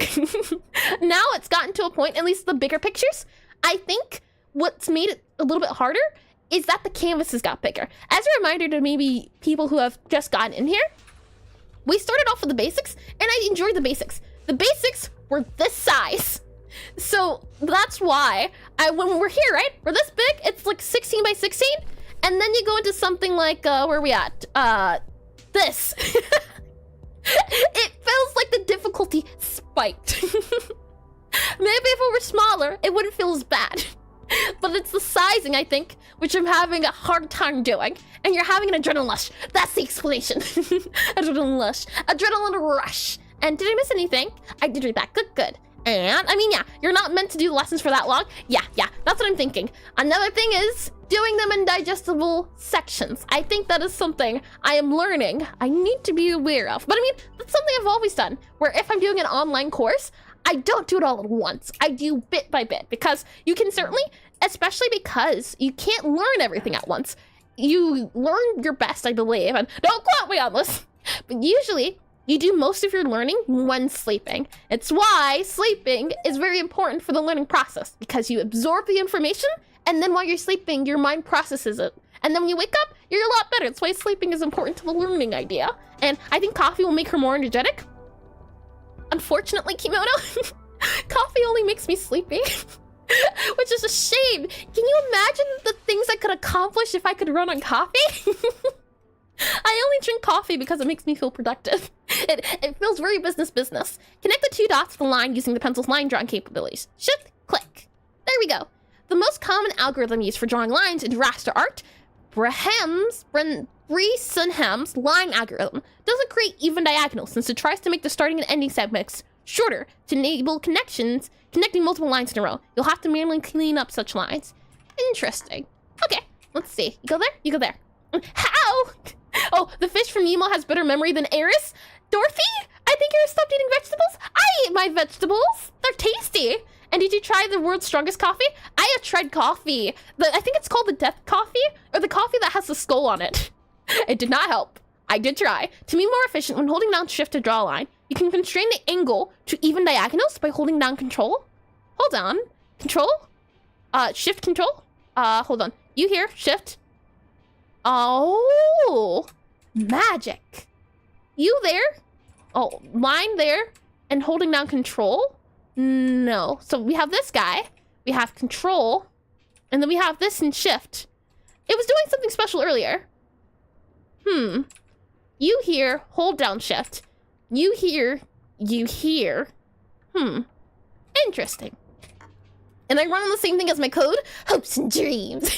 Now it's gotten to a point, at least the bigger pictures, I think what's made it a little bit harder is that the canvases got bigger. As a reminder to maybe people who have just gotten in here, we started off with the basics, and I enjoyed the basics. The basics were this size. So that's why when we're here, right? We're this big, it's like 16 by 16. And then you go into something like, where are we at? This. It feels like the difficulty spiked. Maybe if it were smaller, it wouldn't feel as bad. But it's the sizing, I think, which I'm having a hard time doing. And you're having an adrenaline rush. That's the explanation. Adrenaline rush. Adrenaline rush. And did I miss anything? I did read that. Good. And, I mean, yeah, you're not meant to do lessons for that long. Yeah, that's what I'm thinking. Another thing is doing them in digestible sections. I think that is something I am learning I need to be aware of. But I mean, that's something I've always done, where if I'm doing an online course, I don't do it all at once. I do bit by bit, because you can certainly, especially because you can't learn everything at once. You learn your best, I believe, and don't quote me on this. But usually, you do most of your learning when sleeping. It's why sleeping is very important for the learning process, because you absorb the information, and then while you're sleeping, your mind processes it. And then when you wake up, you're a lot better. That's why sleeping is important to the learning idea. And I think coffee will make her more energetic. Unfortunately, Kimono, coffee only makes me sleepy, which is a shame. Can you imagine the things I could accomplish if I could run on coffee? I only drink coffee because it makes me feel productive. It feels very business. Connect the 2 dots to the line using the pencil's line drawing capabilities. Shift, click. There we go. The most common algorithm used for drawing lines in raster art, Bresenham's line algorithm, doesn't create even diagonals since it tries to make the starting and ending segments shorter to enable connecting multiple lines in a row. You'll have to manually clean up such lines. Interesting. Okay, let's see. You go there? You go there. How? Oh, the fish from Nemo has better memory than Eris? Dorothy? I think Eris stopped eating vegetables? I eat my vegetables. They're tasty. And did you try the world's strongest coffee? I have tried coffee. I think it's called the death coffee, or the coffee that has the skull on it. It did not help. I did try. To be more efficient, when holding down shift to draw a line, you can constrain the angle to even diagonals by holding down control. Hold on. Control? Shift control? Hold on. You here? Shift. Oh, magic. You there? Oh, line there and holding down control? No. So we have this guy, we have control, and then we have this in shift. It was doing something special earlier. You here, hold down shift. You here. Interesting. And I run on the same thing as my code, hopes and dreams.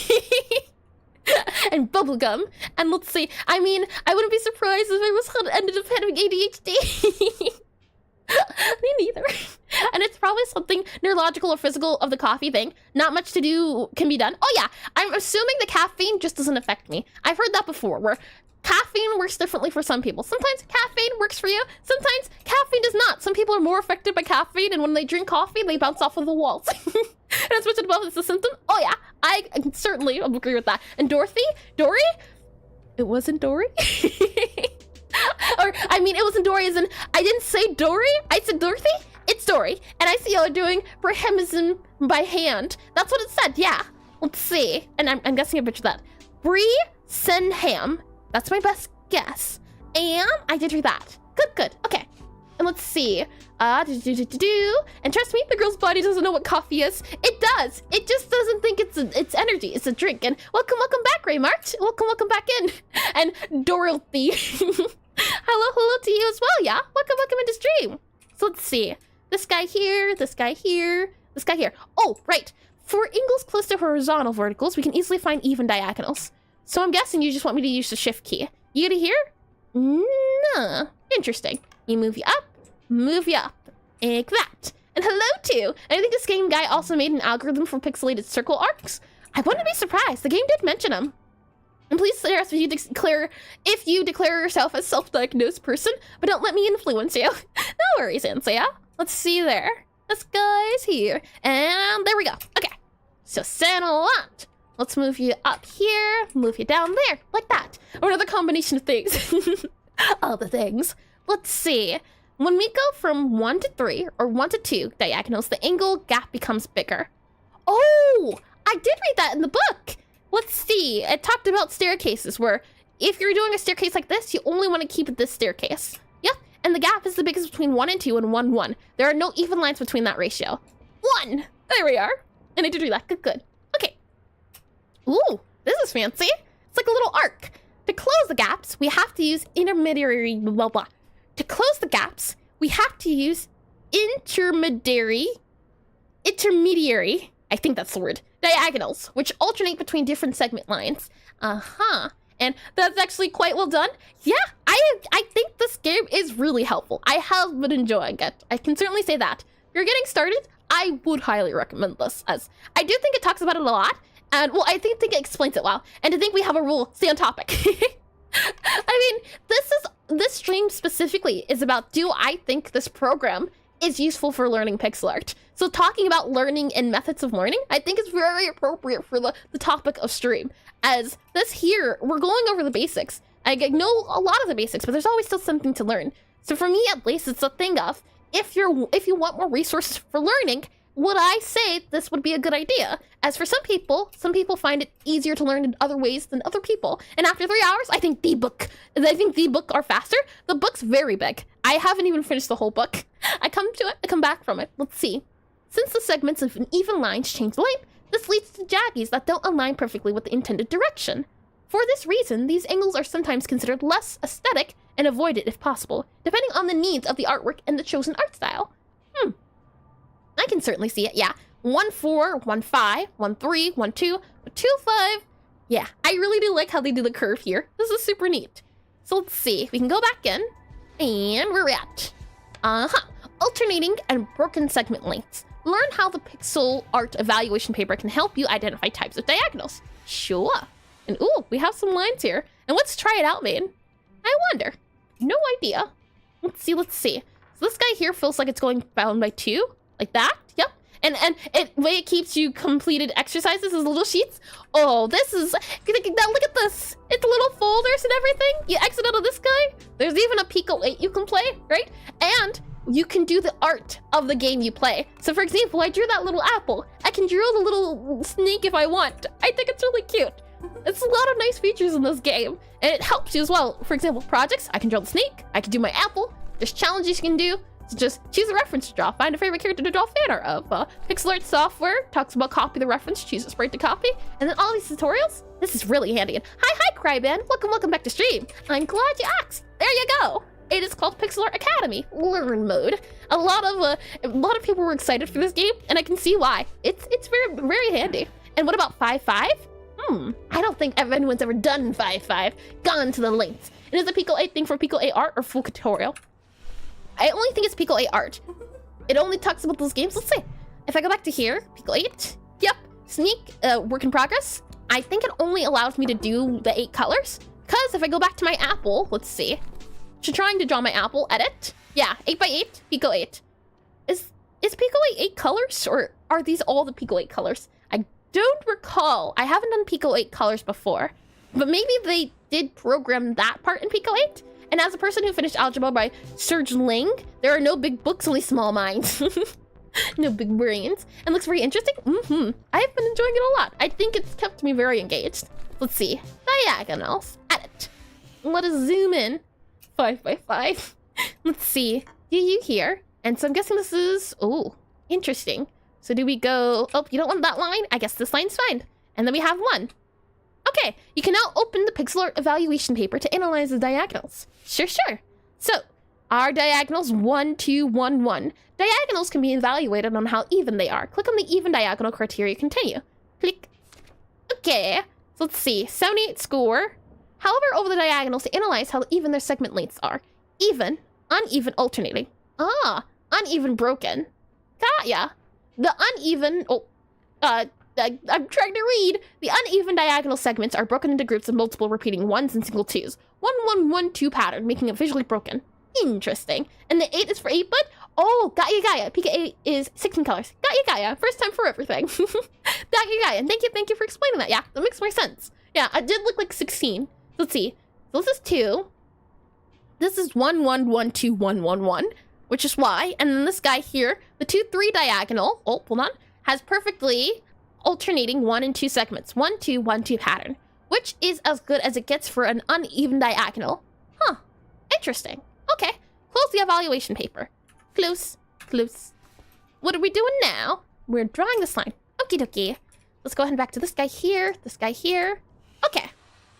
And bubblegum. And let's see, I mean, I wouldn't be surprised if I ended up having ADHD. Me neither. And it's probably something neurological or physical of the coffee thing. Not much to do can be done. Oh yeah, I'm assuming the caffeine just doesn't affect me. I've heard that before, where caffeine works differently for some people. Sometimes caffeine works for you, sometimes caffeine does not. Some people are more affected by caffeine, and when they drink coffee, they bounce off of the walls. And it's what's above is a symptom. Oh yeah, I certainly agree with that. And Dory? It wasn't Dory? Or, I mean, it wasn't Dory as in, I didn't say Dory, I said Dorothy. It's Dory. And I see y'all are doing Brehemism by hand. That's what it said, yeah. Let's see. And I'm guessing a bitch of that. Bresenham. That's my best guess. And I did read that. Good. Okay. And let's see. And trust me, the girl's body doesn't know what coffee is. It does. It just doesn't think it's energy. It's a drink. And welcome back, Raymart. Welcome back in. And Dorothy. Hello to you as well, yeah? Welcome into stream. So let's see. This guy here, this guy here, this guy here. Oh, right. For angles close to horizontal verticals, we can easily find even diagonals. So I'm guessing you just want me to use the shift key. You gonna hear? No. Interesting. You move you up, like that. And hello too. And I think this game guy also made an algorithm for pixelated circle arcs. I wouldn't be surprised. The game did mention them. And please say if you declare yourself a self-diagnosed person, but don't let me influence you. No worries, Ansaya. Let's see there. This guy's here. And there we go. Okay. So Sanalot. Let's move you up here, move you down there, like that. Or another combination of things. All the things. Let's see. When we go from 1 to 3 or 1 to 2 diagonals, the angle gap becomes bigger. Oh, I did read that in the book. Let's see. It talked about staircases where if you're doing a staircase like this, you only want to keep it this staircase. Yep. And the gap is the biggest between 1 and 2 and 1, 1. There are no even lines between that ratio. 1. There we are. And I did read that. Good. Okay. Ooh, this is fancy. It's like a little arc. To close the gaps, we have to use intermediary blah blah. To close the gaps, we have to use intermediary, I think that's the word, diagonals, which alternate between different segment lines. And that's actually quite well done. Yeah, I think this game is really helpful. I have been enjoying it. I can certainly say that. If you're getting started, I would highly recommend this, as I do think it talks about it a lot. And, well, I think it explains it well. And to think we have a rule, stay on topic. I mean, this stream specifically is about, do I think this program is useful for learning pixel art. So talking about learning and methods of learning, I think is very appropriate for the topic of stream. As this here, we're going over the basics. I know a lot of the basics, but there's always still something to learn. So for me, at least, it's a thing of, if you want more resources for learning, would I say this would be a good idea? As for some people find it easier to learn in other ways than other people. And after 3 hours, I think the book are faster. The book's very big. I haven't even finished the whole book. I come to it, I come back from it. Let's see. Since the segments of an even lines change length, this leads to jaggies that don't align perfectly with the intended direction. For this reason, these angles are sometimes considered less aesthetic and avoided if possible, depending on the needs of the artwork and the chosen art style. I can certainly see it, yeah. 1, 4, 1, 5, 1, 3, 1, 2, 2, 5. Yeah, I really do like how they do the curve here. This is super neat. So let's see, we can go back in, and we're at, alternating and broken segment lengths. Learn how the pixel art evaluation paper can help you identify types of diagonals. Sure. And ooh, we have some lines here. And let's try it out, man. I wonder. No idea. Let's see. So this guy here feels like it's going bound by 2. Like that? Yep. And the way it keeps you completed exercises is little sheets. Oh, this is... Now look at this. It's little folders and everything. You exit out of this guy. There's even a Pico 8 you can play, right? And you can do the art of the game you play. So for example, I drew that little apple. I can draw the little snake if I want. I think it's really cute. It's a lot of nice features in this game. And it helps you as well. For example, projects, I can draw the snake. I can do my apple. There's challenges you can do. So just choose a reference to draw. Find a favorite character to draw fan art of. Pixelart software talks about copy the reference, choose a sprite to copy. And then all these tutorials. This is really handy. And hi, Cryban. Welcome back to stream. I'm glad you asked. There you go. It is called Pixelart Academy Learn Mode. A lot of people were excited for this game, and I can see why. It's very handy. And what about 5.5? I don't think anyone's ever done 5.5. Gone to the lengths. And is the Pico 8 thing for Pico 8 art or full tutorial? I only think it's Pico 8 art. It only talks about those games. Let's see. If I go back to here, Pico 8. Yep. Sneak, work in progress. I think it only allows me to do the 8 colors. Because if I go back to my apple, let's see. Trying to draw my apple, edit. Yeah, 8x8, Pico 8. Is Pico 8 colors, or are these all the Pico 8 colors? I don't recall. I haven't done Pico 8 colors before. But maybe they did program that part in Pico 8? And as a person who finished algebra by Serge Ling, there are no big books, only small minds. No big brains. And looks very interesting. I have been enjoying it a lot. I think it's kept me very engaged. Let's see. Diagonals. Edit. Let us zoom in. 5x5. Let's see. Do you here? And so I'm guessing this is... Oh, interesting. So do we go... Oh, you don't want that line? I guess this line's fine. And then we have 1. Okay, you can now open the Pixelart evaluation paper to analyze the diagonals. Sure. So, our diagonals 1, 2, 1, 1. Diagonals can be evaluated on how even they are. Click on the even diagonal criteria, continue. Click. Okay, so let's see. 78 score. However, over the diagonals to analyze how even their segment lengths are. Even, uneven, alternating. Uneven, broken. Got ya. The uneven... I'm trying to read. The uneven diagonal segments are broken into groups of multiple repeating 1s and single 2s. 1, 1, 1, 2 pattern, making it visually broken. Interesting. And the 8 is for 8-bit? Oh, got ya. Pika 8 is 16 colors. Got ya. First time for everything. Got ya. And thank you for explaining that. Yeah, that makes more sense. Yeah, it did look like 16. Let's see. So this is 2. This is 1, 1, 1, 2, 1, 1, 1, which is Y. And then this guy here, the 2, 3 diagonal, oh, hold on, has perfectly alternating 1 and 2 segments. 1, 2, 1, 2 pattern, which is as good as it gets for an uneven diagonal. Huh. Interesting. Okay. Close the evaluation paper. Close. What are we doing now? We're drawing this line. Okie dokie. Let's go ahead and back to this guy here, this guy here. Okay.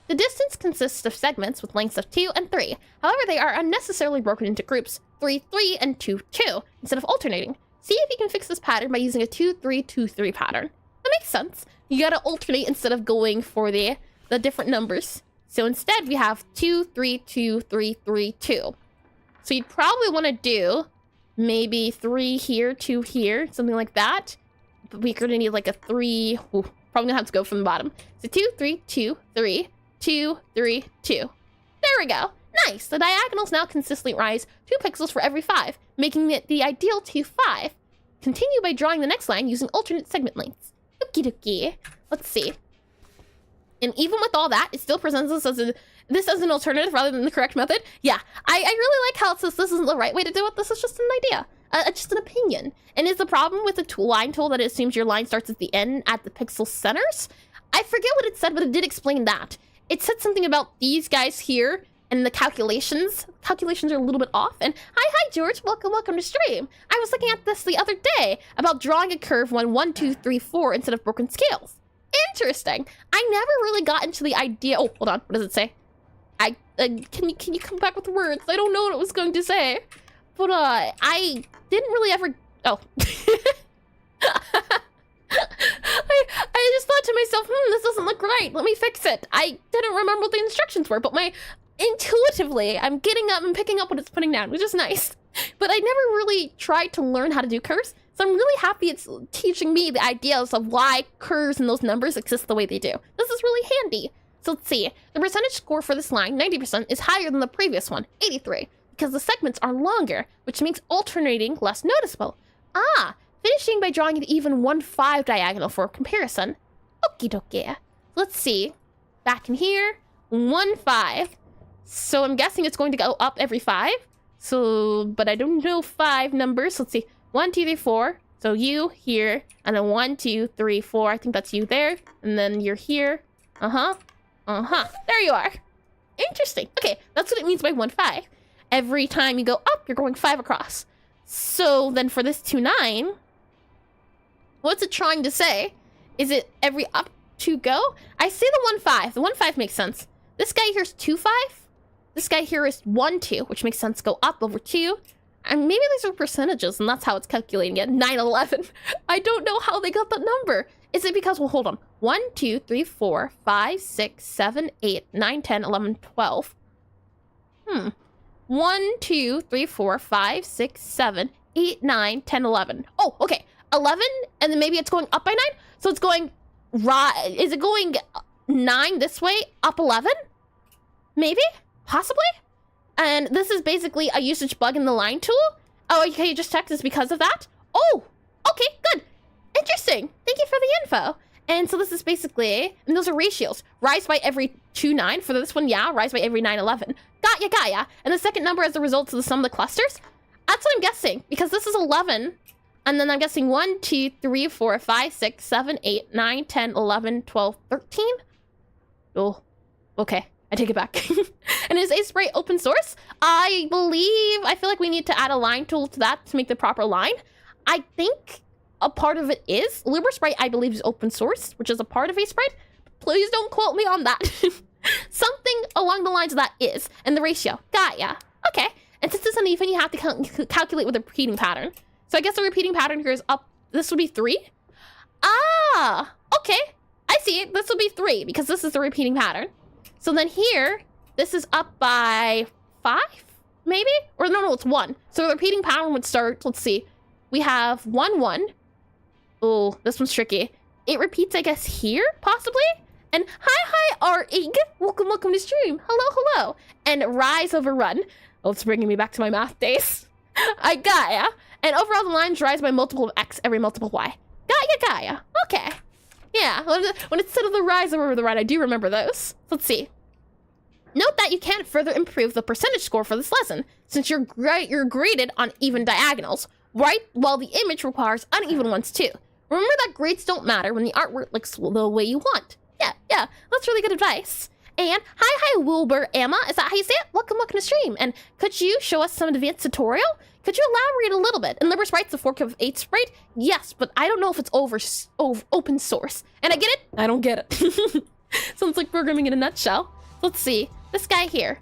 The distance consists of segments with lengths of 2 and 3. However, they are unnecessarily broken into groups 3, 3, and 2, 2, instead of alternating. See if you can fix this pattern by using a 2, 3, 2, 3 pattern. That makes sense. You gotta alternate instead of going for the different numbers. So instead, we have 2, 3, 2, 3, 3, 2. So you'd probably want to do maybe 3 here, 2 here, something like that. But we're gonna need like a 3. Ooh, probably gonna have to go from the bottom. So 2, 3, 2, 3, 2, 3, 2. There we go. Nice! The diagonals now consistently rise 2 pixels for every 5, making it the ideal T5. Continue by drawing the next line using alternate segment lengths. Okie dokie. Let's see. And even with all that, it still presents us as an alternative rather than the correct method. Yeah, I really like how it says this isn't the right way to do it. This is just an idea, just an opinion. And is the problem with the line tool that it assumes your line starts at the end at the pixel centers? I forget what it said, but it did explain that. It said something about these guys here and the calculations. Calculations are a little bit off. And hi, George. Welcome to stream. I was looking at this the other day about drawing a curve when 1, 2, 3, 4 instead of broken scales. Interesting. I never really got into the idea. Oh, hold on. What does it say? Can you come back with the words? I don't know what it was going to say. But I didn't really ever. Oh. I just thought to myself, this doesn't look right. Let me fix it. I didn't remember what the instructions were, but intuitively, I'm getting up and picking up what it's putting down, which is nice. But I never really tried to learn how to do curves, so I'm really happy it's teaching me the ideas of why curves and those numbers exist the way they do. This is really handy. So let's see. The percentage score for this line, 90%, is higher than the previous one, 83, because the segments are longer, which makes alternating less noticeable. Finishing by drawing an even 1-5 diagonal for comparison. Okie dokie. Let's see. Back in here, 1-5. So I'm guessing it's going to go up every 5. So, but I don't know 5 numbers. Let's see. 1, 2, 3, 4. So you here, and then 1, 2, 3, 4. I think that's you there. And then you're here. There you are. Interesting. Okay, that's what it means by 1-5. Every time you go up, you're going 5 across. So then for this 2-9, what's it trying to say? Is it every up to go? I see the 1-5. The 1-5 makes sense. This guy here is 2-5. This guy here is 1-2, which makes sense. Go up over 2. And maybe these are percentages, and that's how it's calculating it. 9-11. I don't know how they got that number. Is it because, well, hold on. 1, 2, 3, 4, 5, 6, 7, 8, 9, 10, 11, 12. 1, 2, 3, 4, 5, 6, 7, 8, 9, 10, 11. Oh, okay. 11, and then maybe it's going up by 9? So it's going right. Is it going 9 this way, up 11? Maybe? Possibly? And this is basically a usage bug in the line tool? Oh, okay, you just checked this because of that? Oh, okay, good. Interesting. Thank you for the info. And so this is basically, and those are ratios. Rise by every 2-9. For this one, yeah, rise by every 9-11. Got ya. And the second number as the result of the sum of the clusters? That's what I'm guessing, because this is 11. And then I'm guessing 1, 2, 3, 4, 5, 6, 7, 8, 9, 10, 11, 12, 13. Oh, okay. I take it back. And is Sprite open source? I feel like we need to add a line tool to that to make the proper line. I think a part of it is. Sprite, I believe, is open source, which is a part of Sprite. Please don't quote me on that. Something along the lines of that is. And the ratio. Got ya. Okay. And since it's uneven, you have to calculate with a repeating pattern. So I guess the repeating pattern here is up. This would be 3. Okay. I see it. This would be 3 because this is the repeating pattern. So then here, this is up by 5, maybe? Or no, it's 1. So the repeating pattern would start, let's see. We have 1, 1. Oh, this one's tricky. It repeats, I guess, here, possibly? And hi, R-Ig. Welcome to stream. Hello. And rise over run. Oh, it's bringing me back to my math days. I got ya. And overall, the lines rise by multiple of x every multiple of y. Got ya. Okay. Yeah, when it's said of the rise over the run, I do remember those. Let's see. Note that you can't further improve the percentage score for this lesson, since you're graded on even diagonals, right? While the image requires uneven ones too. Remember that grades don't matter when the artwork looks the way you want. Yeah, that's really good advice. And hi, Wilbur Emma, is that how you say it? Welcome to stream. And could you show us some advanced tutorial? Could you elaborate a little bit? And Sprite's the fork of 8 Sprite? Yes, but I don't know if it's open source. And I get it? I don't get it. Sounds like programming in a nutshell. Let's see. This guy here.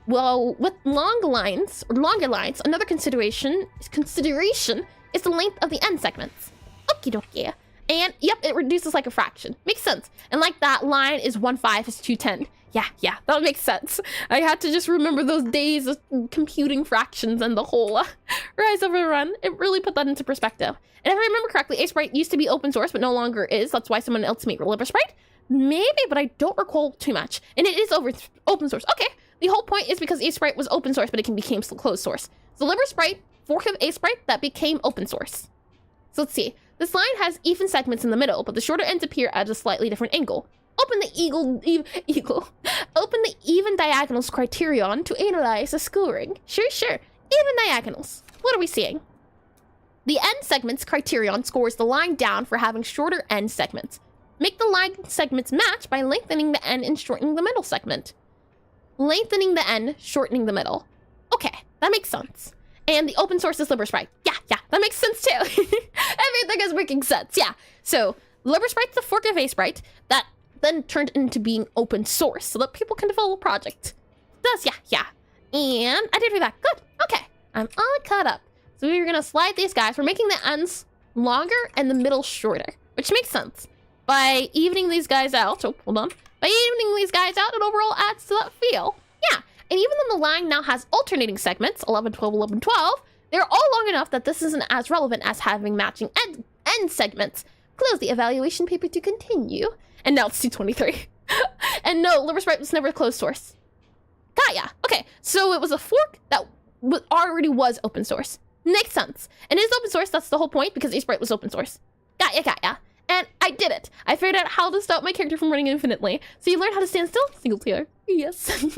Well, with longer lines, another consideration is the length of the end segments. Okie dokie. And yep, it reduces like a fraction. Makes sense. And like that line is 1/5 is 2/10. Yeah, that makes sense. I had to just remember those days of computing fractions and the whole rise over run. It really put that into perspective. And if I remember correctly, Sprite used to be open source, but no longer is. That's why someone else made Sprite. Maybe, but I don't recall too much. And it is open source. Okay, The whole point is because Sprite was open source, but it became closed source. So LibreSprite, fork of Sprite, that became open source. So let's see. This line has even segments in the middle, but the shorter ends appear at a slightly different angle. Open the Open the even diagonals criterion to analyze the scoring. Sure. Even diagonals. What are we seeing? The end segments criterion scores the line down for having shorter end segments. Make the line segments match by lengthening the end and shortening the middle segment. Lengthening the end, shortening the middle. Okay, that makes sense. And the open source is LibreSprite. Yeah, that makes sense too. Everything is making sense, yeah. So, LibreSprite's the fork of Sprite that then turned into being open source so that people can develop a project. Yeah. And I did do that. Good. Okay, I'm all caught up. So we're gonna slide these guys. We're making the ends longer and the middle shorter, which makes sense. By evening these guys out, by evening these guys out, it overall adds to that feel. Yeah, and even though the line now has alternating segments, 11, 12, 11, 12, they're all long enough that this isn't as relevant as having matching end segments. Close the evaluation paper to continue. And now it's 223. And no, LibreSprite was never closed source. Got ya. Okay, so it was a fork that already was open source. Makes sense. And it is open source, that's the whole point, because Sprite was open source. Got ya. And I did it. I figured out how to stop my character from running infinitely. So you learned how to stand still? Single player. Yes.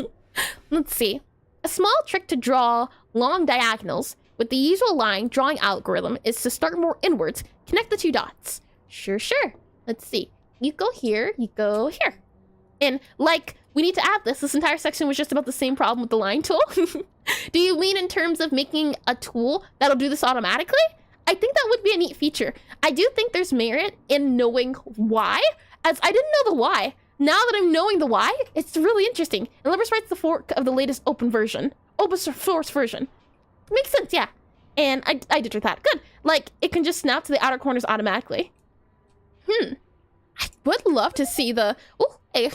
Let's see. A small trick to draw long diagonals with the usual line drawing algorithm is to start more inwards. Connect the two dots. Sure. Let's see. You go here, you go here. And like, we need to add this. This entire section was just about the same problem with the line tool. Do you mean in terms of making a tool that'll do this automatically? I think that would be a neat feature. I do think there's merit in knowing why, as I didn't know the why. Now that I'm knowing the why, it's really interesting. And LibreSprite's the fork of the latest open source version. Makes sense, yeah. And I did with that. Good. Like, it can just snap to the outer corners automatically. I would love to see the... Oh, hey.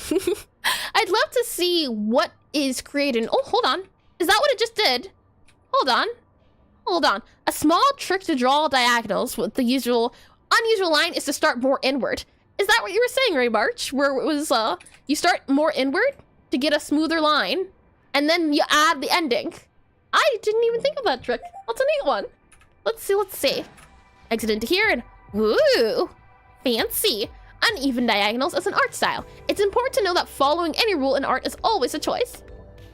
I'd love to see what is created. Oh, hold on. Is that what it just did? Hold on. A small trick to draw diagonals with the unusual line is to start more inward. Is that what you were saying, Ray March? Where it was, you start more inward to get a smoother line, and then you add the ending. I didn't even think of that trick. That's a neat one. Let's see. Exit into here and, woo, fancy. Uneven diagonals as an art style. It's important to know that following any rule in art is always a choice.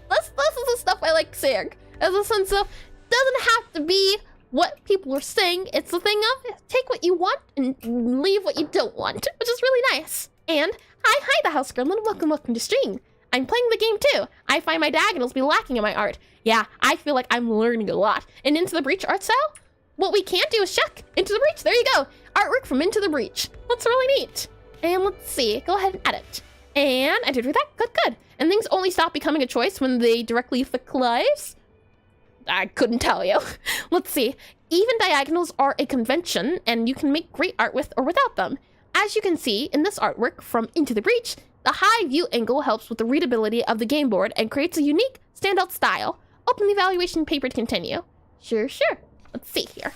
This is the stuff I like saying. As a sense of, doesn't have to be what people are saying. It's the thing of, take what you want and leave what you don't want, which is really nice. And, hi the house gremlin, welcome to stream. I'm playing the game too. I find my diagonals be lacking in my art. Yeah, I feel like I'm learning a lot. And Into the Breach art style? What we can't do is check. Into the Breach, there you go. Artwork from Into the Breach. That's really neat. And let's see, go ahead and edit. And I did with that, good. And things only stop becoming a choice when they directly affect lives? I couldn't tell you. Let's see. Even diagonals are a convention, and you can make great art with or without them. As you can see in this artwork from Into the Breach, the high view angle helps with the readability of the game board and creates a unique, standout style. Open the evaluation paper to continue. Sure. Let's see here.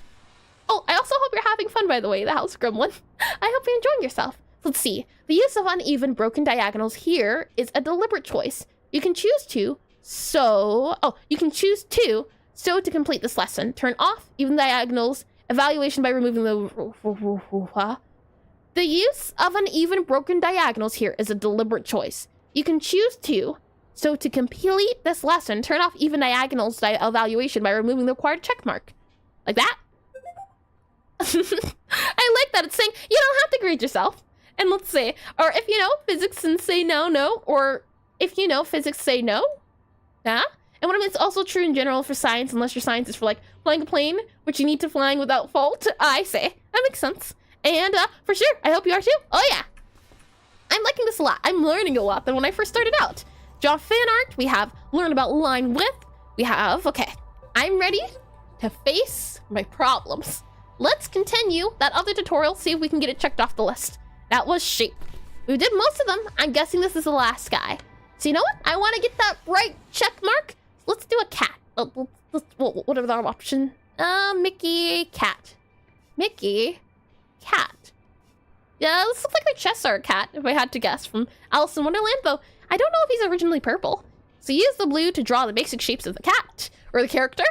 Oh, I also hope you're having fun, by the way, the house gremlin. I hope you're enjoying yourself. Let's see. The use of uneven, broken diagonals here is a deliberate choice. You can choose to, so to complete this lesson. Turn off even diagonals, evaluation by removing the... The use of uneven, broken diagonals here is a deliberate choice. You can choose to, so to complete this lesson, turn off even diagonals evaluation by removing the required check mark. Like that? I like that. It's saying you don't have to grade yourself. And let's see, or if you know physics and say no, or if you know physics, say no. Yeah? And what I mean, it's also true in general for science, unless your science is for like flying a plane, which you need to flying without fault. I say, that makes sense. And for sure, I hope you are too. Oh yeah. I'm liking this a lot. I'm learning a lot than when I first started out. Draw fan art, we have learn about line width. We have, okay, I'm ready to face my problems. Let's continue that other tutorial, see if we can get it checked off the list. That was shape. We did most of them. I'm guessing this is the last guy. So you know what? I want to get that right check mark. Let's do a cat. Whatever the option. Mickey, cat. Mickey, cat. Yeah, this looks like my chests are a cat, if I had to guess, from Alice in Wonderland, though I don't know if he's originally purple. So use the blue to draw the basic shapes of the cat, or the character.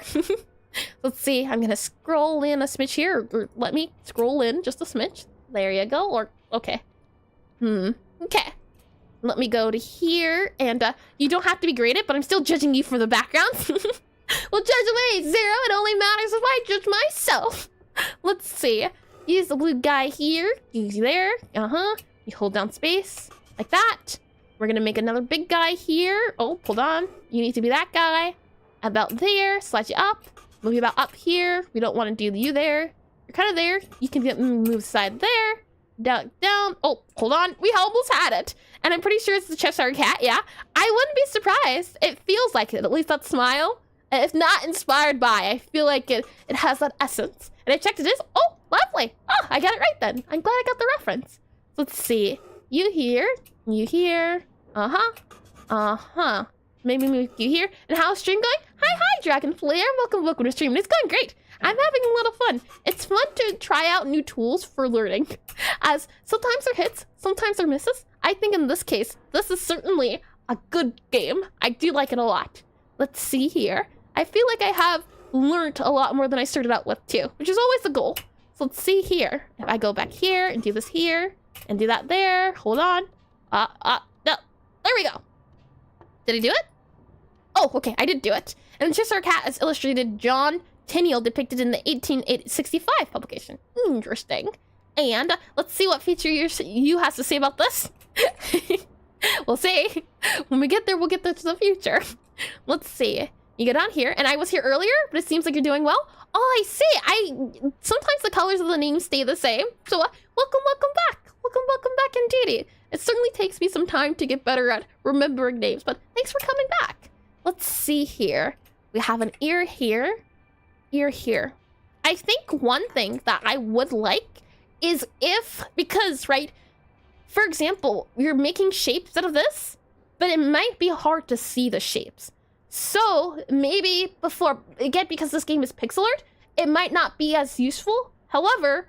Let's see, I'm gonna scroll in a smidge here, or let me scroll in just a smidge. There you go, or, okay. Okay. Let me go to here, and you don't have to be graded, but I'm still judging you for the background. Well, judge away, Zero. It only matters if I judge myself. Let's see. Use the blue guy here. Use there. You hold down space, like that. We're gonna make another big guy here. Oh, hold on. You need to be that guy. About there. Slide you up. Move you about up here. We don't want to do you there. You're kind of there. You can move aside there. Down, down. Oh, hold on. We almost had it. And I'm pretty sure it's the Cheshire Cat, yeah. I wouldn't be surprised. It feels like it. At least that smile. If not inspired by, I feel like it has that essence. And I checked it is. Oh, lovely. Oh, I got it right then. I'm glad I got the reference. Let's see. You here. You here. Maybe move you here. And how's stream going? Hi, Dragon Flare. Welcome to stream. It's going great. I'm having a lot of fun. It's fun to try out new tools for learning. As sometimes they're hits, sometimes they're misses. I think in this case, this is certainly a good game. I do like it a lot. Let's see here. I feel like I have learned a lot more than I started out with too, which is always the goal. So let's see here. If I go back here and do this here and do that there, hold on. No, there we go. Did I do it? Oh, okay, I did do it. And the Cheshire Cat is illustrated John Tenniel depicted in the 1865 publication. Interesting. And let's see what feature you has to say about this. We'll see. When we get there, we'll get to the future. Let's see. You go down here, and I was here earlier, but it seems like you're doing well. Oh, I see. Sometimes the colors of the names stay the same. So welcome back. Welcome back indeed. It certainly takes me some time to get better at remembering names, but thanks for coming back. Let's see here. We have an ear here. Ear here. I think one thing that I would like is because, right, for example, you're making shapes out of this, but it might be hard to see the shapes. So maybe because this game is Pixelart, it might not be as useful. However,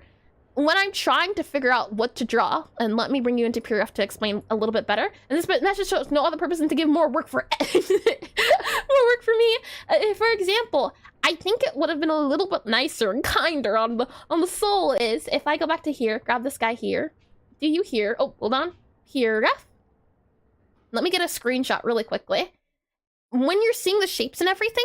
when I'm trying to figure out what to draw, and let me bring you into PureF to explain a little bit better, and this message shows no other purpose than to give more work for me. For example, I think it would have been a little bit nicer and kinder on the soul is if I go back to here, grab this guy here. Do you here? Oh, hold on. Here. Let me get a screenshot really quickly. When you're seeing the shapes and everything,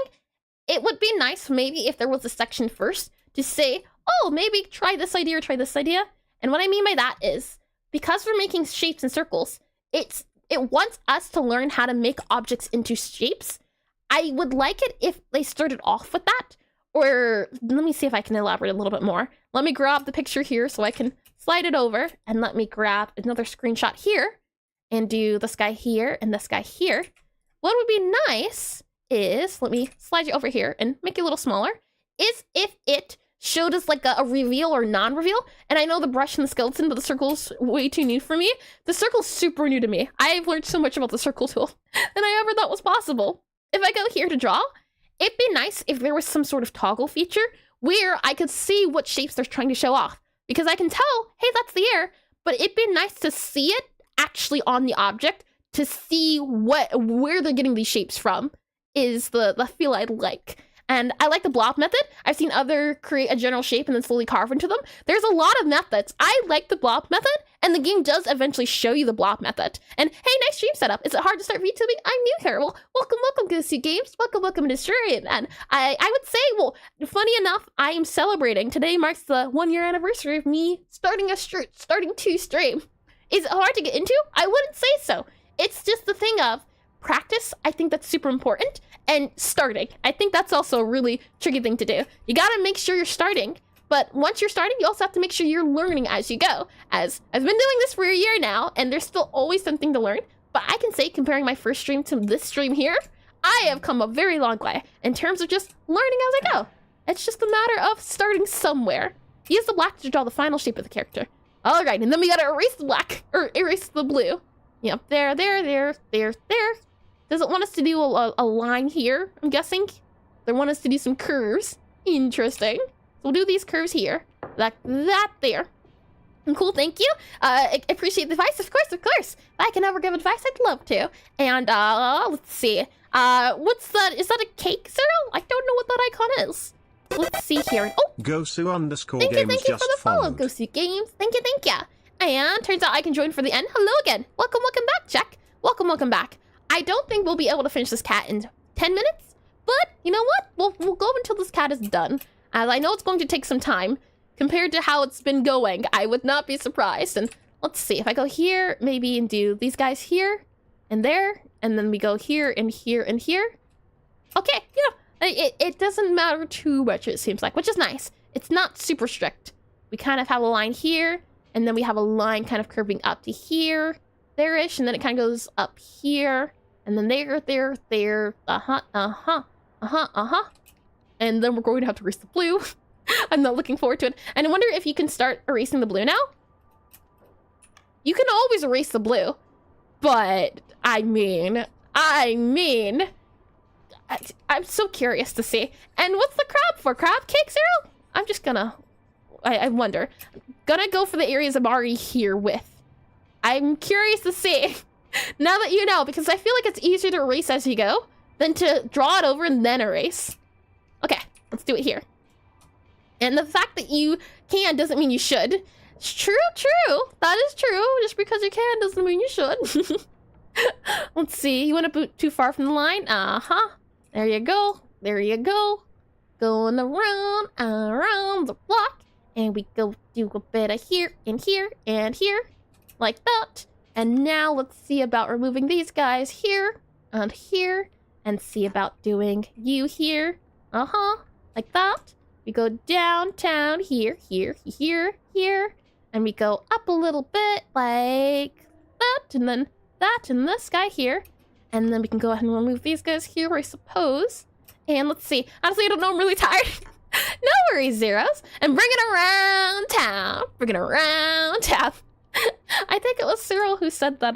it would be nice maybe if there was a section first to say, oh, maybe try this idea or try this idea. And what I mean by that is, because we're making shapes and circles, it wants us to learn how to make objects into shapes. I would like it if they started off with that. Or let me see if I can elaborate a little bit more. Let me grab the picture here so I can slide it over. And let me grab another screenshot here and do this guy here and this guy here. What would be nice is, let me slide you over here and make it a little smaller, is if it showed us like a reveal or non-reveal. And I know the brush and the skeleton, but the circle's way too new for me. The circle's super new to me. I've learned so much about the circle tool than I ever thought was possible. If I go here to draw, it'd be nice if there was some sort of toggle feature where I could see what shapes they're trying to show off. Because I can tell, hey, that's the air, but it'd be nice to see it actually on the object to see where they're getting these shapes from is the feel I'd like. And I like the blob method. I've seen other create a general shape and then slowly carve into them. There's a lot of methods. I like the blob method, and the game does eventually show you the blob method. And hey, nice stream setup. Is it hard to start VTubing? I'm new here. Well, welcome, Goosey Games. Welcome to stream. And I would say, well, funny enough, I am celebrating. Today marks the 1 year anniversary of me starting to stream. Is it hard to get into? I wouldn't say so. It's just the thing of practice. I think that's super important. And starting. I think that's also a really tricky thing to do. You gotta make sure you're starting. But once you're starting, you also have to make sure you're learning as you go. As I've been doing this for a year now, and there's still always something to learn. But I can say, comparing my first stream to this stream here, I have come a very long way in terms of just learning as I go. It's just a matter of starting somewhere. Use the black to draw the final shape of the character. All right, and then we gotta erase the black, or erase the blue. Yep, there. Does it want us to do a line here, I'm guessing? They want us to do some curves. Interesting. So we'll do these curves here. Like that there. Cool, thank you. I appreciate the advice, of course. If I can ever give advice, I'd love to. And let's see. What's that? Is that a cake cereal? I don't know what that icon is. Let's see here. Oh, Gosu underscore thank you games for just the follow, followed. Gosu Games. Thank you. And turns out I can join for the end. Hello again. Welcome back, Jack. Welcome back. I don't think we'll be able to finish this cat in 10 minutes, but you know what? We'll go until this cat is done, as I know it's going to take some time. Compared to how it's been going, I would not be surprised. And let's see, if I go here, maybe, and do these guys here, and there, and then we go here, and here, and here. Okay, you know, it doesn't matter too much, it seems like, which is nice. It's not super strict. We kind of have a line here, and then we have a line kind of curving up to here, there-ish, and then it kind of goes up here, and then there, and then we're going to have to erase the blue. I'm not looking forward to it. And I wonder if you can start erasing the blue now? You can always erase the blue, but I mean, I'm so curious to see. And what's the crab for? Crab cake cereal? I'm just gonna, I wonder. Gonna go for the areas I'm already here with. I'm curious to see. Now that you know, because I feel like it's easier to erase as you go than to draw it over and then erase. Okay, let's do it here. And the fact that you can doesn't mean you should. It's true. That is true. Just because you can doesn't mean you should. Let's see. You want to boot too far from the line? There you go. Going around the block. And we go do a bit of here, and here, and here. Like that. And now let's see about removing these guys here, and here. And see about doing you here. Like that. We go downtown here, and we go up a little bit like that, and then that, and this guy here. And then we can go ahead and remove these guys here, I suppose. And let's see. Honestly, I don't know. I'm really tired. No worries, Zeros. And bring it around town. I think it was Cyril who said that,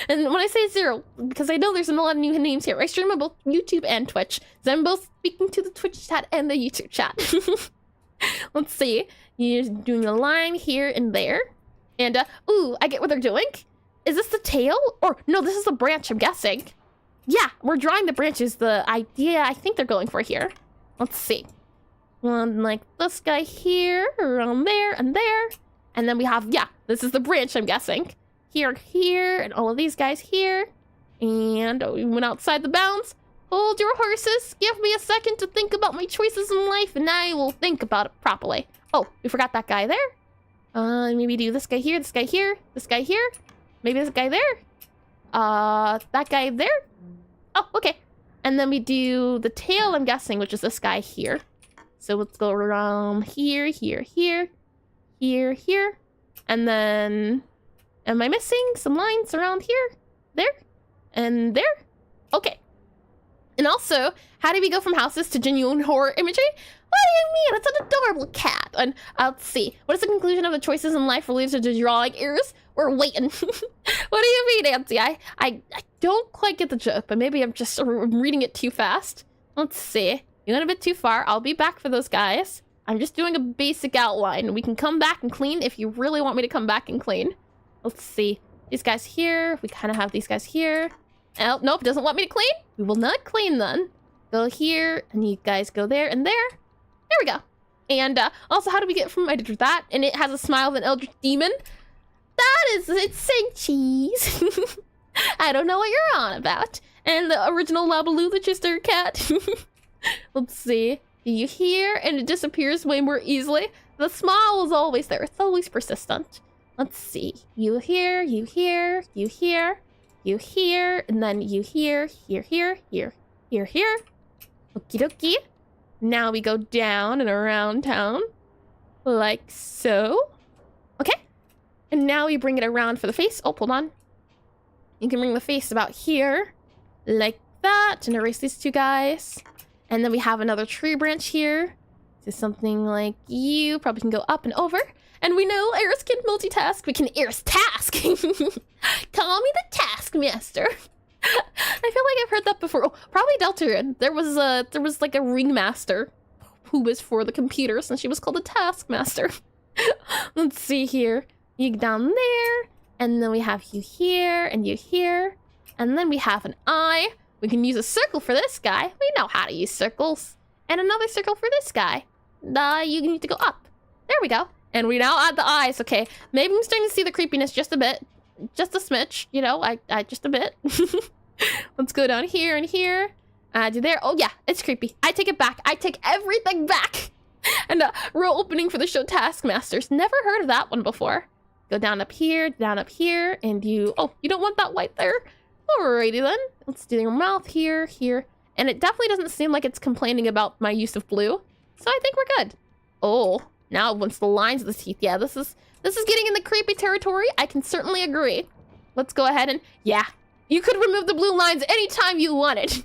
And when I say Zero, because I know there's a lot of new names here. I stream on both YouTube and Twitch. So I'm both speaking to the Twitch chat and the YouTube chat. Let's see. You're doing a line here and there. And, ooh, I get what they're doing. Is this the tail? Or, no, this is the branch, I'm guessing. Yeah, we're drawing the branches. The idea I think they're going for here. Let's see. One like this guy here, around there, and there. And then we have, yeah, this is the branch, I'm guessing. Here, and all of these guys here. And we went outside the bounds. Hold your horses. Give me a second to think about my choices in life, and I will think about it properly. Oh, we forgot that guy there. Maybe do this guy here, this guy here, this guy here. Maybe this guy there. That guy there. Oh, okay. And then we do the tail, I'm guessing, which is this guy here. So let's go around here. And then... Am I missing some lines around here? There? And there? Okay. And also, how do we go from houses to genuine horror imagery? What do you mean? It's an adorable cat. And let's see. What is the conclusion of the choices in life related to drawing errors? We're waiting. What do you mean, Nancy? I don't quite get the joke, but maybe I'm just reading it too fast. Let's see. You went a bit too far. I'll be back for those guys. I'm just doing a basic outline. We can come back and clean if you really want me to come back and clean. Let's see. These guys here. We kind of have these guys here. Oh, nope. It doesn't want me to clean. We will not clean then. Go here. And you guys go there and there. There we go. And also, how do we get from I did that? And it has a smile of an eldritch demon. It's saying cheese. I don't know what you're on about. And the original Labaloo, the Chister cat. Let's see. You hear? And it disappears way more easily. The smile is always there. It's always persistent. Let's see. You hear, and then you hear, here. Okie dokie. Now we go down and around town. Like so. Okay. And now we bring it around for the face. Oh, hold on. You can bring the face about here. Like that. And erase these two guys. And then we have another tree branch here. So something like you. Probably can go up and over. And we know Eris can multitask. We can Eris task. Call me the Taskmaster. I feel like I've heard that before. Oh, probably Deltarune. There was like a ringmaster who was for the computers, and she was called a Taskmaster. Let's see here. You down there, and then we have you here, and you here, and then we have an eye, We can use a circle for this guy. We know how to use circles. And another circle for this guy. You need to go up. There we go. And we now add the eyes. Okay, maybe I'm starting to see the creepiness just a bit. Just a smidge, you know, I just a bit. Let's go down here and here. Do there. Oh yeah, it's creepy. I take it back. I take everything back. And row opening for the show Taskmasters. Never heard of that one before. Go down up here, and you... Oh, you don't want that white there? Alrighty then. Let's do your mouth here, here. And it definitely doesn't seem like it's complaining about my use of blue. So I think we're good. Oh, now once the lines of the teeth. Yeah, this is getting in the creepy territory. I can certainly agree. Let's go ahead and... Yeah, you could remove the blue lines anytime you wanted.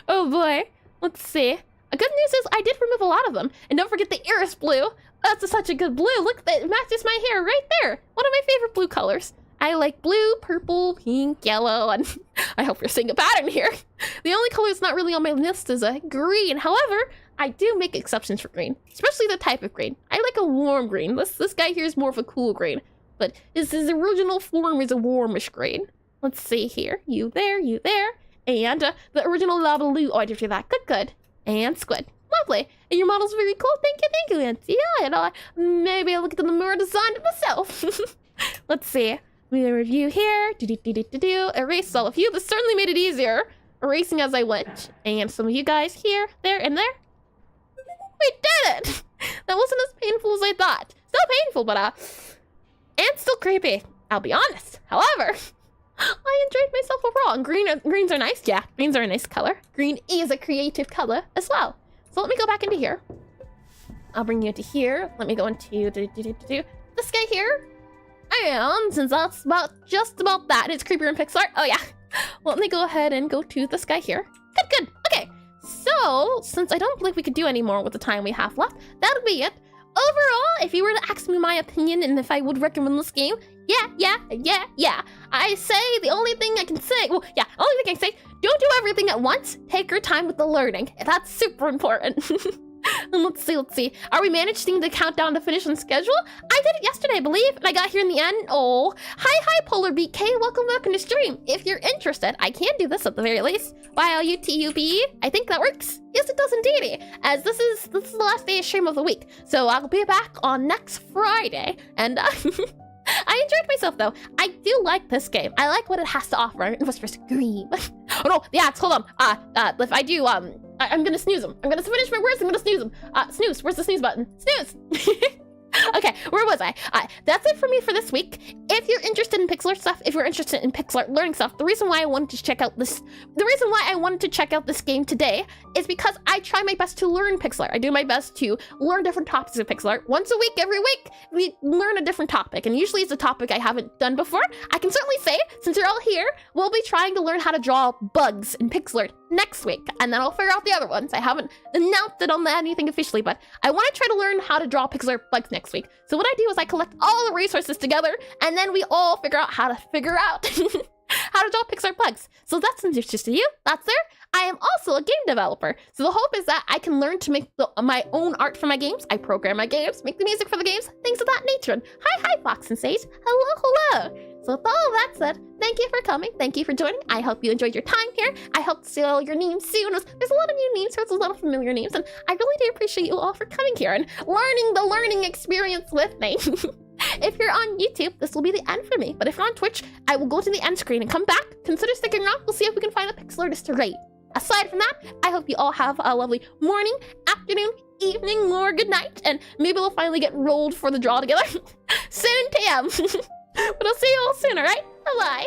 Oh boy. Let's see. A good news is I did remove a lot of them. And don't forget the iris blue. That's such a good blue. Look, that matches my hair right there. One of my favorite blue colors. I like blue, purple, pink, yellow, and I hope you're seeing a pattern here. The only color that's not really on my list is green. However, I do make exceptions for green, especially the type of green. I like a warm green. This guy here is more of a cool green, but his original form is a warmish green. Let's see here. You there, and the original lava blue. Oh, I did do that. Good. And squid. Lovely. And your model's very cool. Thank you, Nancy. Yeah, and maybe I'll look at the mirror design it myself. Let's see. We review here. Erase all of you. This certainly made it easier. Erasing as I went. And some of you guys here, there, and there. We did it! That wasn't as painful as I thought. Still painful, but and still creepy. I'll be honest. However, I enjoyed myself overall. And greens are nice. Yeah, greens are a nice color. Green is a creative color as well. So let me go back into here. I'll bring you into here. Let me go into this guy here. And since that's just about that, it's creepier in Pixelart. Oh yeah. Well, let me go ahead and go to this guy here. Good. Okay. So, since I don't believe we could do any more with the time we have left, that'll be it. Overall, if you were to ask me my opinion and if I would recommend this game, yeah. I say the only thing I can say, only thing I can say, don't do everything at once. Take your time with the learning. That's super important. And let's see. Are we managing to count down to finish on schedule? I did it yesterday, I believe, and I got here in the end. Oh, hi, Polar BK. Welcome to stream. If you're interested, I can do this at the very least. YLUTUBE. I think that works. Yes, it does indeed. As this is the last day of stream of the week, so I'll be back on next Friday. And I enjoyed myself though. I do like this game. I like what it has to offer. It was for Scream. Oh no, the ads. Hold on. If I do, I'm gonna snooze them. I'm gonna finish my words. I'm gonna snooze them. Snooze. Where's the snooze button? Snooze. Okay, where was I? That's it for me for this week. If you're interested in Pixelart stuff, if you're interested in Pixelart learning stuff, the reason why I wanted to check out this game today is because I try my best to learn Pixelart. I do my best to learn different topics of Pixelart. Once a week, every week, we learn a different topic, and usually it's a topic I haven't done before. I can certainly say, since you're all here, we'll be trying to learn how to draw bugs in Pixelart next week, and then I'll figure out the other ones. I haven't announced it on anything officially, but I want to try to learn how to draw Pixelart bugs next week. So what I do is I collect all the resources together, and then we all figure out how to how to draw Pixelart bugs. So that's interest to you. That's there. I am also a game developer. So the hope is that I can learn to make my own art for my games. I program my games, make the music for the games, things of that nature. And hi, Fox and Sage. Hello. So with all of that said, thank you for coming. Thank you for joining. I hope you enjoyed your time here. I hope to see all your names soon. There's a lot of new names here. There's a lot of familiar names. And I really do appreciate you all for coming here and learning the learning experience with me. If you're on YouTube, this will be the end for me. But if you're on Twitch, I will go to the end screen and come back. Consider sticking around. We'll see if we can find a pixel artist to rate. Aside from that, I hope you all have a lovely morning, afternoon, evening, or good night. And maybe we'll finally get rolled for the draw together. Soon, TM. But I'll see you all soon, alright? Bye-bye.